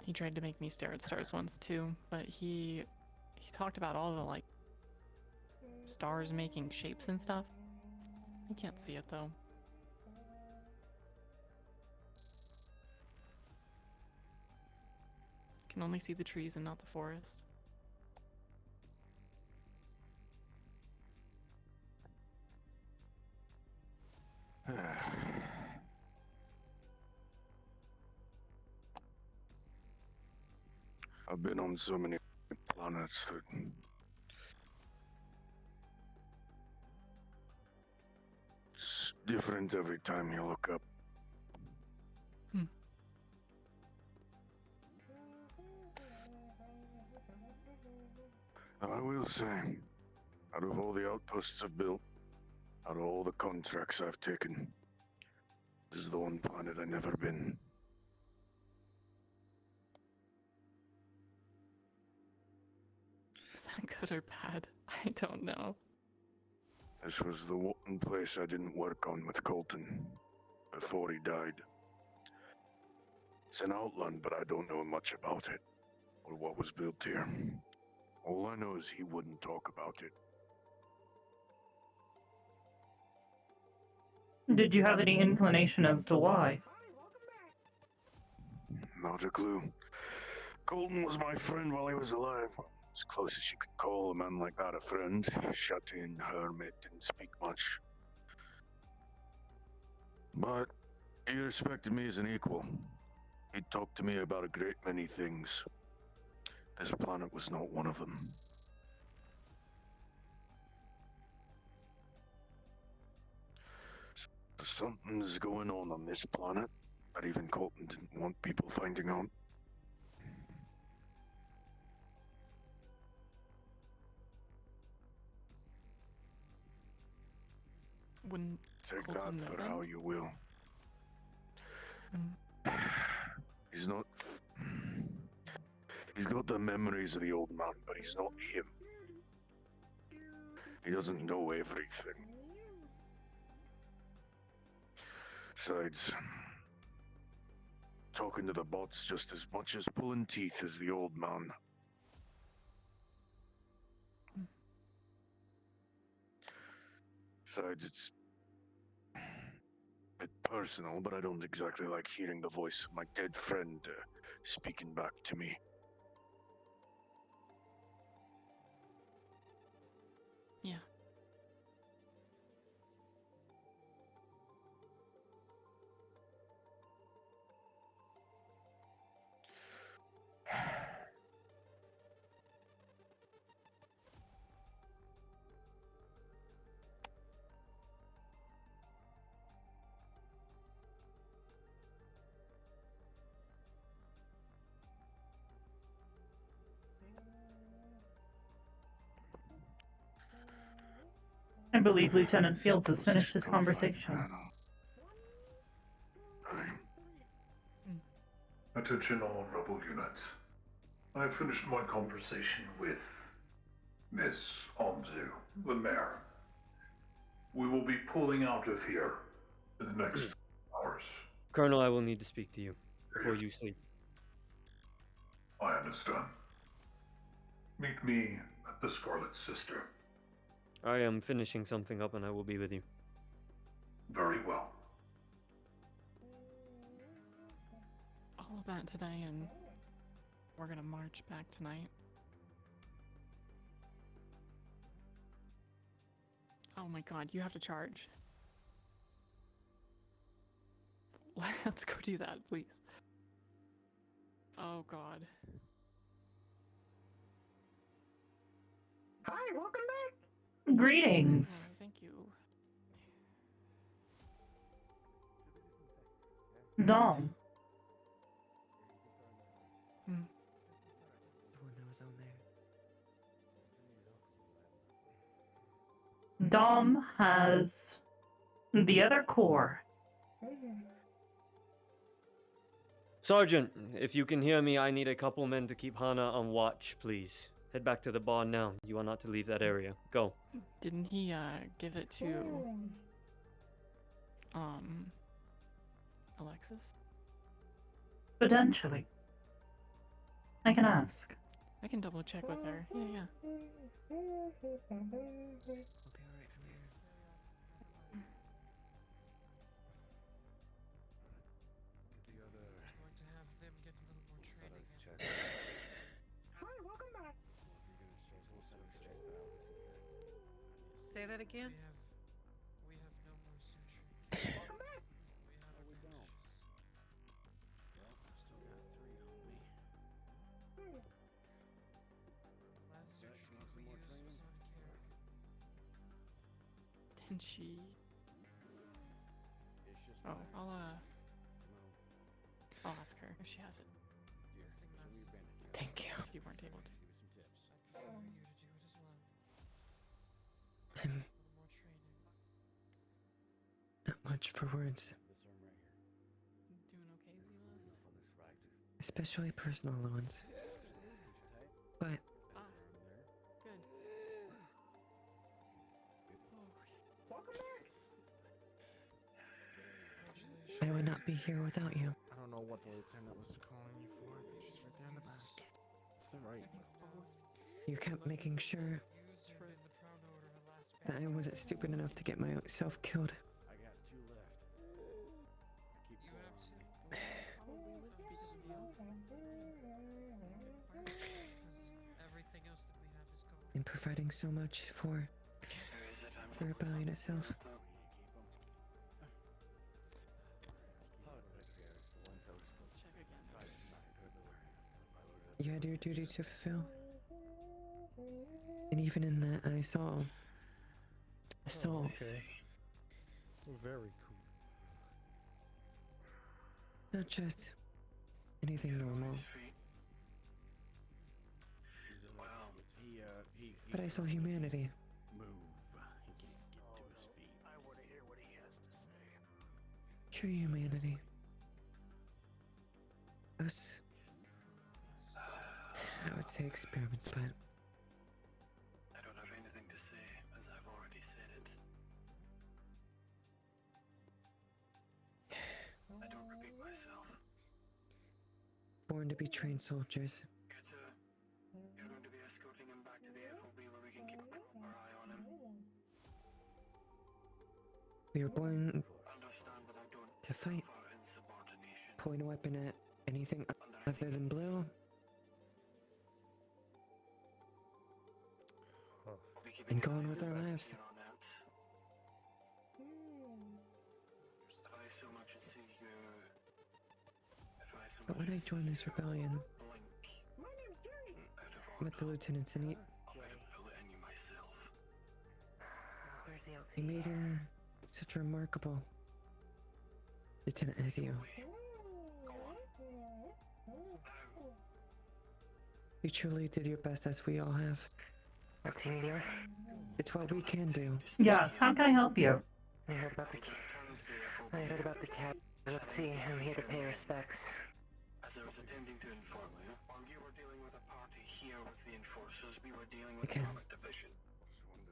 He tried to make me stare at stars once too, but he talked about all the like stars making shapes and stuff. I can't see it though. Can only see the trees and not the forest. I've been on so many planets that it's different every time you look up. I will say, out of all the outposts I've built, out of all the contracts I've taken, this is the one planet I've never been. Is that good or bad? I don't know. This was the one place I didn't work on with Colton before he died. It's an outland, but I don't know much about it, or what was built here. All I know is he wouldn't talk about it. Did you have any inclination as to why? Not a clue. Colton was my friend while he was alive. As close as you could call a man like that a friend. Shut in, hermit, didn't speak much. But he respected me as an equal. He'd talk to me about a great many things. This planet was not one of them. Something's going on this planet that even Colton didn't want people finding out. Wouldn't Take Colton that know for then? how you will. He's not... He's got the memories of the old man, but he's not him. He doesn't know everything. Besides, talking to the bots just as much as pulling teeth as the old man. Besides, it's a bit personal, but I don't exactly like hearing the voice of my dead friend speaking back to me. Yeah. I believe Lieutenant Fields has finished his conversation. Attention all rebel units. I have finished my conversation with Miss Anzu, the mayor. We will be pulling out of here in the next hours. Colonel, I will need to speak to you before you sleep. I understand. Meet me at the Scarlet Sister. I am finishing something up and I will be with you. Very well. All of that today, and we're gonna march back tonight. Oh my god, you have to charge. Let's go do that, please. Oh god. Hi, welcome back. Greetings. Oh, thank you. Dom. The one that was on there. Dom has the other core. Sergeant, if you can hear me, I need a couple men to keep Hana on watch, please. Head back to the barn now. You are not to leave that area. Go. Didn't he give it to Alexis? Potentially. I can ask. I can double check with her. Yeah, yeah. I'll be alright from here. Hi, welcome back. Say that again? We have no more sentries. Welcome back. We have our Last sentry we used was on Carrick. Didn't she? Oh, I'll ask her if she has it. Thank you. If you weren't able to. I prefer you to do it as well. I'm A little more training. not much for words, Doing okay, Zelos? especially personal ones. But Good. Welcome back. I would not be here without you. I don't know what the lieutenant was calling you for, but she's right there in the back. To the right. You kept making sure that I wasn't stupid enough to get myself killed. I got 2 left. Keep You going. Probably would because of you. Everything else that we have is gone. And providing so much for the rebellion itself. Check again. You had your duty to fulfill. And even in that, I saw a soul. Okay. Very cool. Not just anything normal, but I saw humanity. Move. He can't get to his feet. I want to hear what he has to say. True humanity. Us. I would say experiments, but I don't have anything to say, as I've already said it. I don't repeat myself. born to be trained soldiers. You're going to be escorting him back to the FOB where we can keep a proper eye on him. We were born Understand that I don't to fight. suffer insubordination. Point a weapon at anything other than blue. And go on with our lives. If I so much as see you, if I so But much when I as joined this rebellion, blink, My name's Jerry. out of I met the lieutenants and I'll put a bullet in you myself. Where's the LT? he made him such a remarkable lieutenant as you. You truly did your best, as we all have. LT Meteora? It's what we can do. Yes, how can I help you? I heard about the casualty. I'm here to pay respects. As I was attempting to inform you, while you were dealing with a party here with the enforcers, we were dealing with Okay. the Comet Division.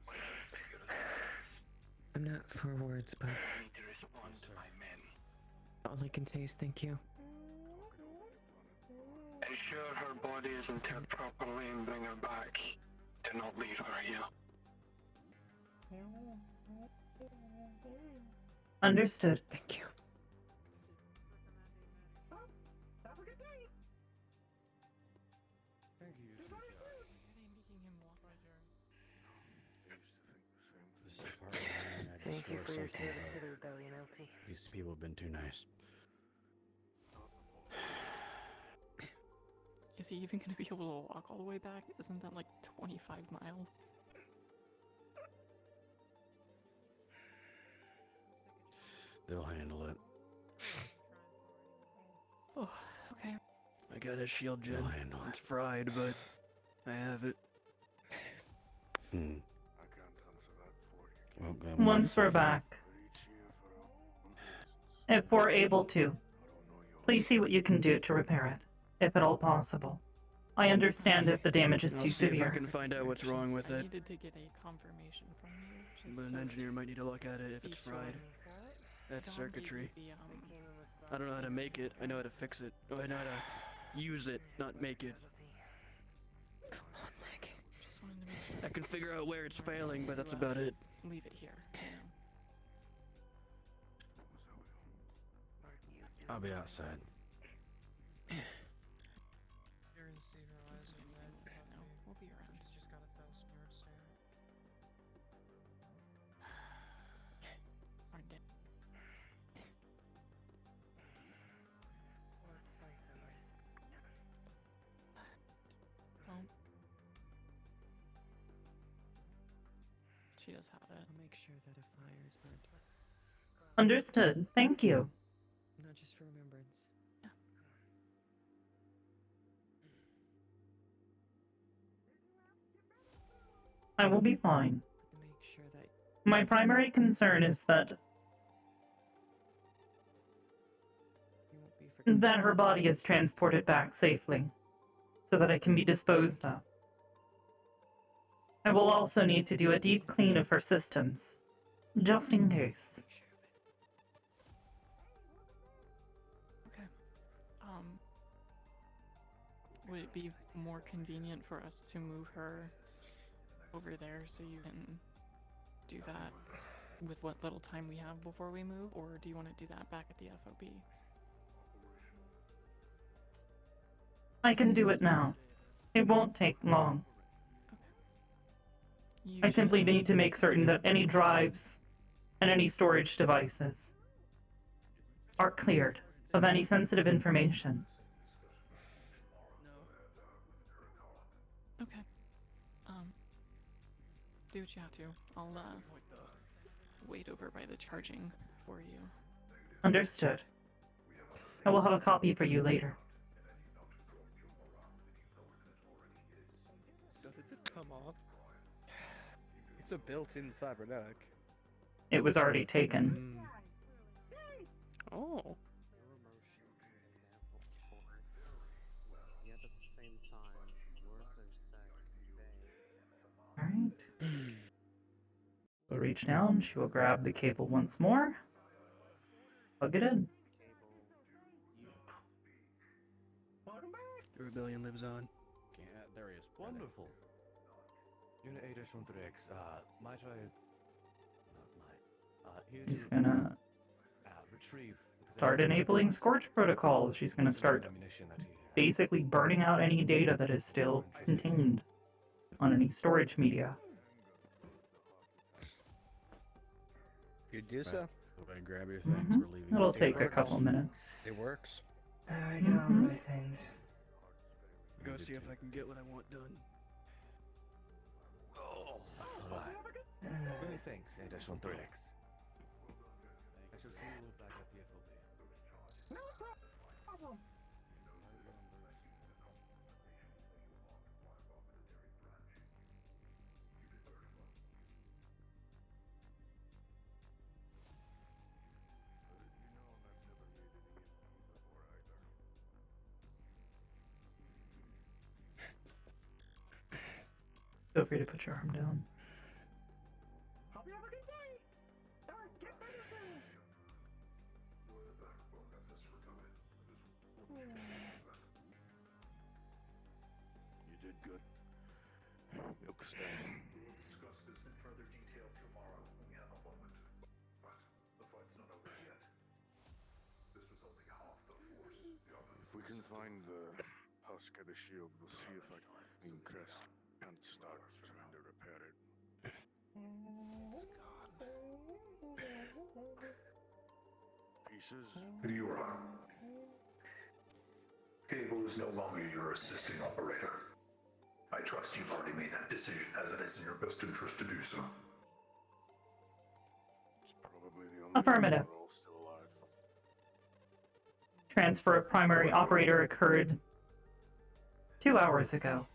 Without bigger assistance. I'm not for words, but I need to respond to my men. all I can say is thank you. Ensure her body is interred properly and bring her back. Do not leave her here. Understood. Thank you. This is the part where I Thank you destroy for your something, service but to the rebellion, LT. these people have been too nice. Is he even gonna be able to walk all the way back? Isn't that like 25 miles? They'll handle it. Oh, okay. I got a shield gen. They'll handle It's fried, but I have it. Hmm. Well, Once we're back, if we're able to, please see what you can do to repair it, if at all possible. I understand if the damage is I'll too see severe. if I can find out what's wrong with I it. needed to get a confirmation from you. Just But an to engineer might need to look at it if be it's sure. fried. That's Don gave you circuitry. the, I don't know how to make it. I know how to fix it. I know how to use it, not make it. Just wanted to make sure. I can figure out where it's failing, but that's about it. Leave it here. You know. I'll be outside. You're gonna see her eyes are red. No, we'll be around. She's just got 1,000 yards there. Aren't they? Well, she does have it. I'll make sure that a fire is burnt. Understood. Thank you. Not just for remembrance. I will be fine. To make sure that My primary concern is that you won't be forgotten. that her body is transported back safely, so that it can be disposed of. I will also need to do a deep clean of her systems, just in case. Okay. Would it be more convenient for us to move her over there so you can do that with what little time we have before we move, or do you want to do that back at the FOB? I can do it now. It won't take long. I simply need to make certain that any drives and any storage devices are cleared of any sensitive information. Okay. Do what you have to. I'll wait over by the charging for you. Understood. I will have a copy for you later. Does it just come off? It's a built-in cybernetic. It was already taken. Oh. Alright. We'll reach down, she will grab the cable once more. Plug it in. The rebellion lives on. There he is. Wonderful. Unit 8-13X, might I... Not might. Here She's to, gonna retrieve... start enabling Scorch Protocol. She's gonna start basically burning out any data that is still contained on any storage media. You do so? Go ahead and grab your things. We're leaving. It'll this take a here. couple minutes. It works. I got all my things. Go see if I can get what I want done. Oh, alright. Many thanks, 8-13X. I shall see you back at the FOB. Feel free to put your arm down. stay. We'll discuss this in further detail tomorrow when we have a moment. But the fight's not over yet. This was only half the force. The other If we can find the husk of the shield, we'll see if I can Crest can't start trying to repair it. It's gone. Pieces? Meteora. Cable is no longer your assisting operator. I trust you've already made that decision, as it is in your best interest to do so. It's probably the only Affirmative. reason we're all still alive. Transfer of primary operator occurred 2 hours ago.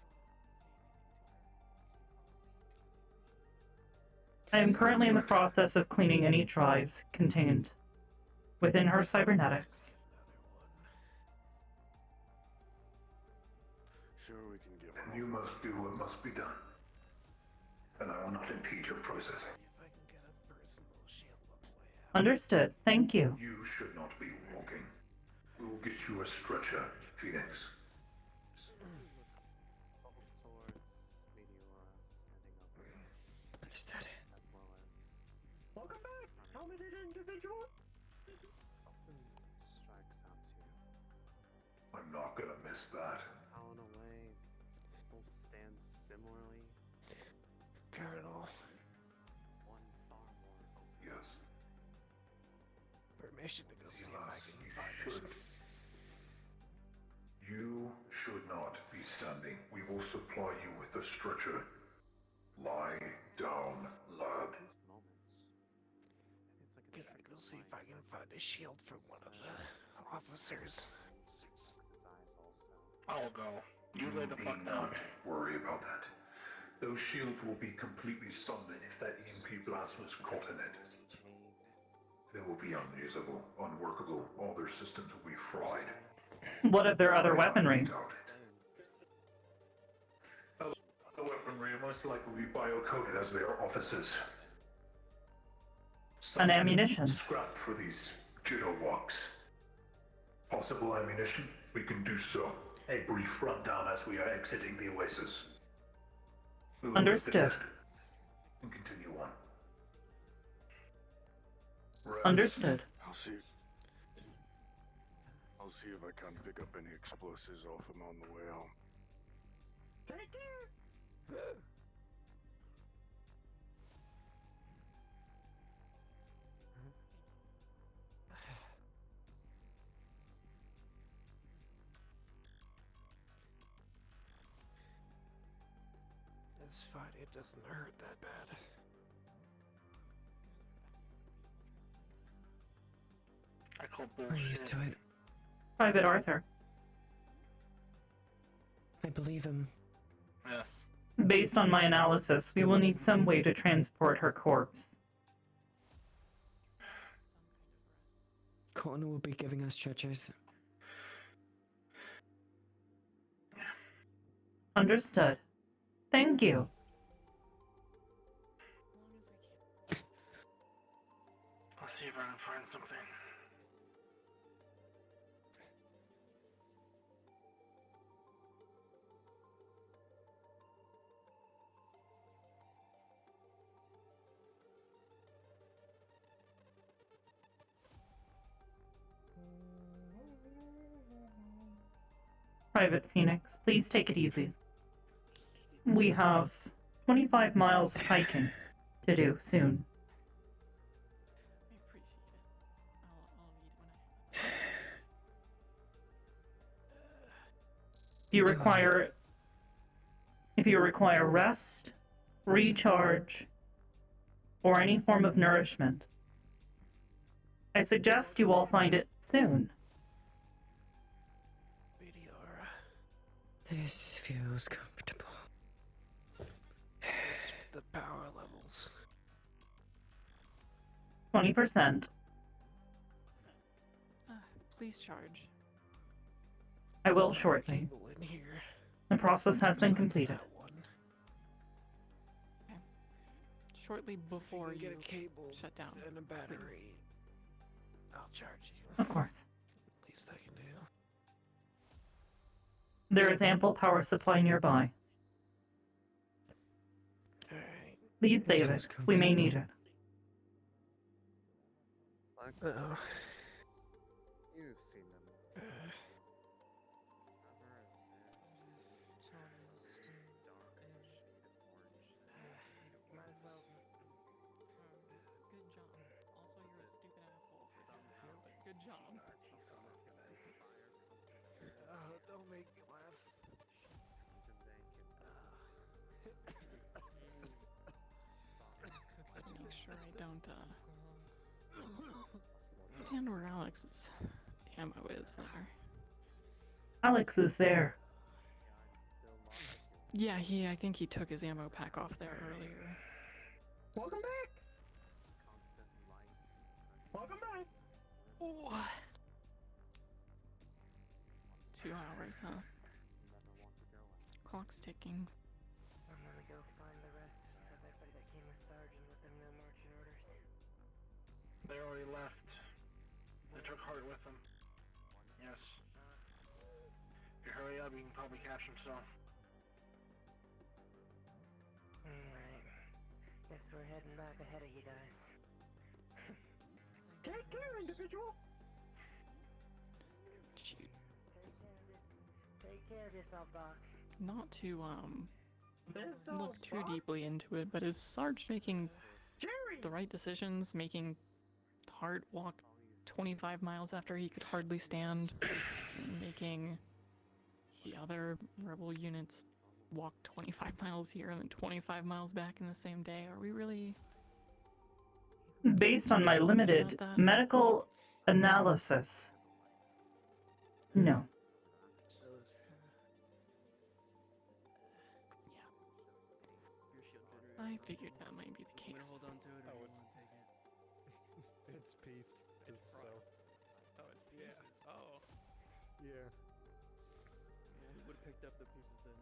I am currently in the process of cleaning any drives contained within her cybernetics. Sure, we can get And you must do what must be done. And I will not impede your processing. Understood. Thank you. You should not be walking. We will get you a stretcher, Phoenix. Understood. Welcome back, helmeted individual. Something strikes out to you. I'm not gonna miss that. Out in a way, both stand similarly. Colonel. One far more open. Yes. Permission to go see if I Yes, can you find should. You should not be standing. We will supply you with a stretcher. Lie down, lad. Can I go see if I can find a shield from one of the officers? I'll go. You lay the fuck need down. not worry about that. Those shields will be completely sundered if that EMP blast was caught in it. They will be unusable, unworkable. All their systems will be fried. What of their other weaponry? The weaponry will most likely be bio-coded as they are officers. And ammunition. Scrap for these jitterwalks. Possible ammunition? We can do so. A brief rundown as we are exiting the oasis. We will Understood. lift the test and continue on. Rest. Understood. I'll see if I can pick up any explosives off him on the way home. Take care. It's fine, it doesn't hurt that bad. I call We're bullshit. used to it. Private Arthur. I believe him. Yes. Based on my analysis, we will need some way to transport her corpse. Colton will be giving us stretchers. Understood. Thank you. I'll see if I can find something. Private Phoenix, please take it easy. We have 25 miles of hiking to do soon. If you require rest, recharge, or any form of nourishment, I suggest you all find it soon. Meteora. This feels comfortable. It's the power levels. 20%. Please charge. I will shortly. Cable in here. The process has been Besides completed. that one. Shortly If before you you can get a cable shut down. and a battery, please. I'll charge you. Of course. Least I can do. There is ample power supply nearby. Please save it. We may need it. Uh-oh. You've seen them. Good job. Also, you're a stupid asshole for down here, but good job. Don't make me laugh. Make sure I don't, stand where Alex's ammo is there. Alex is there. Yeah, I think he took his ammo pack off there earlier. Welcome back. Welcome back. Ooh. 2 hours, huh? Clock's ticking. I'm gonna go find the rest of everybody that came with Sarge and let them know marching orders. They already left. They took Hart with them. Yes. If you hurry up, you can probably catch them still. Alright. Guess we're heading back ahead of you guys. Take care, individual. Take care of yourself, Doc. Not to, This look too deeply into it, but is Sarge making Jerry! the right decisions, making Hart walk 25 miles after he could hardly stand, and making the other rebel units walk 25 miles here and then 25 miles back in the same day? Are we really... Based on my limited About that? medical analysis, no. I figured that might be the case. Hold on to it or you want to take it? It's piece. It's so. Oh, it's pieces. Yeah. Oh. Yeah. Yeah, he would have picked up the pieces then.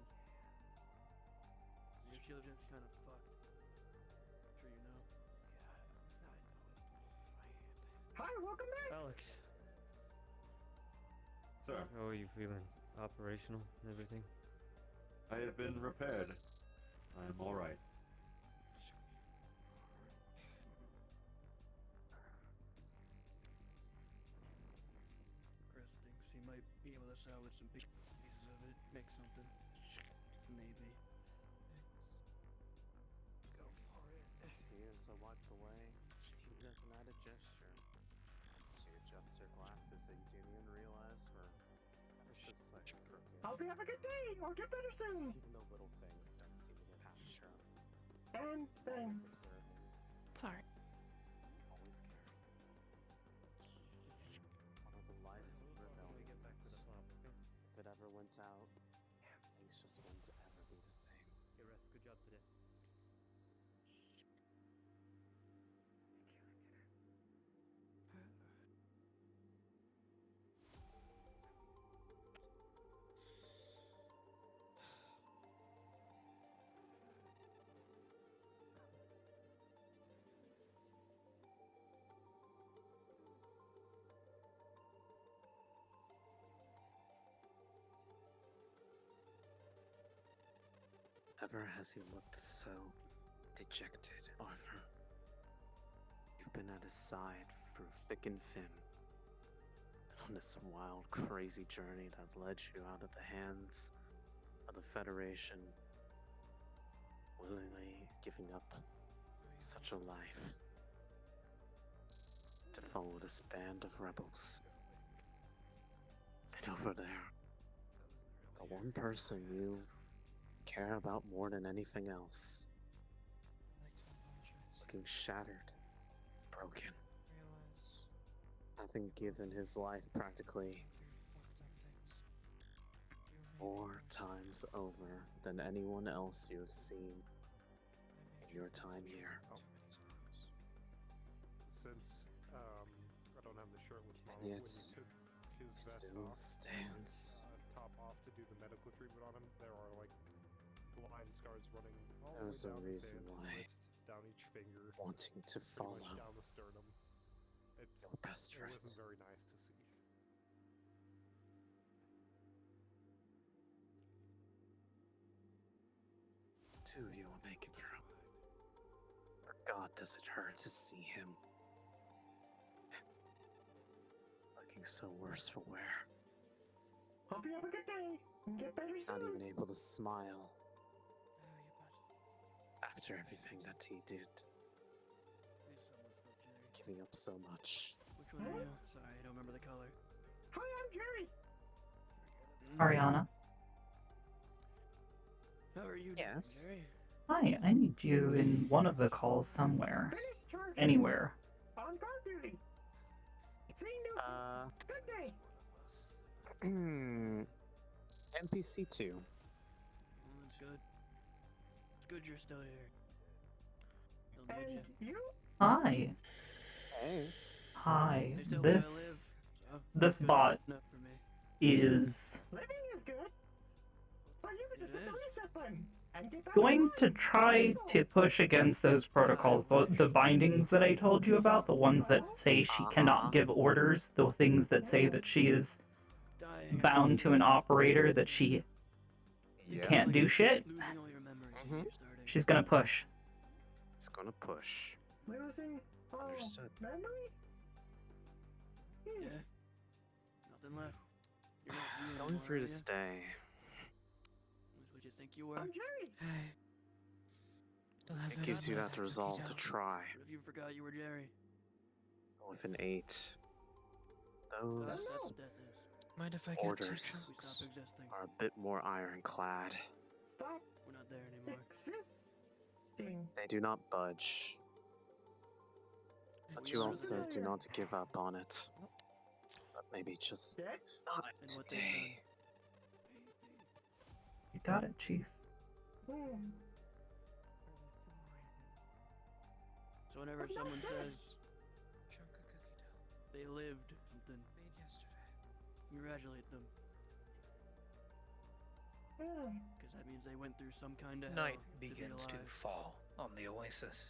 Your shield gen's kind of fucked. I'm sure you know. Hi, welcome back. Alex, Sir, how are you feeling? Operational and everything? I have been repaired. I'm alright. Chris thinks he might be able to salvage some pieces of it, make something. Maybe. Go for it. Tears are wiped away. She does an added gesture. She adjusts her glasses so you didn't even realize her ever so slightly crooked. Hope you have a good day or get better soon. Even the little things don't seem to get past her. And Always things. observing, Sorry. always caring. One of the lights of rebellion. If it ever went out, things just wouldn't ever be the same. Hey, Rest, good job today. Ever has he looked so dejected, Arthur? You've been at his side through thick and thin, and on this wild, crazy journey that led you out of the hands of the Federation, willingly giving up such a life to follow this band of rebels. And over there, the one person you care about more than anything else, looking shattered, broken, having given his life practically 4 times over than anyone else you have seen in your time here. Since I don't have the shirtless model, And when yet, you took his he vest still off, stands. Top off to do the medical treatment on him, there are like line scars running all the way There's a down his reason hand, why wrist, down each finger, wanting to pretty follow much down the sternum. It's, your best it friend. wasn't very nice to see. Two of you will make it through. God, does it hurt to see him looking so worse for wear? Hope you have a good day and get better soon. Not even able to smile after everything that he did. Giving up so much. Which one are you? Sorry, I don't remember the color. Hi, I'm Jerry. Ariana. How are you doing, Yes. Jerry? Hi, I need you in one of the calls somewhere. Finish charging. Anywhere. On guard duty. Seeing new faces. Good day. NPC 2. That's good. It's good you're still here. He'll need And you? Hi. Hey. Hi. They still where I This live, so this good bot enough for me. is Living is good. But you could just hit the reset button and get back going online. to try to push against those protocols, the bindings that I told you about, the ones that say she cannot give orders, the things that say that she is bound to an operator, that she can't do shit. Losing all your memories Mm-hmm. when you're starting. She's gonna push. He's gonna push. Losing all Understood. memory? Yeah. Nothing left. You're not you Going anymore, for are to ya? stay. That's what you think you were? I'm Jerry. It gives you that resolve to try. What if you forgot you were Jerry? With an 8, those That's what death is. Mind if I get 2 orders We chunks? stop existing. are a bit more ironclad. Stop We're not there anymore. existing. They do not budge. But We you are also the do not give up on it. But maybe just Dead? not And what they've today. You got it, Chief. Hmm. So whenever I'm not someone dead. says Chunk of cookie dough. they lived something, Made yesterday. congratulate them. Hmm. Because that means they went through some kind of Night hell begins to to be alive. fall on the oasis.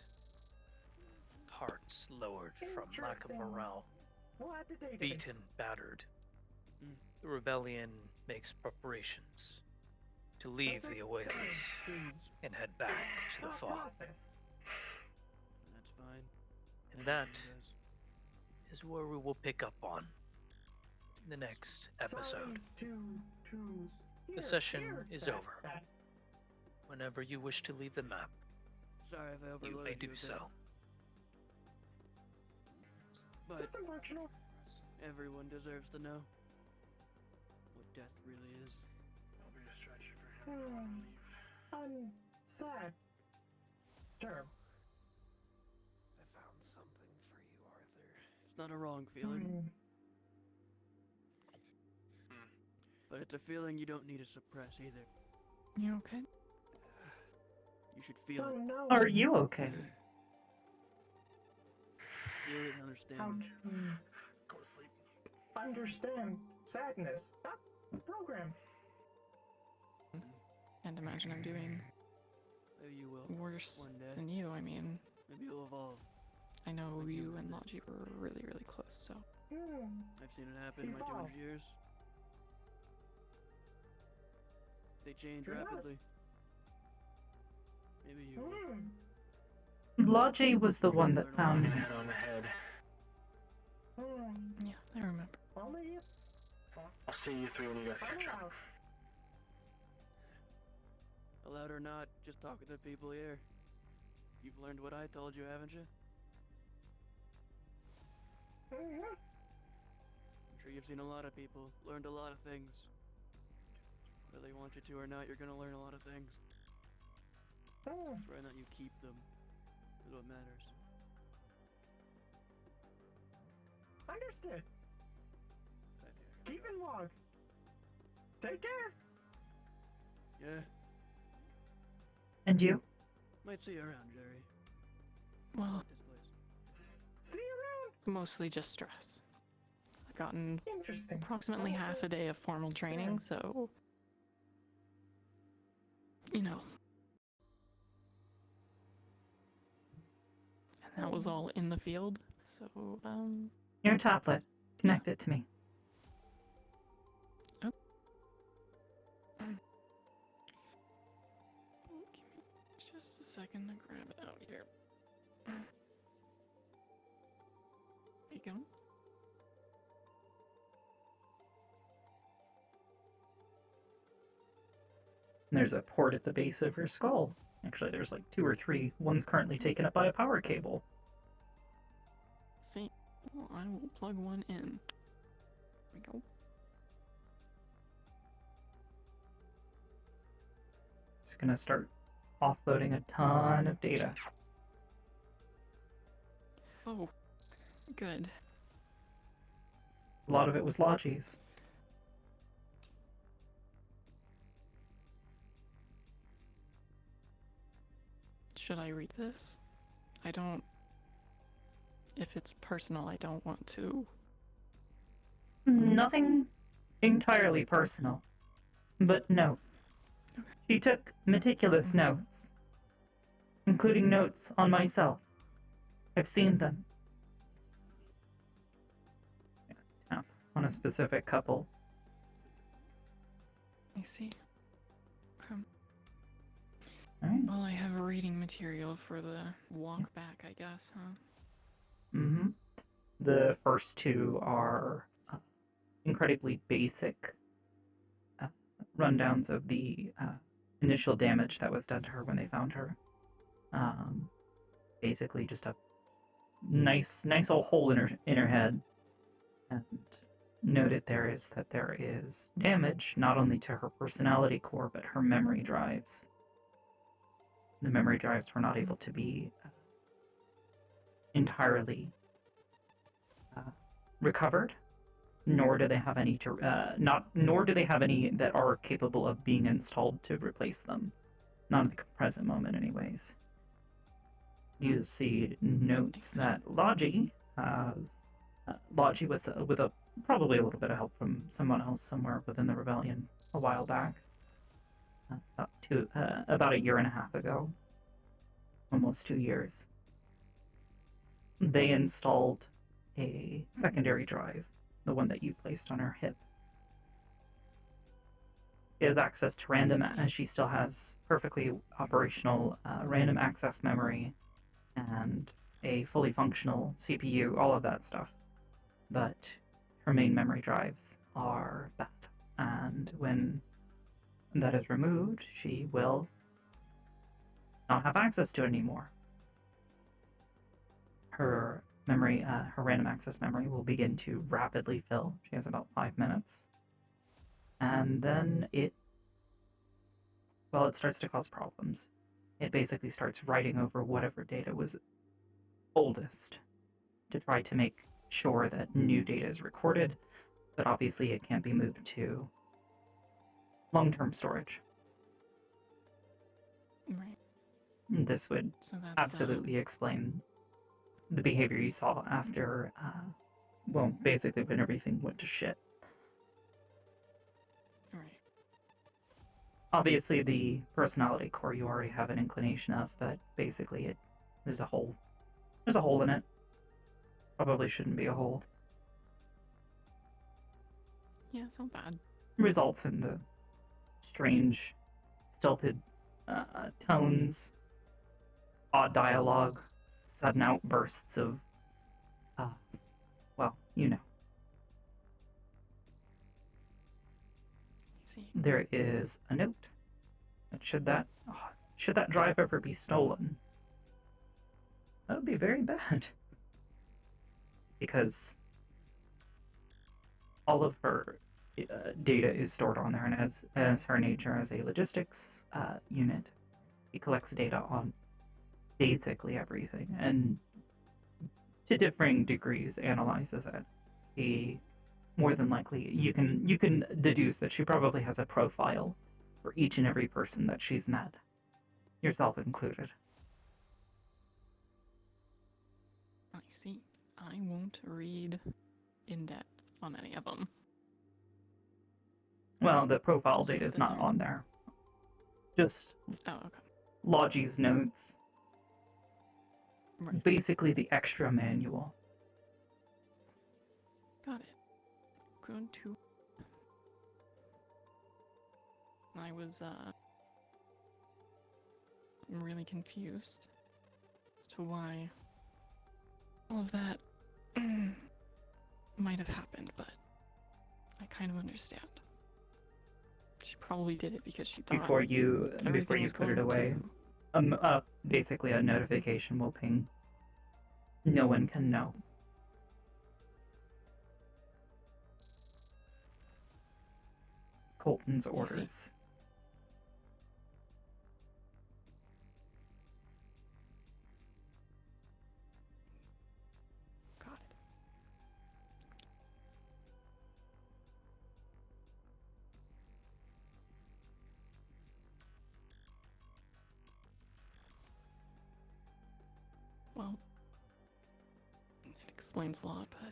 Hearts lowered from lack of Interesting. morale. We'll add the database. Beaten, battered. The rebellion makes preparations to leave the oasis and head back to the fall. Process. That's fine. And that Yes. is where we will pick up on in the next episode. Sorry to The hear session is that- over. that- Whenever you wish to leave the map, Sorry if I you overloaded may do with so. that, But System functional. everyone deserves to know what death really is. It'll be a stretch for him before I leave. Sad. Term. I found something for you, Arthur. It's not a wrong feeling, but it's a feeling you don't need to suppress either. You okay? You should feel Oh it. no. Are you okay? Feel it and understand How it. to Go to sleep. understand sadness. Not program. Can't imagine I'm doing Maybe you will. worse One day. than you. I mean, Maybe you'll evolve. I know you and Logi were really, really close, so. I've seen it happen in my Evolve. 200 years. They change Who knows? rapidly. Maybe you will. Logi was the one that found me. Head on the head. Yeah, I remember. Only if I'll see you three when you guys catch up. Allowed or not, just talk with the people here. You've learned what I told you, haven't you? I'm sure you've seen a lot of people, learned a lot of things. Whether they want you to or not, you're gonna learn a lot of things. It's whether or not you keep them is what matters. Understood. Keep in log. Take care. Yeah, And you? might see you around, Jerry. Well, This place. See you around. mostly just stress. I've gotten Interesting. approximately half a day of formal training, so. You know. And that was all in the field, so, Your tablet. Connect it to me. Oh. Give me just a second to grab it out here. you go. There's a port at the base of her skull. Actually, there's like 2 or 3. One's currently taken up by a power cable. See, well, I will plug one in. There we go. It's gonna start offloading a ton of data. Oh, good. A lot of it was Logi's. Should I read this? I don't... If it's personal, I don't want to. Nothing entirely personal, but notes. She took meticulous notes, including notes on myself. I've seen them. Tap on a specific couple. I see. Alright. Well, I have reading material for the walk back, I guess, huh? Mm-hmm. The first 2 are incredibly basic rundowns of the initial damage that was done to her when they found her. Basically just a nice old hole in her head. And noted there is that there is damage not only to her personality core, but her memory drives. The memory drives were not able to be entirely recovered, nor do they have any nor do they have any that are capable of being installed to replace them. Not at the present moment, anyways. You see notes that Logi was with a probably a little bit of help from someone else somewhere within the rebellion a while back. About a year and a half ago, almost 2 years, they installed a secondary drive, the one that you placed on her hip. She has access to random, as she still has perfectly operational random access memory and a fully functional CPU, all of that stuff. But her main memory drives are bad, and when that is removed, she will not have access to it anymore. Her memory, her random access memory will begin to rapidly fill. She has about 5 minutes. And then it starts to cause problems. It basically starts writing over whatever data was oldest to try to make sure that new data is recorded, but obviously it can't be moved to long-term storage. Right. This would So that's, absolutely explain the behavior you saw after, basically when everything went to shit. Right. Obviously, the personality core you already have an inclination of, but basically there's a hole. There's a hole in it. Probably shouldn't be a hole. Yeah, it's not bad. Results in the strange, stilted tones, odd dialogue, sudden outbursts of, you know. See. There is a note. And should that drive ever be stolen, that would be very bad. Because all of her data is stored on there, and as her nature as a logistics unit, he collects data on basically everything, and to differing degrees analyzes it. He more than likely, you can deduce that she probably has a profile for each and every person that she's met, yourself included. I see. I won't read in depth on any of them. Well, the profile data is not on there. Just Logi's notes. Right. Basically the extra manual. Got it. Good to. I was I'm really confused as to why all of that might have happened, but I kind of understand. She probably did it because she thought Before you everything was put it going away, to. basically a notification will ping. No one can know. Colton's orders. Got it. Well, it explains a lot, but